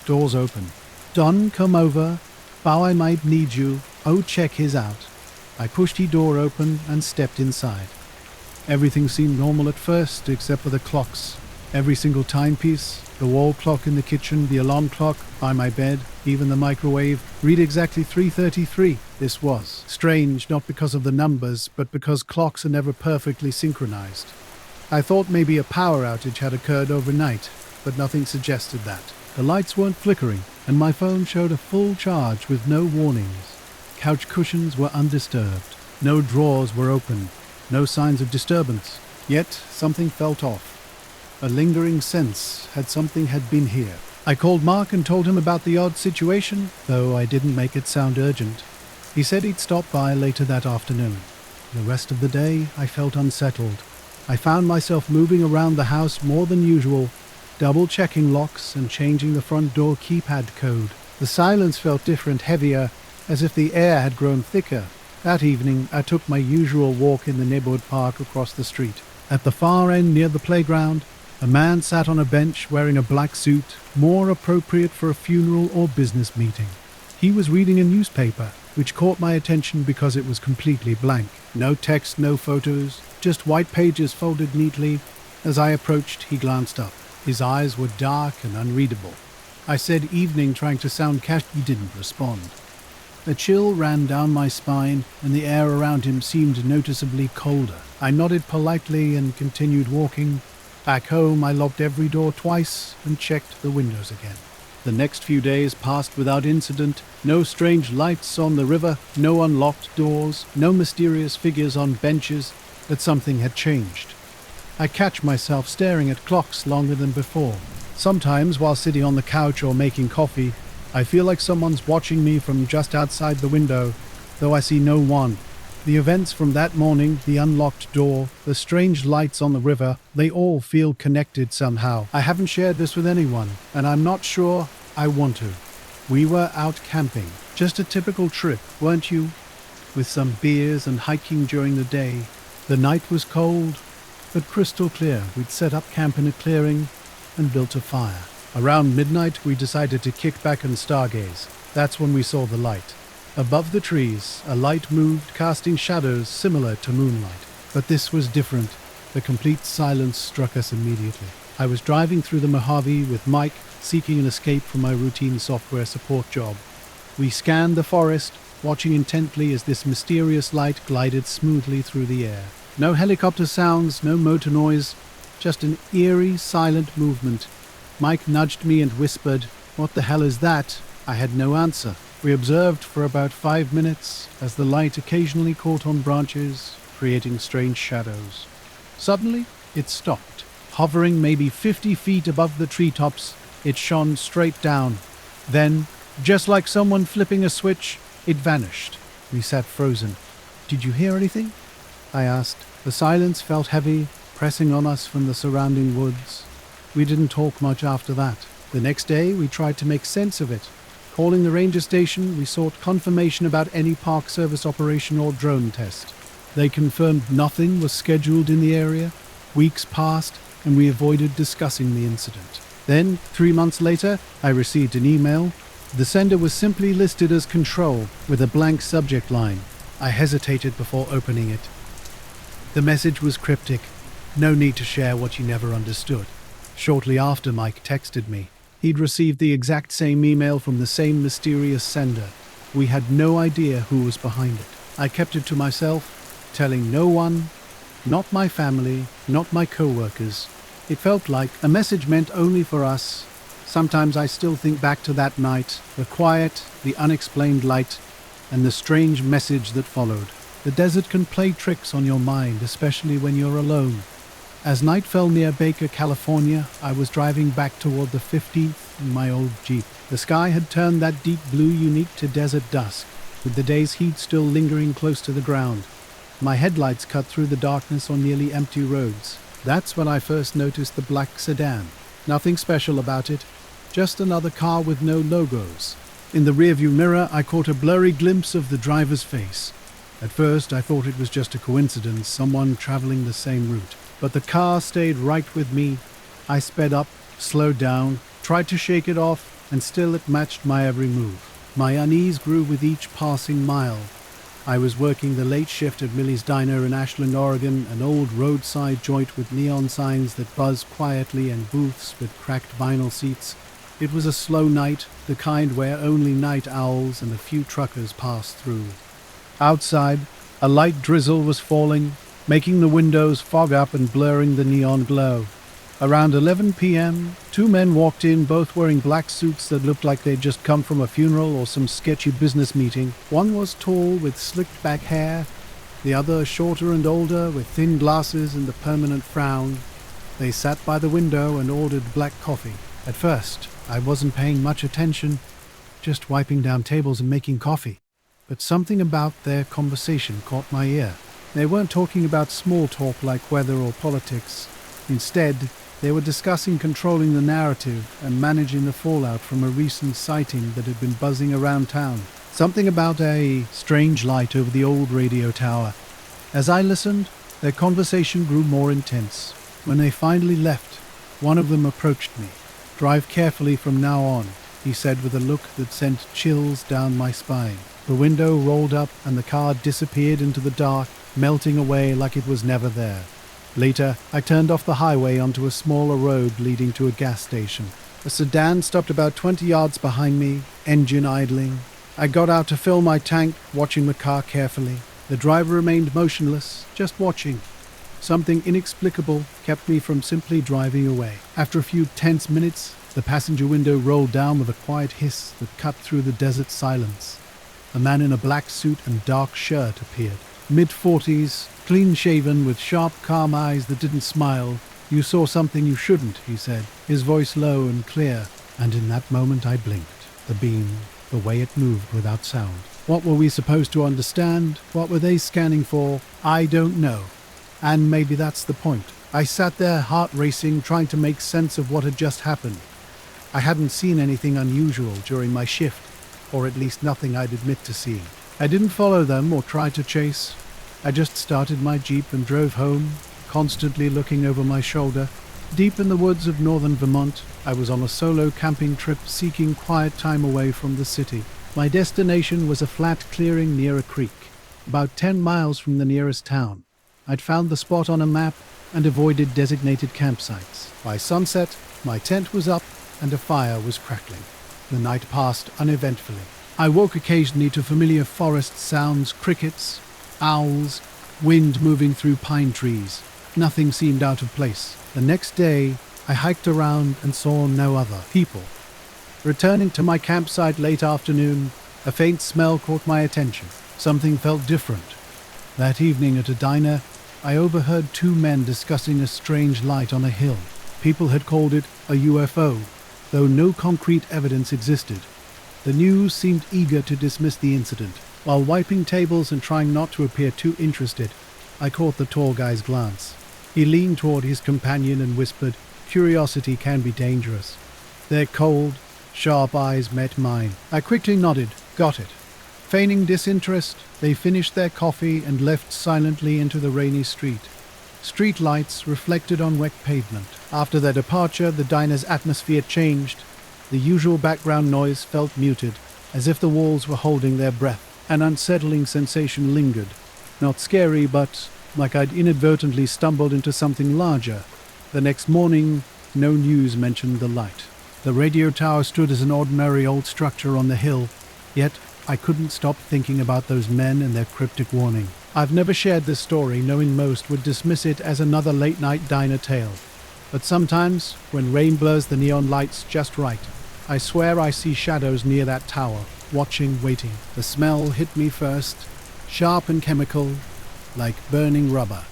Doors open. "Don, come over. Bow, I might need you. Oh, check his out." I pushed the door open and stepped inside. Everything seemed normal at first, except for the clocks. Every single timepiece, the wall clock in the kitchen, the alarm clock by my bed, even the microwave, read exactly 3:33. This was strange, not because of the numbers, but because clocks are never perfectly synchronized. I thought maybe a power outage had occurred overnight, but nothing suggested that. The lights weren't flickering, and my phone showed a full charge with no warnings. Couch cushions were undisturbed. No drawers were open. No signs of disturbance. Yet something felt off. A lingering sense something had been here. I called Mark and told him about the odd situation, though I didn't make it sound urgent. He said he'd stop by later that afternoon. The rest of the day, I felt unsettled. I found myself moving around the house more than usual, double-checking locks and changing the front door keypad code. The silence felt different, heavier, as if the air had grown thicker. That evening, I took my usual walk in the neighborhood park across the street. At the far end near the playground, a man sat on a bench wearing a black suit, more appropriate for a funeral or business meeting. He was reading a newspaper, which caught my attention because it was completely blank. No text, no photos, just white pages folded neatly. As I approached, he glanced up. His eyes were dark and unreadable. I said evening, trying to sound casual. He didn't respond. A chill ran down my spine, and the air around him seemed noticeably colder. I nodded politely and continued walking. Back home, I locked every door twice and checked the windows again. The next few days passed without incident. No strange lights on the river, no unlocked doors, no mysterious figures on benches, but something had changed. I catch myself staring at clocks longer than before. Sometimes, while sitting on the couch or making coffee, I feel like someone's watching me from just outside the window, though I see no one. The events from that morning, the unlocked door, the strange lights on the river, they all feel connected somehow. I haven't shared this with anyone, and I'm not sure I want to. We were out camping. Just a typical trip, weren't you? With some beers and hiking during the day. The night was cold, but crystal clear. We'd set up camp in a clearing and built a fire. Around midnight, we decided to kick back and stargaze. That's when we saw the light. Above the trees, a light moved, casting shadows similar to moonlight. But this was different. The complete silence struck us immediately. I was driving through the Mojave with Mike, seeking an escape from my routine software support job. We scanned the forest, watching intently as this mysterious light glided smoothly through the air. No helicopter sounds, no motor noise, just an eerie, silent movement. Mike nudged me and whispered, "What the hell is that?" I had no answer. We observed for about 5 minutes as the light occasionally caught on branches, creating strange shadows. Suddenly, it stopped. Hovering maybe 50 feet above the treetops, it shone straight down. Then, just like someone flipping a switch, it vanished. We sat frozen. "Did you hear anything?" I asked. The silence felt heavy, pressing on us from the surrounding woods. We didn't talk much after that. The next day, we tried to make sense of it. Calling the ranger station, we sought confirmation about any Park Service operation or drone test. They confirmed nothing was scheduled in the area. Weeks passed, and we avoided discussing the incident. Then, 3 months later, I received an email. The sender was simply listed as Control, with a blank subject line. I hesitated before opening it. The message was cryptic. No need to share what you never understood. Shortly after, Mike texted me. He'd received the exact same email from the same mysterious sender. We had no idea who was behind it. I kept it to myself, telling no one, not my family, not my co-workers. It felt like a message meant only for us. Sometimes I still think back to that night, the quiet, the unexplained light, and the strange message that followed. The desert can play tricks on your mind, especially when you're alone. As night fell near Baker, California, I was driving back toward the 15th in my old Jeep. The sky had turned that deep blue unique to desert dusk, with the day's heat still lingering close to the ground. My headlights cut through the darkness on nearly empty roads. That's when I first noticed the black sedan. Nothing special about it, just another car with no logos. In the rearview mirror, I caught a blurry glimpse of the driver's face. At first, I thought it was just a coincidence, someone traveling the same route. But the car stayed right with me. I sped up, slowed down, tried to shake it off, and still it matched my every move. My unease grew with each passing mile. I was working the late shift at Millie's Diner in Ashland, Oregon, an old roadside joint with neon signs that buzzed quietly and booths with cracked vinyl seats. It was a slow night, the kind where only night owls and a few truckers passed through. Outside, a light drizzle was falling, making the windows fog up and blurring the neon glow. Around 11 p.m., 2 men walked in, both wearing black suits that looked like they'd just come from a funeral or some sketchy business meeting. One was tall with slicked back hair, the other shorter and older with thin glasses and a permanent frown. They sat by the window and ordered black coffee. At first, I wasn't paying much attention, just wiping down tables and making coffee. But something about their conversation caught my ear. They weren't talking about small talk like weather or politics. Instead, they were discussing controlling the narrative and managing the fallout from a recent sighting that had been buzzing around town. Something about a strange light over the old radio tower. As I listened, their conversation grew more intense. When they finally left, one of them approached me. "Drive carefully from now on," he said with a look that sent chills down my spine. The window rolled up and the car disappeared into the dark, melting away like it was never there. Later, I turned off the highway onto a smaller road leading to a gas station. A sedan stopped about 20 yards behind me, engine idling. I got out to fill my tank, watching the car carefully. The driver remained motionless, just watching. Something inexplicable kept me from simply driving away. After a few tense minutes, the passenger window rolled down with a quiet hiss that cut through the desert silence. A man in a black suit and dark shirt appeared. Mid-40s, clean-shaven, with sharp, calm eyes that didn't smile. "You saw something you shouldn't," he said, his voice low and clear. And in that moment I blinked. The beam, the way it moved without sound. What were we supposed to understand? What were they scanning for? I don't know. And maybe that's the point. I sat there, heart racing, trying to make sense of what had just happened. I hadn't seen anything unusual during my shift, or at least nothing I'd admit to seeing. I didn't follow them or try to chase. I just started my Jeep and drove home, constantly looking over my shoulder. Deep in the woods of northern Vermont, I was on a solo camping trip seeking quiet time away from the city. My destination was a flat clearing near a creek, about 10 miles from the nearest town. I'd found the spot on a map and avoided designated campsites. By sunset, my tent was up and a fire was crackling. The night passed uneventfully. I woke occasionally to familiar forest sounds, crickets, owls, wind moving through pine trees. Nothing seemed out of place. The next day, I hiked around and saw no other people. Returning to my campsite late afternoon, a faint smell caught my attention. Something felt different. That evening at a diner, I overheard two men discussing a strange light on a hill. People had called it a UFO, though no concrete evidence existed. The news seemed eager to dismiss the incident. While wiping tables and trying not to appear too interested, I caught the tall guy's glance. He leaned toward his companion and whispered, "Curiosity can be dangerous." Their cold, sharp eyes met mine. I quickly nodded. Got it. Feigning disinterest, they finished their coffee and left silently into the rainy street. Street lights reflected on wet pavement. After their departure, the diner's atmosphere changed. The usual background noise felt muted, as if the walls were holding their breath. An unsettling sensation lingered. Not scary, but like I'd inadvertently stumbled into something larger. The next morning, no news mentioned the light. The radio tower stood as an ordinary old structure on the hill, yet I couldn't stop thinking about those men and their cryptic warning. I've never shared this story, knowing most would dismiss it as another late-night diner tale. But sometimes, when rain blurs the neon lights just right, I swear I see shadows near that tower, watching, waiting. The smell hit me first, sharp and chemical, like burning rubber.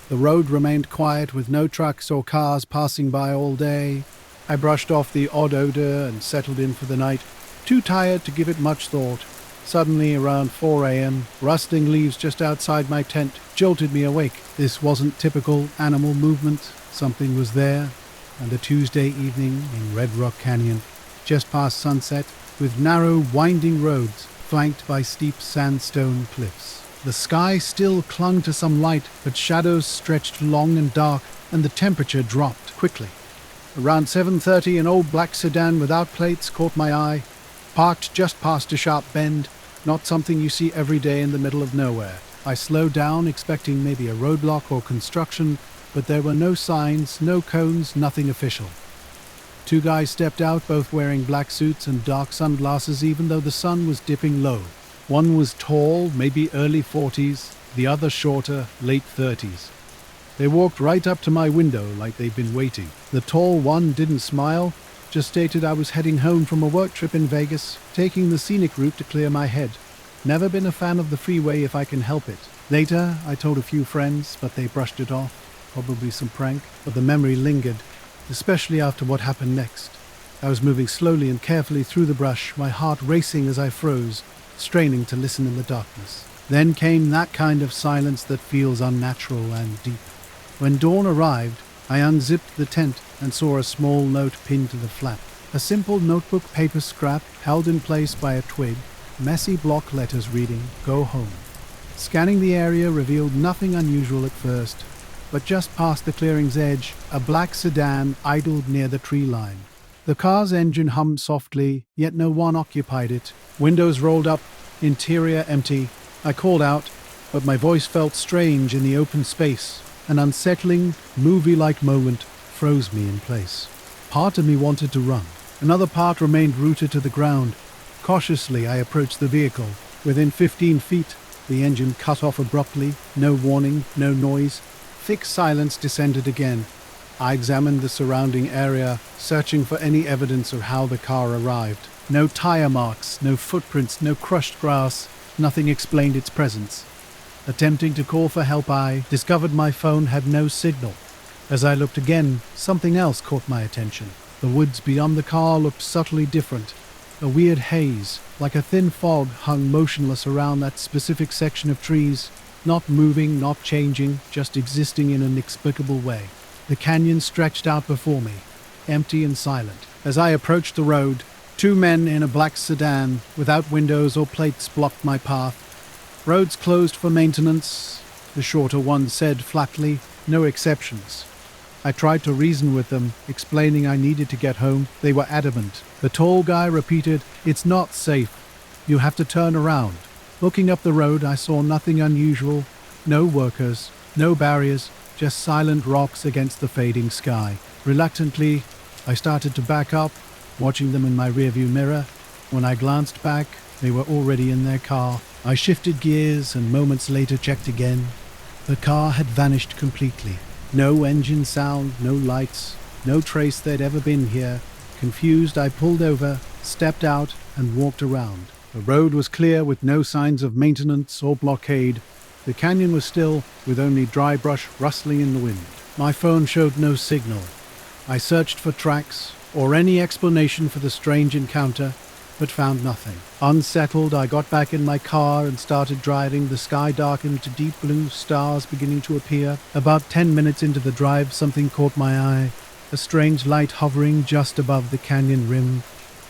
The road remained quiet with no trucks or cars passing by all day. I brushed off the odd odor and settled in for the night, too tired to give it much thought. Suddenly, around 4 a.m., rustling leaves just outside my tent jolted me awake. This wasn't typical animal movement. Something was there. And a Tuesday evening in Red Rock Canyon, just past sunset, with narrow, winding roads flanked by steep sandstone cliffs. The sky still clung to some light, but shadows stretched long and dark, and the temperature dropped quickly. Around 7:30, an old black sedan without plates caught my eye, parked just past a sharp bend, not something you see every day in the middle of nowhere. I slowed down, expecting maybe a roadblock or construction, but there were no signs, no cones, nothing official. Two guys stepped out, both wearing black suits and dark sunglasses, even though the sun was dipping low. One was tall, maybe early 40s, the other shorter, late 30s. They walked right up to my window like they'd been waiting. The tall one didn't smile, just stated I was heading home from a work trip in Vegas, taking the scenic route to clear my head. Never been a fan of the freeway if I can help it. Later, I told a few friends, but they brushed it off. Probably some prank, but the memory lingered, especially after what happened next. I was moving slowly and carefully through the brush, my heart racing as I froze, straining to listen in the darkness. Then came that kind of silence that feels unnatural and deep. When dawn arrived, I unzipped the tent and saw a small note pinned to the flap. A simple notebook paper scrap held in place by a twig, messy block letters reading, "Go home." Scanning the area revealed nothing unusual at first, but just past the clearing's edge, a black sedan idled near the tree line. The car's engine hummed softly, yet no one occupied it. Windows rolled up, interior empty. I called out, but my voice felt strange in the open space. An unsettling, movie-like moment froze me in place. Part of me wanted to run. Another part remained rooted to the ground, Cautiously, I approached the vehicle. Within 15 feet, the engine cut off abruptly. No warning, no noise. Thick silence descended again. I examined the surrounding area, searching for any evidence of how the car arrived. No tire marks, no footprints, no crushed grass. Nothing explained its presence. Attempting to call for help, I discovered my phone had no signal. As I looked again, something else caught my attention. The woods beyond the car looked subtly different. A weird haze, like a thin fog, hung motionless around that specific section of trees, not moving, not changing, just existing in an inexplicable way. The canyon stretched out before me, empty and silent. As I approached the road, two men in a black sedan, without windows or plates, blocked my path. Roads closed for maintenance, the shorter one said flatly, no exceptions. I tried to reason with them, explaining I needed to get home. They were adamant. The tall guy repeated, "It's not safe. You have to turn around." Looking up the road, I saw nothing unusual. No workers, no barriers, just silent rocks against the fading sky. Reluctantly, I started to back up, watching them in my rearview mirror. When I glanced back, they were already in their car. I shifted gears and moments later checked again. The car had vanished completely. No engine sound, no lights, no trace they'd ever been here. Confused, I pulled over, stepped out, and walked around. The road was clear with no signs of maintenance or blockade. The canyon was still, with only dry brush rustling in the wind. My phone showed no signal. I searched for tracks or any explanation for the strange encounter, but found nothing. Unsettled, I got back in my car and started driving. The sky darkened to deep blue, stars beginning to appear. About 10 minutes into the drive, something caught my eye. A strange light hovering just above the canyon rim.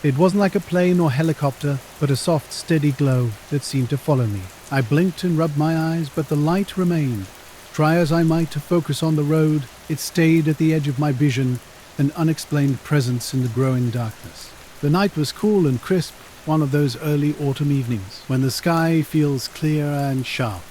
It wasn't like a plane or helicopter, but a soft, steady glow that seemed to follow me. I blinked and rubbed my eyes, but the light remained. Try as I might to focus on the road, it stayed at the edge of my vision, an unexplained presence in the growing darkness. The night was cool and crisp, one of those early autumn evenings, when the sky feels clear and sharp.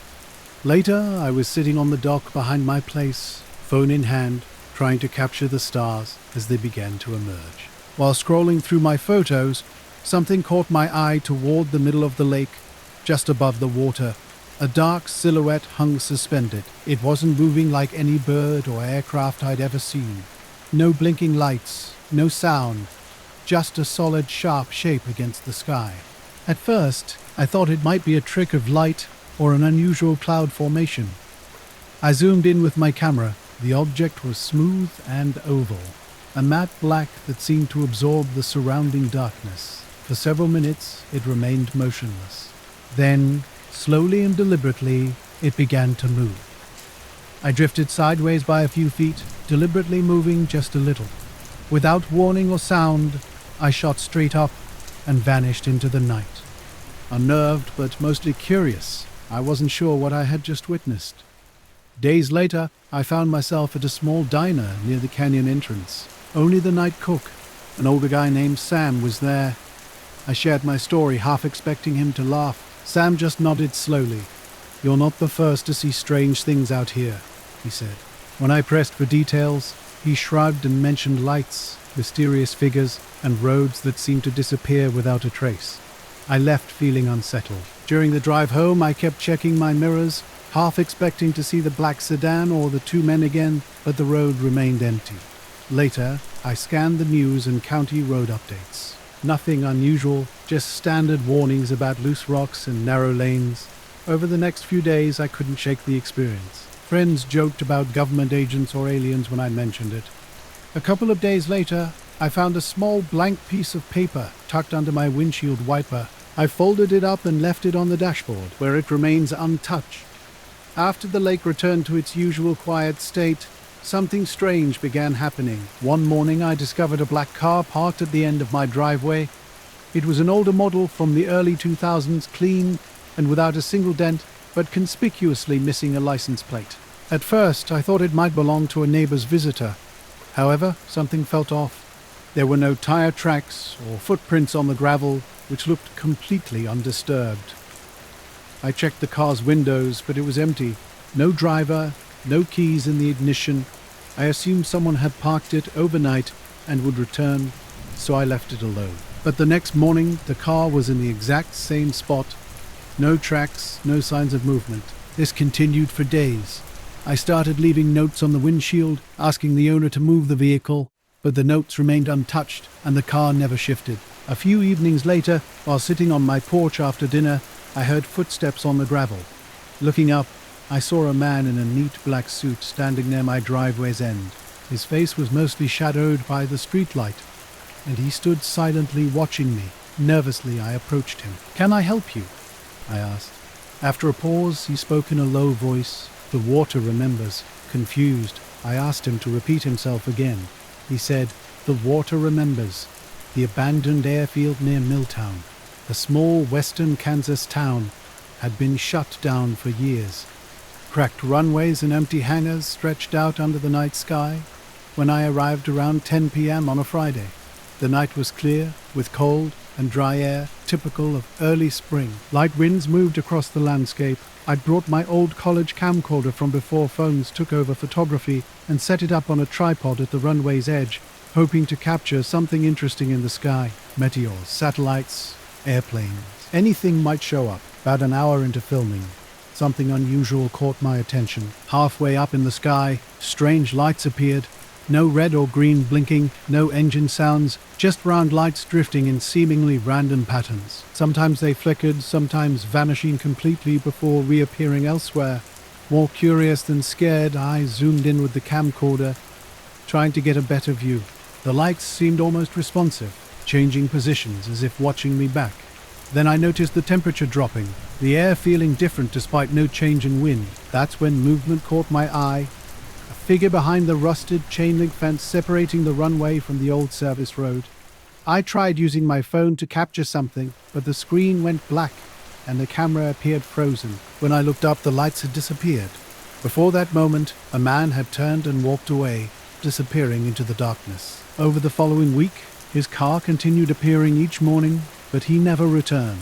Later, I was sitting on the dock behind my place, phone in hand, trying to capture the stars as they began to emerge. While scrolling through my photos, something caught my eye toward the middle of the lake, just above the water. A dark silhouette hung suspended. It wasn't moving like any bird or aircraft I'd ever seen. No blinking lights, no sound, just a solid, sharp shape against the sky. At first, I thought it might be a trick of light or an unusual cloud formation. I zoomed in with my camera. The object was smooth and oval, a matte black that seemed to absorb the surrounding darkness. For several minutes, it remained motionless. Then, slowly and deliberately, it began to move. I drifted sideways by a few feet, deliberately moving just a little. Without warning or sound, I shot straight up and vanished into the night. Unnerved but mostly curious, I wasn't sure what I had just witnessed. Days later, I found myself at a small diner near the canyon entrance. Only the night cook, an older guy named Sam, was there. I shared my story, half expecting him to laugh. Sam just nodded slowly. "You're not the first to see strange things out here," he said. When I pressed for details, he shrugged and mentioned lights, mysterious figures, and roads that seemed to disappear without a trace. I left feeling unsettled. During the drive home, I kept checking my mirrors, half expecting to see the black sedan or the two men again, but the road remained empty. Later, I scanned the news and county road updates. Nothing unusual, just standard warnings about loose rocks and narrow lanes. Over the next few days, I couldn't shake the experience. Friends joked about government agents or aliens when I mentioned it. A couple of days later, I found a small blank piece of paper tucked under my windshield wiper. I folded it up and left it on the dashboard, where it remains untouched. After the lake returned to its usual quiet state, something strange began happening. One morning, I discovered a black car parked at the end of my driveway. It was an older model from the early 2000s, clean and without a single dent, but conspicuously missing a license plate. At first, I thought it might belong to a neighbor's visitor. However, something felt off. There were no tire tracks or footprints on the gravel, which looked completely undisturbed. I checked the car's windows, but it was empty. No driver, no keys in the ignition. I assumed someone had parked it overnight and would return, so I left it alone. But the next morning, the car was in the exact same spot. No tracks, no signs of movement. This continued for days. I started leaving notes on the windshield, asking the owner to move the vehicle, but the notes remained untouched and the car never shifted. A few evenings later, while sitting on my porch after dinner, I heard footsteps on the gravel. Looking up, I saw a man in a neat black suit standing near my driveway's end. His face was mostly shadowed by the streetlight, and he stood silently watching me. Nervously, I approached him. "Can I help you?" I asked. After a pause, he spoke in a low voice. "The water remembers." Confused, I asked him to repeat himself again. He said, "The water remembers. The abandoned airfield near Milltown, a small western Kansas town, had been shut down for years. Cracked runways and empty hangars stretched out under the night sky when I arrived around 10 p.m. on a Friday. The night was clear, with cold and dry air, typical of early spring. Light winds moved across the landscape. I'd brought my old college camcorder from before phones took over photography and set it up on a tripod at the runway's edge, hoping to capture something interesting in the sky. Meteors, satellites, airplanes. Anything might show up. About an hour into filming, something unusual caught my attention. Halfway up in the sky, strange lights appeared. No red or green blinking, no engine sounds, just round lights drifting in seemingly random patterns. Sometimes they flickered, sometimes vanishing completely before reappearing elsewhere. More curious than scared, I zoomed in with the camcorder, trying to get a better view. The lights seemed almost responsive, changing positions as if watching me back. Then I noticed the temperature dropping, the air feeling different despite no change in wind. That's when movement caught my eye. A figure behind the rusted chain-link fence separating the runway from the old service road. I tried using my phone to capture something, but the screen went black and the camera appeared frozen. When I looked up, the lights had disappeared. Before that moment, a man had turned and walked away, disappearing into the darkness. Over the following week, his car continued appearing each morning, but he never returned.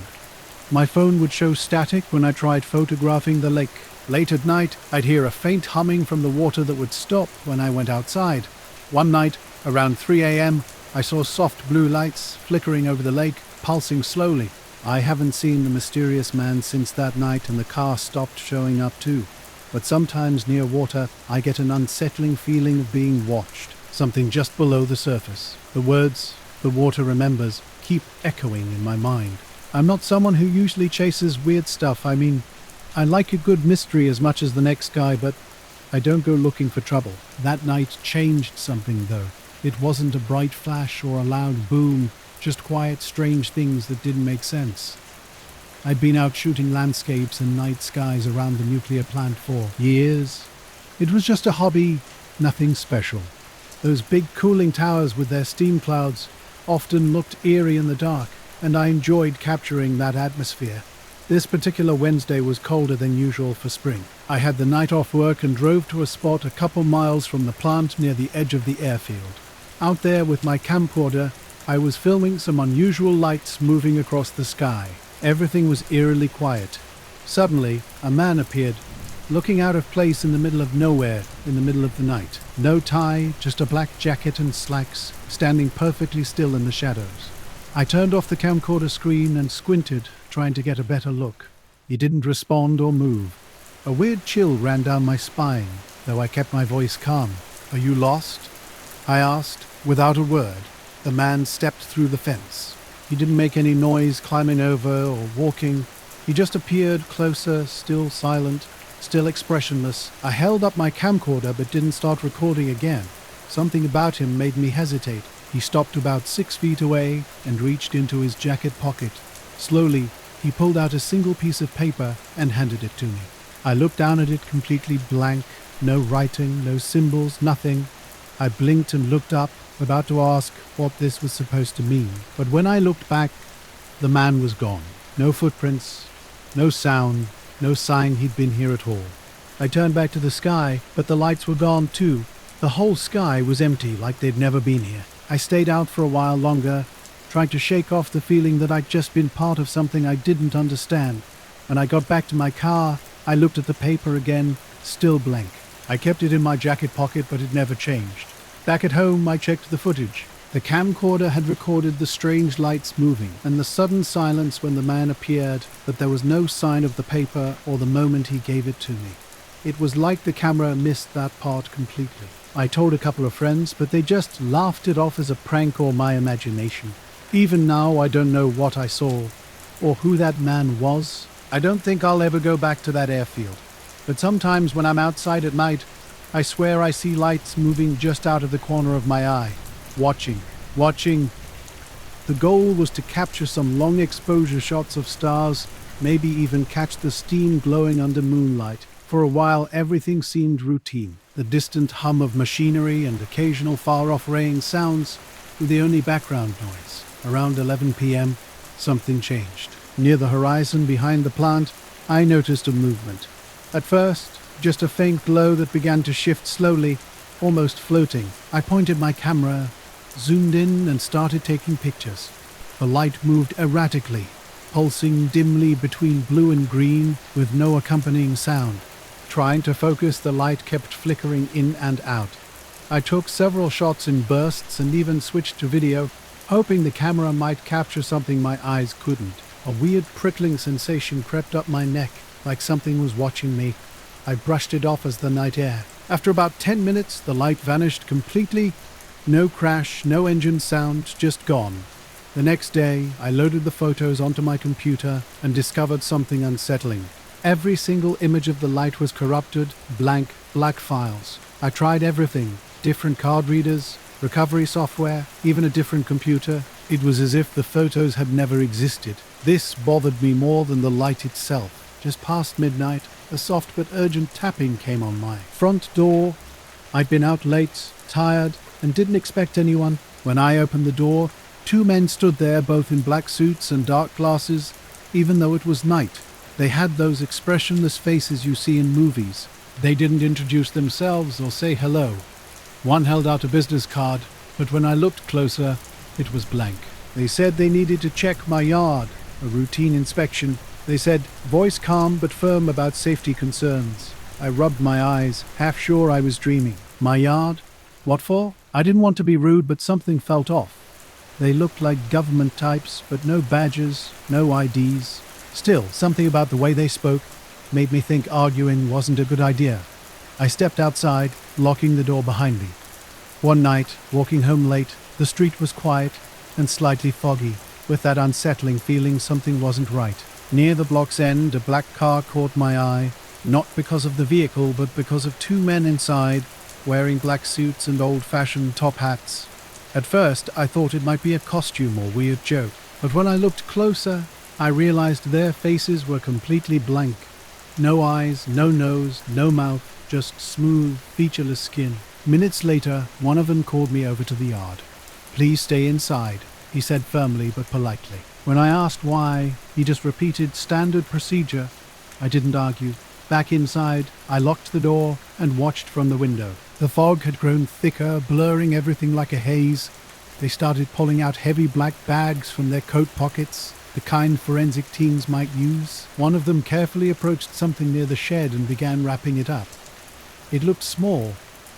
My phone would show static when I tried photographing the lake. Late at night, I'd hear a faint humming from the water that would stop when I went outside. One night, around 3 a.m., I saw soft blue lights flickering over the lake, pulsing slowly. I haven't seen the mysterious man since that night, and the car stopped showing up too. But sometimes near water, I get an unsettling feeling of being watched, something just below the surface. The words, "the water remembers," keep echoing in my mind. I'm not someone who usually chases weird stuff. I mean, I like a good mystery as much as the next guy, but I don't go looking for trouble. That night changed something, though. It wasn't a bright flash or a loud boom, just quiet, strange things that didn't make sense. I'd been out shooting landscapes and night skies around the nuclear plant for years. It was just a hobby, nothing special. Those big cooling towers with their steam clouds often looked eerie in the dark, and I enjoyed capturing that atmosphere. This particular Wednesday was colder than usual for spring. I had the night off work and drove to a spot a couple miles from the plant near the edge of the airfield. Out there with my camcorder, I was filming some unusual lights moving across the sky. Everything was eerily quiet. Suddenly, a man appeared, looking out of place in the middle of nowhere in the middle of the night. No tie, just a black jacket and slacks, standing perfectly still in the shadows. I turned off the camcorder screen and squinted, trying to get a better look. He didn't respond or move. A weird chill ran down my spine, though I kept my voice calm. "Are you lost?" I asked. Without a word, the man stepped through the fence. He didn't make any noise climbing over or walking. He just appeared closer, still silent, still expressionless. I held up my camcorder but didn't start recording again. Something about him made me hesitate. He stopped about 6 feet away and reached into his jacket pocket. Slowly, he pulled out a single piece of paper and handed it to me. I looked down at it completely blank, no writing, no symbols, nothing. I blinked and looked up, about to ask what this was supposed to mean. But when I looked back, the man was gone. No footprints, no sound, no sign he'd been here at all. I turned back to the sky, but the lights were gone too. The whole sky was empty, like they'd never been here. I stayed out for a while longer, trying to shake off the feeling that I'd just been part of something I didn't understand. When I got back to my car, I looked at the paper again, still blank. I kept it in my jacket pocket, but it never changed. Back at home, I checked the footage. The camcorder had recorded the strange lights moving and the sudden silence when the man appeared, but there was no sign of the paper or the moment he gave it to me. It was like the camera missed that part completely. I told a couple of friends, but they just laughed it off as a prank or my imagination. Even now, I don't know what I saw or who that man was. I don't think I'll ever go back to that airfield. But sometimes when I'm outside at night, I swear I see lights moving just out of the corner of my eye. Watching. The goal was to capture some long exposure shots of stars, maybe even catch the steam glowing under moonlight. For a while, everything seemed routine. The distant hum of machinery and occasional far-off rain sounds were the only background noise. Around 11 p.m., something changed. Near the horizon behind the plant, I noticed a movement. At first, just a faint glow that began to shift slowly, almost floating. I pointed my camera, zoomed in, and started taking pictures. The light moved erratically, pulsing dimly between blue and green with no accompanying sound. Trying to focus, the light kept flickering in and out. I took several shots in bursts and even switched to video, hoping the camera might capture something my eyes couldn't. A weird prickling sensation crept up my neck, like something was watching me. I brushed it off as the night air. After about 10 minutes, the light vanished completely. No crash, no engine sound, just gone. The next day, I loaded the photos onto my computer and discovered something unsettling. Every single image of the light was corrupted, blank, black files. I tried everything, different card readers, recovery software, even a different computer. It was as if the photos had never existed. This bothered me more than the light itself. Just past midnight, a soft but urgent tapping came on my front door. I'd been out late, tired, and didn't expect anyone. When I opened the door, 2 men stood there, both in black suits and dark glasses, even though it was night. They had those expressionless faces you see in movies. They didn't introduce themselves or say hello. One held out a business card, but when I looked closer, it was blank. They said they needed to check my yard, a routine inspection. They said, voice calm but firm about safety concerns. I rubbed my eyes, half sure I was dreaming. My yard? What for? I didn't want to be rude, but something felt off. They looked like government types, but no badges, no IDs. Still, something about the way they spoke made me think arguing wasn't a good idea. I stepped outside, locking the door behind me. One night, walking home late, the street was quiet and slightly foggy, with that unsettling feeling something wasn't right. Near the block's end, a black car caught my eye, not because of the vehicle, but because of 2 men inside, wearing black suits and old-fashioned top hats. At first, I thought it might be a costume or weird joke, but when I looked closer, I realized their faces were completely blank. No eyes, no nose, no mouth, just smooth, featureless skin. Minutes later, one of them called me over to the yard. "Please stay inside," he said firmly but politely. When I asked why, he just repeated standard procedure. I didn't argue. Back inside, I locked the door and watched from the window. The fog had grown thicker, blurring everything like a haze. They started pulling out heavy black bags from their coat pockets, the kind forensic teams might use. One of them carefully approached something near the shed and began wrapping it up. It looked small,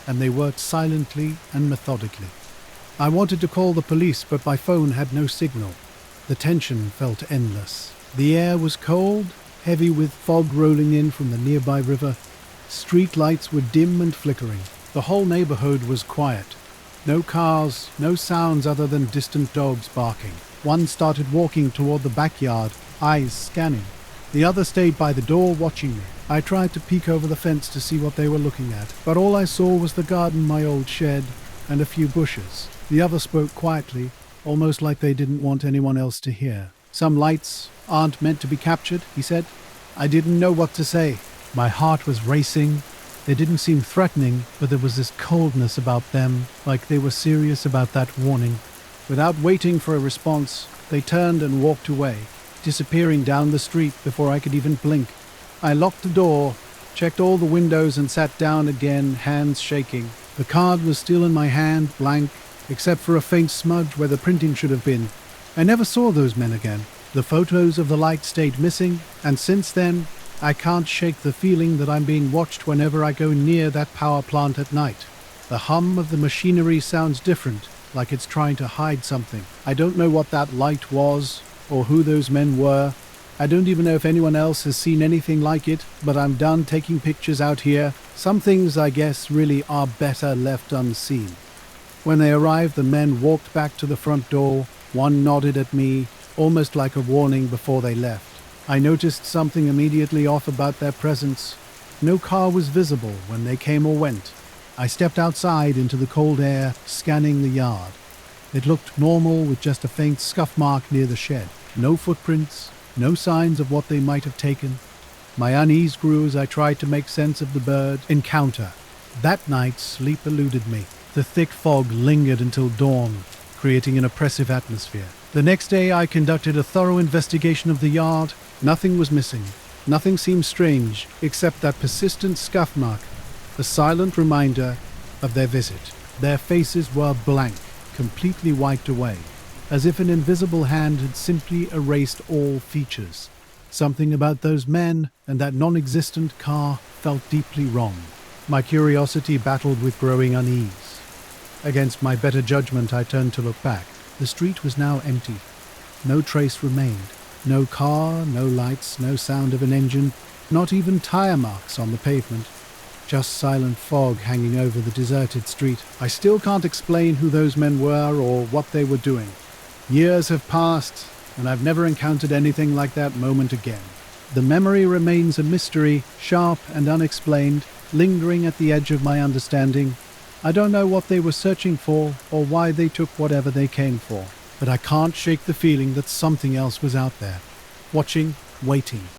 and they worked silently and methodically. I wanted to call the police, but my phone had no signal. The tension felt endless. The air was cold, heavy with fog rolling in from the nearby river. Street lights were dim and flickering. The whole neighborhood was quiet. No cars, no sounds other than distant dogs barking. One started walking toward the backyard, eyes scanning. The other stayed by the door watching me. I tried to peek over the fence to see what they were looking at, but all I saw was the garden, my old shed, and a few bushes. The other spoke quietly, almost like they didn't want anyone else to hear. "Some lights aren't meant to be captured," he said. I didn't know what to say. My heart was racing. They didn't seem threatening, but there was this coldness about them, like they were serious about that warning. Without waiting for a response, they turned and walked away, disappearing down the street before I could even blink. I locked the door, checked all the windows, and sat down again, hands shaking. The card was still in my hand, blank, except for a faint smudge where the printing should have been. I never saw those men again. The photos of the light stayed missing, and since then, I can't shake the feeling that I'm being watched whenever I go near that power plant at night. The hum of the machinery sounds different, like it's trying to hide something. I don't know what that light was, or who those men were. I don't even know if anyone else has seen anything like it, but I'm done taking pictures out here. Some things, I guess, really are better left unseen. When they arrived, the men walked back to the front door. One nodded at me, almost like a warning before they left. I noticed something immediately off about their presence. No car was visible when they came or went. I stepped outside into the cold air, scanning the yard. It looked normal, with just a faint scuff mark near the shed. No footprints, no signs of what they might have taken. My unease grew as I tried to make sense of the bird encounter. That night, sleep eluded me. The thick fog lingered until dawn, creating an oppressive atmosphere. The next day, I conducted a thorough investigation of the yard. Nothing was missing. Nothing seemed strange, except that persistent scuff mark, a silent reminder of their visit. Their faces were blank, completely wiped away, as if an invisible hand had simply erased all features. Something about those men and that non-existent car felt deeply wrong. My curiosity battled with growing unease. Against my better judgment, I turned to look back. The street was now empty. No trace remained. No car, no lights, no sound of an engine, not even tire marks on the pavement. Just silent fog hanging over the deserted street. I still can't explain who those men were or what they were doing. Years have passed, and I've never encountered anything like that moment again. The memory remains a mystery, sharp and unexplained, lingering at the edge of my understanding. I don't know what they were searching for or why they took whatever they came for, but I can't shake the feeling that something else was out there, watching, waiting.